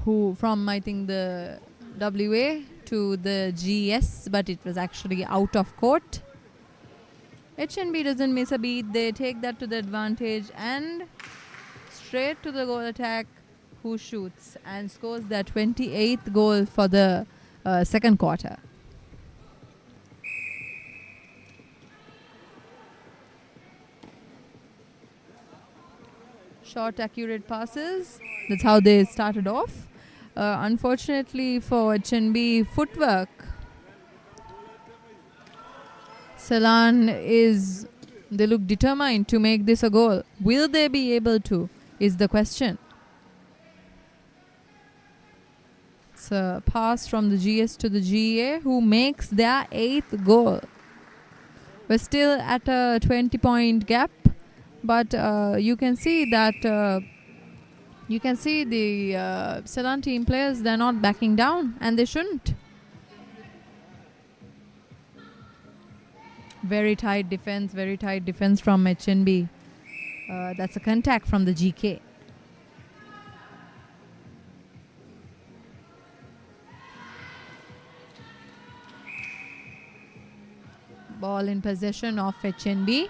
who from I think the WA to the GS, but it was actually out of court. HNB doesn't miss a beat. They take that to the advantage and straight to the goal attack, who shoots and scores their 28th goal for the second quarter. Short, accurate passes. That's how they started off. Unfortunately for HNB, footwork. Ceylon they look determined to make this a goal. Will they be able to, is the question. It's a pass from the GS to the GA, who makes their 8th goal. We're still at a 20-point gap. But you can see that the Ceylon team players, they're not backing down, and they shouldn't. Very tight defense from HNB. That's a contact from the GK. Ball in possession of HNB.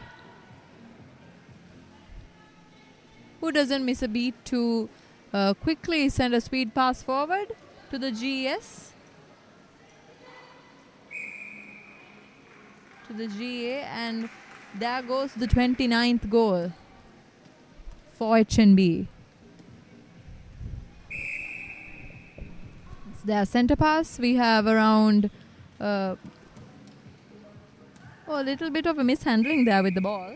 Who doesn't miss a beat to quickly send a speed pass forward to the GS. To the GA, and there goes the 29th goal for HNB. It's their center pass. We have around a little bit of a mishandling there with the ball.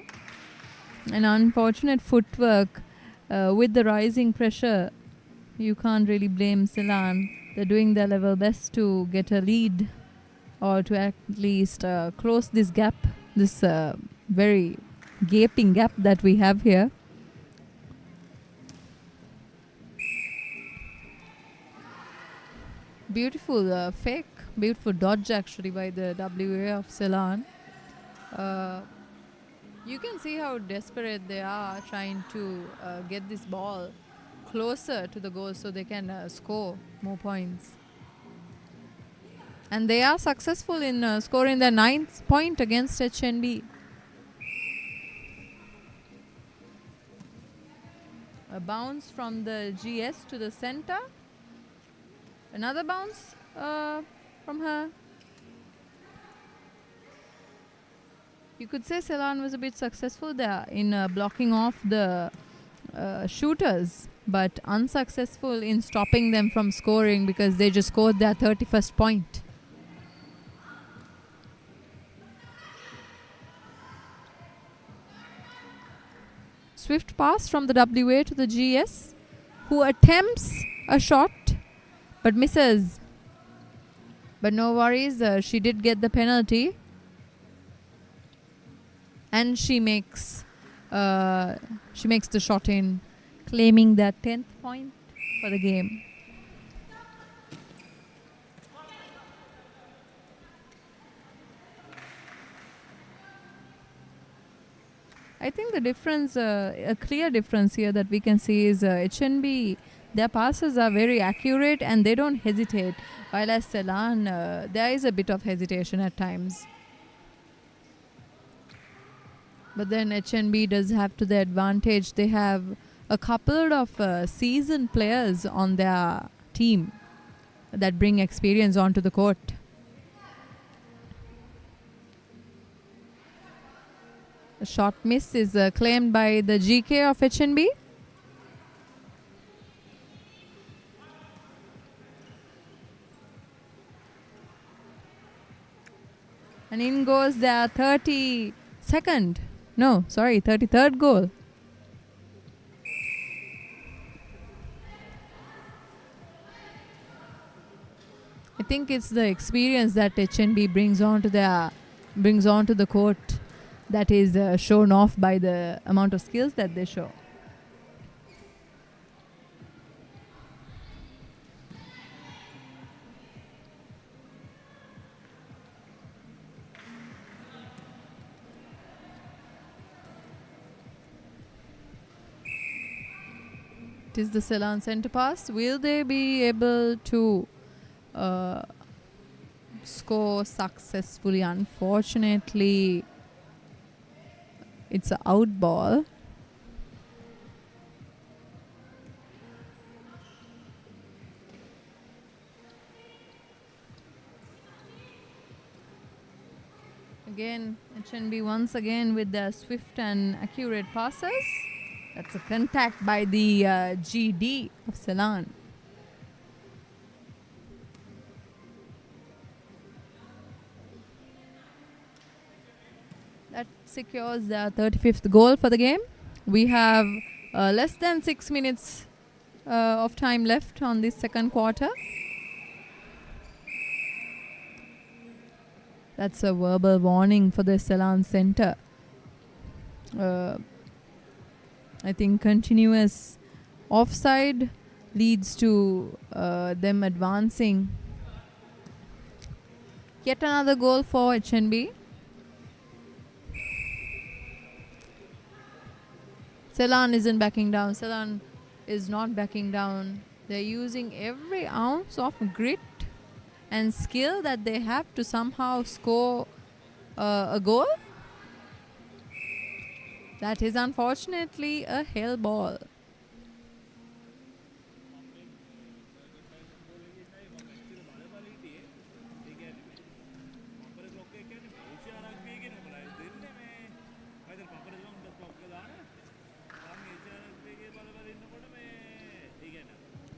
An unfortunate footwork with the rising pressure. You can't really blame Ceylon. They're doing their level best to get a lead, or to at least close this gap, this very gaping gap that we have here. Beautiful fake, beautiful dodge actually by the WA of Ceylon. You can see how desperate they are trying to get this ball closer to the goal so they can score more points. And they are successful in scoring their 9th point against HNB. A bounce from the GS to the center. Another bounce from her. You could say Ceylon was a bit successful there in blocking off the shooters, but unsuccessful in stopping them from scoring because they just scored their 31st point. Swift pass from the WA to the GS, who attempts a shot but misses. But no worries, she did get the penalty. And she makes the shot in, claiming that 10th point for the game. I think the difference, a clear difference here that we can see is HNB, their passes are very accurate and they don't hesitate. While as Ceylon, there is a bit of hesitation at times. But then HNB does have to the advantage. They have a couple of seasoned players on their team that bring experience onto the court. A shot miss is claimed by the GK of HNB. And in goes their 33rd goal. I think it's the experience that HNB brings onto the court that is shown off by the amount of skills that they show. It is the Ceylon center pass. Will they be able to score successfully? Unfortunately, it's an out ball. Again, HNB once again with their swift and accurate passes. That's a contact by the GD of Ceylon. That secures the 35th goal for the game. We have less than 6 minutes of time left on this second quarter. That's a verbal warning for the Ceylon center. I think continuous offside leads to them advancing. Yet another goal for HNB. Ceylon isn't backing down. Ceylon is not backing down. They're using every ounce of grit and skill that they have to somehow score a goal. That is unfortunately a hell ball.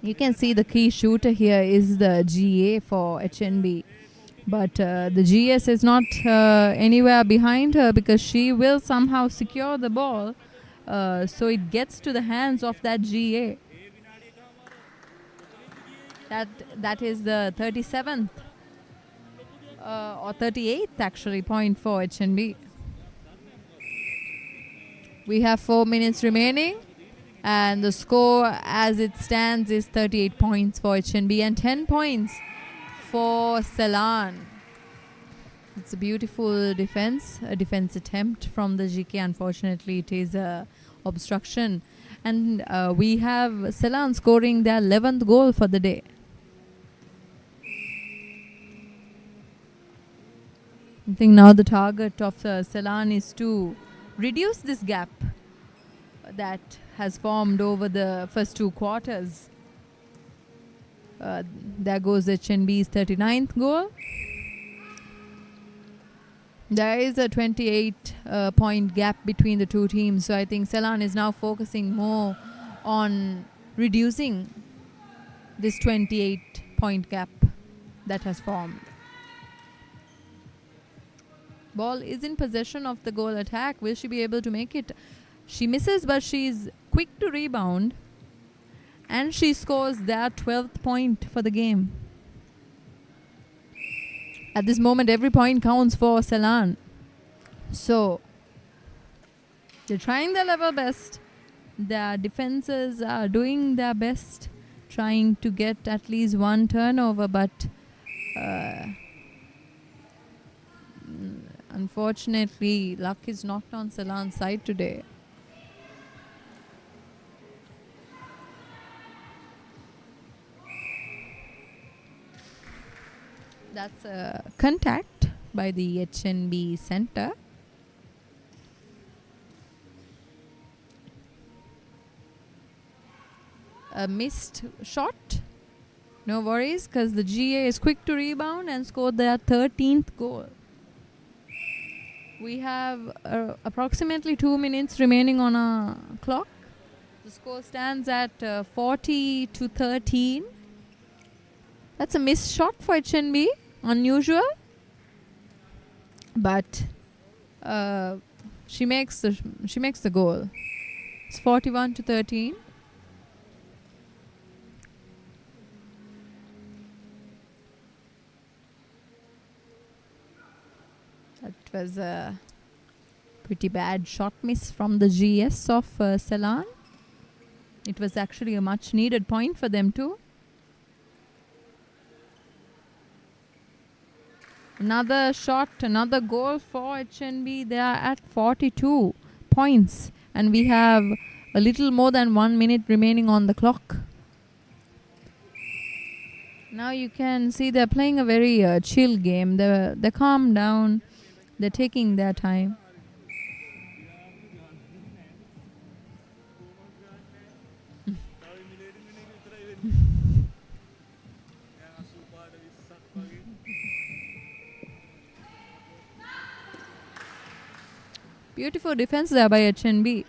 You can see the key shooter here is the GA for HNB. But the GS is not anywhere behind her because she will somehow secure the ball. So it gets to the hands of that GA. That is the 37th or 38th actually point for HNB. We have 4 minutes remaining. And the score as it stands is 38 points for HNB and 10 points for Ceylon. It's a beautiful defense, a defense attempt from the GK. Unfortunately, it is a obstruction. And we have Ceylon scoring their 11th goal for the day. I think now the target of Ceylon is to reduce this gap that has formed over the first 2 quarters. There goes HNB's 39th goal. There is a 28 point gap between the two teams. So I think Ceylon is now focusing more on reducing this 28 point gap that has formed. Ball is in possession of the goal attack. Will she be able to make it? She misses, but she's quick to rebound. And she scores their 12th point for the game. At this moment, every point counts for Ceylon. So, they're trying their level best. Their defenses are doing their best, trying to get at least one turnover, but unfortunately, luck is not on Ceylon's side today. That's a contact by the HNB center. A missed shot. No worries, because the GA is quick to rebound and score their 13th goal. We have approximately 2 minutes remaining on our clock. The score stands at 40-13. That's a missed shot for HNB. Unusual. But she makes the goal. It's 41-13. That was a pretty bad shot miss from the GS of Ceylon. It was actually a much needed point for them too. Another shot, another goal for HNB. They are at 42 points. And we have a little more than 1 minute remaining on the clock. Now you can see they're playing a very chill game. They're calm down. They're taking their time. Beautiful defense there by HNB.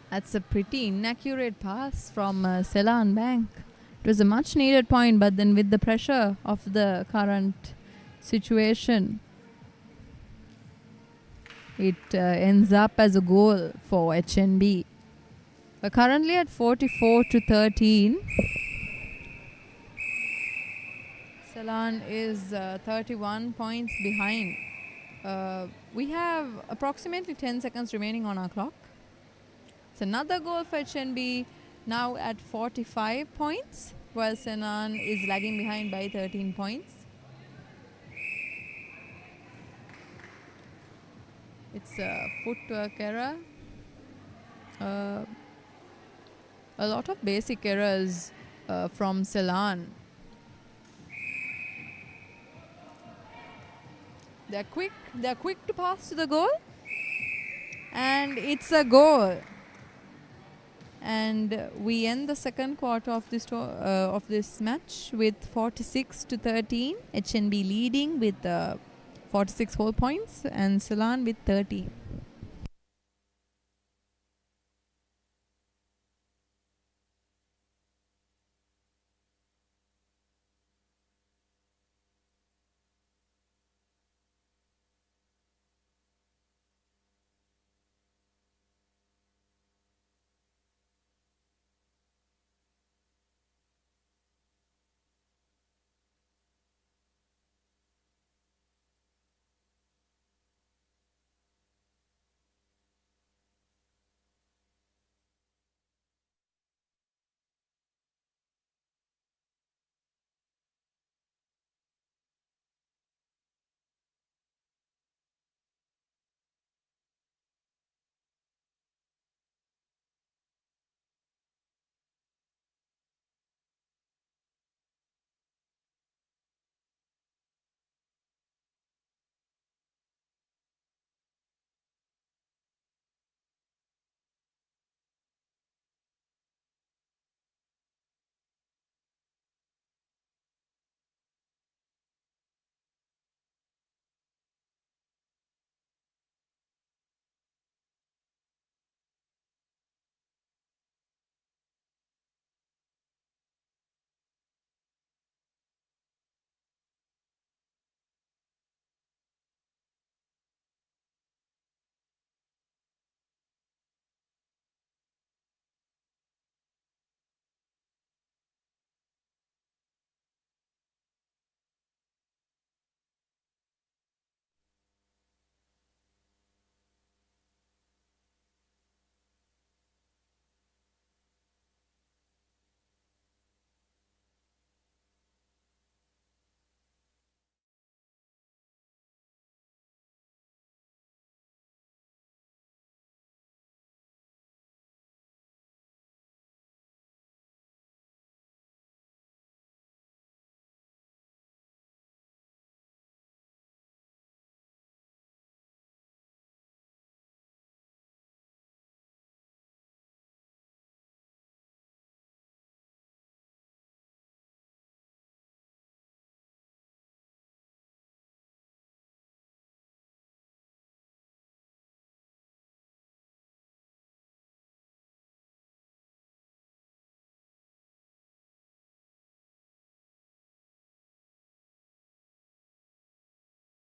That's a pretty inaccurate pass from Ceylon Bank. It was a much needed point, but then with the pressure of the current situation, it ends up as a goal for HNB. We're currently at 44-13. Ceylon is 31 points behind. We have approximately 10 seconds remaining on our clock. It's another goal for HNB, now at 45 points, while Ceylon is lagging behind by 13 points. It's a footwork error. A lot of basic errors from Ceylon. They're quick to pass to the goal. And it's a goal. And we end the second quarter of this match with 46-13. HNB leading with 46 whole points and Ceylon with 13.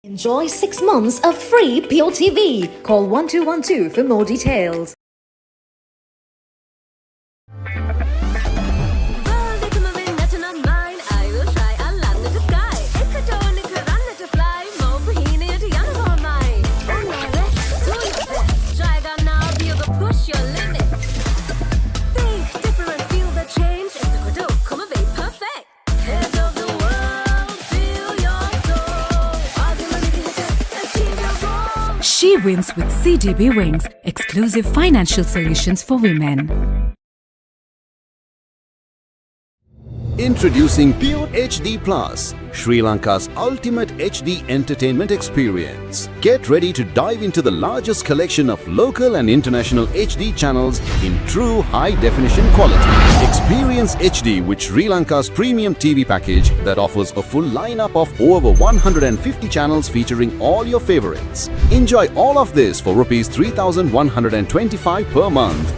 Enjoy 6 months of free Pure TV. Call 1212 for more details. She wins with CDB Wings, exclusive financial solutions for women. Introducing Pure HD Plus, Sri Lanka's ultimate HD entertainment experience. Get ready to dive into the largest collection of local and international HD channels in true high-definition quality. Experience HD with Sri Lanka's premium TV package that offers a full lineup of over 150 channels featuring all your favorites. Enjoy all of this for Rs 3,125 per month.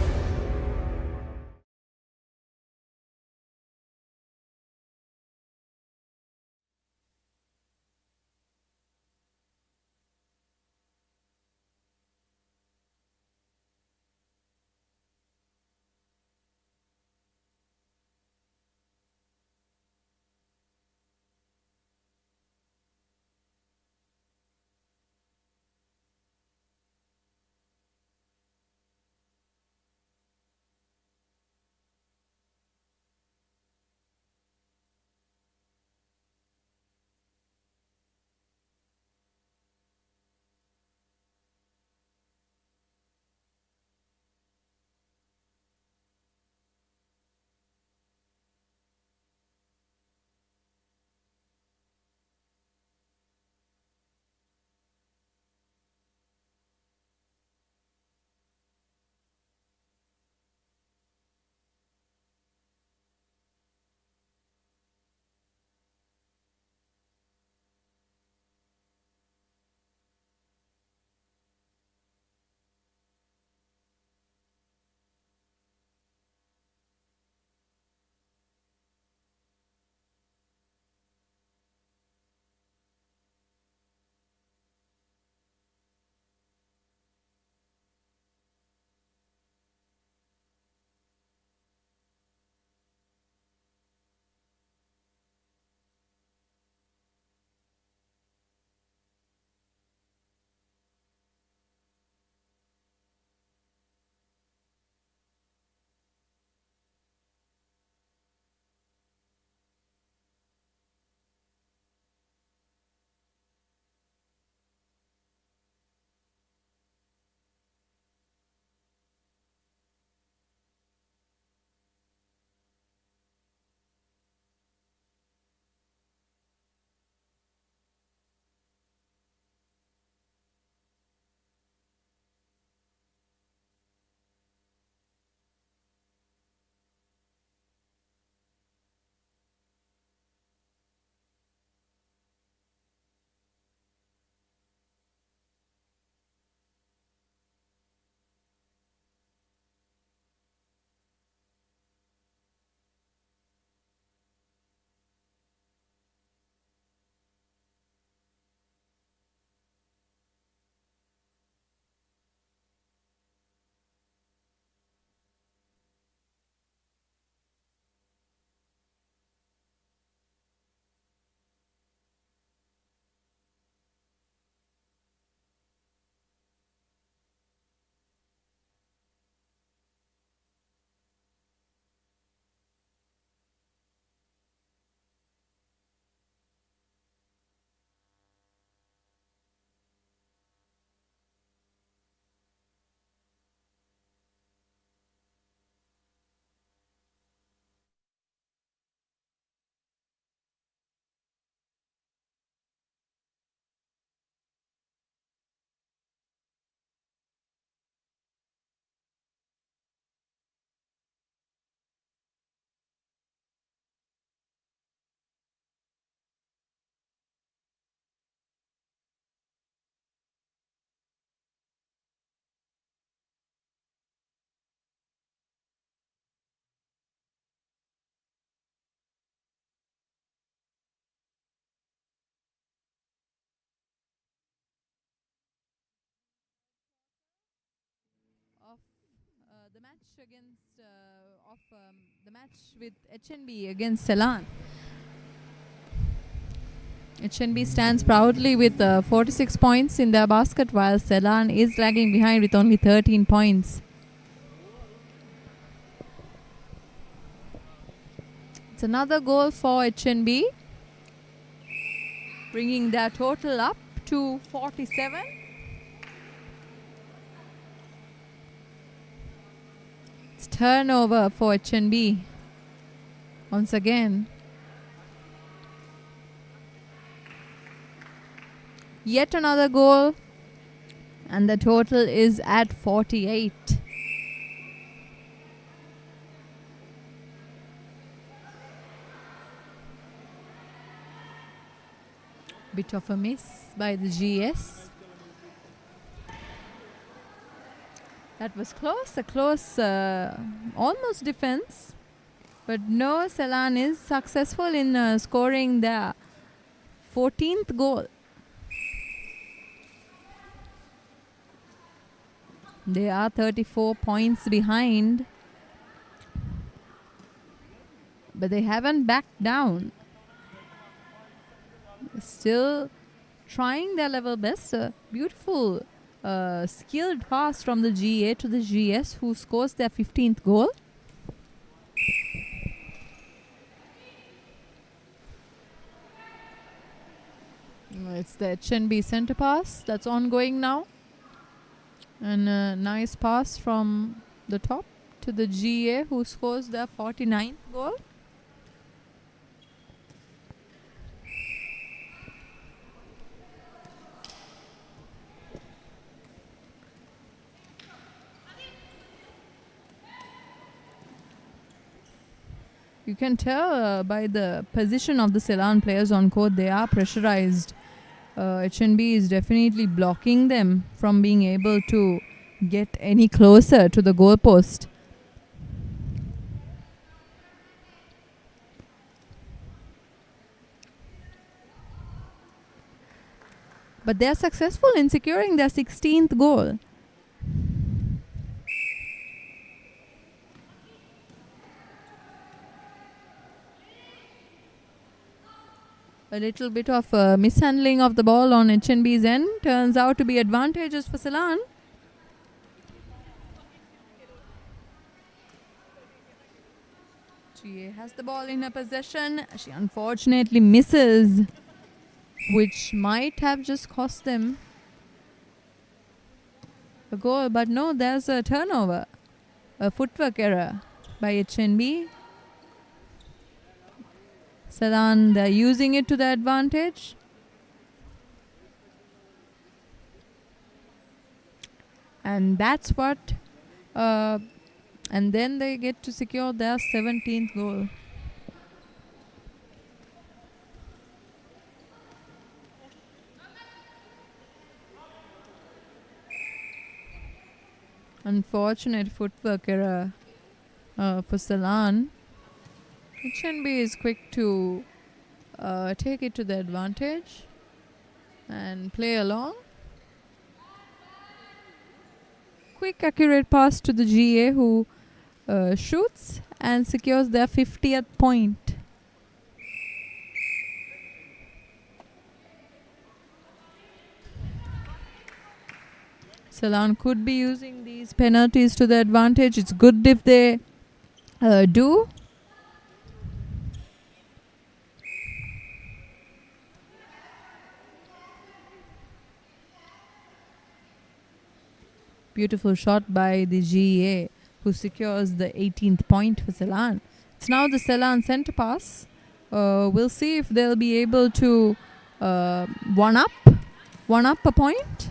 the match against the match with HNB against Ceylon. HNB stands proudly with 46 points in their basket, while Ceylon is lagging behind with only 13 points. It's another goal for HNB, bringing their total up to 47. It's turnover for HNB once again. Yet another goal, and the total is at 48. Bit of a miss by the GS. That was close, a close almost defense. But no, Ceylon is successful in scoring their 14th goal. They are 34 points behind, but they haven't backed down. Still trying their level best. A beautiful, skilled pass from the GA to the GS, who scores their 15th goal. It's the HNB center pass that's ongoing now. And a nice pass from the top to the GA, who scores their 49th goal. You can tell by the position of the Ceylon players on court, they are pressurized. HNB is definitely blocking them from being able to get any closer to the goalpost. But they are successful in securing their 16th goal. A little bit of mishandling of the ball on HNB's end turns out to be advantageous for Ceylon. GA has the ball in her possession. She unfortunately misses, which might have just cost them a goal. But no, there's a turnover, a footwork error by HNB. Ceylon, they're using it to their advantage. And that's what, and then they get to secure their 17th goal. Unfortunate footwork error for Ceylon. HNB is quick to take it to the advantage and play along. Quick, accurate pass to the GA, who shoots and secures their 50th point. Ceylon could be using these penalties to their advantage. It's good if they do. Beautiful shot by the GA, who secures the 18th point for Ceylon. It's now the Ceylon center pass. We'll see if they'll be able to one up a point.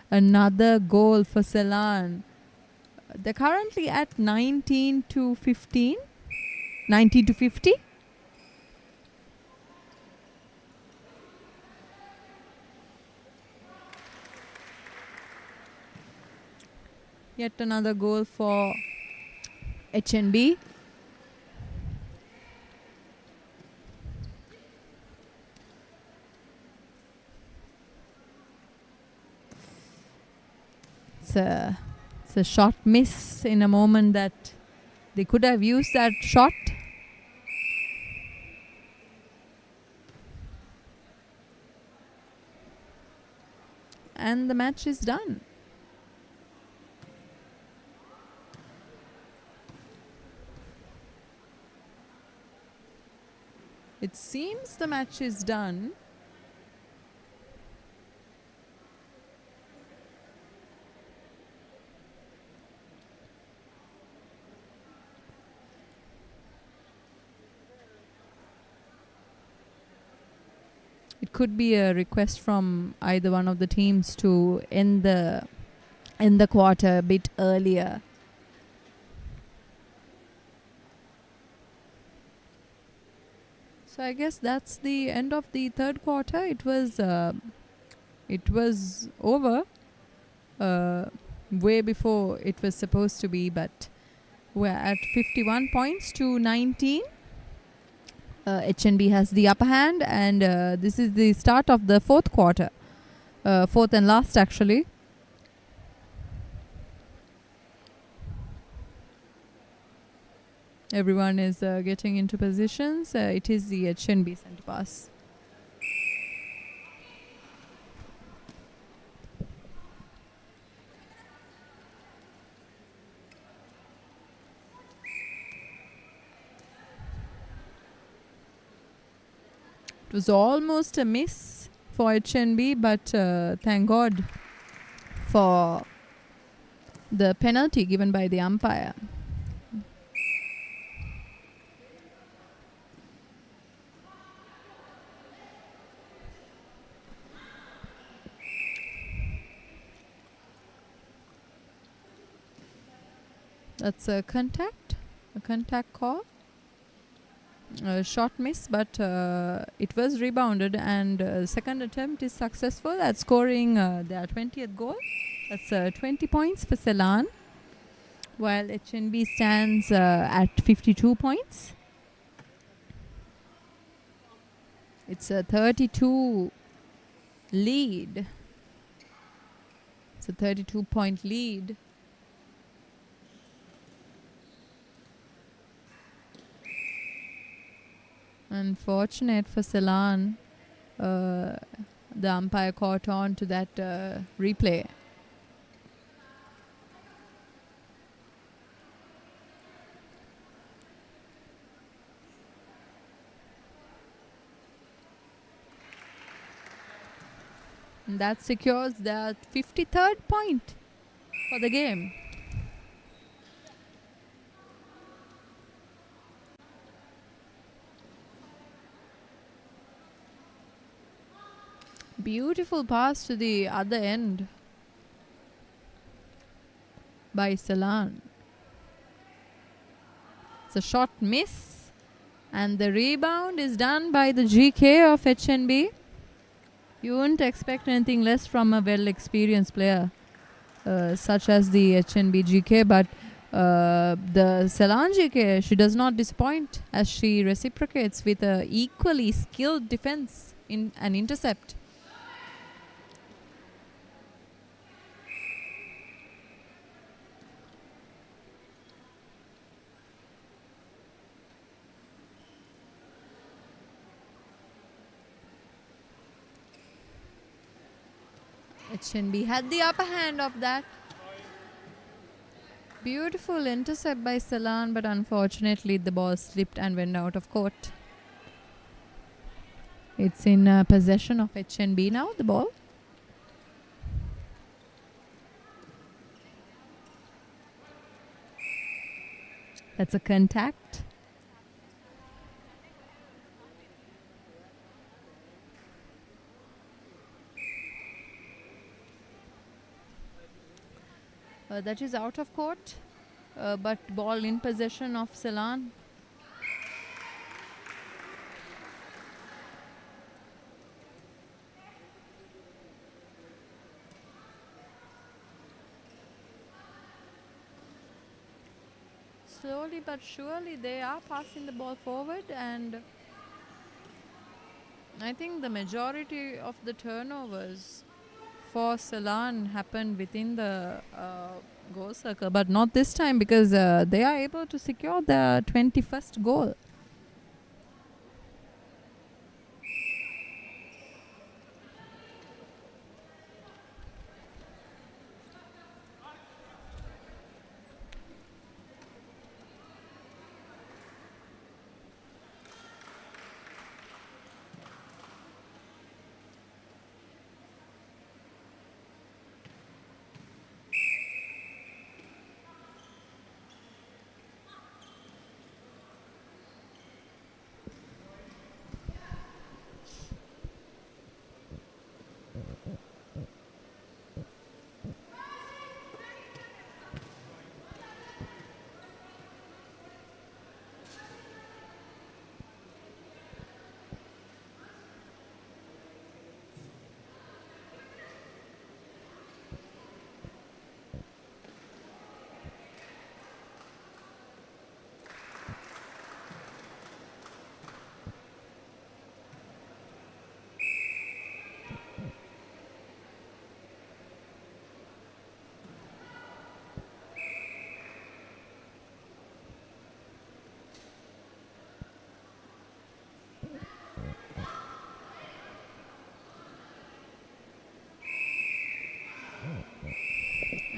Another goal for Ceylon. They're currently at 19 to 50. Yet another goal for HNB. it's a shot miss in a moment that they could have used that shot. And the match is done. It seems the match is done. It could be a request from either one of the teams to end the quarter a bit earlier. So I guess that's the end of the third quarter. It was over way before it was supposed to be, but we're at 51 points to 19. HNB has the upper hand, and this is the start of the fourth quarter, fourth and last actually. Everyone is getting into positions. It is the HNB center pass. It was almost a miss for HNB, but thank God for the penalty given by the umpire. That's a contact call. Shot miss, but it was rebounded, and second attempt is successful at scoring their 20th goal. That's 20 points for Ceylon, while HNB stands at 52 points. It's a 32 lead. It's a 32-point lead. Unfortunate for Ceylon, the umpire caught on to that replay. And that secures the 53rd point for the game. Beautiful pass to the other end by Ceylon. It's a shot miss, and the rebound is done by the GK of HNB. You wouldn't expect anything less from a well-experienced player such as the HNB GK, but the Ceylon GK, she does not disappoint as she reciprocates with a equally skilled defense in an intercept. HNB had the upper hand of that. Beautiful intercept by Ceylon, but unfortunately the ball slipped and went out of court. It's in possession of HNB now, the ball. That's a contact. That is out of court, but ball in possession of Ceylon. Slowly but surely they are passing the ball forward, and I think the majority of the turnovers for Ceylon happened within the goal circle, but not this time because they are able to secure the 21st goal.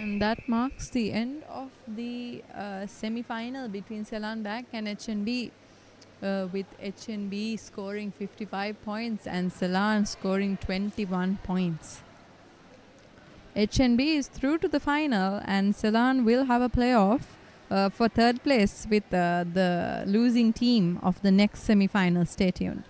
And that marks the end of the semi-final between Ceylon Bank and HNB, with HNB scoring 55 points and Ceylon scoring 21 points. HNB is through to the final and Ceylon will have a playoff for third place with the losing team of the next semi-final. Stay tuned.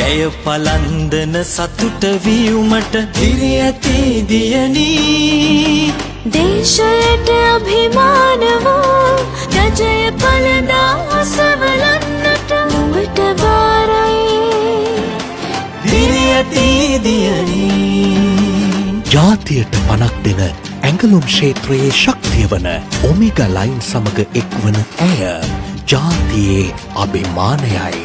ඇය පලන්දන සතුට වීමට දිරි ඇති දියනී දේශයට අභිමාන වූ රජය පලඳා ඔසවලන්නට නුඹට බාරයි දිරි ඇති දියනී ජාතියට පනක් දෙන ඇඟලුම් ක්ෂේත්‍රයේ ශක්තිය වන ඔමේගා ලයින් සමග එක්වන ඇය ජාතියේ අභිමානයයි.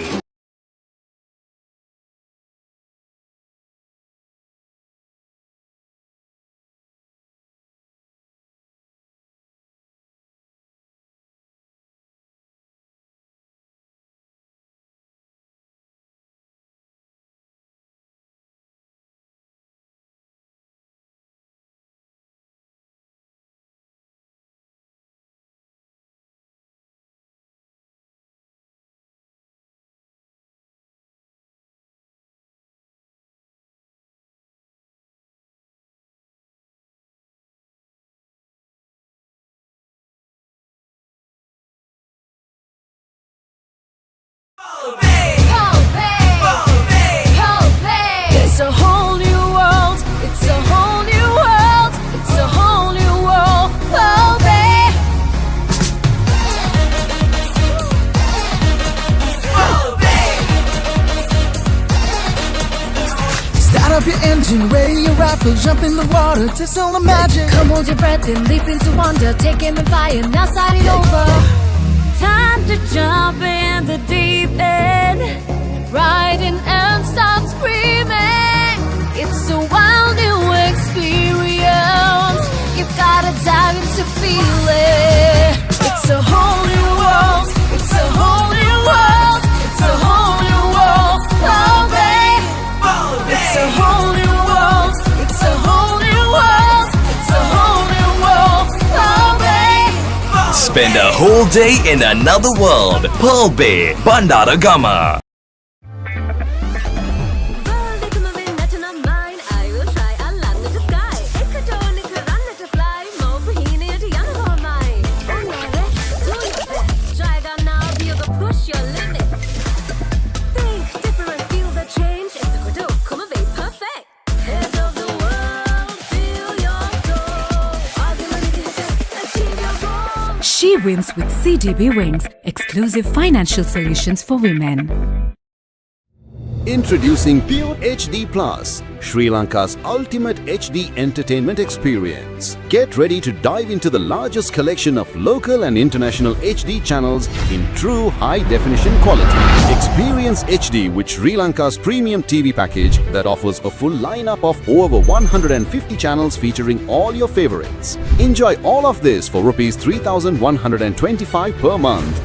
It's a whole new world. It's a whole new world. It's a whole new world. Oh, babe. Start up your engine, ready your rifle, jump in the water, taste all the magic. Come hold your breath and leap into wonder. Take aim and fire, now start it over. Time to jump in the deep end. Riding and start screaming. It's a wild new experience. You've gotta dive in to feel it. It's a whole new world. It's a whole new world. It's a whole new world. Oh, babe. It's a whole new world. It's a whole new world. It's a whole new world. Oh, babe. Spend a whole day in another world. Pearl Bay, Bandaragama. She wins with CDB Wings, exclusive financial solutions for women. Introducing Pure HD Plus, Sri Lanka's ultimate HD entertainment experience. Get ready to dive into the largest collection of local and international HD channels in true high-definition quality. Experience HD with Sri Lanka's premium TV package that offers a full lineup of over 150 channels featuring all your favorites. Enjoy all of this for Rs 3,125 per month.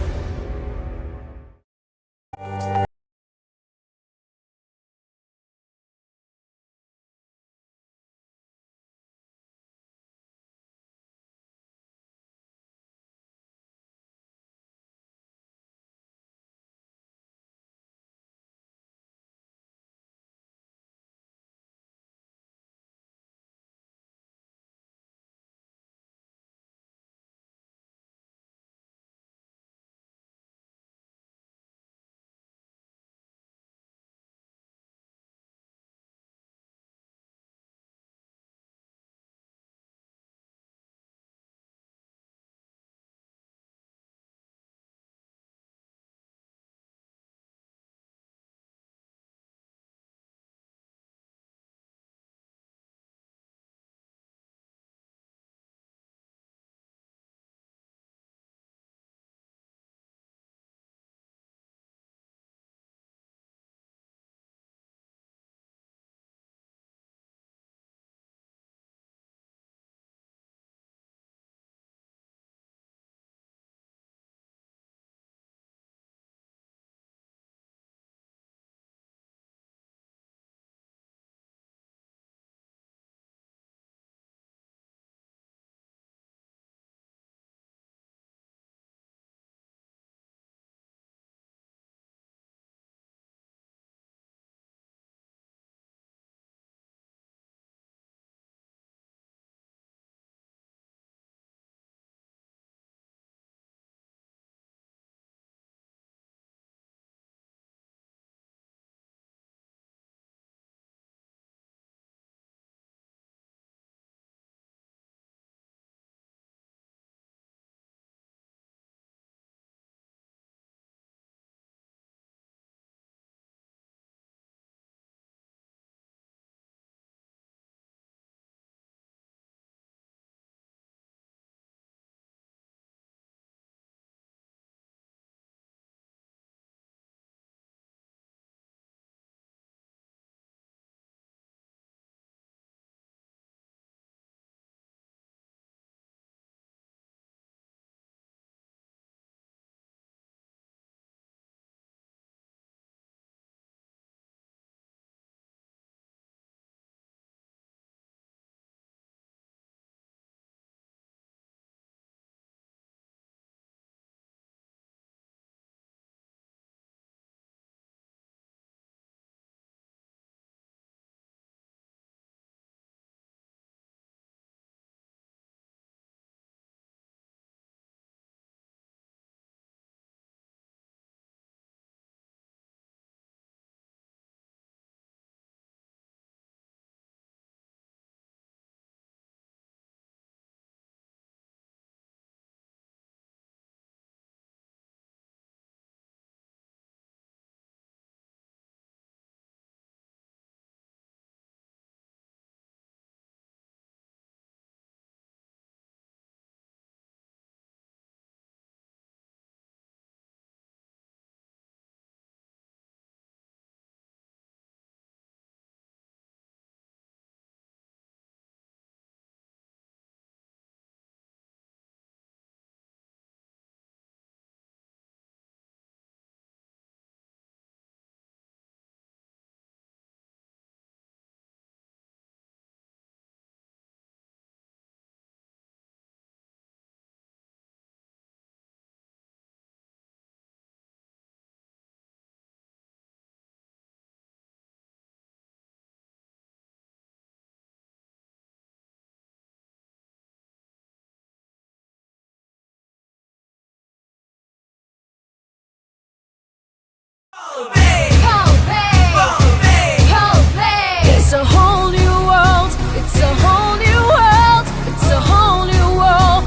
It's a whole new world. It's a whole new world. It's a whole new world.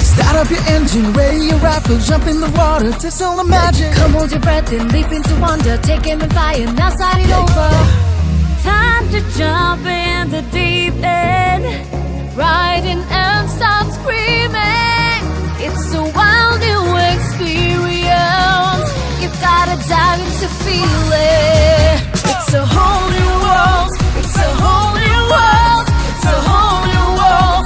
Start up your engine, ready your rifle, jump in the water, taste all the magic. Come hold your breath and leap into wonder. Take aim and fire, now start it over. Time to jump in the deep end. Ride in and start screaming. It's a wild new experience. You've gotta dive in to feel it. It's a whole new world. It's a whole new world. It's a whole new world.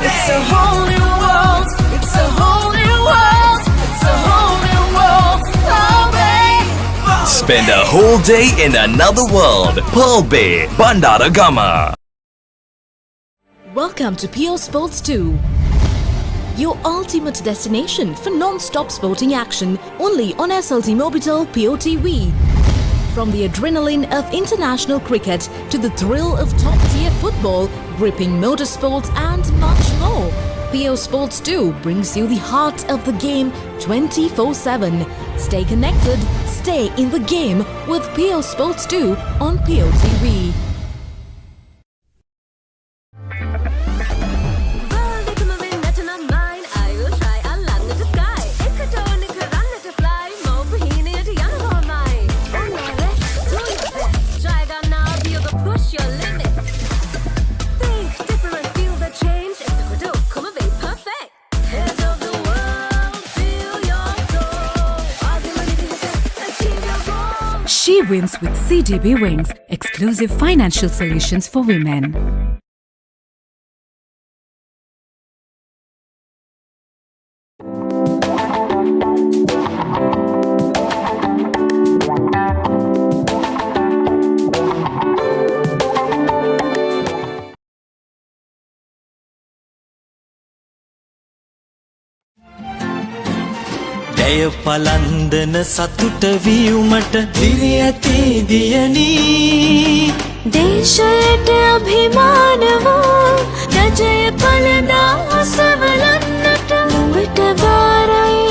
It's a whole new world. It's a whole new world. It's a whole new world. Spend a whole day in another world. Pearl Bay, Bandaragama. Welcome to Pure Sports 2, your ultimate destination for non-stop sporting action, only on SLT Mobitel POTV. From the adrenaline of international cricket to the thrill of top-tier football, gripping motorsports and much more, Pure Sports 2 brings you the heart of the game 24/7. Stay connected, stay in the game with Pure Sports 2 on POTV. She wins with CDB Wings, exclusive financial solutions for women. ජය පලන්දන සතුට වියුමට දිරි ඇති දියනී දේශයට අභිමානවෝ රජය පලඳා අසවලන්නට ඔබට බාරයි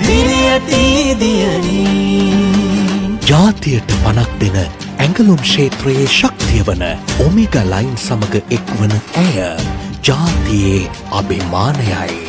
දිරි ඇති දියනී ජාතියට පනක් දෙන ඇඟලුම් ක්ෂේත්‍රයේ ශක්තිය වන ඔමේගා ලයින් සමග එක්වන ඇය ජාතියේ අභිමානයයි.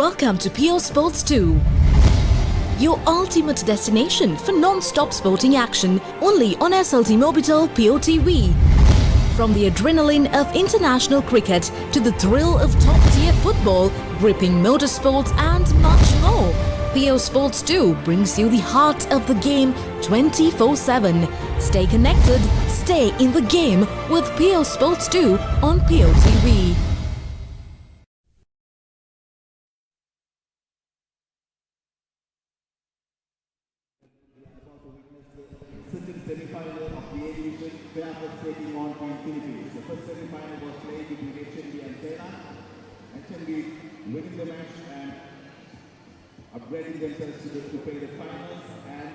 Welcome to PO Sports 2, your ultimate destination for non-stop sporting action only on SLT Mobitel POTV. From the adrenaline of international cricket to the thrill of top-tier football, gripping motorsports and much more, PO Sports 2 brings you the heart of the game 24/7. Stay connected, stay in the game with PO Sports 2 on POTV. Second semi-final of the A Division, Fairfax taking on Philippines. The first semi-final was played between HNB and Thailand. HNB winning the match and upgrading themselves to play the finals. And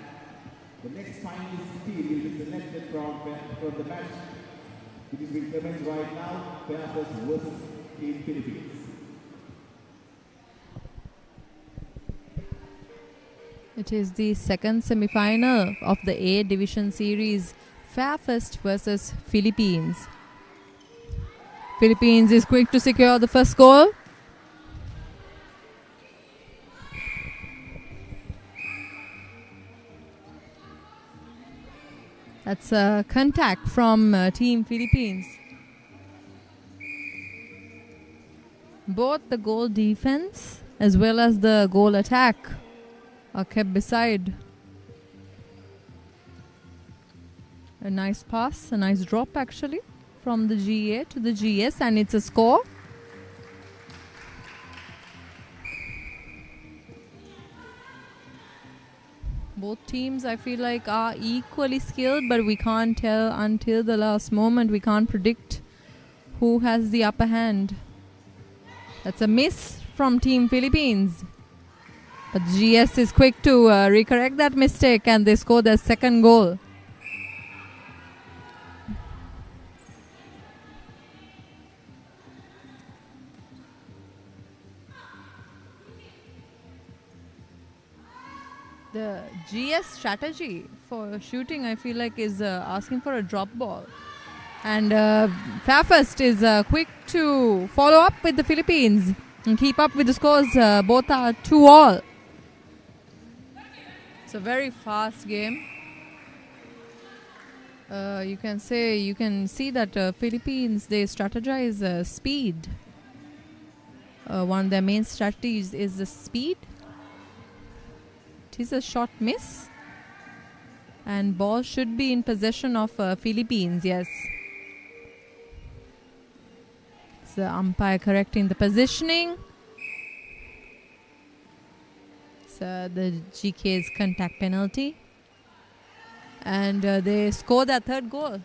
the next finalist team will be selected from the match. It is being commenced right now, Fairfax versus Team Philippines. It is the second semi-final of the A Division series, Fairfax versus Philippines. Philippines is quick to secure the first goal. That's a contact from Team Philippines. Both the goal defense as well as the goal attack are kept beside. A nice pass, a nice drop actually from the GA to the GS, and it's a score. Both teams I feel like are equally skilled, but we can't tell until the last moment. We can't predict who has the upper hand. That's a miss from Team Philippines. But GS is quick to recorrect that mistake, and they score their second goal. The GS strategy for shooting, I feel like, is asking for a drop ball. And Fairfax is quick to follow up with the Philippines and keep up with the scores. Both are 2-all. It's a very fast game. You can see that Philippines, they strategize speed. One of their main strategies is the speed. It is a short miss, and ball should be in possession of Philippines. Yes, it's the umpire correcting the positioning. So the GK's contact penalty, and they score their third goal.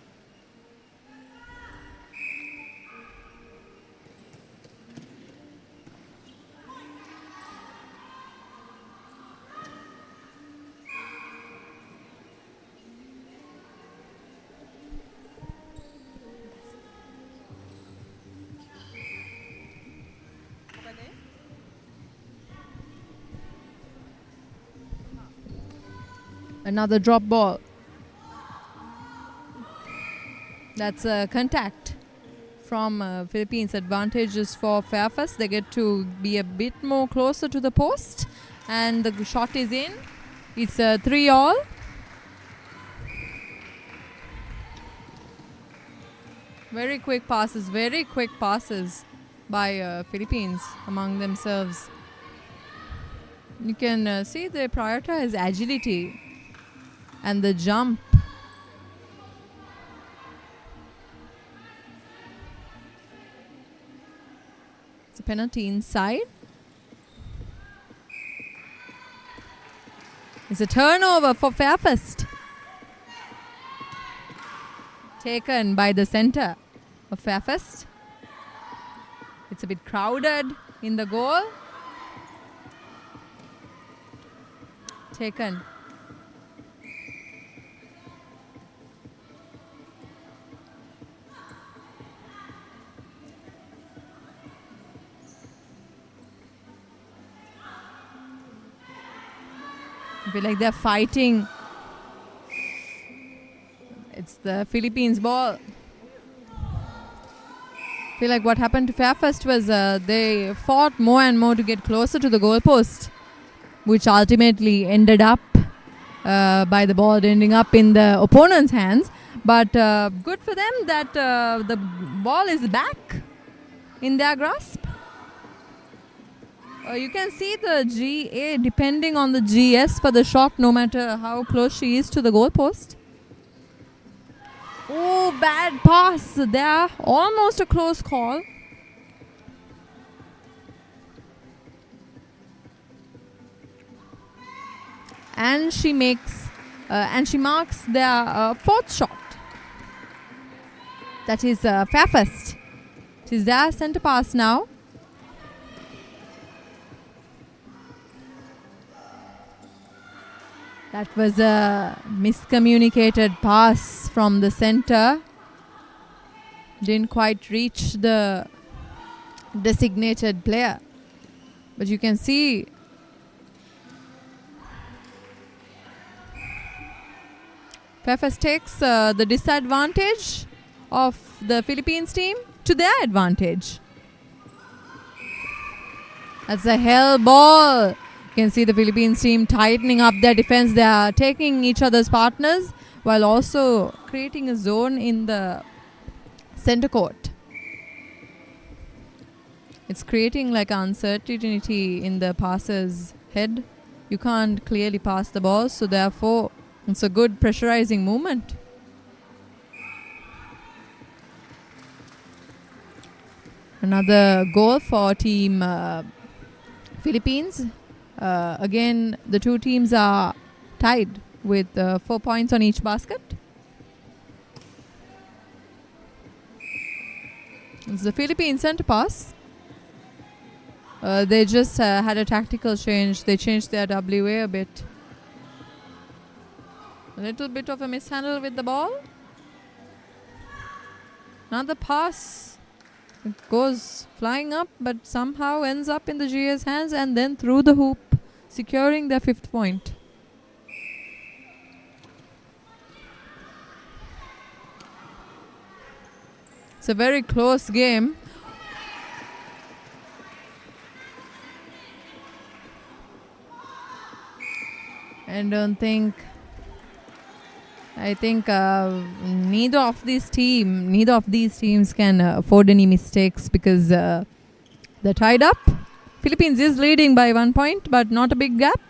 Another drop ball. That's a contact from Philippines. Advantages for Fairfax. They get to be a bit more closer to the post, and the shot is in. It's a 3-all. Very quick passes by Philippines among themselves. You can see they prioritize agility and the jump. It's a penalty inside. It's a turnover for Fairfax. Taken by the center of Fairfax. It's a bit crowded in the goal. Taken. I feel like they're fighting. It's the Philippines ball. feel like what happened to Fairfirst was they fought more and more to get closer to the goalpost, which ultimately ended up by the ball ending up in the opponent's hands. But good for them that the ball is back in their grasp. You can see the GA depending on the GS for the shot, no matter how close she is to the goalpost. Oh, bad pass there. Almost a close call. And she makes and she marks their fourth shot. That is Fairfirst. It is their centre pass now. That was a miscommunicated pass from the centre. Didn't quite reach the designated player. But you can see Fairfirst takes the disadvantage of the Philippines team to their advantage. That's a hell ball. You can see the Philippines team tightening up their defense. They are taking each other's partners while also creating a zone in the center court. It's creating like uncertainty in the passer's head. You can't clearly pass the ball, so therefore it's a good pressurizing movement. Another goal for team Philippines. Again, the two teams are tied with 4 points on each basket. It's the Philippines centre pass. They just had a tactical change. They changed their WA a bit. A little bit of a mishandle with the ball. Another pass. It goes flying up, but somehow ends up in the GA's hands and then through the hoop, securing their 5th point. It's a very close game. And I think neither of these teams can afford any mistakes because they're tied up. Philippines is leading by 1 point, but not a big gap.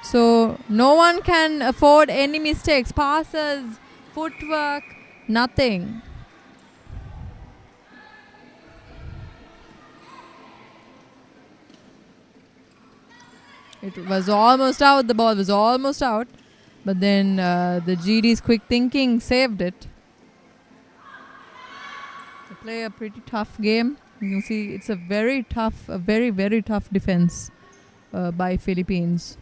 So no one can afford any mistakes. Passes, footwork, nothing. It was almost out. The ball was almost out. But then the GD's quick thinking saved it. They play a pretty tough game. You can see it's a very, very tough defense by Philippines.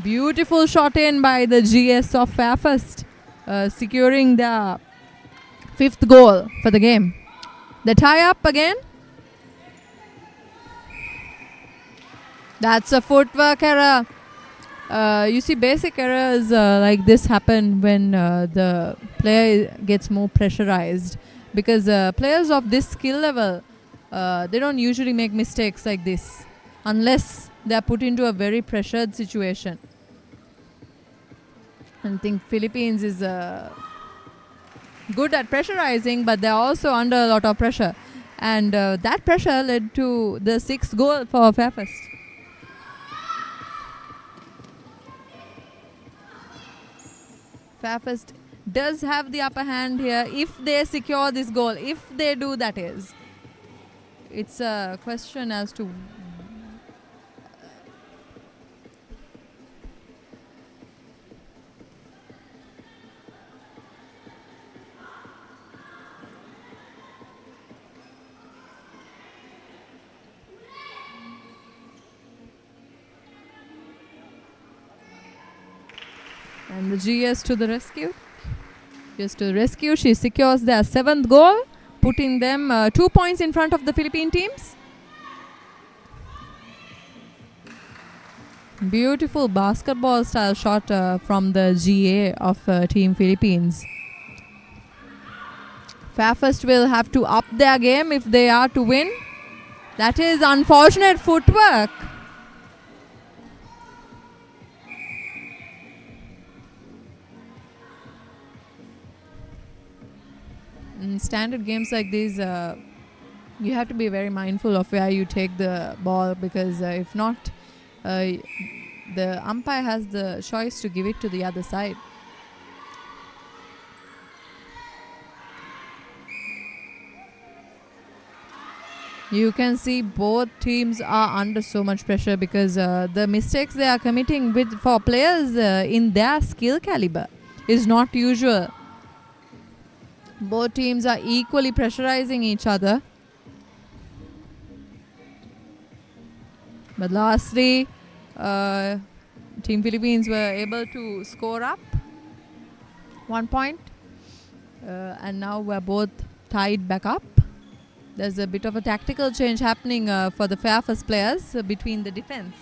Beautiful shot in by the GS of Fairfirst, securing the 5th goal for the game. They tie up again. That's a footwork error. You see, basic errors like this happen when the player gets more pressurized, because players of this skill level, they don't usually make mistakes like this unless they are put into a very pressured situation. I think Philippines is good at pressurizing, but they're also under a lot of pressure. And that pressure led to the 6th goal for Fairfirst. Fairfirst does have the upper hand here if they secure this goal. If they do, that is. It's a question as to and the GS to the rescue. Just to rescue, she secures their 7th goal, putting them 2 points in front of the Philippine teams. Beautiful basketball style shot from the GA of Team Philippines. Fairfirst will have to up their game if they are to win. That is unfortunate footwork. In standard games like these, you have to be very mindful of where you take the ball, because if not, the umpire has the choice to give it to the other side. You can see both teams are under so much pressure because the mistakes they are committing for players in their skill caliber is not usual. Both teams are equally pressurizing each other. But lastly, Team Philippines were able to score up 1 point. And now we're both tied back up. There's a bit of a tactical change happening for the Fairfirst players between the defense.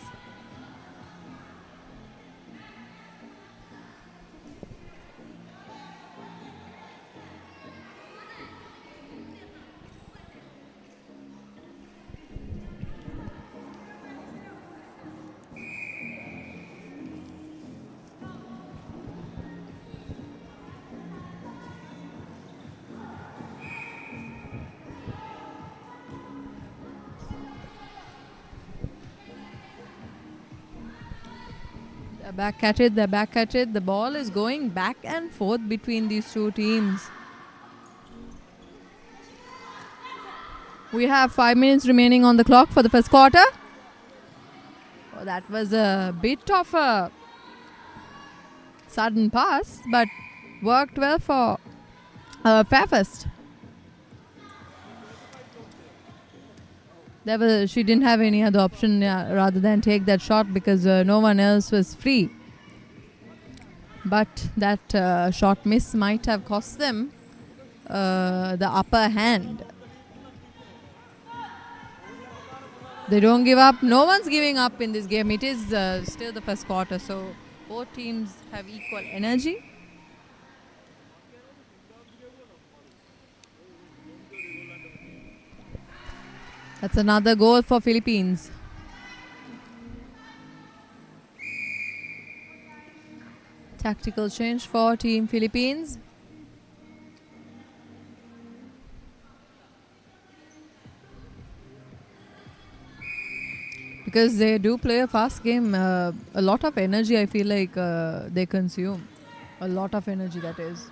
They're back at it. The ball is going back and forth between these two teams. We have 5 minutes remaining on the clock for the first quarter. Oh, that was a bit of a sudden pass, but worked well for Fairfirst. She didn't have any other option rather than take that shot because no one else was free. But that shot miss might have cost them the upper hand. They don't give up. No one's giving up in this game. It is still the first quarter, so both teams have equal energy. That's another goal for Philippines. Tactical change for Team Philippines. Because they do play a fast game, a lot of energy I feel like they consume. A lot of energy, that is.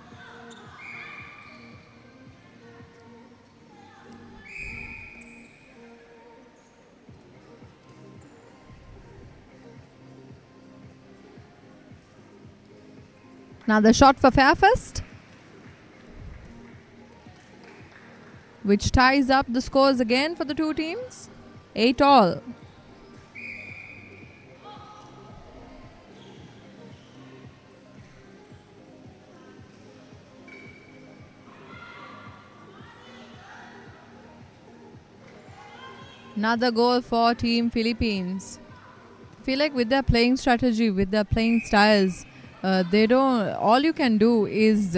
Another shot for Fairfirst, which ties up the scores again for the two teams. 8-all. Another goal for Team Philippines. I feel like with their playing strategy, with their playing styles, they don't. All you can do is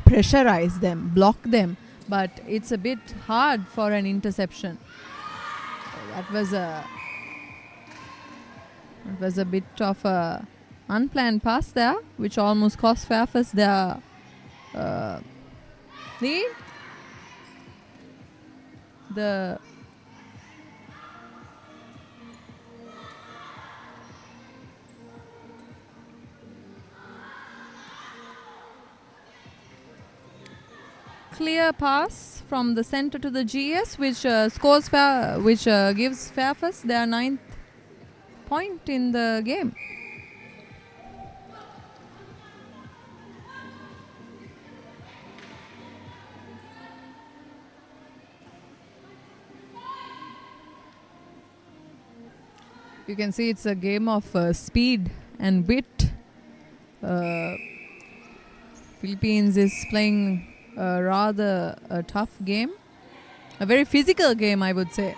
pressurize them, block them, but it's a bit hard for an interception. That was a bit of a unplanned pass there, which almost cost Fairfirst their lead. The clear pass from the center to the GS, which gives Fairfirst their 9th point in the game. You can see it's a game of speed and wit. Philippines is playing rather a tough game, a very physical game, I would say.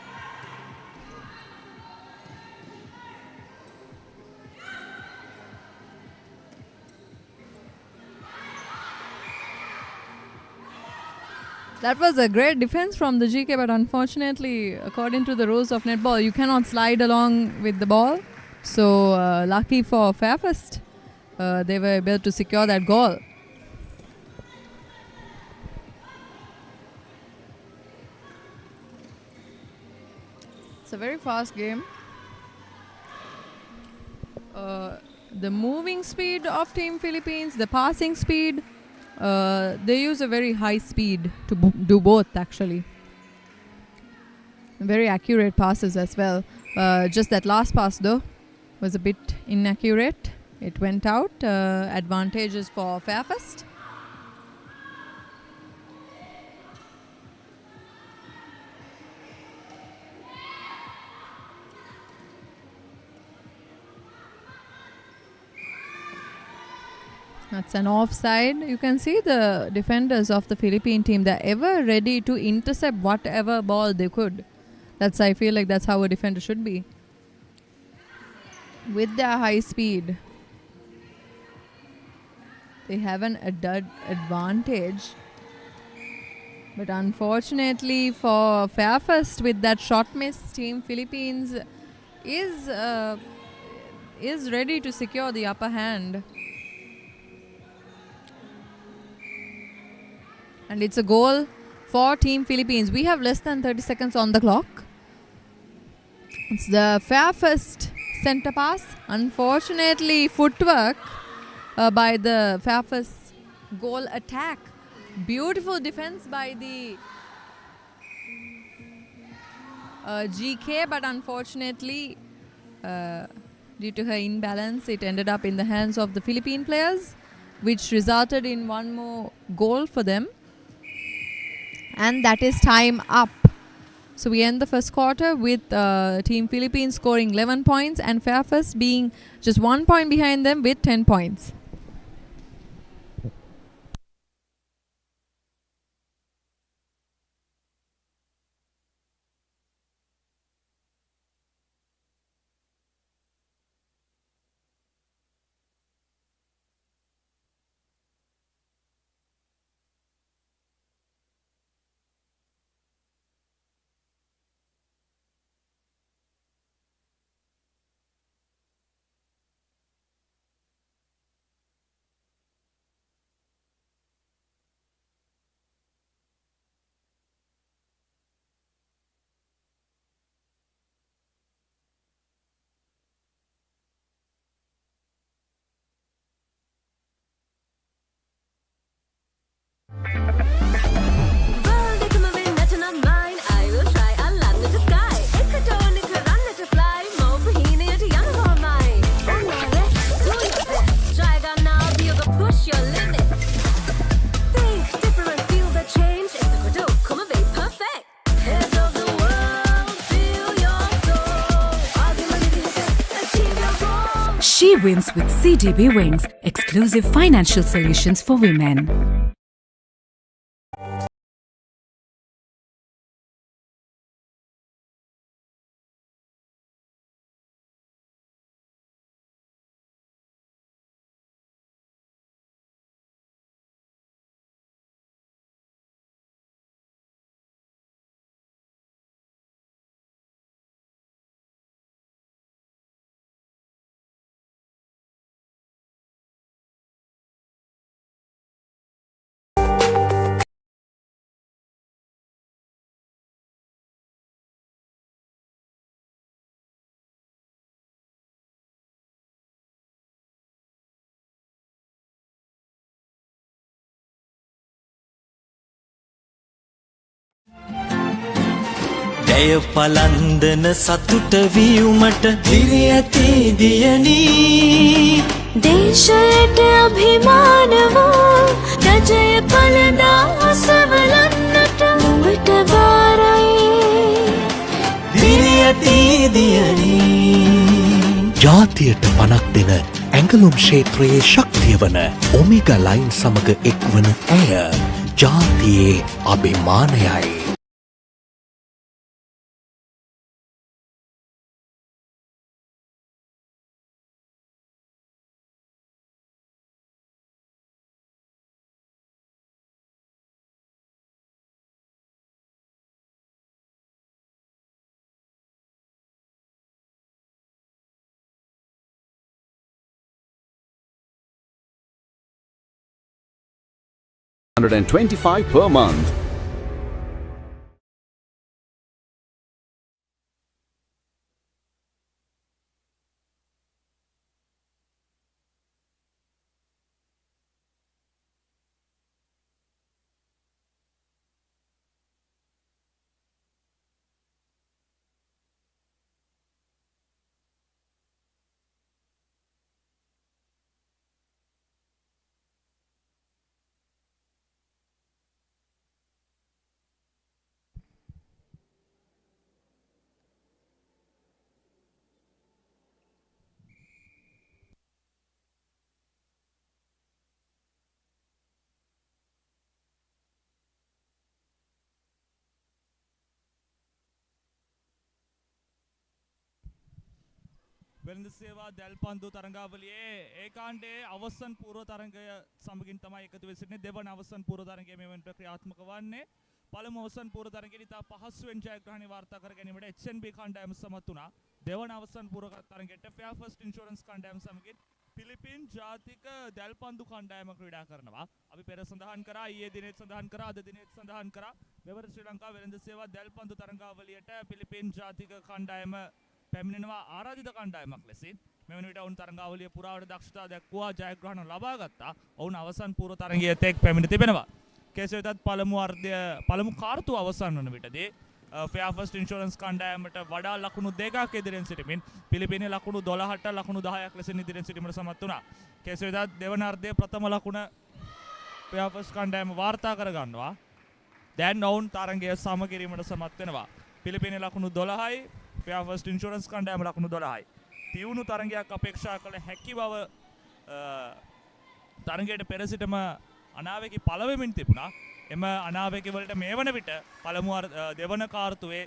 That was a great defense from the GK, but unfortunately, according to the rules of netball, you cannot slide along with the ball. So lucky for Fairfirst, they were able to secure that goal. It's a very fast game. The moving speed of Team Philippines, the passing speed, they use a very high speed to do both actually. Very accurate passes as well. Just that last pass though was a bit inaccurate. It went out. Advantages for Fairfirst. That's an offside. You can see the defenders of the Philippine team, they're ever ready to intercept whatever ball they could. I feel like that's how a defender should be. With their high speed, they have an advantage. But unfortunately for Fairfirst, with that shot miss, Team Philippines is ready to secure the upper hand. And it's a goal for Team Philippines. We have less than 30 seconds on the clock. It's the Fairfirst center pass. Unfortunately, footwork by the Fairfirst goal attack. Beautiful defense by the GK, but unfortunately, due to her imbalance, it ended up in the hands of the Philippine players, which resulted in one more goal for them. And that is time up. So we end the first quarter with Team Philippines scoring 11 points and Fairfirst being just 1 point behind them with 10 points. She wins with CDB Wings, exclusive financial solutions for women. ඇය පලන්දන සතුට වීමට දිරි ඇති දියනී දේශයට අභිමාන වූ රජය පලදා අසවලන්නට නුඹට බාරයි දිරි ඇති දියනී ජාතියට පනක් දෙන ඇඟලුම් ක්ෂේත්‍රයේ ශක්තිය වන ඔමේගා ලයින් සමග එක්වන ඇය ජාතියේ අභිමානයයි. 125 per month. වෙළඳ සේවා දැල්පන්දු තරඟාවලියේ ඒකාණ්ඩයේ අවසන් පූර්ව තරඟය සමගින් තමයි එකතු වෙ සිටින්නේ. දෙවන අවසන් පූර්ව තරඟයේ මෙවැනි ක්‍රියාත්මක වන්නේ. පළමු අවසන් පූර්ව තරඟයේ ඉතා පහසුවෙන් ජයග්‍රහණය වාර්තා කර ගැනීමට HNB කණ්ඩායම සමත් වුණා. දෙවන අවසන් පූර්ව තරඟයට Fair First Insurance කණ්ඩායම සමගින් පිලිපින් ජාතික දැල්පන්දු කණ්ඩායම ක්‍රීඩා කරනවා. අපි පෙර සඳහන් කරා, ඊයේ දිනෙත් සඳහන් කරා, අද දිනෙත් සඳහන් කරා. මෙවර ශ්‍රී ලංකා වෙළඳ සේවා දැල්පන්දු තරඟාවලියට පිලිපින් ජාතික කණ්ඩායම පැමිණෙනවා ආරාධිත කණ්ඩායමක් ලෙසින්. මෙවැනි විට ඔවුන් තරඟාවලිය පුරාවට දක්ෂතා දැක්වුවා, ජයග්‍රහණ ලබා ගත්තා. ඔවුන් අවසන් පූර්ව තරඟයේ තෙක් පැමිණ තිබෙනවා. කෙසේ වෙතත් පළමු කාර්තුව අවසන් වන විටදී Fair First Insurance කණ්ඩායමට වඩා ලකුණු 2ක් ඉදිරියෙන් සිටමින් පිලිපිනේ ලකුණු 12ට ලකුණු 10ක් ලෙසින් ඉදිරියෙන් සිටීමට සමත් වුණා. කෙසේ වෙතත් දෙවන අර්ධයේ ප්‍රථම ලකුණ Fair First කණ්ඩායම වාර්තා කර ගන්නවා. දැන් ඔවුන් තරඟය සම කිරීමට සමත් වෙනවා. පිලිපිනේ ලකුණු 12යි, Fair First Insurance කණ්ඩායම ලකුණු 12යි. තියුණු තරඟයක් අපේක්ෂා කළ හැකි බව තරඟයට පෙර සිටම අනාවේකී පළවෙමින් තිබුණා. එම අනාවේකී වලට මේ වන විට දෙවන කාර්තුවේ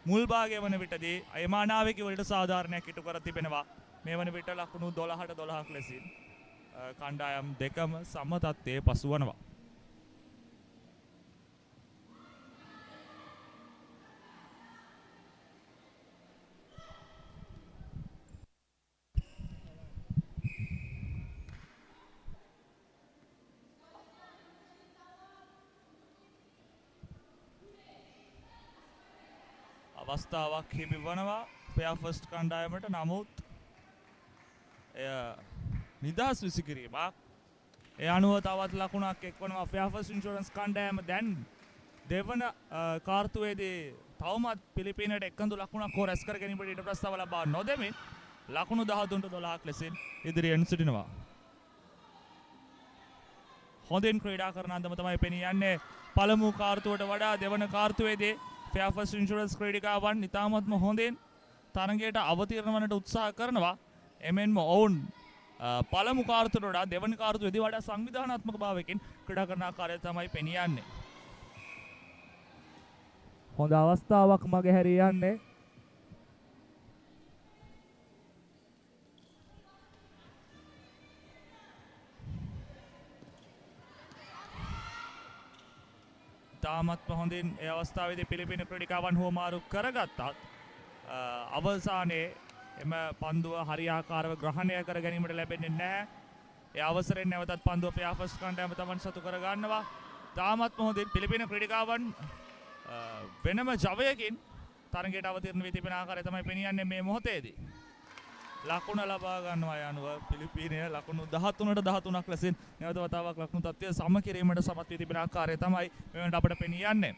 මුල් භාගය වන විටදී එම අනාවේකී වලට සාධාරණයක් ඉටු කර තිබෙනවා. මේ වන විට ලකුණු 12ට 12ක් ලෙසින් කණ්ඩායම් දෙකම සම තත්ත්වයේ පසුවනවා. අවස්ථාවක් හිමි වනවා Fair First කණ්ඩායමට. නමුත් එය නිදහස් විසිකිරීමක්. ඒ අනුව තවත් ලකුණක් එක්වනවා Fair First Insurance කණ්ඩායම. දැන් දෙවන කාර්තුවේදී තවමත් පිලිපිනට එකඳු ලකුණක් හෝ රැස් කර ගැනීමට ඊට ප්‍රස්තාව ලබා නොදෙමින් ලකුණු 13ට 12ක් ලෙසින් ඉදිරියෙන් සිටිනවා. හොඳින් ක්‍රීඩා කරන අන්දම තමයි පෙනී යන්නේ. පළමු කාර්තුවට වඩා දෙවන කාර්තුවේදී Fair First Insurance ක්‍රීඩිකාවන් ඉතාමත්ම හොඳින් තරඟයට අවතීර්ණ වන්නට උත්සාහ කරනවා. එමෙන්ම ඔවුන් පළමු කාර්තුවට වඩා දෙවන කාර්තුවේදී වඩා සංවිධානාත්මක භාවයකින් ක්‍රීඩා කරන ආකාරය තමයි පෙනී යන්නේ. හොඳ අවස්ථාවක් මගේ හැරී යන්නේ. තාමත්ම හොඳින් ඒ අවස්ථාවේදී පිලිපින ක්‍රීඩිකාවන් හුවමාරු කරගත්තත් අවසානයේ එම පන්දුව හරියාකාරව ග්‍රහණය කර ගැනීමට ලැබෙන්නේ නැහැ. ඒ අවසරයෙන් නැවතත් පන්දුව Fair First කණ්ඩායම තමන් සතු කර ගන්නවා. තාමත්ම හොඳින් පිලිපින ක්‍රීඩිකාවන් වෙනම ජවයකින් තරඟයට අවතීර්ණ වී තිබෙන ආකාරය තමයි පෙනී යන්නේ මේ මොහොතේදී. ලකුණ ලබා ගන්නවා යනුව පිලිපිනය ලකුණු 13ට 13ක් ලෙසින් නැවත වතාවක් ලකුණු තත්ත්වය සම කිරීමට සමත් වී තිබෙන ආකාරය තමයි මෙවැනට අපට පෙනී යන්නේ.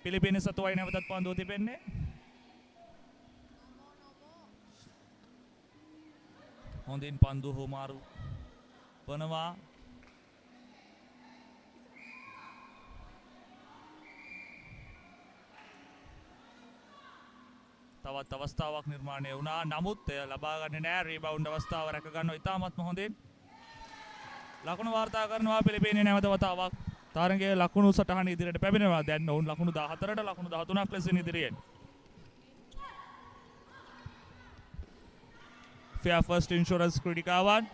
පිලිපිනය සතුවයි නැවතත් පන්දුව තිබෙන්නේ. හොඳින් පන්දුව හුමාරු වනවා. තවත් අවස්ථාවක් නිර්මාණය වුණා. නමුත් එය ලබා ගන්නේ නැහැ. රීබවුන්ඩ් අවස්ථාව රැක ගන්නවා ඉතාමත්ම හොඳින්. ලකුණු වාර්තා කරනවා පිලිපිනය නැවත වතාවක්. තරඟයේ ලකුණු සටහන ඉදිරියට පැමිණෙනවා. දැන් ඔවුන් ලකුණු 14ට ලකුණු 13ක් ලෙසින් ඉදිරියෙන්. Fair First Insurance ක්‍රීඩිකාවන්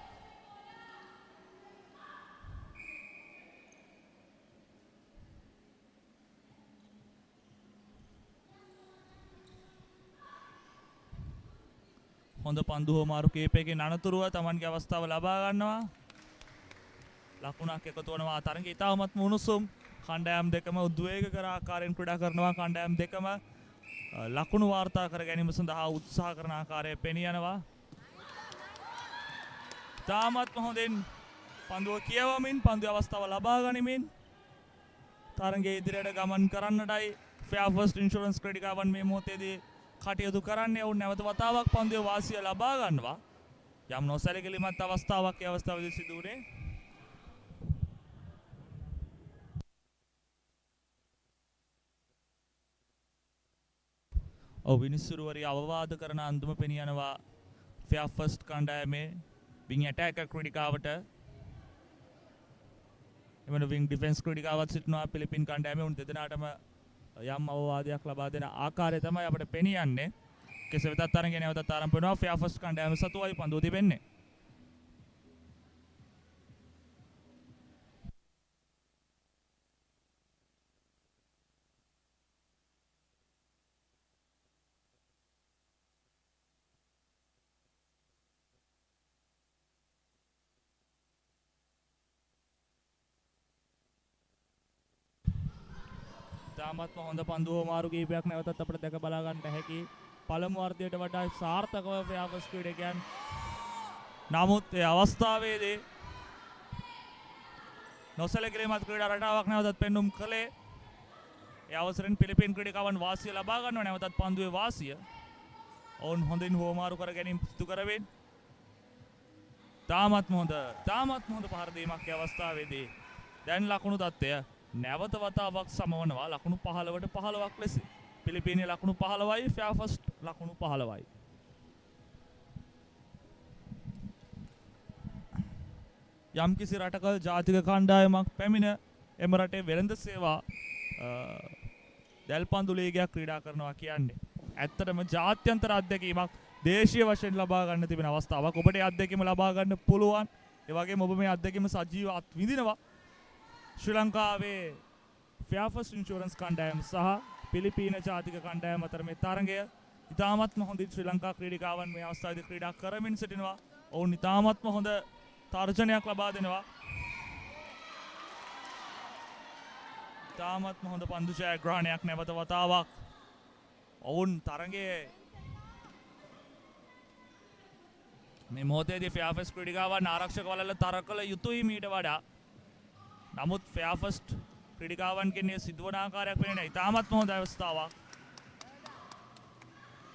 හොඳ පන්දු හොමාරු කීපයකින් අනතුරුව තමන්ගේ අවස්ථාව ලබා ගන්නවා. ලකුණක් එකතු වෙනවා. තරඟය ඉතාමත් උණුසුම්. කණ්ඩායම් දෙකම උද්වේගකර ආකාරයෙන් ක්‍රීඩා කරනවා. කණ්ඩායම් දෙකම ලකුණු වාර්තා කර ගැනීම සඳහා උත්සාහ කරන ආකාරය පෙනී යනවා. ඉතාමත් හොඳින් පන්දුව කියවමින් පන්දු අවස්ථාව ලබා ගනිමින් තරඟයේ ඉදිරියට ගමන් කරන්නටයි ෆෙයා ෆස්ට් ඉන්ෂුරන්ස් ක්‍රෙඩිකාවන් මේ මොහොතේදී කටයුතු කරන්නේ. ඔවුන් නැවත වතාවක් පන්දුවේ වාසිය ලබා ගන්නවා. යම් නොසැලකිලිමත් අවස්ථාවක් ඒ අවස්ථාවේදී සිදු වුණේ. විනිසුරුවරිය අවවාද කරන අන්දම පෙනී යනවා ෆෙයා ෆස්ට් කණ්ඩායමේ විං ඇටැකර් ක්‍රීඩිකාවට. එමෙන්න විං ඩිෆෙන්ස් ක්‍රීඩිකාවත් සිටිනවා පිලිපින් කණ්ඩායමේ. උන් දෙදෙනාටම යම් අවවාදයක් ලබා දෙන ආකාරය තමයි අපිට පෙනී යන්නේ. කෙසේ වෙතත් තරඟය නැවතත් ආරම්භ වෙනවා. ෆෙයා ෆස්ට් කණ්ඩායම සතුවයි පන්දුව තිබෙන්නේ. තාමත්ම හොඳ පන්දුව මාරු කීපයක් නැවතත් අපිට දැක බලා ගන්න හැකි. පළමු අර්ධයට වඩා සාර්ථකව ෆෙයා ෆස්ට් ක්‍රීඩකයන්. නමුත් ඒ අවස්ථාවේදී නොසැලකිලිමත් ක්‍රීඩා රටාවක් නැවතත් පෙන්눔 කළේ. ඒ අවසරෙන් පිලිපින් ක්‍රීඩකයන් වාසිය ලබා ගන්නවා. නැවතත් පන්දුවේ වාසිය. ඔවුන් හොඳින් හුවමාරු කර ගැනීම සිදු කරවෙන්. තාමත්ම හොඳ පහර දීමක් ඒ අවස්ථාවේදී. දැන් ලකුණු තත්ත්වය නැවත වතාවක් සමවනවා. ලකුණු 15ට 15ක් ලෙස. පිලිපීනයේ ලකුණු 15යි ෆෙයා ෆස්ට් ලකුණු 15යි. යම්කිසි රටක ජාතික කණ්ඩායමක් පැමිණ එම රටේ වෙළඳ සේවා දැල්පන්දු ලීගයක් ක්‍රීඩා කරනවා කියන්නේ ඇත්තටම ජාත්‍යන්තර අත්දැකීමක් දේශීය වශයෙන් ලබා ගන්න තිබෙන අවස්ථාවක්. ඔබට ඒ අත්දැකීම ලබා ගන්න පුළුවන්. ඒ වගේම ඔබ මේ අත්දැකීම සජීව අත්විඳිනවා. ශ්‍රී ලංකාවේ ෆෙයා ෆස්ට් ඉන්ෂුරන්ස් කණ්ඩායම සහ පිලිපීන ජාතික කණ්ඩායම අතර මේ තරඟය ඉතාමත්ම හොඳින් ශ්‍රී ලංකා ක්‍රීඩිකාවන් මේ අවස්ථාවේදී ක්‍රීඩා කරමින් සිටිනවා. ඔවුන් ඉතාමත්ම හොඳ තර්ජනයක් ලබා දෙනවා. ඉතාමත්ම හොඳ පන්දු ජයග්‍රහණයක් නැවත වතාවක්. ඔවුන් තරඟයේ මේ මොහොතේදී ෆෙයා ෆස්ට් ක්‍රීඩිකාවන් ආරක්ෂක වළල්ල තර කළ යුතුයි මීට වඩා. නමුත් ෆෙයා ෆස්ට් ක්‍රීඩිකාවන්ගෙන් සිදුවන ආකාරයක් වෙන්නේ නැහැ. ඉතාමත්ම හොඳ අවස්ථාවක්.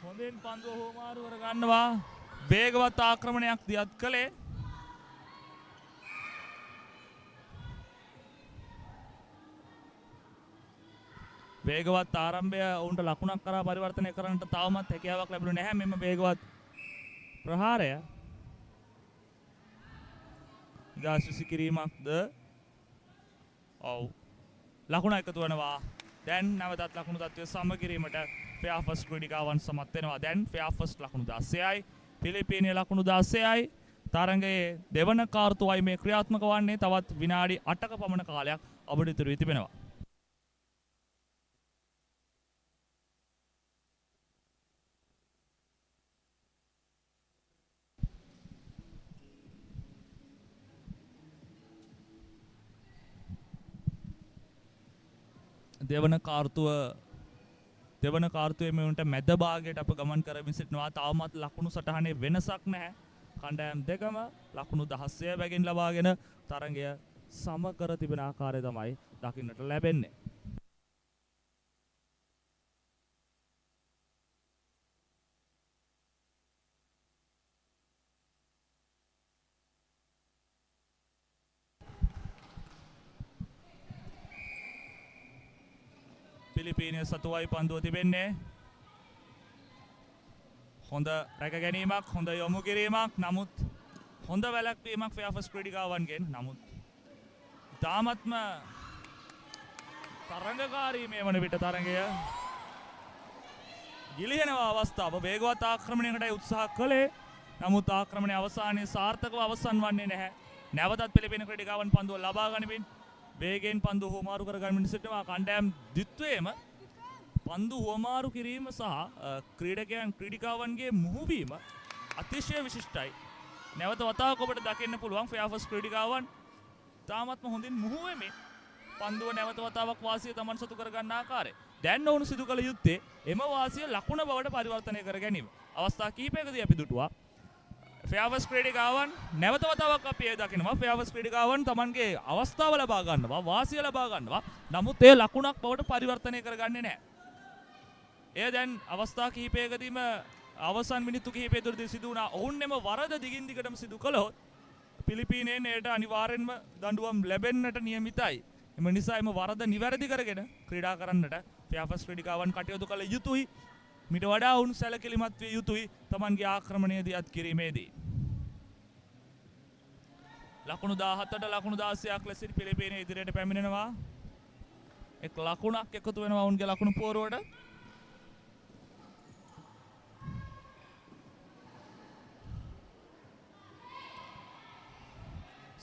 හොඳින් පන්දුව හුවමාරු කර ගන්නවා. වේගවත් ආක්‍රමණයක් දියත් කළේ. වේගවත් ආරම්භය ඔවුන්ට ලකුණක් කරා පරිවර්තනය කරන්නට තවමත් හැකියාවක් ලැබුණේ නැහැ. මෙම වේගවත් ප්‍රහාරය ඉදාසුසි කිරීමක්ද? ඔව්. ලකුණ එකතු වෙනවා. දැන් නැවතත් ලකුණු තත්ත්වය සම කිරීමට ෆෙයා ෆස්ට් ක්‍රීඩිකාවන් සමත් වෙනවා. දැන් ෆෙයා ෆස්ට් ලකුණු 16යි. පිලිපීනයේ ලකුණු 16යි. තරඟයේ දෙවන කාර්තුවයි මේ ක්‍රියාත්මක වන්නේ. තවත් විනාඩි 8ක පමණ කාලයක් අපිට ඉතුරු වී තිබෙනවා. දෙවන කාර්තුවේ මෙවුන්ට මැද භාගයට අප ගමන් කරමින් සිටිනවා. තවමත් ලකුණු සටහනේ වෙනසක් නැහැ. කණ්ඩායම් දෙකම ලකුණු 16 බැගින් ලබාගෙන තරඟය සම කර තිබෙන ආකාරය තමයි දකින්නට ලැබෙන්නේ. පිලිපීනය සතුවයි පන්දුව තිබෙන්නේ. හොඳ රැක ගැනීමක්, හොඳ යොමු කිරීමක්, නමුත් හොඳ වැළැක්වීමක් ෆෙයා ෆස්ට් ක්‍රීඩිකාවන්ගෙන්. නමුත් තාමත්ම තරඟකාරී මේ වන විට තරඟය ගිලිහෙනවා අවස්ථාව. වේගවත් ආක්‍රමණයකටයි උත්සාහ කළේ. නමුත් ආක්‍රමණය අවසානයේ සාර්ථකව අවසන් වන්නේ නැහැ. නැවතත් පිලිපීන ක්‍රීඩිකාවන් පන්දුව ලබා ගනිමින් වේගෙන් පන්දු හුවමාරු කර ගනිමින් සිටිනවා. කණ්ඩායම් ද්විත්වයේම පන්දු හුවමාරු කිරීම සහ ක්‍රීඩිකාවන්ගේ මුහුවීම අතිශය විශිෂ්ටයි. නැවත වතාවක් ඔබට දකින්න පුළුවන් ෆෙයා ෆස්ට් ක්‍රීඩිකාවන් තාමත්ම හොඳින් මුහුවෙමින් පන්දුව නැවත වතාවක් වාසිය තමන් සතු කර ගන්න ආකාරය. දැන් ඔවුන් සිදු කළ යුත්තේ එම වාසිය ලකුණ බවට පරිවර්තනය කර ගැනීම. අවස්ථා කිහිපයකදී අපි දුටුවා ෆෙයාවර්ස් ක්‍රීඩිකාවන් නැවත වතාවක් අපි ඒ දකිනවා ෆෙයාවර්ස් ක්‍රීඩිකාවන් තමන්ගේ අවස්ථාව ලබා ගන්නවා වාසිය ලබා ගන්නවා. නමුත් ඒ ලකුණක් බවට පරිවර්තනය කරගන්නේ නැහැ. එය දැන් අවස්ථා කිහිපයකදීම අවසන් මිනිත්තු කිහිපය තුළදී සිදු වුණා. ඔවුන්නෙම වරද දිගින් දිගටම සිදු කළොත් පිලිපීනයෙන් එයට අනිවාර්යෙන්ම දඬුවම් ලැබෙන්නට නියමිතයි. එම නිසා එම වරද නිවැරදි කරගෙන ක්‍රීඩා කරන්නට ෆෙයාවර්ස් ක්‍රීඩිකාවන් කටයුතු කළ යුතුයි. මිට වඩා ඔවුන් සැලකිලිමත් විය යුතුයි තමන්ගේ ආක්‍රමණය දියත් කිරීමේදී. ලකුණු 17ට ලකුණු 16ක් ලෙසින් පිලිපීන ඉදිරියට පැමිණෙනවා. එක් ලකුණක් එකතු වෙනවා ඔවුන්ගේ ලකුණු පුවරුවට.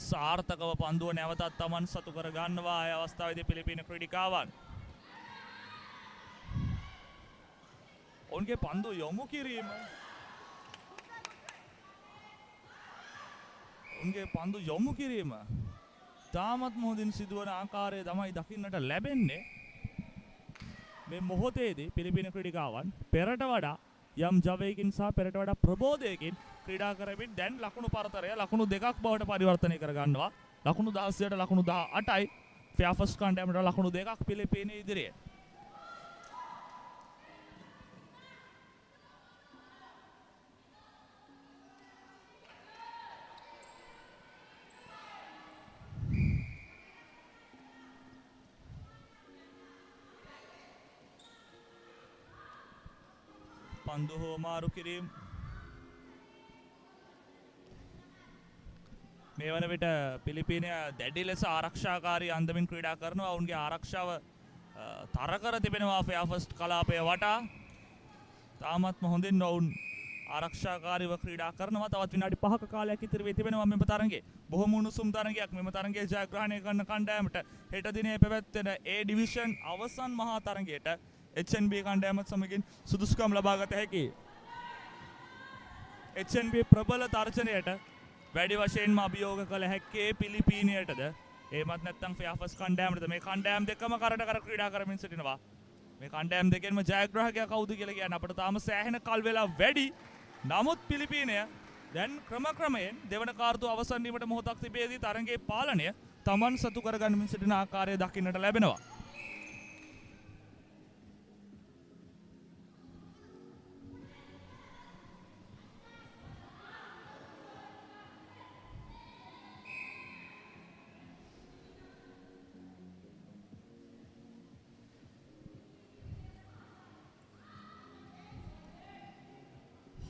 සාර්ථකව පන්දුව නැවතත් තමන් සතු කර ගන්නවා ඒ අවස්ථාවේදී පිලිපීන ක්‍රීඩිකාවන්. ඔවුන්ගේ පන්දු යොමු කිරීම තාමත් මොහොතින් සිදුවන ආකාරය තමයි දකින්නට ලැබෙන්නේ. මේ මොහොතේදී පිලිපීන ක්‍රීඩිකාවන් පෙරට වඩා යම් ජවයකින් සහ පෙරට වඩා ප්‍රබෝධයකින් ක්‍රීඩා කරමින් දැන් ලකුණු පරතරය ලකුණු දෙකක් බවට පරිවර්තනය කර ගන්නවා. ලකුණු 16ට ලකුණු 18යි ෆෙයාවර්ස් කණ්ඩායමට ලකුණු දෙකක් පිලිපීන ඉදිරියේ. පන්දු හෝමාරු කිරීම මේ වන විට පිලිපීනය දැඩි ලෙස ආරක්ෂාකාරී අන්දමින් ක්‍රීඩා කරනවා. ඔවුන්ගේ ආරක්ෂාව තර කර තිබෙනවා ෆෙයාවර්ස් කලාපය වටා. තාමත්ම හොඳින් ඔවුන් ආරක්ෂාකාරීව ක්‍රීඩා කරනවා. තවත් විනාඩි 5ක කාලයක් ඉතිරි වී තිබෙනවා මෙම තරඟේ. බොහොම උණුසුම් තරඟයක් මෙම තරඟයේ ජයග්‍රහණය කරන කණ්ඩායමට හෙට දිනේ පැවැත්වෙන A ඩිවිෂන් අවසන් මහා තරඟයට HNB කණ්ඩායමත් සමගින් සුදුසුකම් ලබා ගත හැකියි. HNB ප්‍රබල තර්ජනයට වැඩි වශයෙන්ම අභියෝග කළ හැක්කේ පිලිපීනයටද එහෙමත් නැත්නම් ෆෙයාවර්ස් කණ්ඩායමටද? මේ කණ්ඩායම් දෙකම කරට කර ක්‍රීඩා කරමින් සිටිනවා. මේ කණ්ඩායම් දෙකෙන්ම ජයග්‍රාහකයා කවුද කියලා කියන්න අපිට තාම සෑහෙන කල් වෙලා වැඩි. නමුත් පිලිපීනය දැන් ක්‍රමයෙන් දෙවන කාර්තුව අවසන් වීමට මොහොතක් තිබෙදී තරඟයේ පාලනය Taman සතු කරගන්නමින් සිටින ආකාරය දකින්නට ලැබෙනවා.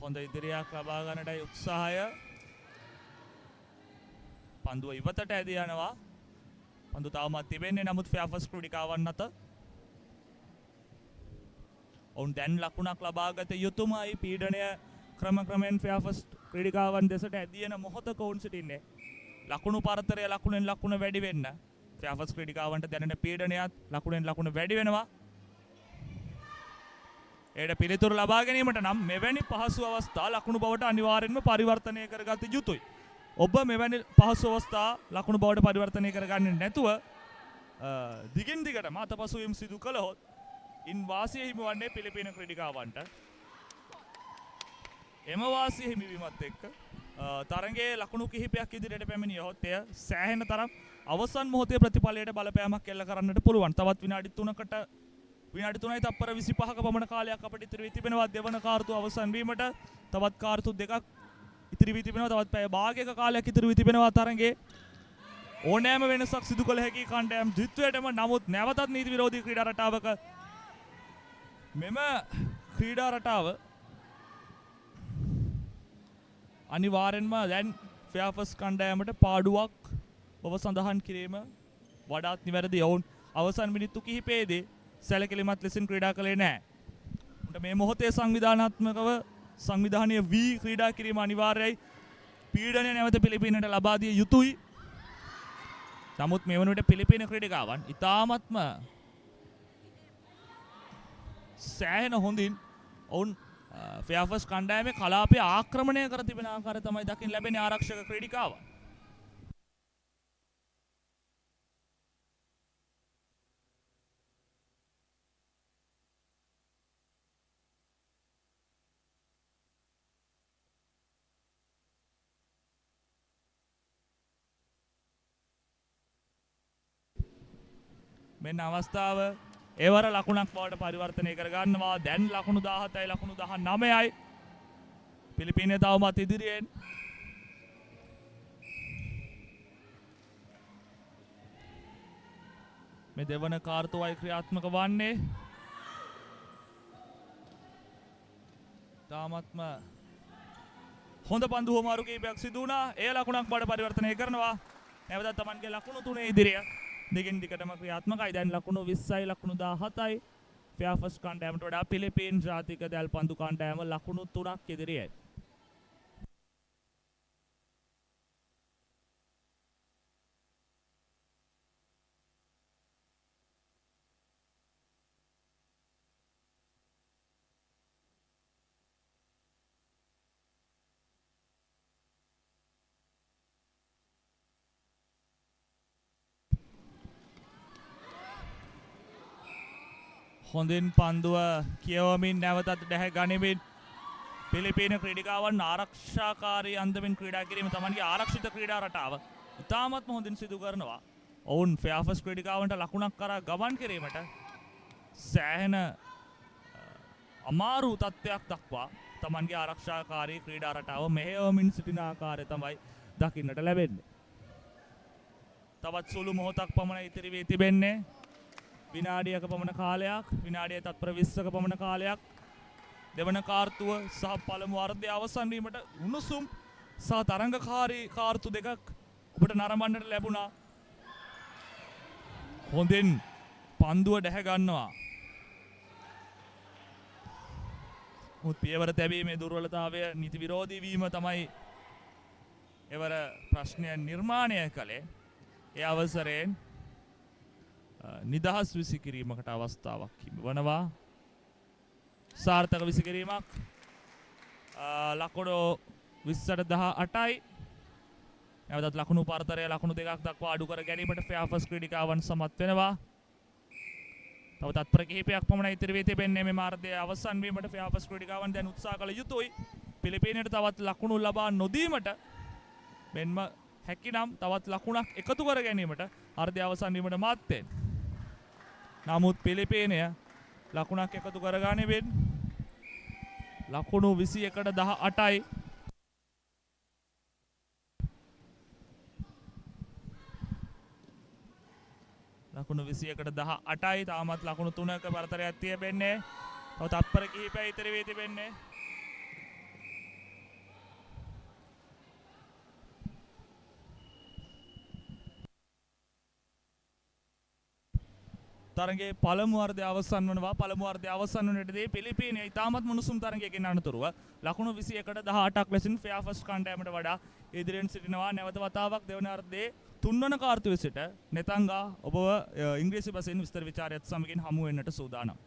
හොඳ ඉදිරියක් ලබා ගන්නටයි උත්සාහය. පන්දුව ඉවතට ඇදී යනවා. පන්දු තවමත් තිබෙන්නේ නමුත් ෆෙයාවර්ස් ක්‍රීඩිකාවන් අත. ඔවුන් දැන් ලකුණක් ලබා ගත යුතුමයි. පීඩනය ක්‍රමයෙන් ෆෙයාවර්ස් ක්‍රීඩිකාවන් දෙසට ඇදී යන මොහොතක ඔවුන් සිටින්නේ. ලකුණු පරතරය ලකුණෙන් ලකුණ වැඩි වෙන්න. ෆෙයාවර්ස් ක්‍රීඩිකාවන්ට දැනෙන පීඩනයත් ලකුණෙන් ලකුණ වැඩි වෙනවා. ඒට පිළිතුරු ලබා ගැනීමට නම් මෙවැනි පහසු අවස්ථා ලකුණු බවට අනිවාර්යෙන්ම පරිවර්තනය කරගත යුතුයි. ඔබ මෙවැනි පහසු අවස්ථා ලකුණු බවට පරිවර්තනය කරගන්නේ නැතුව දිගින් දිගටම අතපසුවීම් සිදු කළහොත් ඉන් වාසිය හිමි වන්නේ පිලිපීන ක්‍රීඩිකාවන්ට. එම වාසිය හිමිවීමත් එක්ක තරඟයේ ලකුණු කිහිපයක් ඉදිරියට පැමිණියහොත් එය සෑහෙන තරම් අවසන් මොහොතේ ප්‍රතිඵලයට බලපෑමක් එල්ල කරන්නට පුළුවන්. තවත් විනාඩි 3යි තප්පර 25ක පමණ කාලයක් අපිට ඉතිරි වී තිබෙනවා දෙවන කාර්තුව අවසන් වීමට. තවත් කාර්තු දෙකක් ඉතිරි වී තිබෙනවා. තවත් පැය භාගයක කාලයක් ඉතිරි වී තිබෙනවා තරඟේ. ඕනෑම වෙනසක් සිදු කළ හැකි කණ්ඩායම් ද්විත්වයටම. නමුත් නැවතත් නීති විරෝධී ක්‍රීඩා රටාවක මෙම ක්‍රීඩා රටාව අනිවාර්යෙන්ම දැන් ෆෙයාවර්ස් කණ්ඩායමට පාඩුවක් බව සඳහන් කිරීම වඩාත් නිවැරදි. ඔවුන් අවසන් මිනිත්තු කිහිපයේදී සැලකිලිමත් ලෙසින් ක්‍රීඩා කළේ නැහැ. උන්ට මේ මොහොතේ සංවිධානාත්මකව සංවිධානීය වී ක්‍රීඩා කිරීම අනිවාර්යයි. පීඩනය නැවත පිලිපීනට ලබා දිය යුතුයි. නමුත් මේ වන විට පිලිපීන ක්‍රීඩිකාවන් ඉතාමත්ම සෑහෙන හොඳින් ඔවුන් ෆෙයාවර්ස් කණ්ඩායමේ කලාපය ආක්‍රමණය කර තිබෙන ආකාරය තමයි දකින්න ලැබෙන්නේ ආරක්ෂක ක්‍රීඩිකාවන්. මෙන්න අවස්ථාව එවර ලකුණක් බවට පරිවර්තනය කර ගන්නවා. දැන් ලකුණු 17යි ලකුණු 19යි. පිලිපීනය තවමත් ඉදිරියෙන්. මේ දෙවන කාර්තුවයි ක්‍රියාත්මක වන්නේ. තාමත්ම හොඳ පන්දු හුවමාරු කීපයක් සිදු වුණා. ඒ ලකුණක් බවට පරිවර්තනය කරනවා. නැවතත් Tamanගේ ලකුණු 3 ඉදිරිය. දෙකින් දිගටම ක්‍රියාත්මකයි. දැන් ලකුණු 20යි ලකුණු 17යි. ෆෙයාෆස් කණ්ඩායමට වඩා පිලිපීන් ජාතික දැල්පන්දු කණ්ඩායම ලකුණු 3ක් ඉදිරියයි. හොඳින් පන්දුව කියවමින් නැවතත් දැහැ ගනිමින් පිලිපීන ක්‍රීඩිකාවන් ආරක්ෂාකාරී අන්දමින් ක්‍රීඩා කිරීම තමන්ගේ ආරක්ෂිත ක්‍රීඩා රටාව ඉතාමත්ම හොඳින් සිදු කරනවා. ඔවුන් ෆෙයාෆස් ක්‍රීඩිකාවන්ට ලකුණක් කරා ගමන් කිරීමට සෑහෙන අමාරු තත්ත්වයක් දක්වා තමන්ගේ ආරක්ෂාකාරී ක්‍රීඩා රටාව මෙහෙයවමින් සිටින ආකාරය තමයි දකින්නට ලැබෙන්නේ. තවත් සුළු මොහොතක් පමණ ඉතිරි වී තිබෙන්නේ. විනාඩියක පමණ කාලයක්, විනාඩිය තත්පර 20ක පමණ කාලයක් දෙවන කාර්තුව සහ පළමු අර්ධය අවසන් වීමට උණුසුම් සහ තරංගකාරී කාර්තු දෙකක් ඔබට නරඹන්නට ලැබුණා. හොඳින් පන්දුව දැහැ ගන්නවා. මුත් පියවර තැබීමේ දුර්වලතාවය නීති විරෝධී වීම තමයි එවර ප්‍රශ්නය නිර්මාණය කළේ. ඒ අවසරයෙන් නිදහස් විසිකිරීමකට අවස්ථාවක් හිමිවනවා. සාර්ථක විසිකිරීමක්. ලකුණු 20ට 18යි. නැවතත් ලකුණු පරතරය ලකුණු දෙකක් දක්වා අඩු කර ගැනීමට ෆෙයාෆස් ක්‍රීඩිකාවන් සමත් වෙනවා. තව තත්පර කිහිපයක් පමණ ඉතිරි වී තිබෙන්නේ මේ මාර්ගයේ අවසන් වීමට ෆෙයාෆස් ක්‍රීඩිකාවන් දැන් උත්සාහ කළ යුතුයි. පිලිපීනයට තවත් ලකුණු ලබා නොදීමට මෙන්ම හැකිනම් තවත් ලකුණක් එකතු කර ගැනීමට අර්ධය අවසන් වීමට මාත්තෙන්. නමුත් පිලිපීනය ලකුණක් එකතු කරගනිමින් ලකුණු 21ට 18යි. ලකුණු 21ට 18යි. තාමත් ලකුණු 3ක පරතරයක් තිබෙන්නේ. තව තත්පර කිහිපයක් ඉතිරි වී තිබෙන්නේ. තරගේ පළමු අර්ධය අවසන් වනවා. පළමු අර්ධය අවසන් වන විටදී පිලිපීනය ඉතාමත් මුණුසුම් තරගයකින් අනතුරුව ලකුණු 21ට 18ක් ලෙසින් ෆෙයාෆස් කණ්ඩායමට වඩා ඉදිරියෙන් සිටිනවා. නැවත වතාවක් දෙවන අර්ධයේ තුන්වන කාර්තුවේ සිට නෙතංගා ඔබව ඉංග්‍රීසි භාෂෙන් විස්තර විචාරයත් සමගින් හමු වෙන්නට සූදානම්.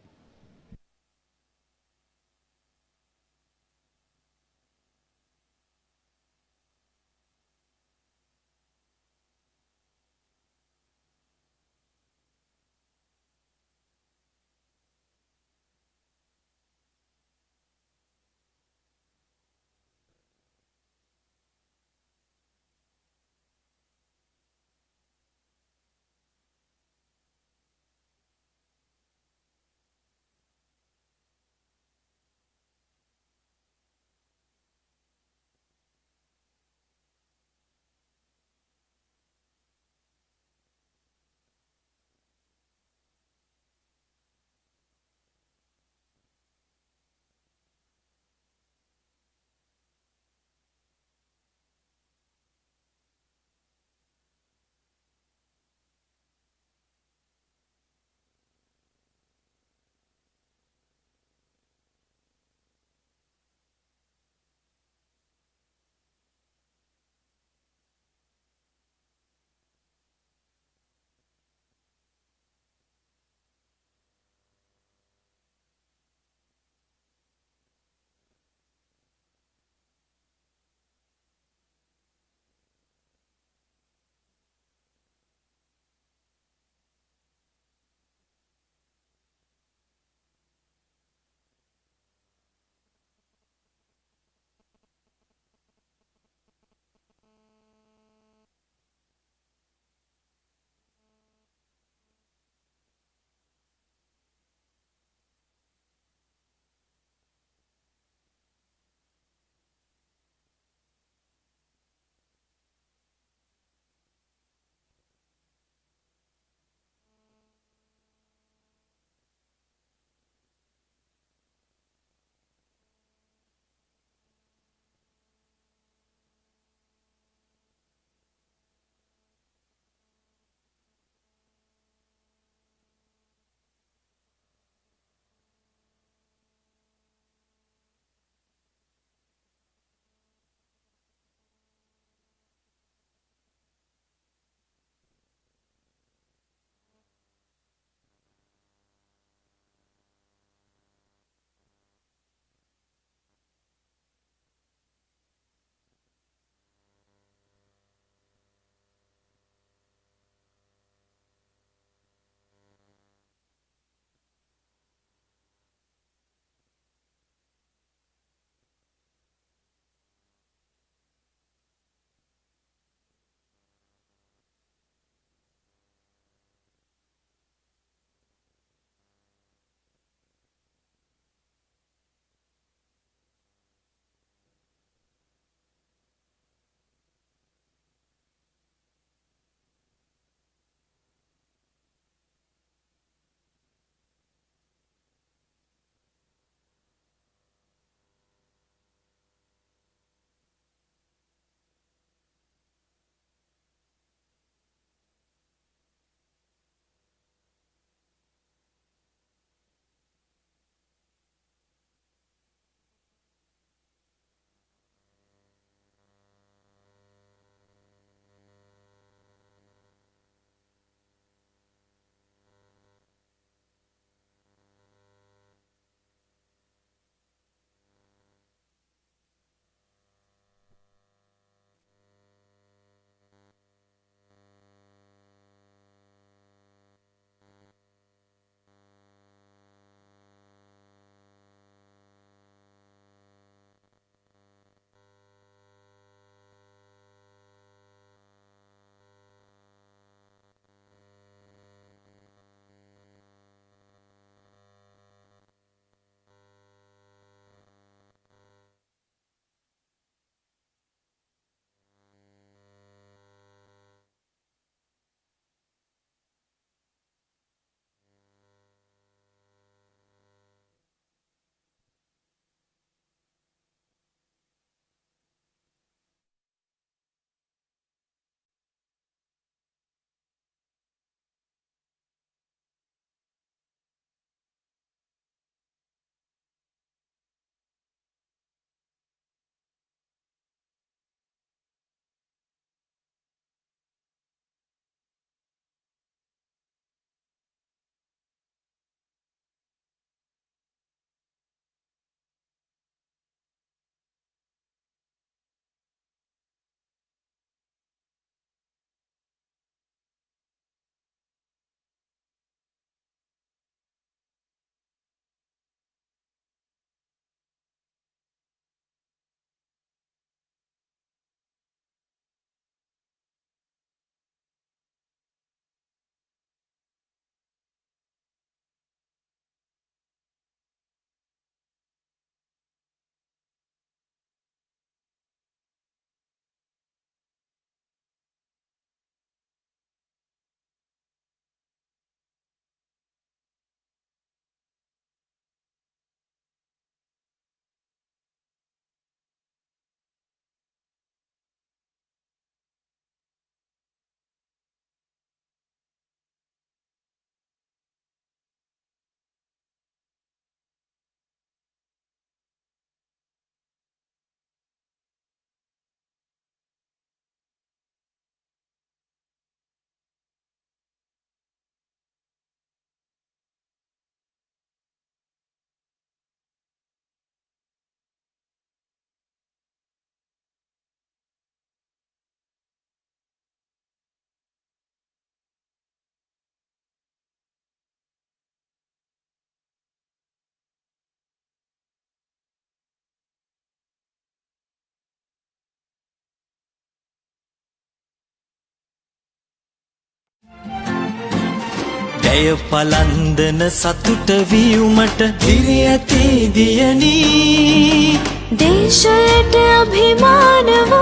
දැය පලන්දන සතුට වියුමට දිරි ඇති දියනී දේශයට අභිමානවෝ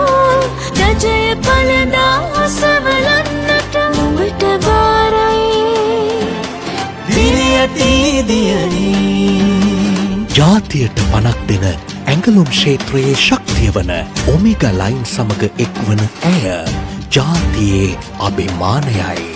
රජය පලදා ඔසවලන්නට නුඹට බාරයි දිරි ඇති දියනී ජාතියට පනක් දෙන ඇඟලුම් ක්ෂේත්‍රයේ ශක්තිය වන ඔමේගා ලයින් සමග එක්වන ඇය ජාතියේ අභිමානයයි.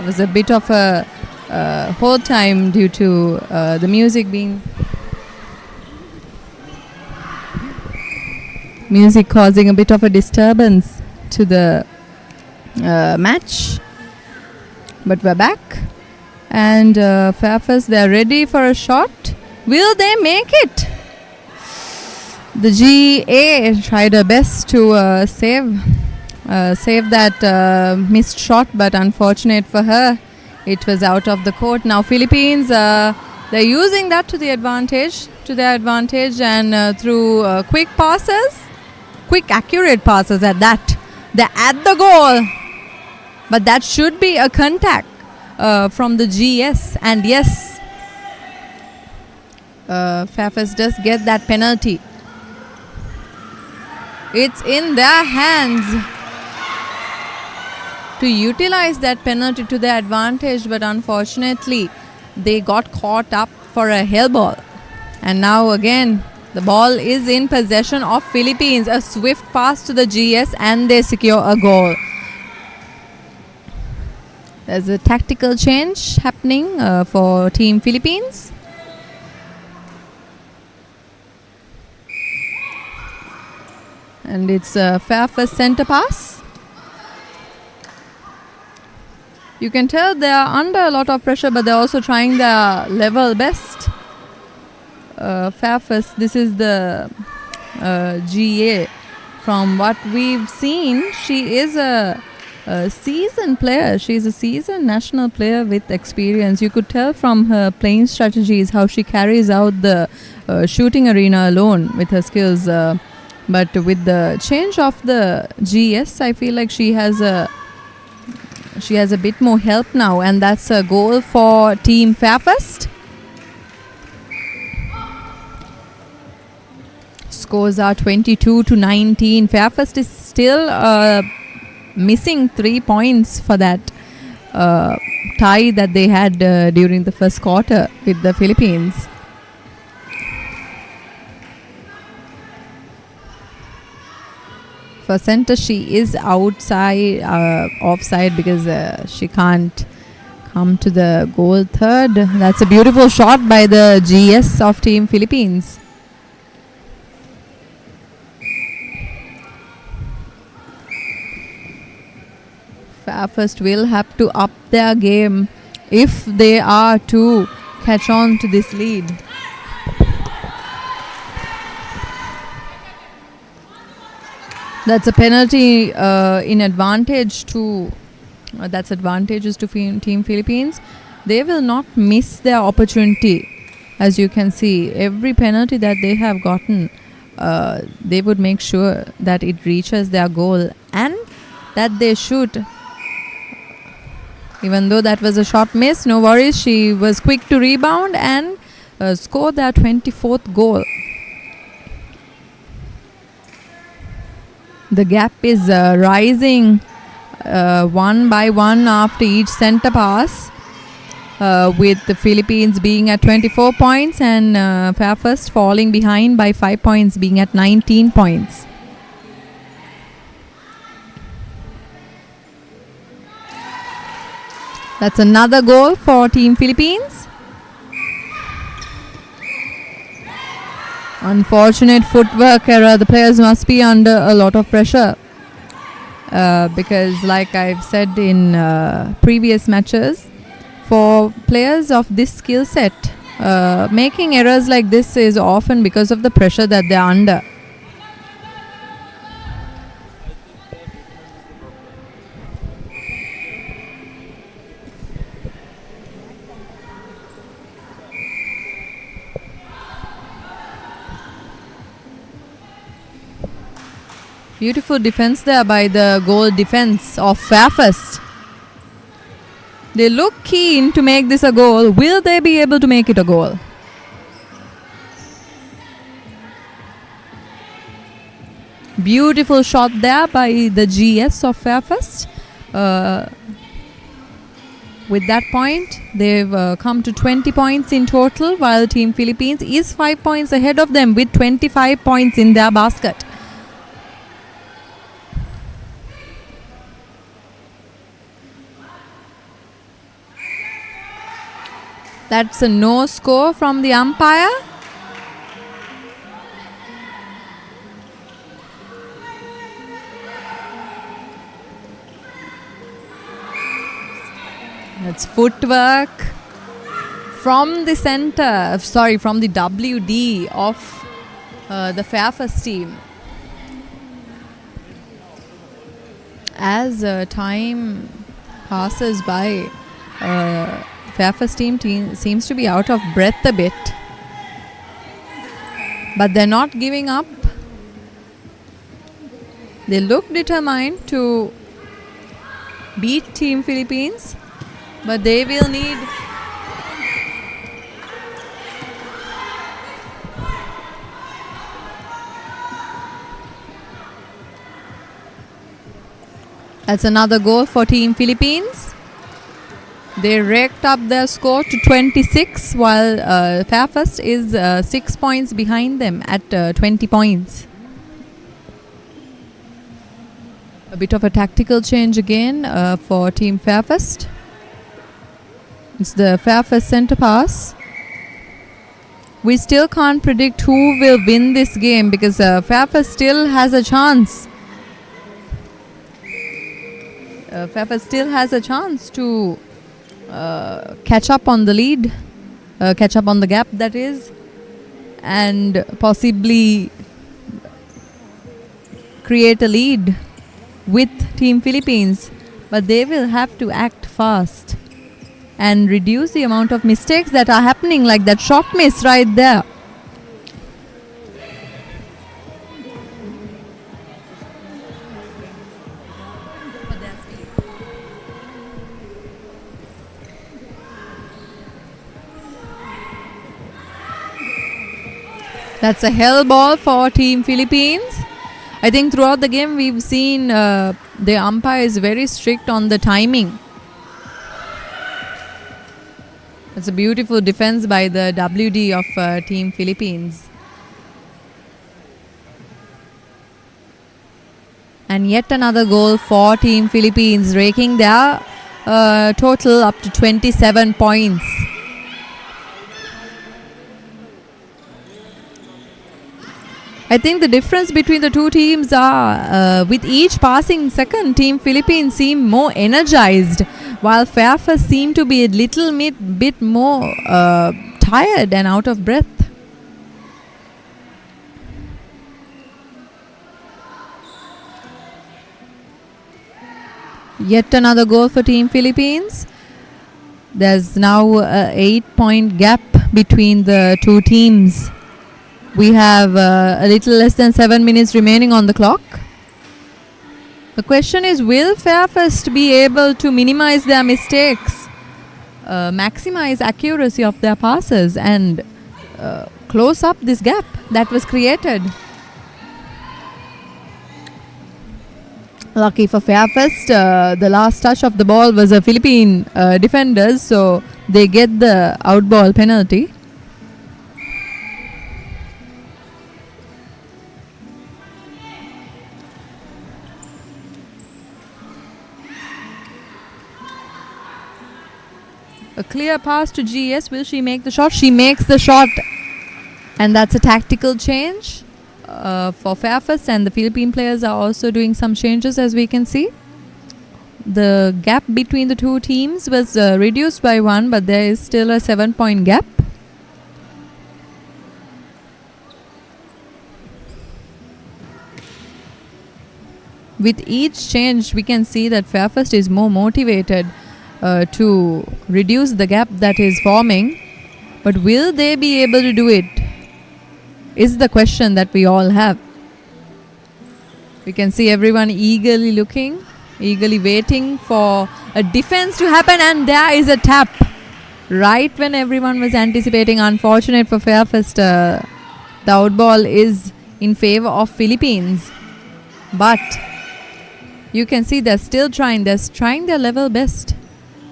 It was a bit of a hold time due to the music causing a bit of a disturbance to the match. But we're back, and Fairfax, they're ready for a shot. Will they make it? The GA tried her best to save that missed shot, but unfortunate for her, it was out of the court. Now Philippines, they're using that to their advantage, and through quick accurate passes at that, they're at the goal, but that should be a contact from the GS, and yes, Fairfax does get that penalty. It's in their hands to utilize that penalty to their advantage, but unfortunately they got caught up for a hell ball. And now again the ball is in possession of Philippines. A swift pass to the GS and they secure a goal. There's a tactical change happening for Team Philippines. And it's a Fairfax centre pass. You can tell they are under a lot of pressure, but they're also trying their level best. Fairfax, this is the GA. From what we've seen, she is a seasoned player. She's a seasoned national player with experience. You could tell from her playing strategies how she carries out the shooting arena alone with her skills. But with the change of the GS, I feel like she has a bit more help now, and that's a goal for Team Fairfax. Scores are 22-19. Fairfax is still missing 3 points for that tie that they had during the first quarter with the Philippines. For centre, she is outside, offside, because she can't come to the goal third. That's a beautiful shot by the GS of Team Philippines. Fairfax will have to up their game if they are to catch on to this lead. That's a penalty in advantage to that's advantages to Team Philippines. They will not miss their opportunity. As you can see, every penalty that they have gotten they would make sure that it reaches their goal and that they shoot. Even though that was a shot miss, no worries. She was quick to rebound and score their 24th goal. The gap is rising one by one after each center pass, with the Philippines being at 24 points and Fairfirst falling behind by 5 points, being at 19 points. That's another goal for Team Philippines. Unfortunate footwork error. The players must be under a lot of pressure because, like I've said in previous matches, for players of this skill set, making errors like this is often because of the pressure that they're under. Beautiful defense there by the goal defense of Fairfirst. They look keen to make this a goal. Will they be able to make it a goal? Beautiful shot there by the GS of Fairfirst. With that point, they've come to 20 points in total, while Team Philippines is 5 points ahead of them with 25 points in their basket. That's a no score from the umpire. That's footwork from the center, from the WD of the Fairfirst team. As time passes by, Fairfirst team seems to be out of breath a bit, but they're not giving up. They look determined to beat Team Philippines, but they will need that's another goal for Team Philippines. They raked up their score to 26, while Fairfirst is 6 points behind them at 20 points. A bit of a tactical change again for Team Fairfirst. It's the Fairfirst centre pass. We still can't predict who will win this game because Fairfirst still has a chance. Fairfirst still has a chance to catch up on the lead, catch up on the gap, that is, and possibly create a lead with Team Philippines. But they will have to act fast and reduce the amount of mistakes that are happening, like that shot miss right there. That's a hell ball for Team Philippines. I think throughout the game we've seen the umpire is very strict on the timing. It's a beautiful defense by the WD of Team Philippines. And yet another goal for Team Philippines, raking their total up to 27 points. I think the difference between the two teams are with each passing second, Team Philippines seem more energized, while Fairfirst seem to be a little bit more tired and out of breath. Yet another goal for Team Philippines. There's now an 8-point gap between the two teams. We have a little less than 7 minutes remaining on the clock. The question is, will Fairfirst be able to minimize their mistakes, maximize accuracy of their passes and close up this gap that was created? Lucky for Fairfirst, the last touch of the ball was a Philippine defenders, so they get the outball penalty. A clear pass to GS. Will she make the shot? She makes the shot. And that's a tactical change for Fairfirst, and the Philippine players are also doing some changes, as we can see. The gap between the two teams was reduced by 1, but there is still a 7-point gap. With each change, we can see that Fairfirst is more motivated to reduce the gap that is forming. But will they be able to do it? Is the question that we all have. We can see everyone eagerly looking, eagerly waiting for a defense to happen, and there is a tap right when everyone was anticipating. Unfortunate for Fairfirst, the outball is in favor of Philippines, but you can see they're still trying. They're trying their level best.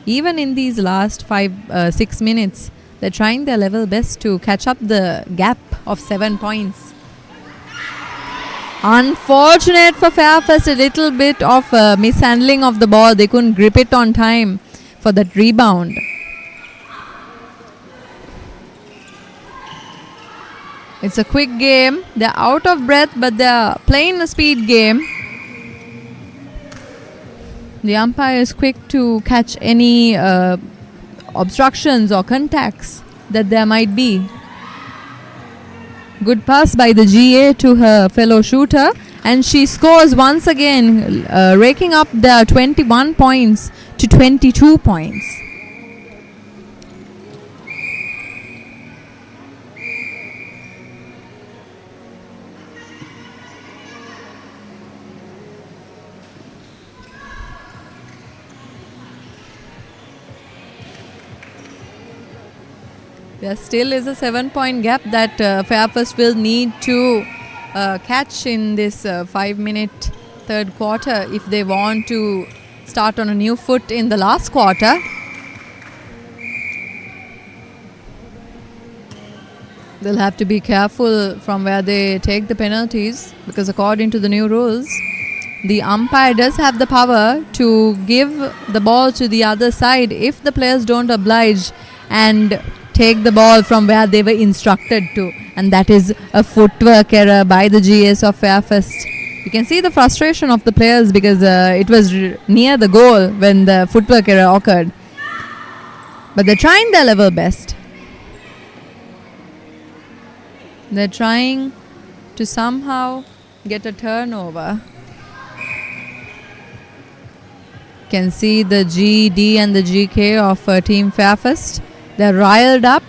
Even in these last 6 minutes, they're trying their level best to catch up the gap of 7 points. Unfortunate for Fairfirst, a little bit of mishandling of the ball. They couldn't grip it on time for that rebound. It's a quick game. They're out of breath, but they're playing a speed game. The umpire is quick to catch any obstructions or contacts that there might be. Good pass by the GA to her fellow shooter, and she scores once again, raking up the 21 points to 22 points. There still is a 7-point gap that Fairfirst will need to catch in this 5-minute third quarter if they want to start on a new foot in the last quarter. They'll have to be careful from where they take the penalties, because according to the new rules, the umpire does have the power to give the ball to the other side if the players don't oblige and take the ball from where they were instructed to, and that is a footwork error by the GS of Fairfirst. You can see the frustration of the players because it was near the goal when the footwork error occurred, but they're trying their level best. They're trying to somehow get a turnover. You can see the GD and the GK of Team Fairfirst. They're riled up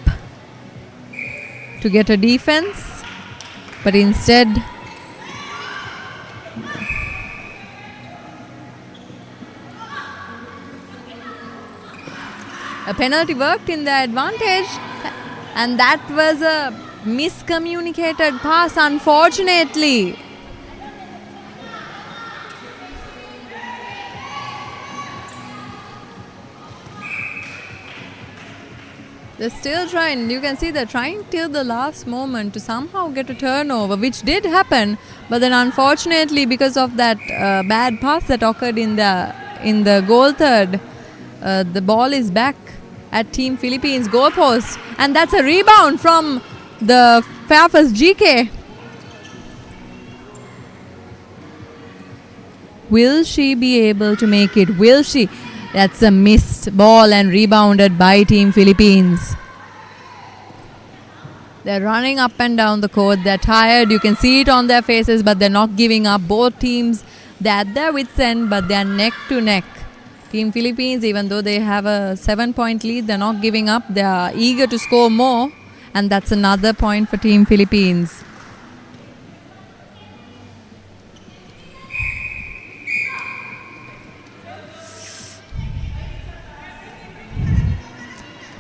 to get a defense, but instead a penalty worked in their advantage, and that was a miscommunicated pass, unfortunately. They're still trying. You can see they're trying till the last moment to somehow get a turnover, which did happen. But then unfortunately, because of that bad pass that occurred in the goal third, the ball is back at Team Philippines goal post. And that's a rebound from the Fairfirst GK. Will she be able to make it? Will she? That's a missed ball and rebounded by Team Philippines. They're running up and down the court. They're tired. You can see it on their faces, but they're not giving up. Both teams, they're at their wits' end, but they're neck to neck. Team Philippines, even though they have a 7-point lead, they're not giving up. They are eager to score more. And that's another point for Team Philippines.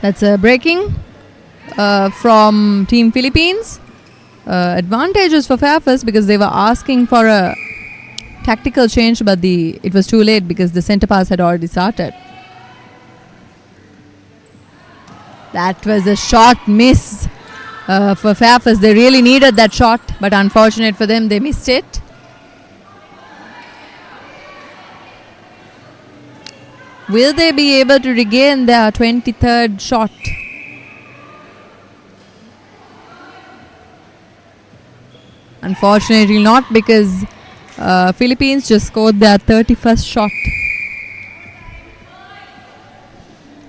That's a breaking from Team Philippines. Advantages for Fairfax because they were asking for a tactical change, but it was too late because the centre pass had already started. That was a short miss for Fairfax. They really needed that shot, but unfortunate for them, they missed it. Will they be able to regain their 23rd shot? Unfortunately not, because Philippines just scored their 31st shot.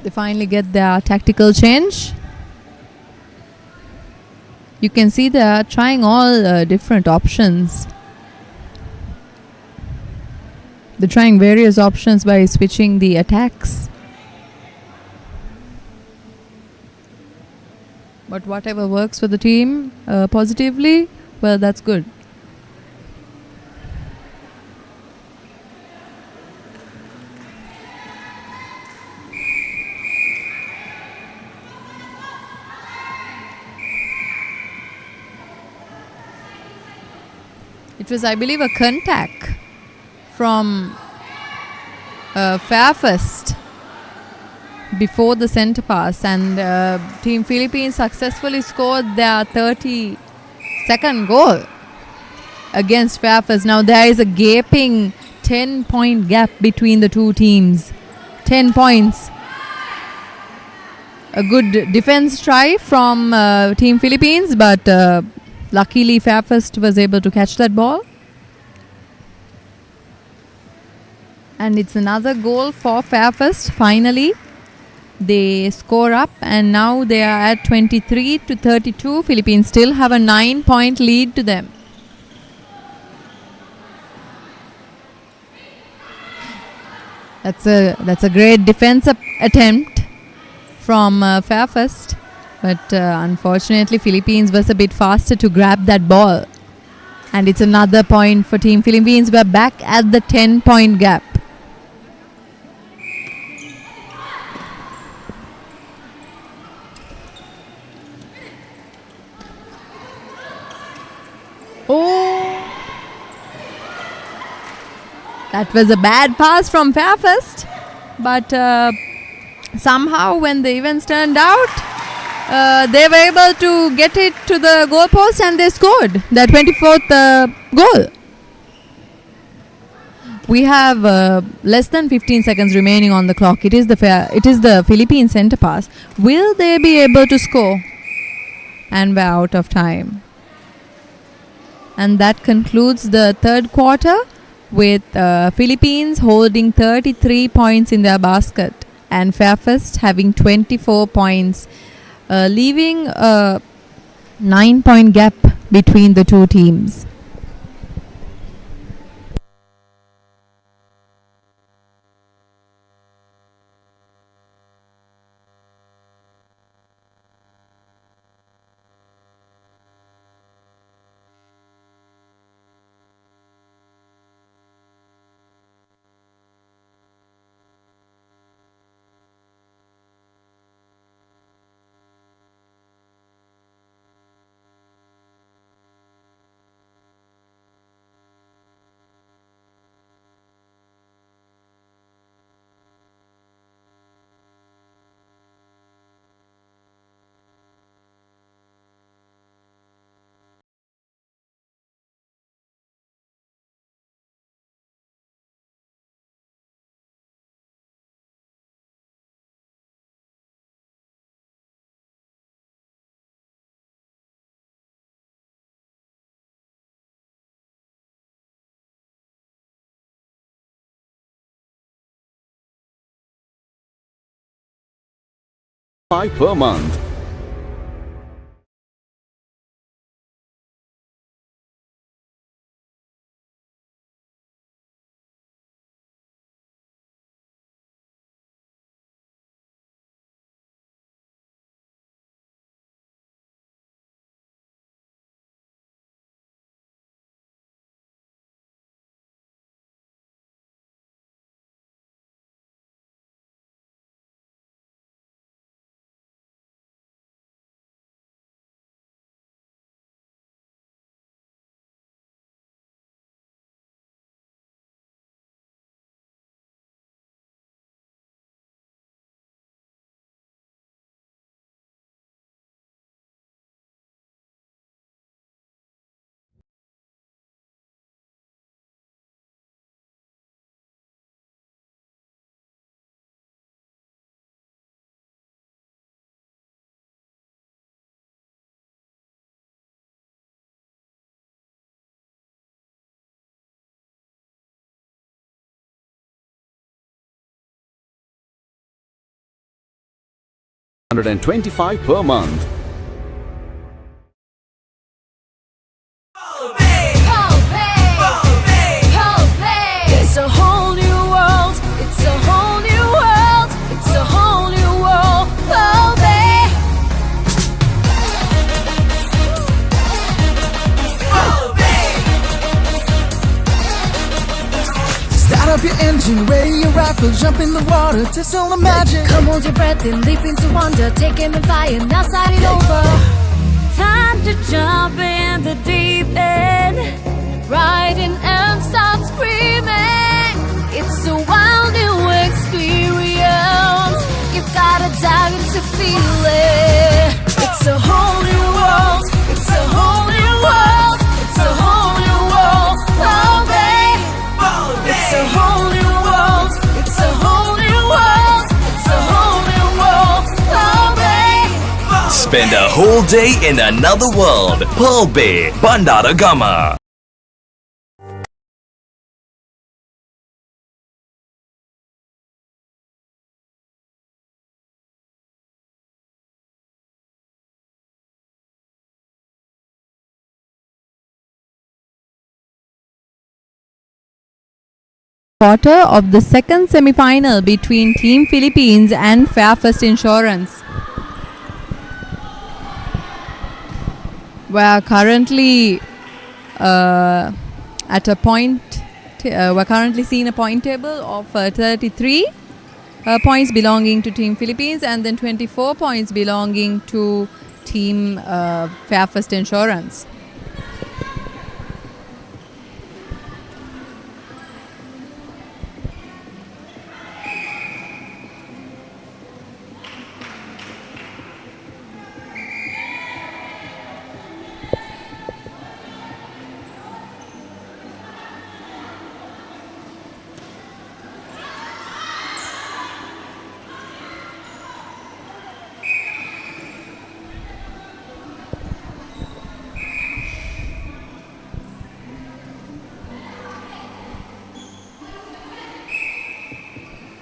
They finally get their tactical change. You can see they are trying all different options. They're trying various options by switching the attacks. But whatever works for the team positively, well, that's good. It was, I believe, a contact from Fairfax before the centre pass, and Team Philippines successfully scored their 32nd goal against Fairfax. Now there is a gaping 10-point gap between the two teams. 10 points. A good defense try from Team Philippines, but luckily Fairfax was able to catch that ball. And it's another goal for Fairfax. Finally, they score up, and now they are at 23-32. Philippines still have a 9-point lead to them. That's a great defense attempt from Fairfax, but unfortunately Philippines was a bit faster to grab that ball. And it's another point for Team Philippines. We're back at the 10-point gap. Oh, that was a bad pass from Fairfax, but somehow when the events turned out, they were able to get it to the goal post and they scored their 24th goal. We have less than 15 seconds remaining on the clock. It is the Philippine centre pass. Will they be able to score? And we're out of time. And that concludes the third quarter with Philippines holding 33 points in their basket and Fairfax having 24 points, leaving a 9-point gap between the two teams. per month. 125 per month. It's a whole new world. It's a whole new world. It's a whole new world. Oh, babe. Start up your engine, ready your rifle, jump in the water, taste all the magic. Come hold your breath and leap into wonder. Take aim and fire, now start it over. Time to jump in the deep end. Riding and start screaming. It's a wild new experience. You gotta dive in to feel it. It's a whole new world. It's a whole new world. It's a whole new world. Oh, babe. It's a whole new world. It's a whole new world. It's a whole new world. Oh, babe. Spend a whole day in another world. Pearl Bay, Bandaragama. Quarter of the second semi-final between Team Philippines and Fairfirst Insurance. We're currently at a point. We're currently seeing a point table of 33 points belonging to Team Philippines and then 24 points belonging to Team Fairfirst Insurance.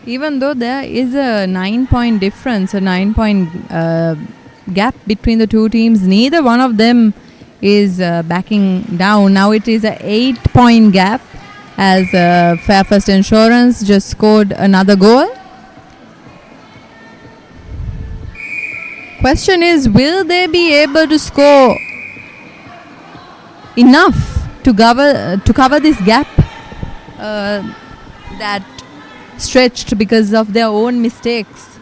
Even though there is a 9-point difference, a 9-point gap between the two teams, neither one of them is backing down. Now it is a 8-point gap as Fairfirst Insurance just scored another goal. Question is, will they be able to score enough to cover this gap that stretched because of their own mistakes?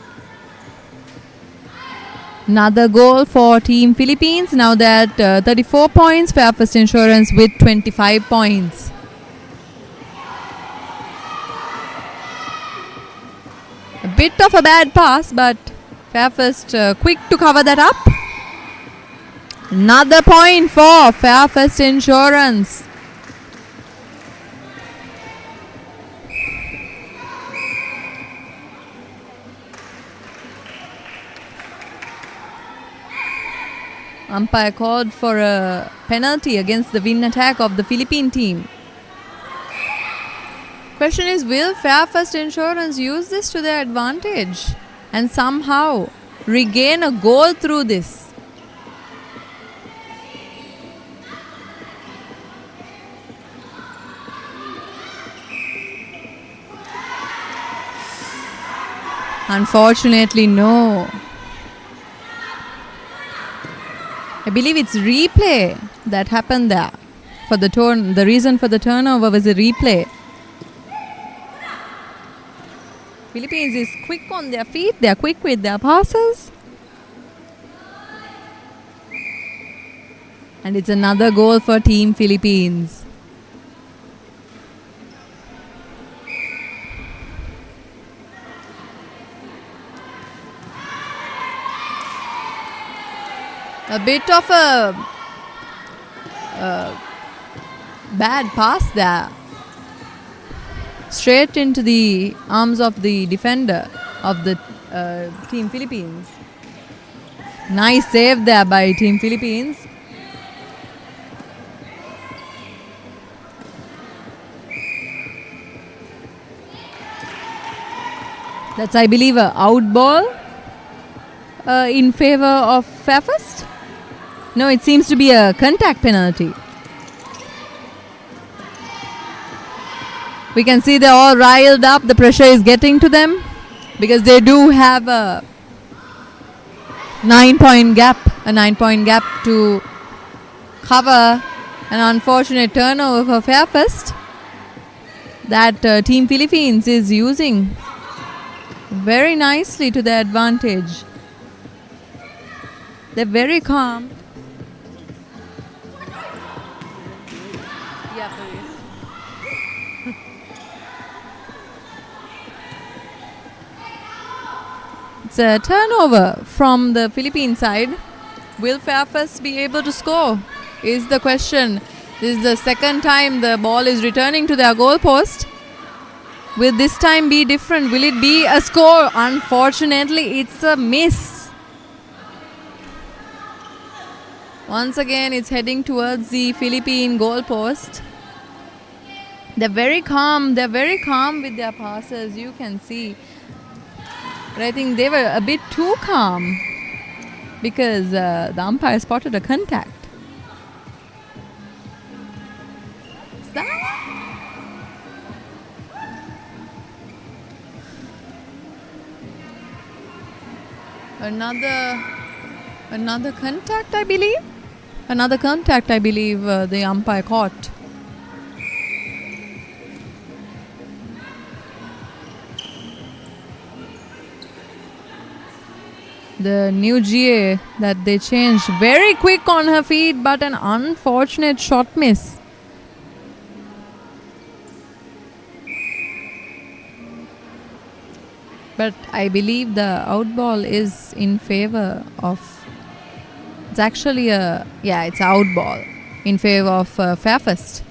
Another goal for Team Philippines. Now that 34 points, Fairfirst Insurance with 25 points. A bit of a bad pass, but Fairfirst quick to cover that up. Another point for Fairfirst Insurance. Umpire called for a penalty against the win attack of the Philippine team. Question is, will Fairfirst Insurance use this to their advantage and somehow regain a goal through this? Unfortunately, no. I believe it's replay that happened there. For the the reason for the turnover was a replay. Philippines is quick on their feet. They are quick with their passes. And it's another goal for Team Philippines. A bit of a bad pass there. Straight into the arms of the defender of the Team Philippines. Nice save there by Team Philippines. That's, I believe, a out ball. in favor of Fairfirst? No, it seems to be a contact penalty. We can see they're all riled up. The pressure is getting to them because they do have a 9-point gap. A 9-point gap to cover an unfortunate turnover for Fairfirst that Team Philippines is using very nicely to their advantage. They're very calm. Yeah, please. It's a turnover from the Philippine side. Will Fairfirst be able to score? Is the question. This is the second time the ball is returning to their goal post. Will this time be different? Will it be a score? Unfortunately, it's a miss. Once again, it's heading towards the Philippine goal post. They're very calm. They're very calm with their passes, you can see. But I think they were a bit too calm because the umpire spotted a contact. Is that? Another contact, I believe. Another contact, I believe, the umpire caught. The new GA that they changed, very quick on her feet, but an unfortunate shot miss. But I believe the out ball is in favor of. It's actually it's out ball in favor of Fairfirst.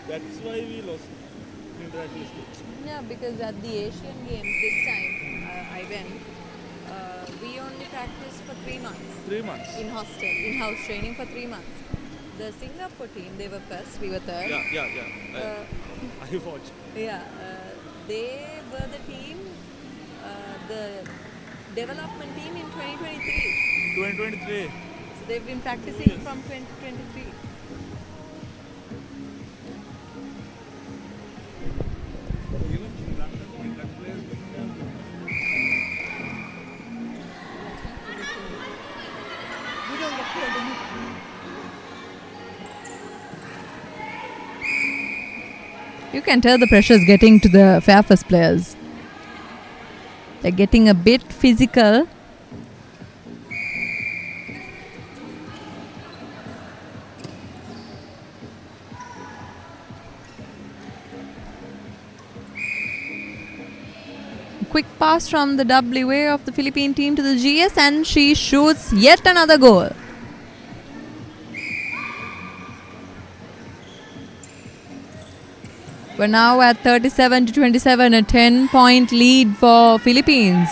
That's why we lost. Yeah, because at the Asian Games this time I went. We only practiced for 3 months. 3 months. In-house training for 3 months. The Singapore team, they were first, we were third. Yeah. I watched. Yeah, they were the team, the development team in 2023. 2023. So they've been practicing from 2023. You can tell the pressure is getting to the Fairfirst players. They're getting a bit physical. Quick pass from the WA of the Philippine team to the GS, and she shoots yet another goal. We're now at 37-27, a 10-point lead for Philippines.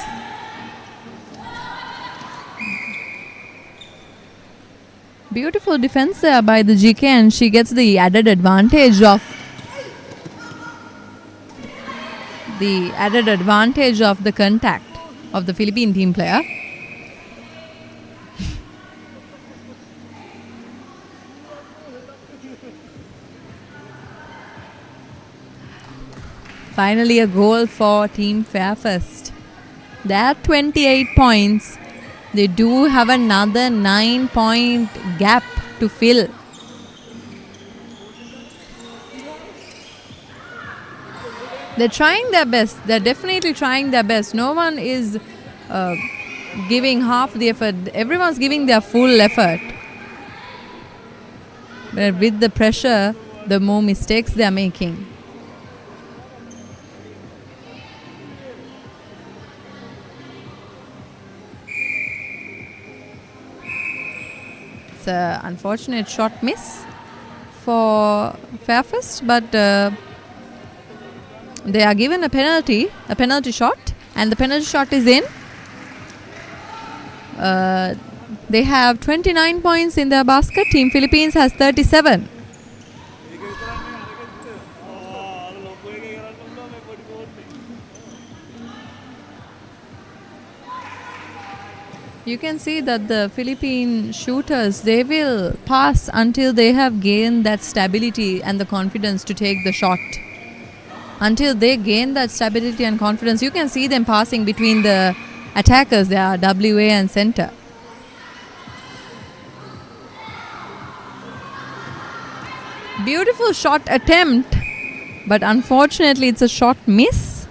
Beautiful defense there by the GK, and she gets the added advantage of the contact of the Philippine team player. Finally, a goal for Team Fairfirst. They have 28 points. They do have another 9-point gap to fill. They're trying their best. They're definitely trying their best. No one is giving half the effort. Everyone's giving their full effort. But with the pressure, the more mistakes they're making. It's an unfortunate shot miss for Fairfirst, but they are given a penalty shot. And the penalty shot is in. They have 29 points in their basket. Team Philippines has 37. You can see that the Philippine shooters, they will pass until they have gained that stability and the confidence to take the shot. Until they gain that stability and confidence, you can see them passing between the attackers. They are WA and center. Beautiful shot attempt, but unfortunately it's a shot miss.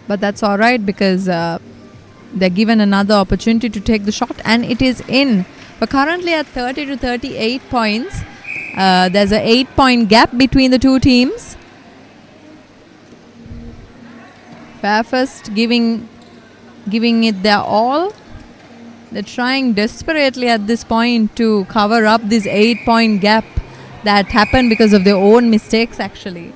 But that's alright because they're given another opportunity to take the shot and it is in. But currently at 30 to 38 points, there's an 8-point gap between the two teams. Fairfirst giving it their all. They're trying desperately at this point to cover up this 8-point gap that happened because of their own mistakes actually.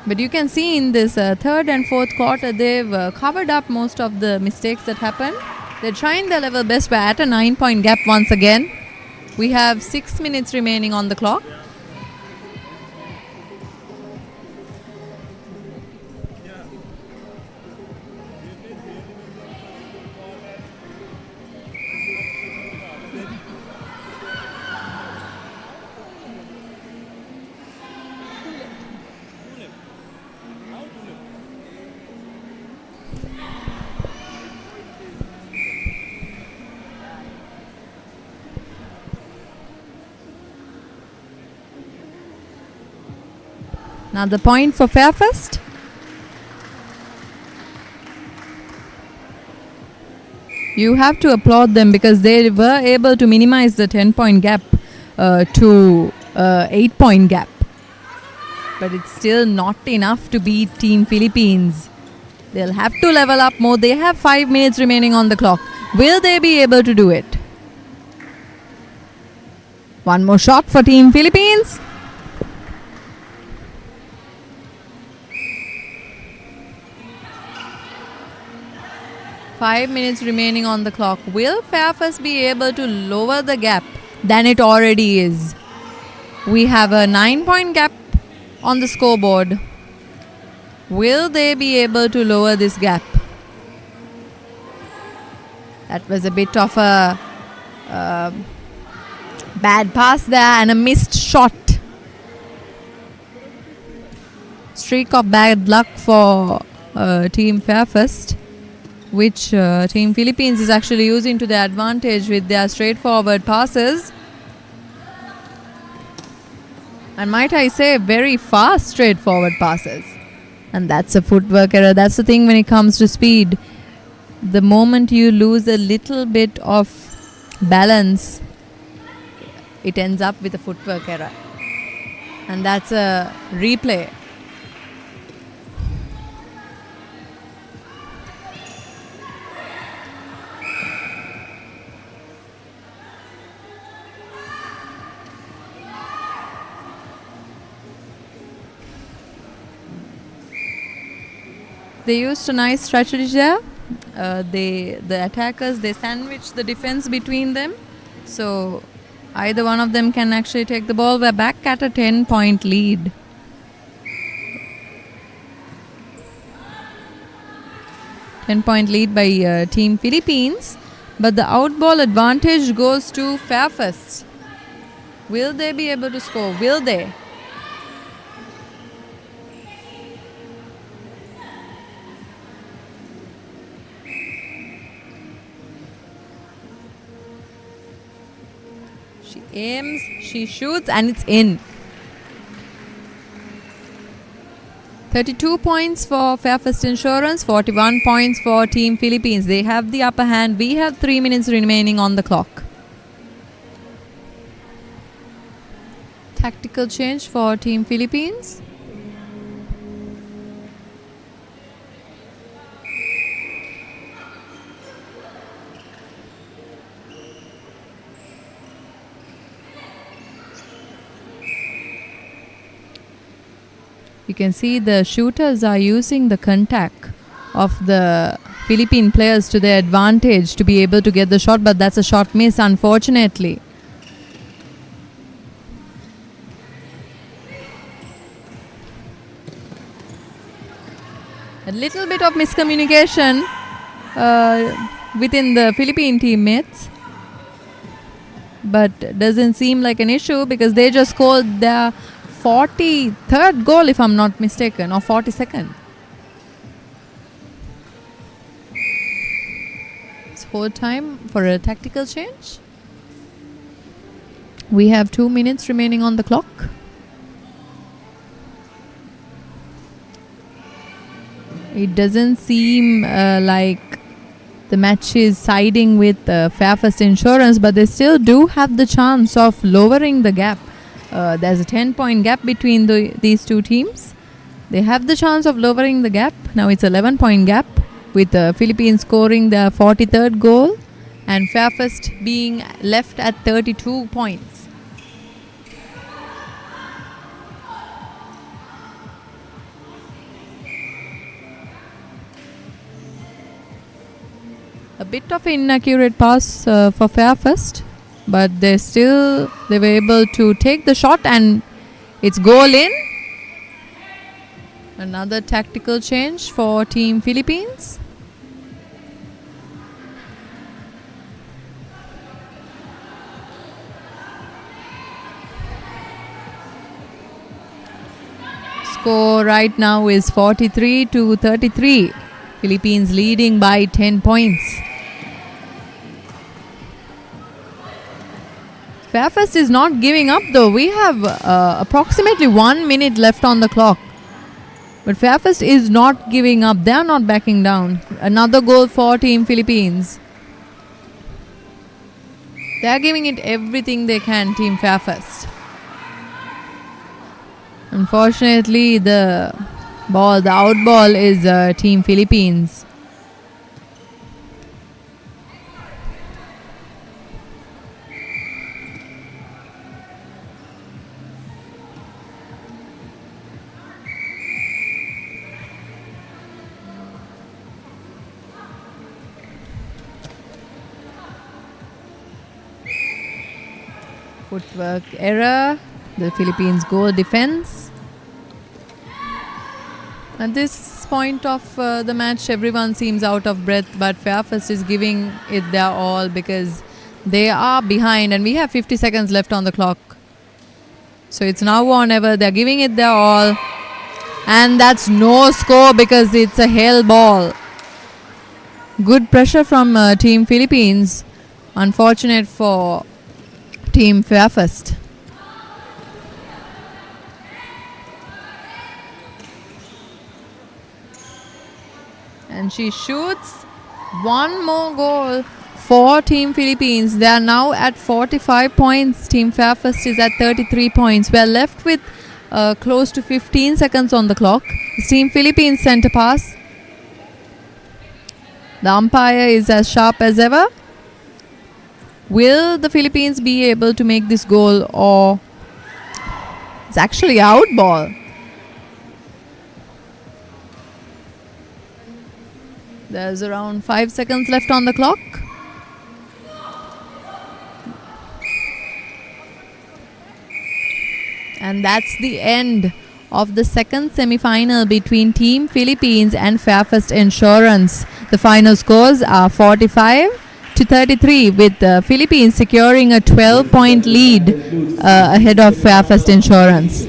But you can see in this third and fourth quarter, they've covered up most of the mistakes that happened. They're trying their level best. We're at a 9-point gap once again. We have 6 minutes remaining on the clock. Another point for Fairfirst. You have to applaud them because they were able to minimize the 10-point gap to 8-point gap. But it's still not enough to beat Team Philippines. They'll have to level up more. They have 5 minutes remaining on the clock. Will they be able to do it? One more shot for Team Philippines. Five minutes remaining on the clock. Will Fairfirst be able to lower the gap than it already is? We have a 9-point gap on the scoreboard. Will they be able to lower this gap? That was a bit of a bad pass there and a missed shot. Streak of bad luck for Team Fairfirst, which Team Philippines is actually using to their advantage with their straightforward passes. And might I say, very fast straightforward passes. And that's a footwork error. That's the thing when it comes to speed. The moment you lose a little bit of balance, it ends up with a footwork error. And that's a replay. They used a nice strategy there. The attackers, they sandwich the defense between them. So either one of them can actually take the ball. We're back at a 10-point lead. Ten-point lead by Team Philippines. But the outball advantage goes to Fairfirst. Will they be able to score? Will they? Aims, she shoots, and it's in. 32 points for Fairfirst Insurance, 41 points for Team Philippines. They have the upper hand. We have 3 minutes remaining on the clock. Tactical change for Team Philippines. You can see the shooters are using the contact of the Philippine players to their advantage to be able to get the shot, but that's a shot miss, unfortunately. A little bit of miscommunication within the Philippine teammates, but doesn't seem like an issue because they just scored their 43rd goal, if I'm not mistaken, or 42nd. It's whole time for a tactical change. We have 2 minutes remaining on the clock. It doesn't seem like the match is siding with Fairfirst Insurance, but they still do have the chance of lowering the gap. There's a 10-point gap between these two teams. They have the chance of lowering the gap. Now it's 11-point gap, with the Philippines scoring their 43rd goal and Fairfirst being left at 32 points. A bit of inaccurate pass for Fairfirst, but they were able to take the shot and it's goal in. Another tactical change for Team Philippines. Score right now is 43-33. Philippines leading by 10 points. Fairfirst is not giving up though. We have approximately 1 minute left on the clock. But Fairfirst is not giving up. They are not backing down. Another goal for Team Philippines. They are giving it everything they can, Team Fairfirst. Unfortunately, the out ball is Team Philippines. Footwork error, the Philippines goal defense. At this point of the match, everyone seems out of breath, but Fairfirst is giving it their all because they are behind and we have 50 seconds left on the clock. So it's now or never. They're giving it their all. And that's no score because it's a hell ball. Good pressure from Team Philippines. Unfortunate for Team Fairfirst. And she shoots one more goal for Team Philippines. They are now at 45 points. Team Fairfirst is at 33 points. We are left with close to 15 seconds on the clock. It's Team Philippines center pass. The umpire is as sharp as ever. Will the Philippines be able to make this goal, or it's actually out ball? There's around 5 seconds left on the clock. And that's the end of the second semi-final between Team Philippines and Fairfirst Insurance. The final scores are 45-33, with the Philippines securing a 12-point lead ahead of Fairfirst Insurance.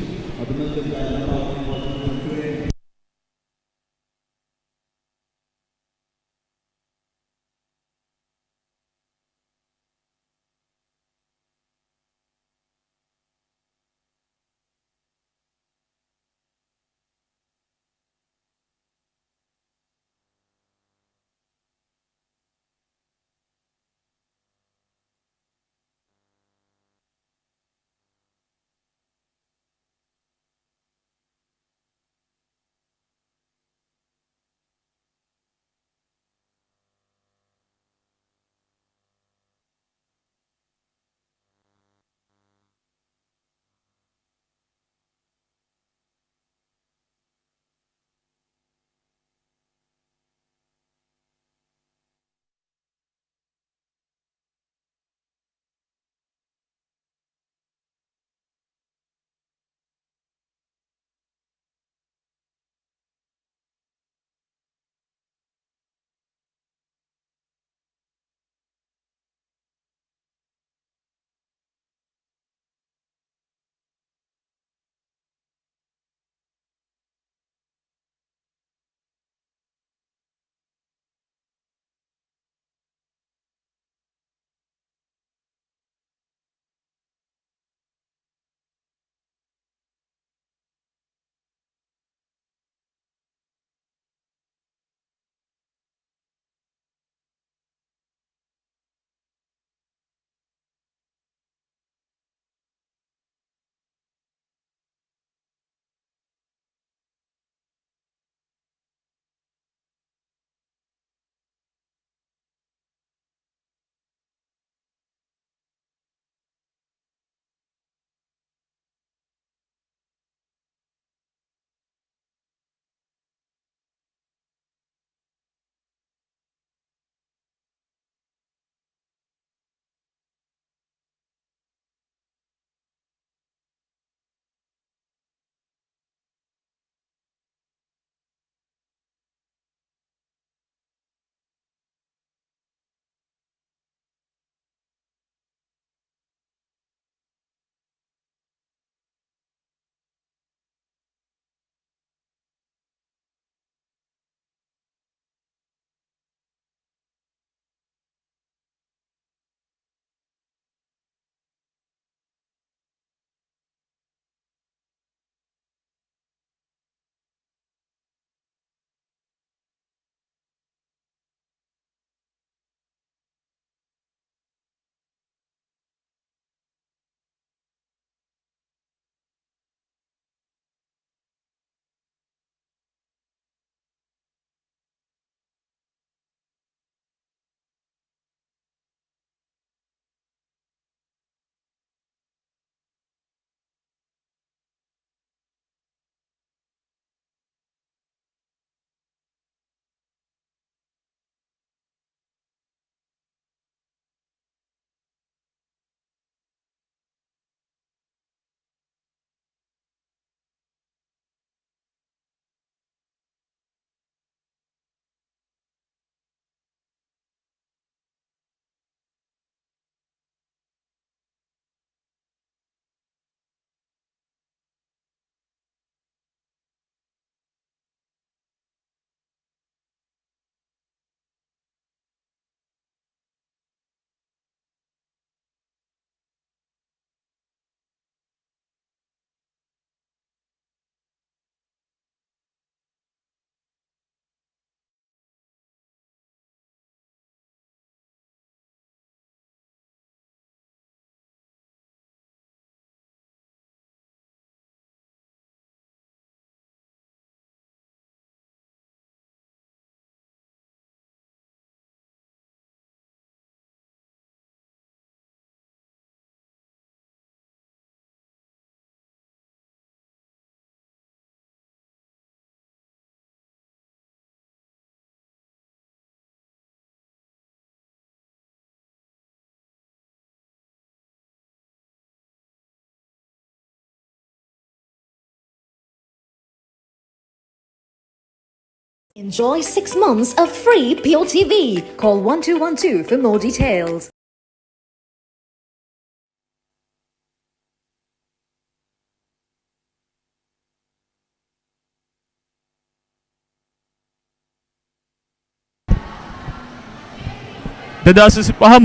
Enjoy 6 months of free Pure TV. Call 1212 for more details.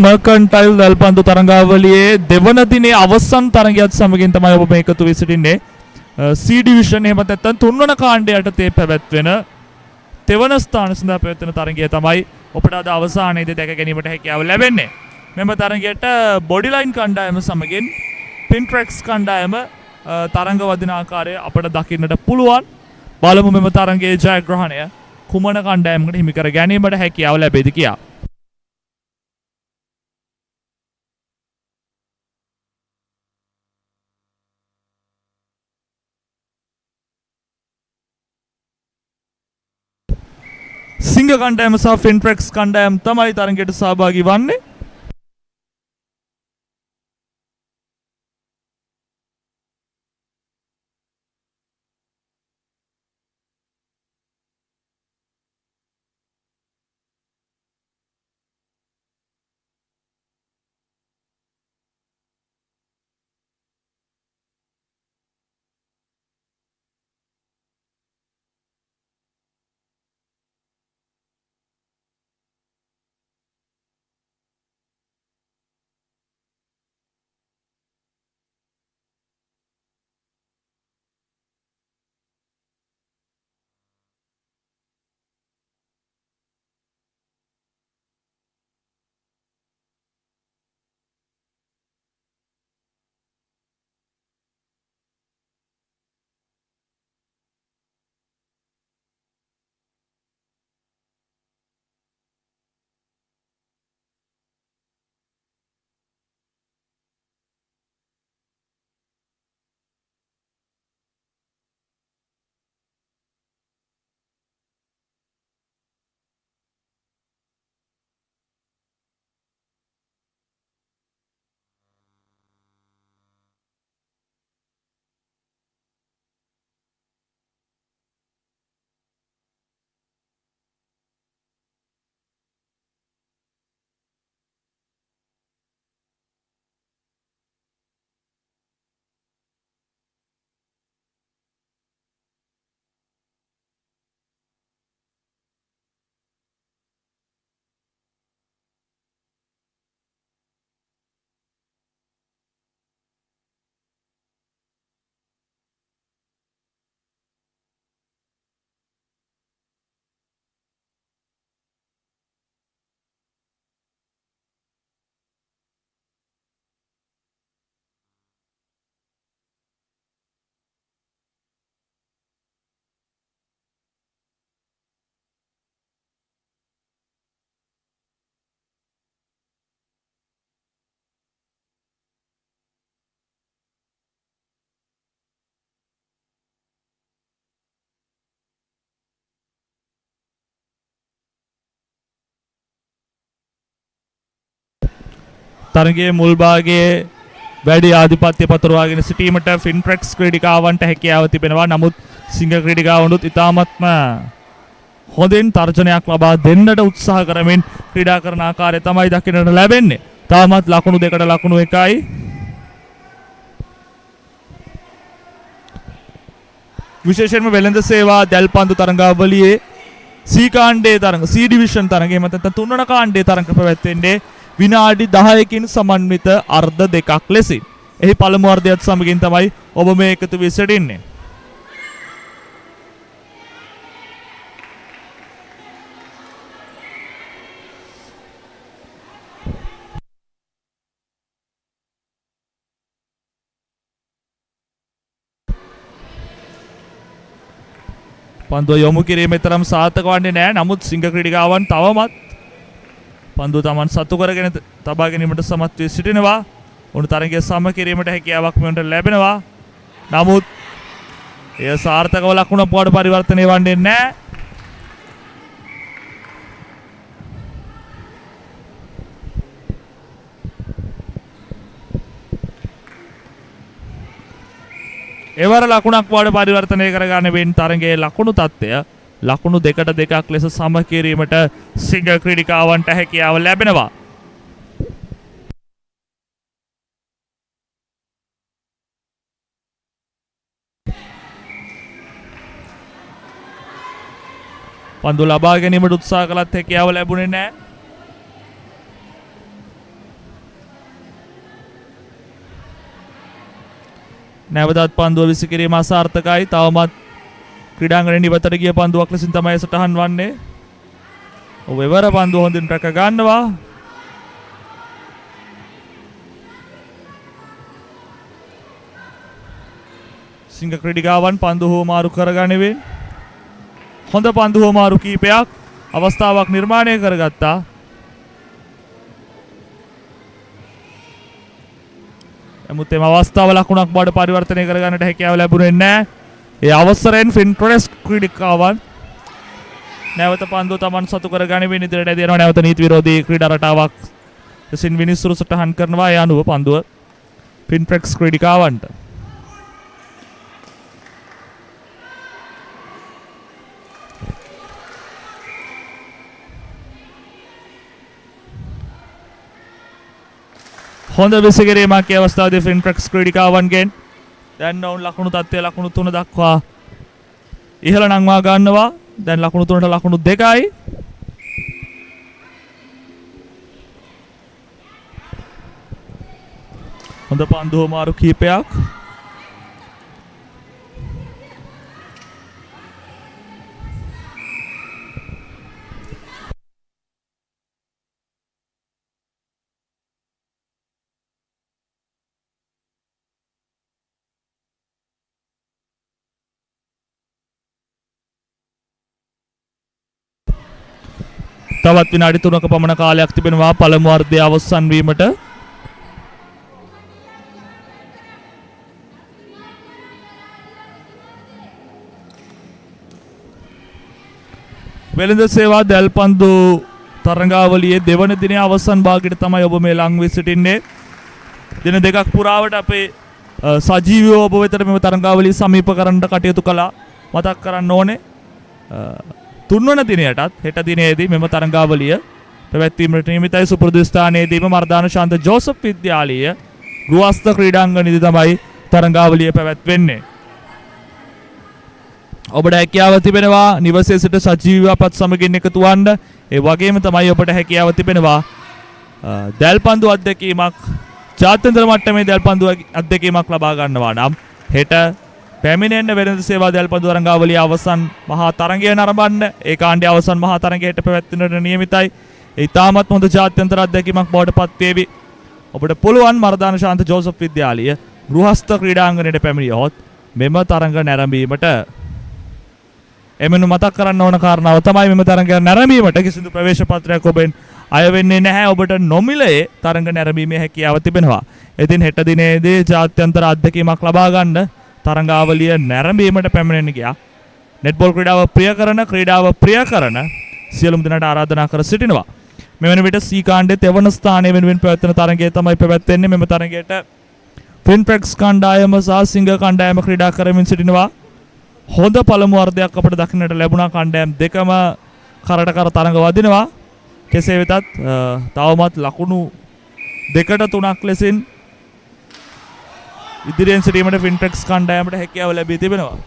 Mercantile දැල්පන්දු තරඟාවලියේ දෙවන දිනේ අවසන් තරඟයත් සමගින් තමයි ඔබ මේ එකතු වී සිටින්නේ. C division එහෙම නැත්නම් තුන්වන කාණ්ඩය යටතේ පැවැත්වෙන තෙවන ස්ථාන සඳහා පැවැත්වෙන තරඟය තමයි ඔබට අද අවසානයේදී දැක ගැනීමට හැකියාව ලැබෙන්නේ. මෙම තරඟයට බොඩි ලයින් කණ්ඩායම සමගින් පින්ට්‍රෙක්ස් කණ්ඩායම තරඟ වදින ආකාරය අපට දකින්නට පුළුවන්. බලමු මෙම තරඟයේ ජයග්‍රහණය කුමන කණ්ඩායමකට හිමි කර ගැනීමට හැකියාව ලැබෙයිද කියා. සිංහ කණ්ඩායම සහ ෆින්ට්‍රෙක්ස් කණ්ඩායම තමයි තරඟයට සහභාගී වන්නේ. තරගයේ මුල් භාගයේ වැඩි ආධිපත්‍ය පතුරවාගෙන සිටීමට ෆින්ට්‍රෙක්ස් ක්‍රීඩිකාවන්ට හැකියාව තිබෙනවා. නමුත් සිංහ ක්‍රීඩිකාවනුත් ඉතාමත්ම හොඳින් තර්ජනයක් ලබා දෙන්නට උත්සාහ කරමින් ක්‍රීඩා කරන ආකාරය තමයි දකින්නට ලැබෙන්නේ. තාමත් ලකුණු දෙකට ලකුණු එකයි. විශේෂයෙන්ම වෙළඳ සේවා දැල්පන්දු තරඟාවලියේ C කාණ්ඩයේ තරඟ C ඩිවිෂන් තරඟ එහෙම නැත්නම් තුන්වන කාණ්ඩයේ තරඟ පැවැත්වෙන්නේ විනාඩි 10කින් සමන්විත අර්ධ දෙකක් ලෙසින්. එහි පළමු අර්ධයත් සමගින් තමයි ඔබ මේ එකතු වී සිටින්නේ. පන්දුව යොමු කිරීමේ තරම් සාර්ථක වන්නේ නැහැ. නමුත් සිංහ ක්‍රීඩිකාවන් තවමත් පන්දුව Taman සතු කරගෙන තබා ගැනීමට සමත් වී සිටිනවා. උණු තරගය සම කිරීමට හැකියාවක් මෙවන්ට ලැබෙනවා. නමුත් එය සාර්ථකව ලකුණක් බවට පරිවර්තනය වන්නේ නැහැ. එවර ලකුණක් බවට පරිවර්තනය කරගන්න වෙන තරගයේ ලකුණු තත්ත්වය ලකුණු 2-2ක් ලෙස සම කිරීමට සිංහ ක්‍රීඩිකාවන්ට හැකියාව ලැබෙනවා. පන්දු ලබා ගැනීමට උත්සාහ කළත් හැකියාව ලැබුණේ නැහැ. නැවතත් පන්දුව විසිකිරීම අසාර්ථකයි. තවමත් ක්‍රීඩාංගණයෙන් ඉවතට ගිය පන්දුවක් ලෙසින් තමයි සටහන් වන්නේ. ඔවෙවර පන්දුව හොඳින් රැක ගන්නවා. සිංහ ක්‍රීඩිකාවන් පන්දු හුවමාරු කරගනිමින් හොඳ පන්දු හුවමාරු කීපයක් අවස්ථාවක් නිර්මාණය කරගත්තා. නමුත් එම අවස්ථාව ලකුණක් බවට පරිවර්තනය කරගන්නට හැකියාව ලැබුණේ නැහැ. ඒ අවසරයෙන් ෆින්ට්‍රෙස් ක්‍රීඩිකාවන් නැවත පන්දුව Taman සතු කරගනිමින් ඉදිරියට ඇදෙනවා. නැවත නීති විරෝධී ක්‍රීඩා රටාවක් ලෙසින් විනිසුරු සටහන් කරනවා. ඒ අනුව පන්දුව ෆින්ට්‍රෙස් ක්‍රීඩිකාවන්ට. හොඳ විසිකිරීමක් ඒ අවස්ථාවේදී ෆින්ට්‍රෙක්ස් ක්‍රීඩිකාවන්ගෙන්. දැන් ඔවුන් ලකුණු තත්ත්වය ලකුණු 3 දක්වා ඉහළ නංවා ගන්නවා. දැන් ලකුණු 3ට ලකුණු 2යි. හොඳ පන්දු මාරු කීපයක්. තවත් විනාඩි 3ක පමණ කාලයක් තිබෙනවා පළමු අර්ධය අවසන් වීමට. වෙළඳ සේවා දැල්පන්දු තරඟාවලියේ දෙවන දිනේ අවසන් භාගයට තමයි ඔබ මේ ලං වී සිටින්නේ. දින දෙකක් පුරාවට අපේ සජීවීව ඔබ වෙතට මෙම තරඟාවලිය සමීප කරන්නට කටයුතු කළා. මතක් කරන්න ඕනේ තුන්වන දිනයටත් හෙට දිනේදී මෙම තරඟාවලිය පැවැත්වීමට නියමිතයි. සුපුරුදු ස්ථානයේදීම මර්දාන ශාන්ත ජෝසප් විද්‍යාලීය ගෘහස්ත ක්‍රීඩාංගණයේදී තමයි තරඟාවලිය පැවැත්වෙන්නේ. ඔබට හැකියාව තිබෙනවා නිවසේ සිට සජීවීව අපත් සමගින් එකතු වන්න. ඒ වගේම තමයි ඔබට හැකියාව තිබෙනවා දැල්පන්දු අත්දැකීමක් ජාත්‍යන්තර මට්ටමේ දැල්පන්දු අත්දැකීමක් ලබා ගන්නවා නම් හෙට පැමිණෙන්න වෙළඳ සේවා දැල්පන්දු තරඟාවලිය අවසන් මහා තරඟය නරඹන්න. ඒ කාණ්ඩයේ අවසන් මහා තරඟයට පැවැත්වෙන්නට නියමිතයි. ඒ ඉතාමත් හොඳ ජාත්‍යන්තර අත්දැකීමක් බවට පත් වේවි. ඔබට පුළුවන් මර්දාන ශාන්ත ජෝසප් විද්‍යාලීය ගෘහස්ත ක්‍රීඩාංගණයට පැමිණියොත් මෙම තරඟ නැරඹීමට. එමෙන්න මතක් කරන්න ඕන කාරණාව තමයි මෙම තරඟ නැරඹීමට කිසිදු ප්‍රවේශ පත්‍රයක් ඔබෙන් අය වෙන්නේ නැහැ. ඔබට නොමිලේ තරඟ නැරඹීමේ හැකියාව තිබෙනවා. ඉතින් හෙට දිනේදී ජාත්‍යන්තර අත්දැකීමක් ලබා ගන්න තරඟාවලිය නැරඹීමට පැමිණෙන්න ගියා. නෙට්බෝල් ක්‍රීඩාව ප්‍රිය කරන සියලුම දෙනාට ආරාධනා කර සිටිනවා. මෙවැනි විට සී කාණ්ඩයේ තෙවන ස්ථානයේ වෙනුවෙන් පැවැත්වෙන තරඟය තමයි පැවැත්වෙන්නේ. මෙම තරඟයට ෆින්ට්‍රෙක්ස් කණ්ඩායම සහ සිංහ කණ්ඩායම ක්‍රීඩා කරමින් සිටිනවා. හොඳ පළමු අර්ධයක් අපට දකින්නට ලැබුණා. කණ්ඩායම් දෙකම කරට කර තරඟ වදිනවා. කෙසේ වෙතත් තවමත් ලකුණු 2-3ක් ලෙසින් ඉදිරියෙන් සිටීමට ෆින්ට්‍රෙක්ස් කණ්ඩායමට හැකියාව ලැබී තිබෙනවා.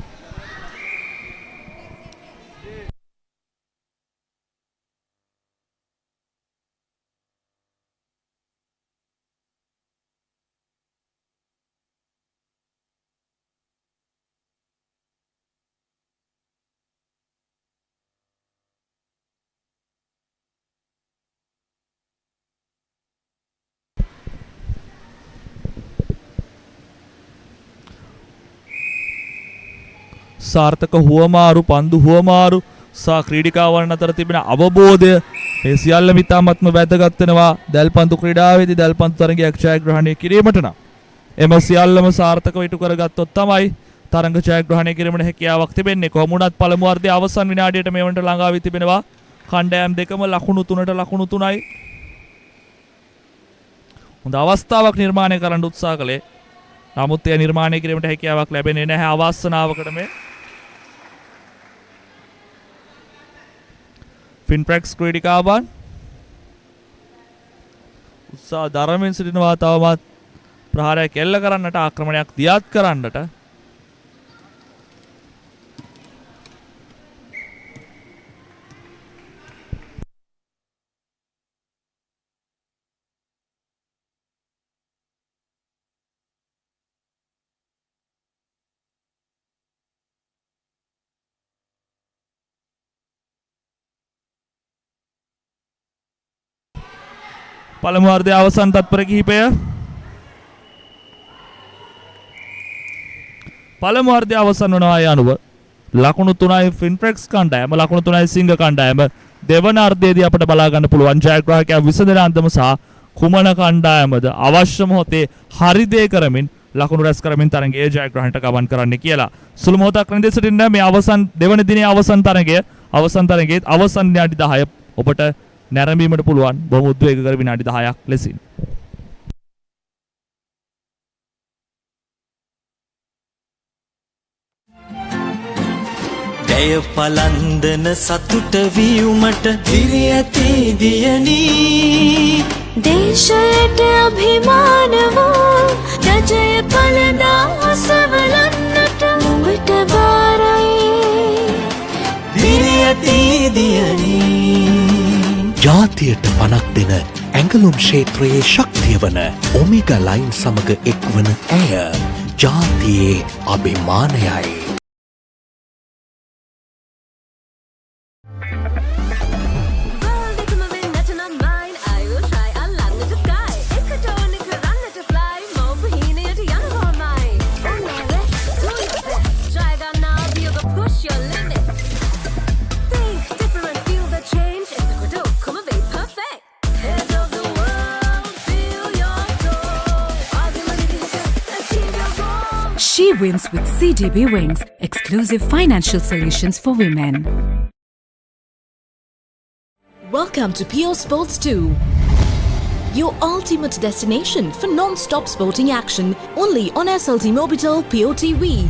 සාර්ථක හුවමාරු පන්දු හුවමාරු සහ ක්‍රීඩිකාවන් අතර තිබෙන අවබෝධය මේ සියල්ලම ඉතාමත්ම වැදගත් වෙනවා දැල්පන්දු ක්‍රීඩාවේදී දැල්පන්දු තරගයක් ජයග්‍රහණය කිරීමට නම්. එම සියල්ලම සාර්ථකව ඉටු කරගත්තොත් තමයි තරග ජයග්‍රහණය කිරීමට හැකියාවක් තිබෙන්නේ. කොහොම වුණත් පළමු අර්ධයේ අවසන් විනාඩියට මේ වන්ට ළඟා වී තිබෙනවා කණ්ඩායම් දෙකම ලකුණු 3ට ලකුණු 3යි. හොඳ අවස්ථාවක් නිර්මාණය කරන්න උත්සාහ කළේ. නමුත් එය නිර්මාණය කිරීමට හැකියාවක් ලැබෙන්නේ නැහැ. අවාසනාවකට මේ ෆින්ට්‍රැක්ස් ක්‍රීඩිකාවන් උත්සාහ දරමින් සිටිනවා තවමත් ප්‍රහාරයක් එල්ල කරන්නට ආක්‍රමණයක් දියත් කරන්නට. පළමු වර්ධයේ අවසන් තත්පර කිහිපය. පළමු වර්ධයේ අවසන් වනවා යනුව ලකුණු 3යි ෆින්ට්‍රැක්ස් කණ්ඩායම, ලකුණු 3යි සිංහ කණ්ඩායම. දෙවන අර්ධයේදී අපිට බලා ගන්න පුළුවන් ජයග්‍රාහකයා විසඳන අන්දම සහ කුමන කණ්ඩායමද අවශ්‍ය මොහොතේ හරි දේ කරමින් ලකුණු රැස් කරමින් තරගයේ ජයග්‍රහණයට ගමන් කරන්න කියලා. සුළු මොහොතක් රැඳී සිටින්න මේ අවසන් දෙවන දිනේ අවසන් තරගයේ අවසන් විනාඩි 10 ඔබට නැරඹීමට පුළුවන් බොහොම උද්වේගකර විනාඩි 10ක් ලෙසින්. ජය පලන්දන සතුට වියුමට දිරි ඇති දියනී දේශයට අභිමානවෝ රජය පලදා අසවලන්නට නුඹට බාරයි දිරි ඇති දියනී ජාතියට පනක් දෙන ඇඟලුම් ක්ෂේත්‍රයේ ශක්තිය වන ඔමේගා ලයින් සමග එක්වන ඇය ජාතියේ අභිමානයයි. She wins with CDB Wings, exclusive financial solutions for women. Welcome to PO Sports 2, your ultimate destination for non-stop sporting action only on SLT Mobitel POTV.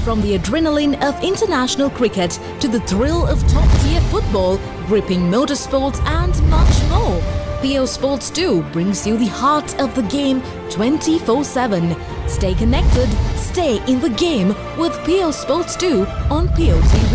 From the adrenaline of international cricket to the thrill of top-tier football, gripping motorsports and much more, PO Sports 2 brings you the heart of the game 24/7. Stay connected, stay in the game with PO Sports 2 on POTV.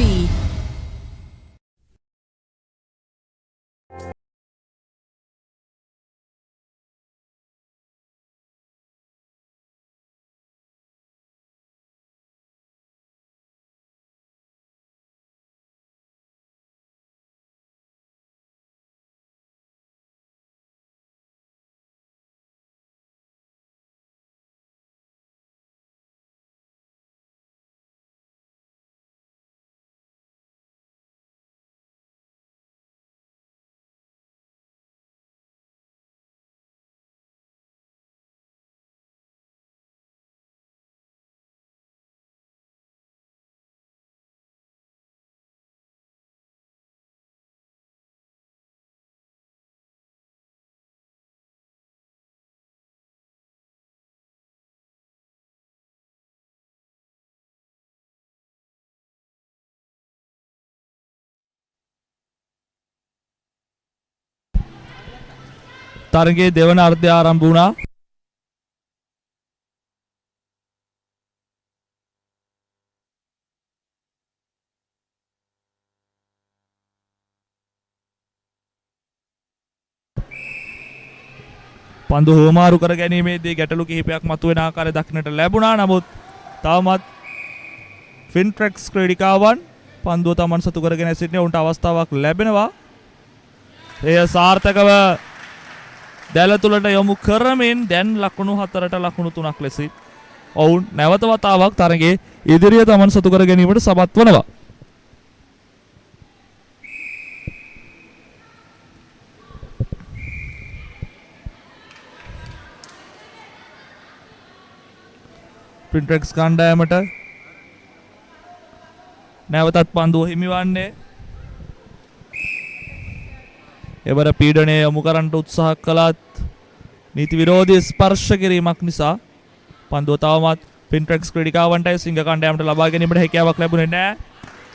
තරගයේ දෙවන අර්ධය ආරම්භ වුණා. පන්දු හුවමාරු කර ගැනීමේදී ගැටලු කිහිපයක් මතුවෙන ආකාරය දක්නට ලැබුණා. නමුත් තවමත් ෆින්ට්‍රැක්ස් ක්‍රීඩිකාවන් පන්දුව තමන් සතු කරගෙන සිටින උන්ට අවස්ථාවක් ලැබෙනවා. එය සාර්ථකව දැල තුලට යොමු කරමින් දැන් ලකුණු 4ට ලකුණු 3ක් ලෙසින් ඔවුන් නැවත වතාවක් තරගයේ ඉදිරිය තමන් සතු කර ගැනීමට සමත් වනවා. ෆින්ට්‍රැක්ස් කණ්ඩායමට නැවතත් පන්දුව හිමිවන්නේ. එවර පීඩනය යොමු කරන්නට උත්සාහ කළත් නීති විරෝධී ස්පර්ශ කිරීමක් නිසා පන්දුව තවමත් ෆින්ට්‍රැක්ස් ක්‍රීඩිකාවන්ටයි සිංහ කණ්ඩායමට ලබා ගැනීමට හැකියාවක් ලැබුණේ නැහැ.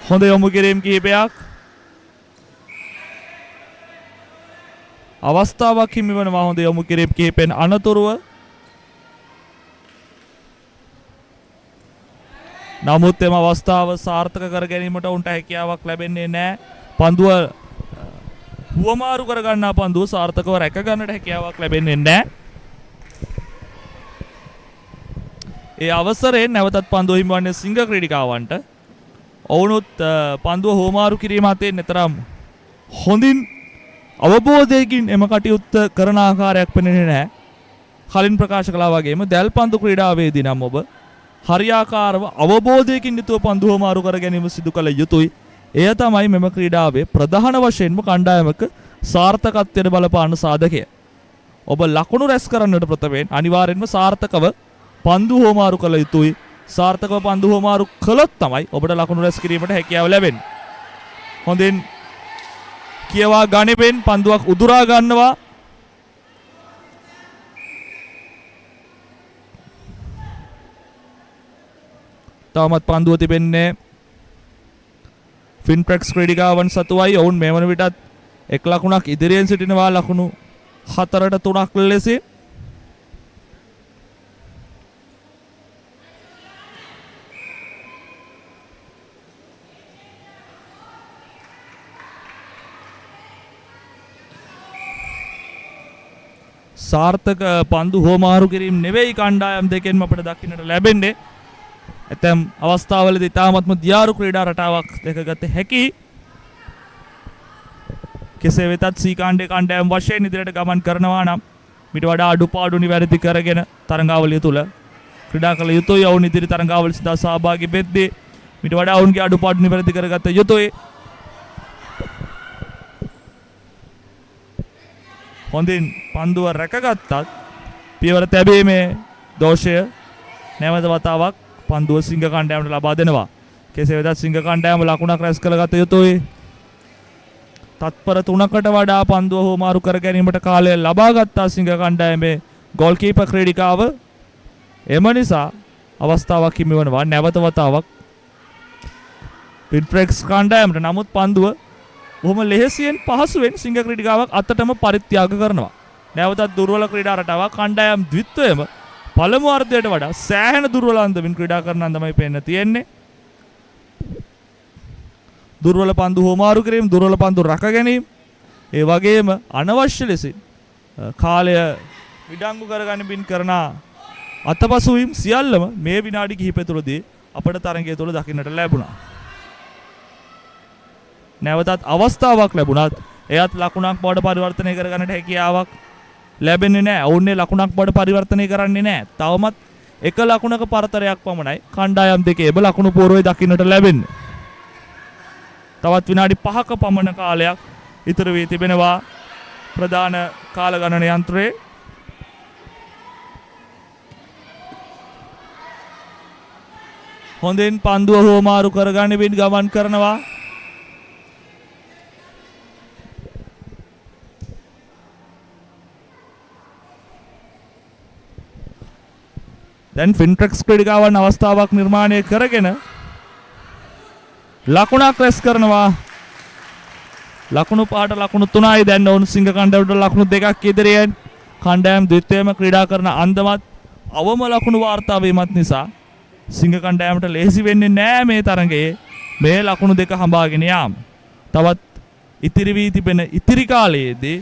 හොඳ යොමු කිරීම කිහිපයක් අවස්ථාවක් හිමි වෙනවා. හොඳ යොමු කිරීම කිහිපෙන් අනතුරුව නමුත් එම අවස්ථාව සාර්ථක කර ගැනීමට උන්ට හැකියාවක් ලැබෙන්නේ නැහැ. පන්දුව හුවමාරු කර ගන්නා පන්දුව සාර්ථකව රැක ගන්නට හැකියාවක් ලැබෙන්නේ නැහැ. ඒ අවසරයෙන් නැවතත් පන්දුව හිමිවන්නේ සිංහ ක්‍රීඩිකාවන්ට. ඔවුනුත් පන්දුව හුවමාරු කිරීම අතේ නිතරම හොඳින් අවබෝධයකින් එම කටයුත්ත කරන ආකාරයක් පෙනෙන්නේ නැහැ. කලින් ප්‍රකාශ කළා වගේම දැල් පන්දු ක්‍රීඩාවේදී නම් ඔබ හරියාකාරව අවබෝධයකින් යුතුව පන්දු හුවමාරු කර ගැනීම සිදු කළ යුතුයි. එය තමයි මෙම ක්‍රීඩාවේ ප්‍රධාන වශයෙන්ම කණ්ඩායමක සාර්ථකත්වයට බලපාන සාධකය. ඔබ ලකුණු රැස් කරන්නට ප්‍රථමයෙන් අනිවාර්යෙන්ම සාර්ථකව පන්දු හුවමාරු කළ යුතුයි. සාර්ථකව පන්දු හුවමාරු කළොත් තමයි ඔබට ලකුණු රැස් කිරීමට හැකියාව ලැබෙන්නේ. හොඳින් කියවා ගනිමින් පන්දුවක් උදුරා ගන්නවා. තවමත් පන්දුව තිබෙන්නේ ෆින්ප්‍රෙක්ස් ක්‍රීඩිකාවන් සතුවයි. ඔවුන් මේ වන විටත් එක් ලකුණක් ඉදිරියෙන් සිටිනවා ලකුණු 4-3ක් ලෙස. සාර්ථක පන්දු හුවමාරු කිරීම නෙවෙයි කණ්ඩායම් දෙකෙන්ම අපිට දකින්නට ලැබෙන්නේ. ඇතැම් අවස්ථාවලදී තාමත්ම දියාරු ක්‍රීඩා රටාවක් දැකගත හැකි. කෙසේ වෙතත් සී කාණ්ඩයේ කණ්ඩායම් වශයෙන් ඉදිරියට ගමන් කරනවා නම් මිට වඩා අඩුපාඩු නිවැරදි කරගෙන තරඟාවලිය තුල ක්‍රීඩා කළ යුතුයි. ඔවුන් ඉදිරි තරඟාවලිය සඳහා සහභාගී වෙද්දී මිට වඩා ඔවුන්ගේ අඩුපාඩු නිවැරදි කරගත යුතුයි. හොඳින් පන්දුව රැකගත්තත් පියවර තැබීමේ දෝෂය නැවත වතාවක් පන්දුව සිංහ කණ්ඩායමට ලබා දෙනවා. කෙසේ වෙතත් සිංහ කණ්ඩායම ලකුණක් රැස් කරගත යුතුයි. තත්පර 3කට වඩා පන්දුව හුවමාරු කර ගැනීමට කාලය ලබා ගත්තා සිංහ කණ්ඩායමේ ගෝල් කීපර් ක්‍රීඩිකාව. එම නිසා අවස්ථාවක් හිමි වෙනවා නැවත වතාවක් පින්ප්‍රෙක්ස් කණ්ඩායමට. නමුත් පන්දුව බොහොම ලෙහෙසියෙන් පහසුවෙන් සිංහ ක්‍රීඩිකාවක් අතටම පරිත්‍යාග කරනවා. නැවතත් දුර්වල ක්‍රීඩා රටාවක් කණ්ඩායම් ද්විත්වයම පළමු අර්ධයට වඩා සෑහෙන දුර්වල අන්දමින් ක්‍රීඩා කරන අන්දමයි පේන්න තියෙන්නේ. දුර්වල පන්දු හුවමාරු කිරීම, දුර්වල පන්දු රැක ගැනීම, ඒ වගේම අනවශ්‍ය ලෙසින් කාලය විඩංගු කරගනිමින් කරන අතපසුවීම් සියල්ලම මේ විනාඩි කිහිපය තුළදී අපට තරඟය තුළ දකින්නට ලැබුණා. නැවතත් අවස්ථාවක් ලැබුණත් එයත් ලකුණක් බවට පරිවර්තනය කරගන්නට හැකියාවක් ලැබෙන්නේ නැහැ. ඔවුන්නේ ලකුණක් බවට පරිවර්තනය කරන්නේ නැහැ. තවමත් එක ලකුණක පරතරයක් පමණයි කණ්ඩායම් දෙකේම ලකුණු පූර්වයේ දකින්නට ලැබෙන්නේ. තවත් විනාඩි 5ක පමණ කාලයක් ඉතුරු වී තිබෙනවා ප්‍රධාන කාල ගණන යන්ත්‍රයේ. හොඳින් පන්දුව හුවමාරු කරගනිමින් ගමන් කරනවා. දැන් ෆින්ප්‍රෙක්ස් ක්‍රීඩිකාවන් අවස්ථාවක් නිර්මාණය කරගෙන ලකුණක් රැස් කරනවා. ලකුණු 5ට ලකුණු 3යි. දැන් ඔවුන් සිංහ කණ්ඩායමට ලකුණු 2ක් ඉදිරියෙන්. කණ්ඩායම් ද්විතීයම ක්‍රීඩා කරන අන්දමත් අවම ලකුණු වාර්තා වීමත් නිසා සිංහ කණ්ඩායමට ලේසි වෙන්නේ නැහැ මේ තරඟයේ මේ ලකුණු 2 හඹාගෙන යාම. තවත් ඉතිරි වී තිබෙන ඉතිරි කාලයේදී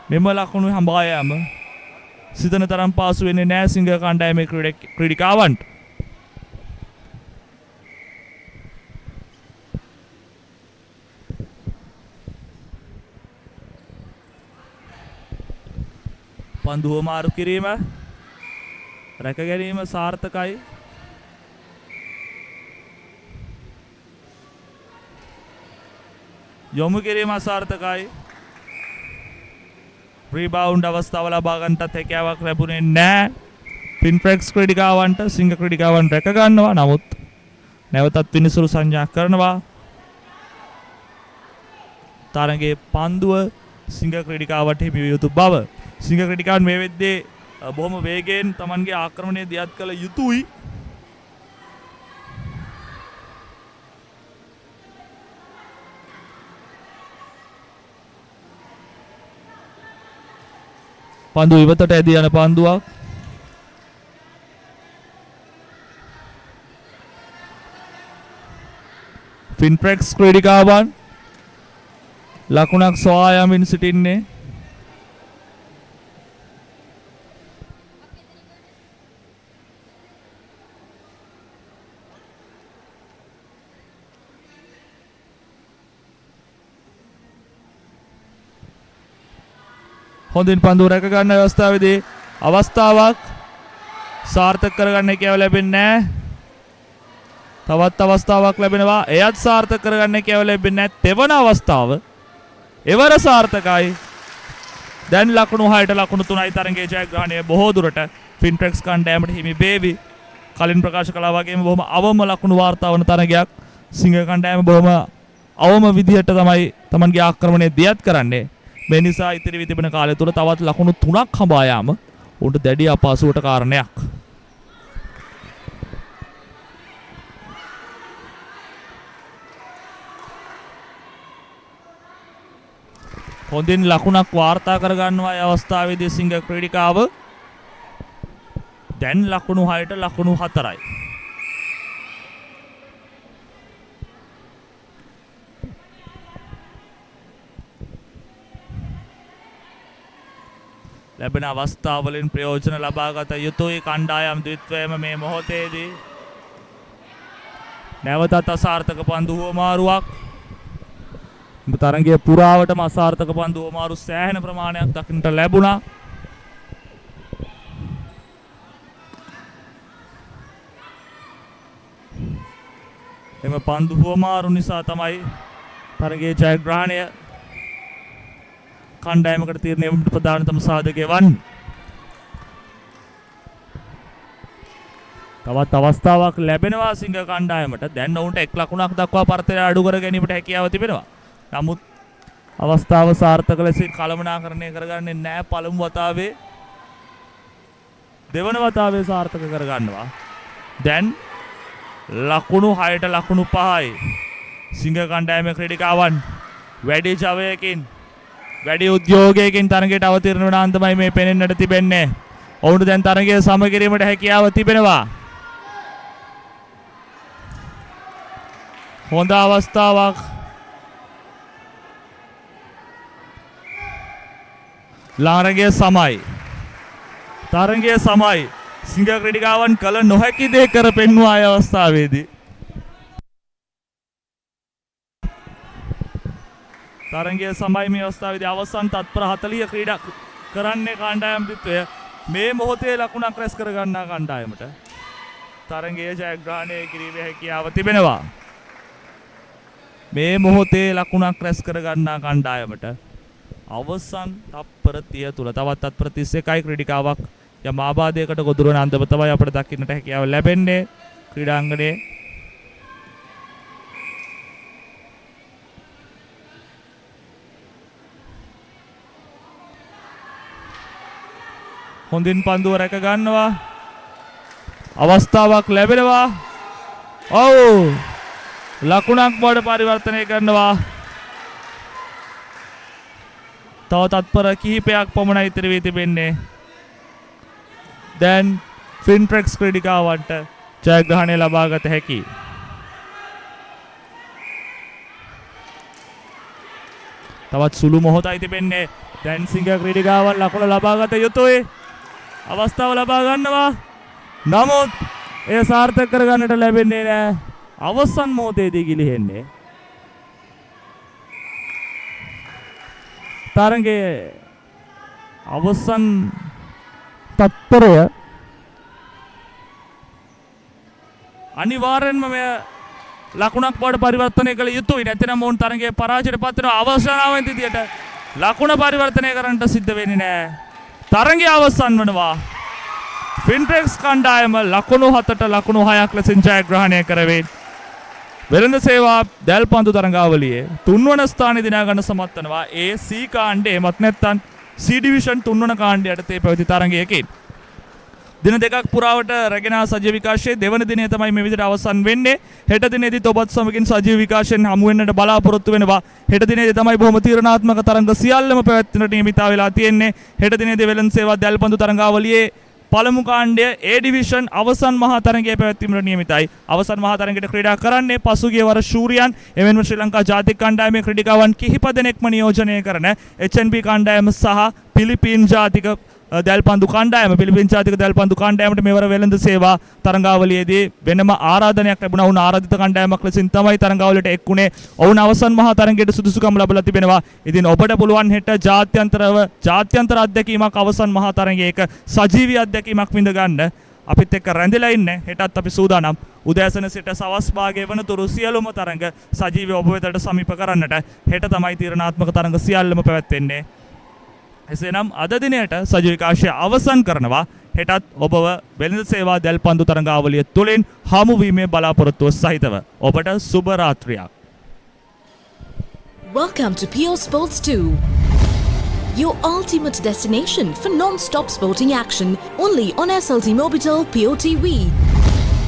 මෙම ලකුණු හඹා යාම සිතන තරම් පාසු වෙන්නේ නැහැ සිංහ කණ්ඩායමේ ක්‍රීඩිකාවන්ට. පන්දු හුවමාරු කිරීම, රැක ගැනීම සාර්ථකයි. යොමු කිරීම අසාර්ථකයි. රීබවුන්ඩ් අවස්ථාව ලබා ගන්නටත් හැකියාවක් ලැබුණේ නැහැ. ෆින්ප්‍රෙක්ස් ක්‍රීඩිකාවන්ට සිංහ ක්‍රීඩිකාවන් රැක ගන්නවා. නමුත් නැවතත් විනිසුරු සංඥා කරනවා. තරගයේ පන්දුව සිංහ ක්‍රීඩිකාවට හිමි විය යුතු බව. සිංහ ක්‍රීඩිකාවන් මේ වෙද්දී බොහොම වේගයෙන් Tamanගේ ආක්‍රමණය දියත් කළ යුතුයි. පන්දු ඉවතට ඇදී යන පන්දුවක්. ෆින්ට්‍රෙක්ස් ක්‍රීඩිකාවන් ලකුණක් සොයා යමින් සිටින්නේ. හොඳින් පන්දුව රැක ගන්න අවස්ථාවේදී අවස්ථාවක් සාර්ථක කරගන්න හැකියාව ලැබෙන්නේ නැහැ. තවත් අවස්ථාවක් ලැබෙනවා. එයත් සාර්ථක කරගන්න හැකියාව ලැබෙන්නේ නැහැ. තෙවන අවස්ථාව එවර සාර්ථකයි. දැන් ලකුණු 6ට ලකුණු 3යි තරගයේ ජයග්‍රහණය බොහෝ දුරට ෆින්ට්‍රෙක්ස් කණ්ඩායමට හිමි වේවි. කලින් ප්‍රකාශ කළා වගේම බොහොම අවම ලකුණු වාර්තා වන තරගයක්. සිංහ කණ්ඩායම බොහොම අවම විදිහට තමයි Tamanගේ ආක්‍රමණය දියත් කරන්නේ. මේ නිසා ඉතිරි තිබෙන කාලය තුල තවත් ලකුණු 3ක් හඹා යාම උන්ට දැඩි අපහසුවට කාරණයක්. හොඳින් ලකුණක් වාර්තා කර ගන්නවා ඒ අවස්ථාවේදී සිංහ ක්‍රීඩිකාව. දැන් ලකුණු 6ට ලකුණු 4යි. ලැබෙන අවස්ථාවලින් ප්‍රයෝජන ලබාගත යුතුයි කණ්ඩායම් ද්විත්වයම මේ මොහොතේදී. නැවතත් අසාර්ථක පන්දු හුවමාරුවක්. තරගයේ පුරාවටම අසාර්ථක පන්දු හුවමාරු සෑහෙන ප්‍රමාණයක් දකින්නට ලැබුණා. එම පන්දු හුවමාරු නිසා තමයි තරගයේ ජයග්‍රහණය කණ්ඩායමකට තීරණය ප්‍රධානතම සාධකය වන්නේ. තවත් අවස්ථාවක් ලැබෙනවා සිංහ කණ්ඩායමට. දැන් ඔවුන්ට 1 ලකුණක් දක්වා පරතරය අඩු කර ගැනීමට හැකියාව තිබෙනවා. නමුත් අවස්ථාව සාර්ථක ලෙස කළමනාකරණය කරගන්නේ නැහැ. පළමු වතාවේ දෙවන වතාවේ සාර්ථක කරගන්නවා. දැන් ලකුණු 6ට ලකුණු 5යි. සිංහ කණ්ඩායමේ ක්‍රීඩිකාවන් වැඩි ජවයකින් වැඩි උද්‍යෝගයකින් තරගයට අවතීර්ණ වන අන්දමයි මේ පෙනෙන්නට තිබෙන්නේ. ඔවුන්ට දැන් තරගය සම කිරීමට හැකියාව තිබෙනවා. හොඳ අවස්ථාවක්. තරගය සමයි. තරගය සමයි. සිංහ ක්‍රීඩිකාවන් කල නොහැකි දේ කර පෙන්වුවා ඒ අවස්ථාවේදී. තරගයේ සමයි මේ අවස්ථාවේදී අවසන් තත්පර 40 ක්‍රීඩා කරන්නේ කණ්ඩායම් ද්විත්වය. මේ මොහොතේ ලකුණක් රැස් කර ගන්නා කණ්ඩායමට තරගයේ ජයග්‍රහණය කිරීමේ හැකියාව තිබෙනවා. මේ මොහොතේ ලකුණක් රැස් කර ගන්නා කණ්ඩායමට අවසන් තත්පර 30 තුල තවත් තත්පර 31යි ක්‍රීඩිකාවක් යම් ආබාධයකට ගොදුරු වන අන්දම තමයි අපිට දකින්නට හැකියාව ලැබෙන්නේ ක්‍රීඩාංගණයේ. හොඳින් පන්දුව රැක ගන්නවා. අවස්ථාවක් ලැබෙනවා. ඔව් ලකුණක් බවට පරිවර්තනය කරනවා. තව තත්පර කිහිපයක් පමණ ඉතිරි වී තිබෙන්නේ. දැන් ෆින්ට්‍රෙක්ස් ක්‍රීඩිකාවන්ට ජයග්‍රහණය ලබාගත හැකියි. තවත් සුළු මොහොතයි තිබෙන්නේ. දැන් සිංහ ක්‍රීඩිකාවන් ලකුණ ලබාගත යුතුයි. අවස්ථාව ලබා ගන්නවා. නමුත් එය සාර්ථක කරගන්නට ලැබෙන්නේ නැහැ. අවසන් මොහොතේදී ගිලිහෙන්නේ. තරගයේ අවසන් තත්පරය අනිවාර්යෙන්ම මෙය ලකුණක් බවට පරිවර්තනය කළ යුතුයි. නැත්නම් මොවුන් තරගයේ පරාජයට පත් වෙන අවසානාවෙන් විදියට ලකුණ පරිවර්තනය කරන්නට සිද්ධ වෙන්නේ නැහැ. තරගය අවසන් වනවා. ෆින්ට්‍රෙක්ස් කණ්ඩායම ලකුණු 7ට ලකුණු 6ක් ලෙසින් ජයග්‍රහණය කරවේ. වෙළඳ සේවා දැල්පන්දු තරඟාවලියේ 3 වන ස්ථානය දිනා ගන්න සමත් වෙනවා. ඒ C කාණ්ඩය එමත් නැත්නම් C ඩිවිෂන් 3 වන කාණ්ඩය යටතේ පැවති තරගයකින්. දින දෙකක් පුරාවට රැගෙන සජීව විකාශයේ දෙවන දිනය තමයි මේ විදිහට අවසන් වෙන්නේ. හෙට දිනේදීත් ඔබත් සමගින් සජීව විකාශයෙන් හමු වෙන්නට බලාපොරොත්තු වෙනවා. හෙට දිනේදී තමයි බොහොම තීරණාත්මක තරඟ සියල්ලම පැවැත්වෙන්නට නියමිතා වෙලා තියෙන්නේ. හෙට දිනේදී වෙළඳ සේවා දැල්පන්දු තරඟාවලියේ පළමු කාණ්ඩය A ඩිවිෂන් අවසන් මහා තරඟය පැවැත්වීමට නියමිතයි. අවසන් මහා තරඟයට ක්‍රීඩා කරන්නේ පසුගිය වර ශූරියන් එමෙන්ම ශ්‍රී ලංකා ජාතික කණ්ඩායමේ ක්‍රීඩිකාවන් කිහිප දෙනෙක්ම නියෝජනය කරන HNB කණ්ඩායම සහ පිලිපීන් ජාතික දැල්පන්දු කණ්ඩායම. පිලිපීන් ජාතික දැල්පන්දු කණ්ඩායමට මෙවර වෙළඳ සේවා තරඟාවලියේදී වෙනම ආරාධනයක් ලැබුණා. වුණ ආරාධිත කණ්ඩායමක් ලෙසින් තමයි තරඟාවලියට එක්ුණේ. ඔවුන් අවසන් මහා තරඟයට සුදුසුකම් ලැබලා තිබෙනවා. ඉතින් ඔබට පුළුවන් හෙට ජාත්‍යන්තර අත්දැකීමක් අවසන් මහා තරඟයක සජීවී අත්දැකීමක් විඳ ගන්න. අපිත් එක්ක රැඳිලා ඉන්න. හෙටත් අපි සූදානම්. උදෑසන සිට සවස් භාගයේ වනතුරු සියලුම තරඟ සජීවී ඔබ වෙතට සමීප කරන්නට. හෙට තමයි තීරණාත්මක තරඟ සියල්ලම පැවැත්වෙන්නේ. එසේනම් අද දිනයට සජීව විකාශය අවසන් කරනවා. හෙටත් ඔබව වෙළඳ සේවා දැල්පන්දු තරඟාවලිය තුලින් හමු වීමේ බලාපොරොත්තුව සහිතව ඔබට සුබ රාත්‍රියක්. Welcome to Pure Sports 2, your ultimate destination for non-stop sporting action only on SLT Mobitel Pure TV.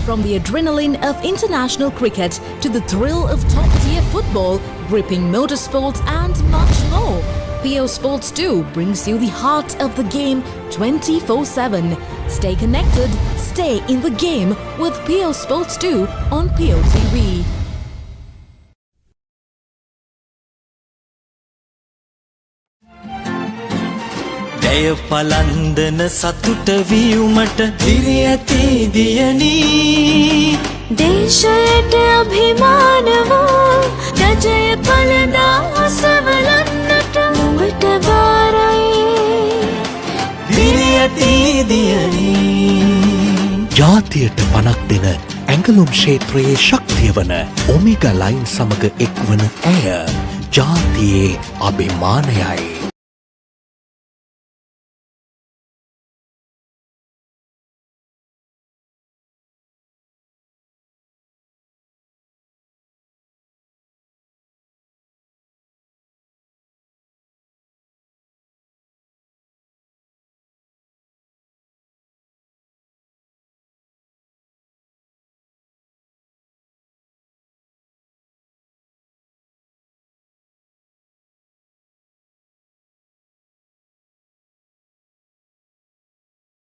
From the adrenaline of international cricket to the thrill of top-tier football, gripping motorsports and much more, Pure Sports 2 brings you the heart of the game 24/7. Stay connected, stay in the game with Pure Sports 2 on Pure TV. ජය පලන්දන සතුට වියුමට දිරිය ඇති දියණී දේශයට අභිමාන වූ ජය පලදා ඔසවලන්නට නුඹට බාරයි දිරිය ඇති දියණී ජාතියට පනක් දෙන ඇඟලුම් ක්ෂේත්‍රයේ ශක්තිය වන ඔමේගා ලයින් සමග එක්වන ඇය ජාතියේ අභිමානයයි.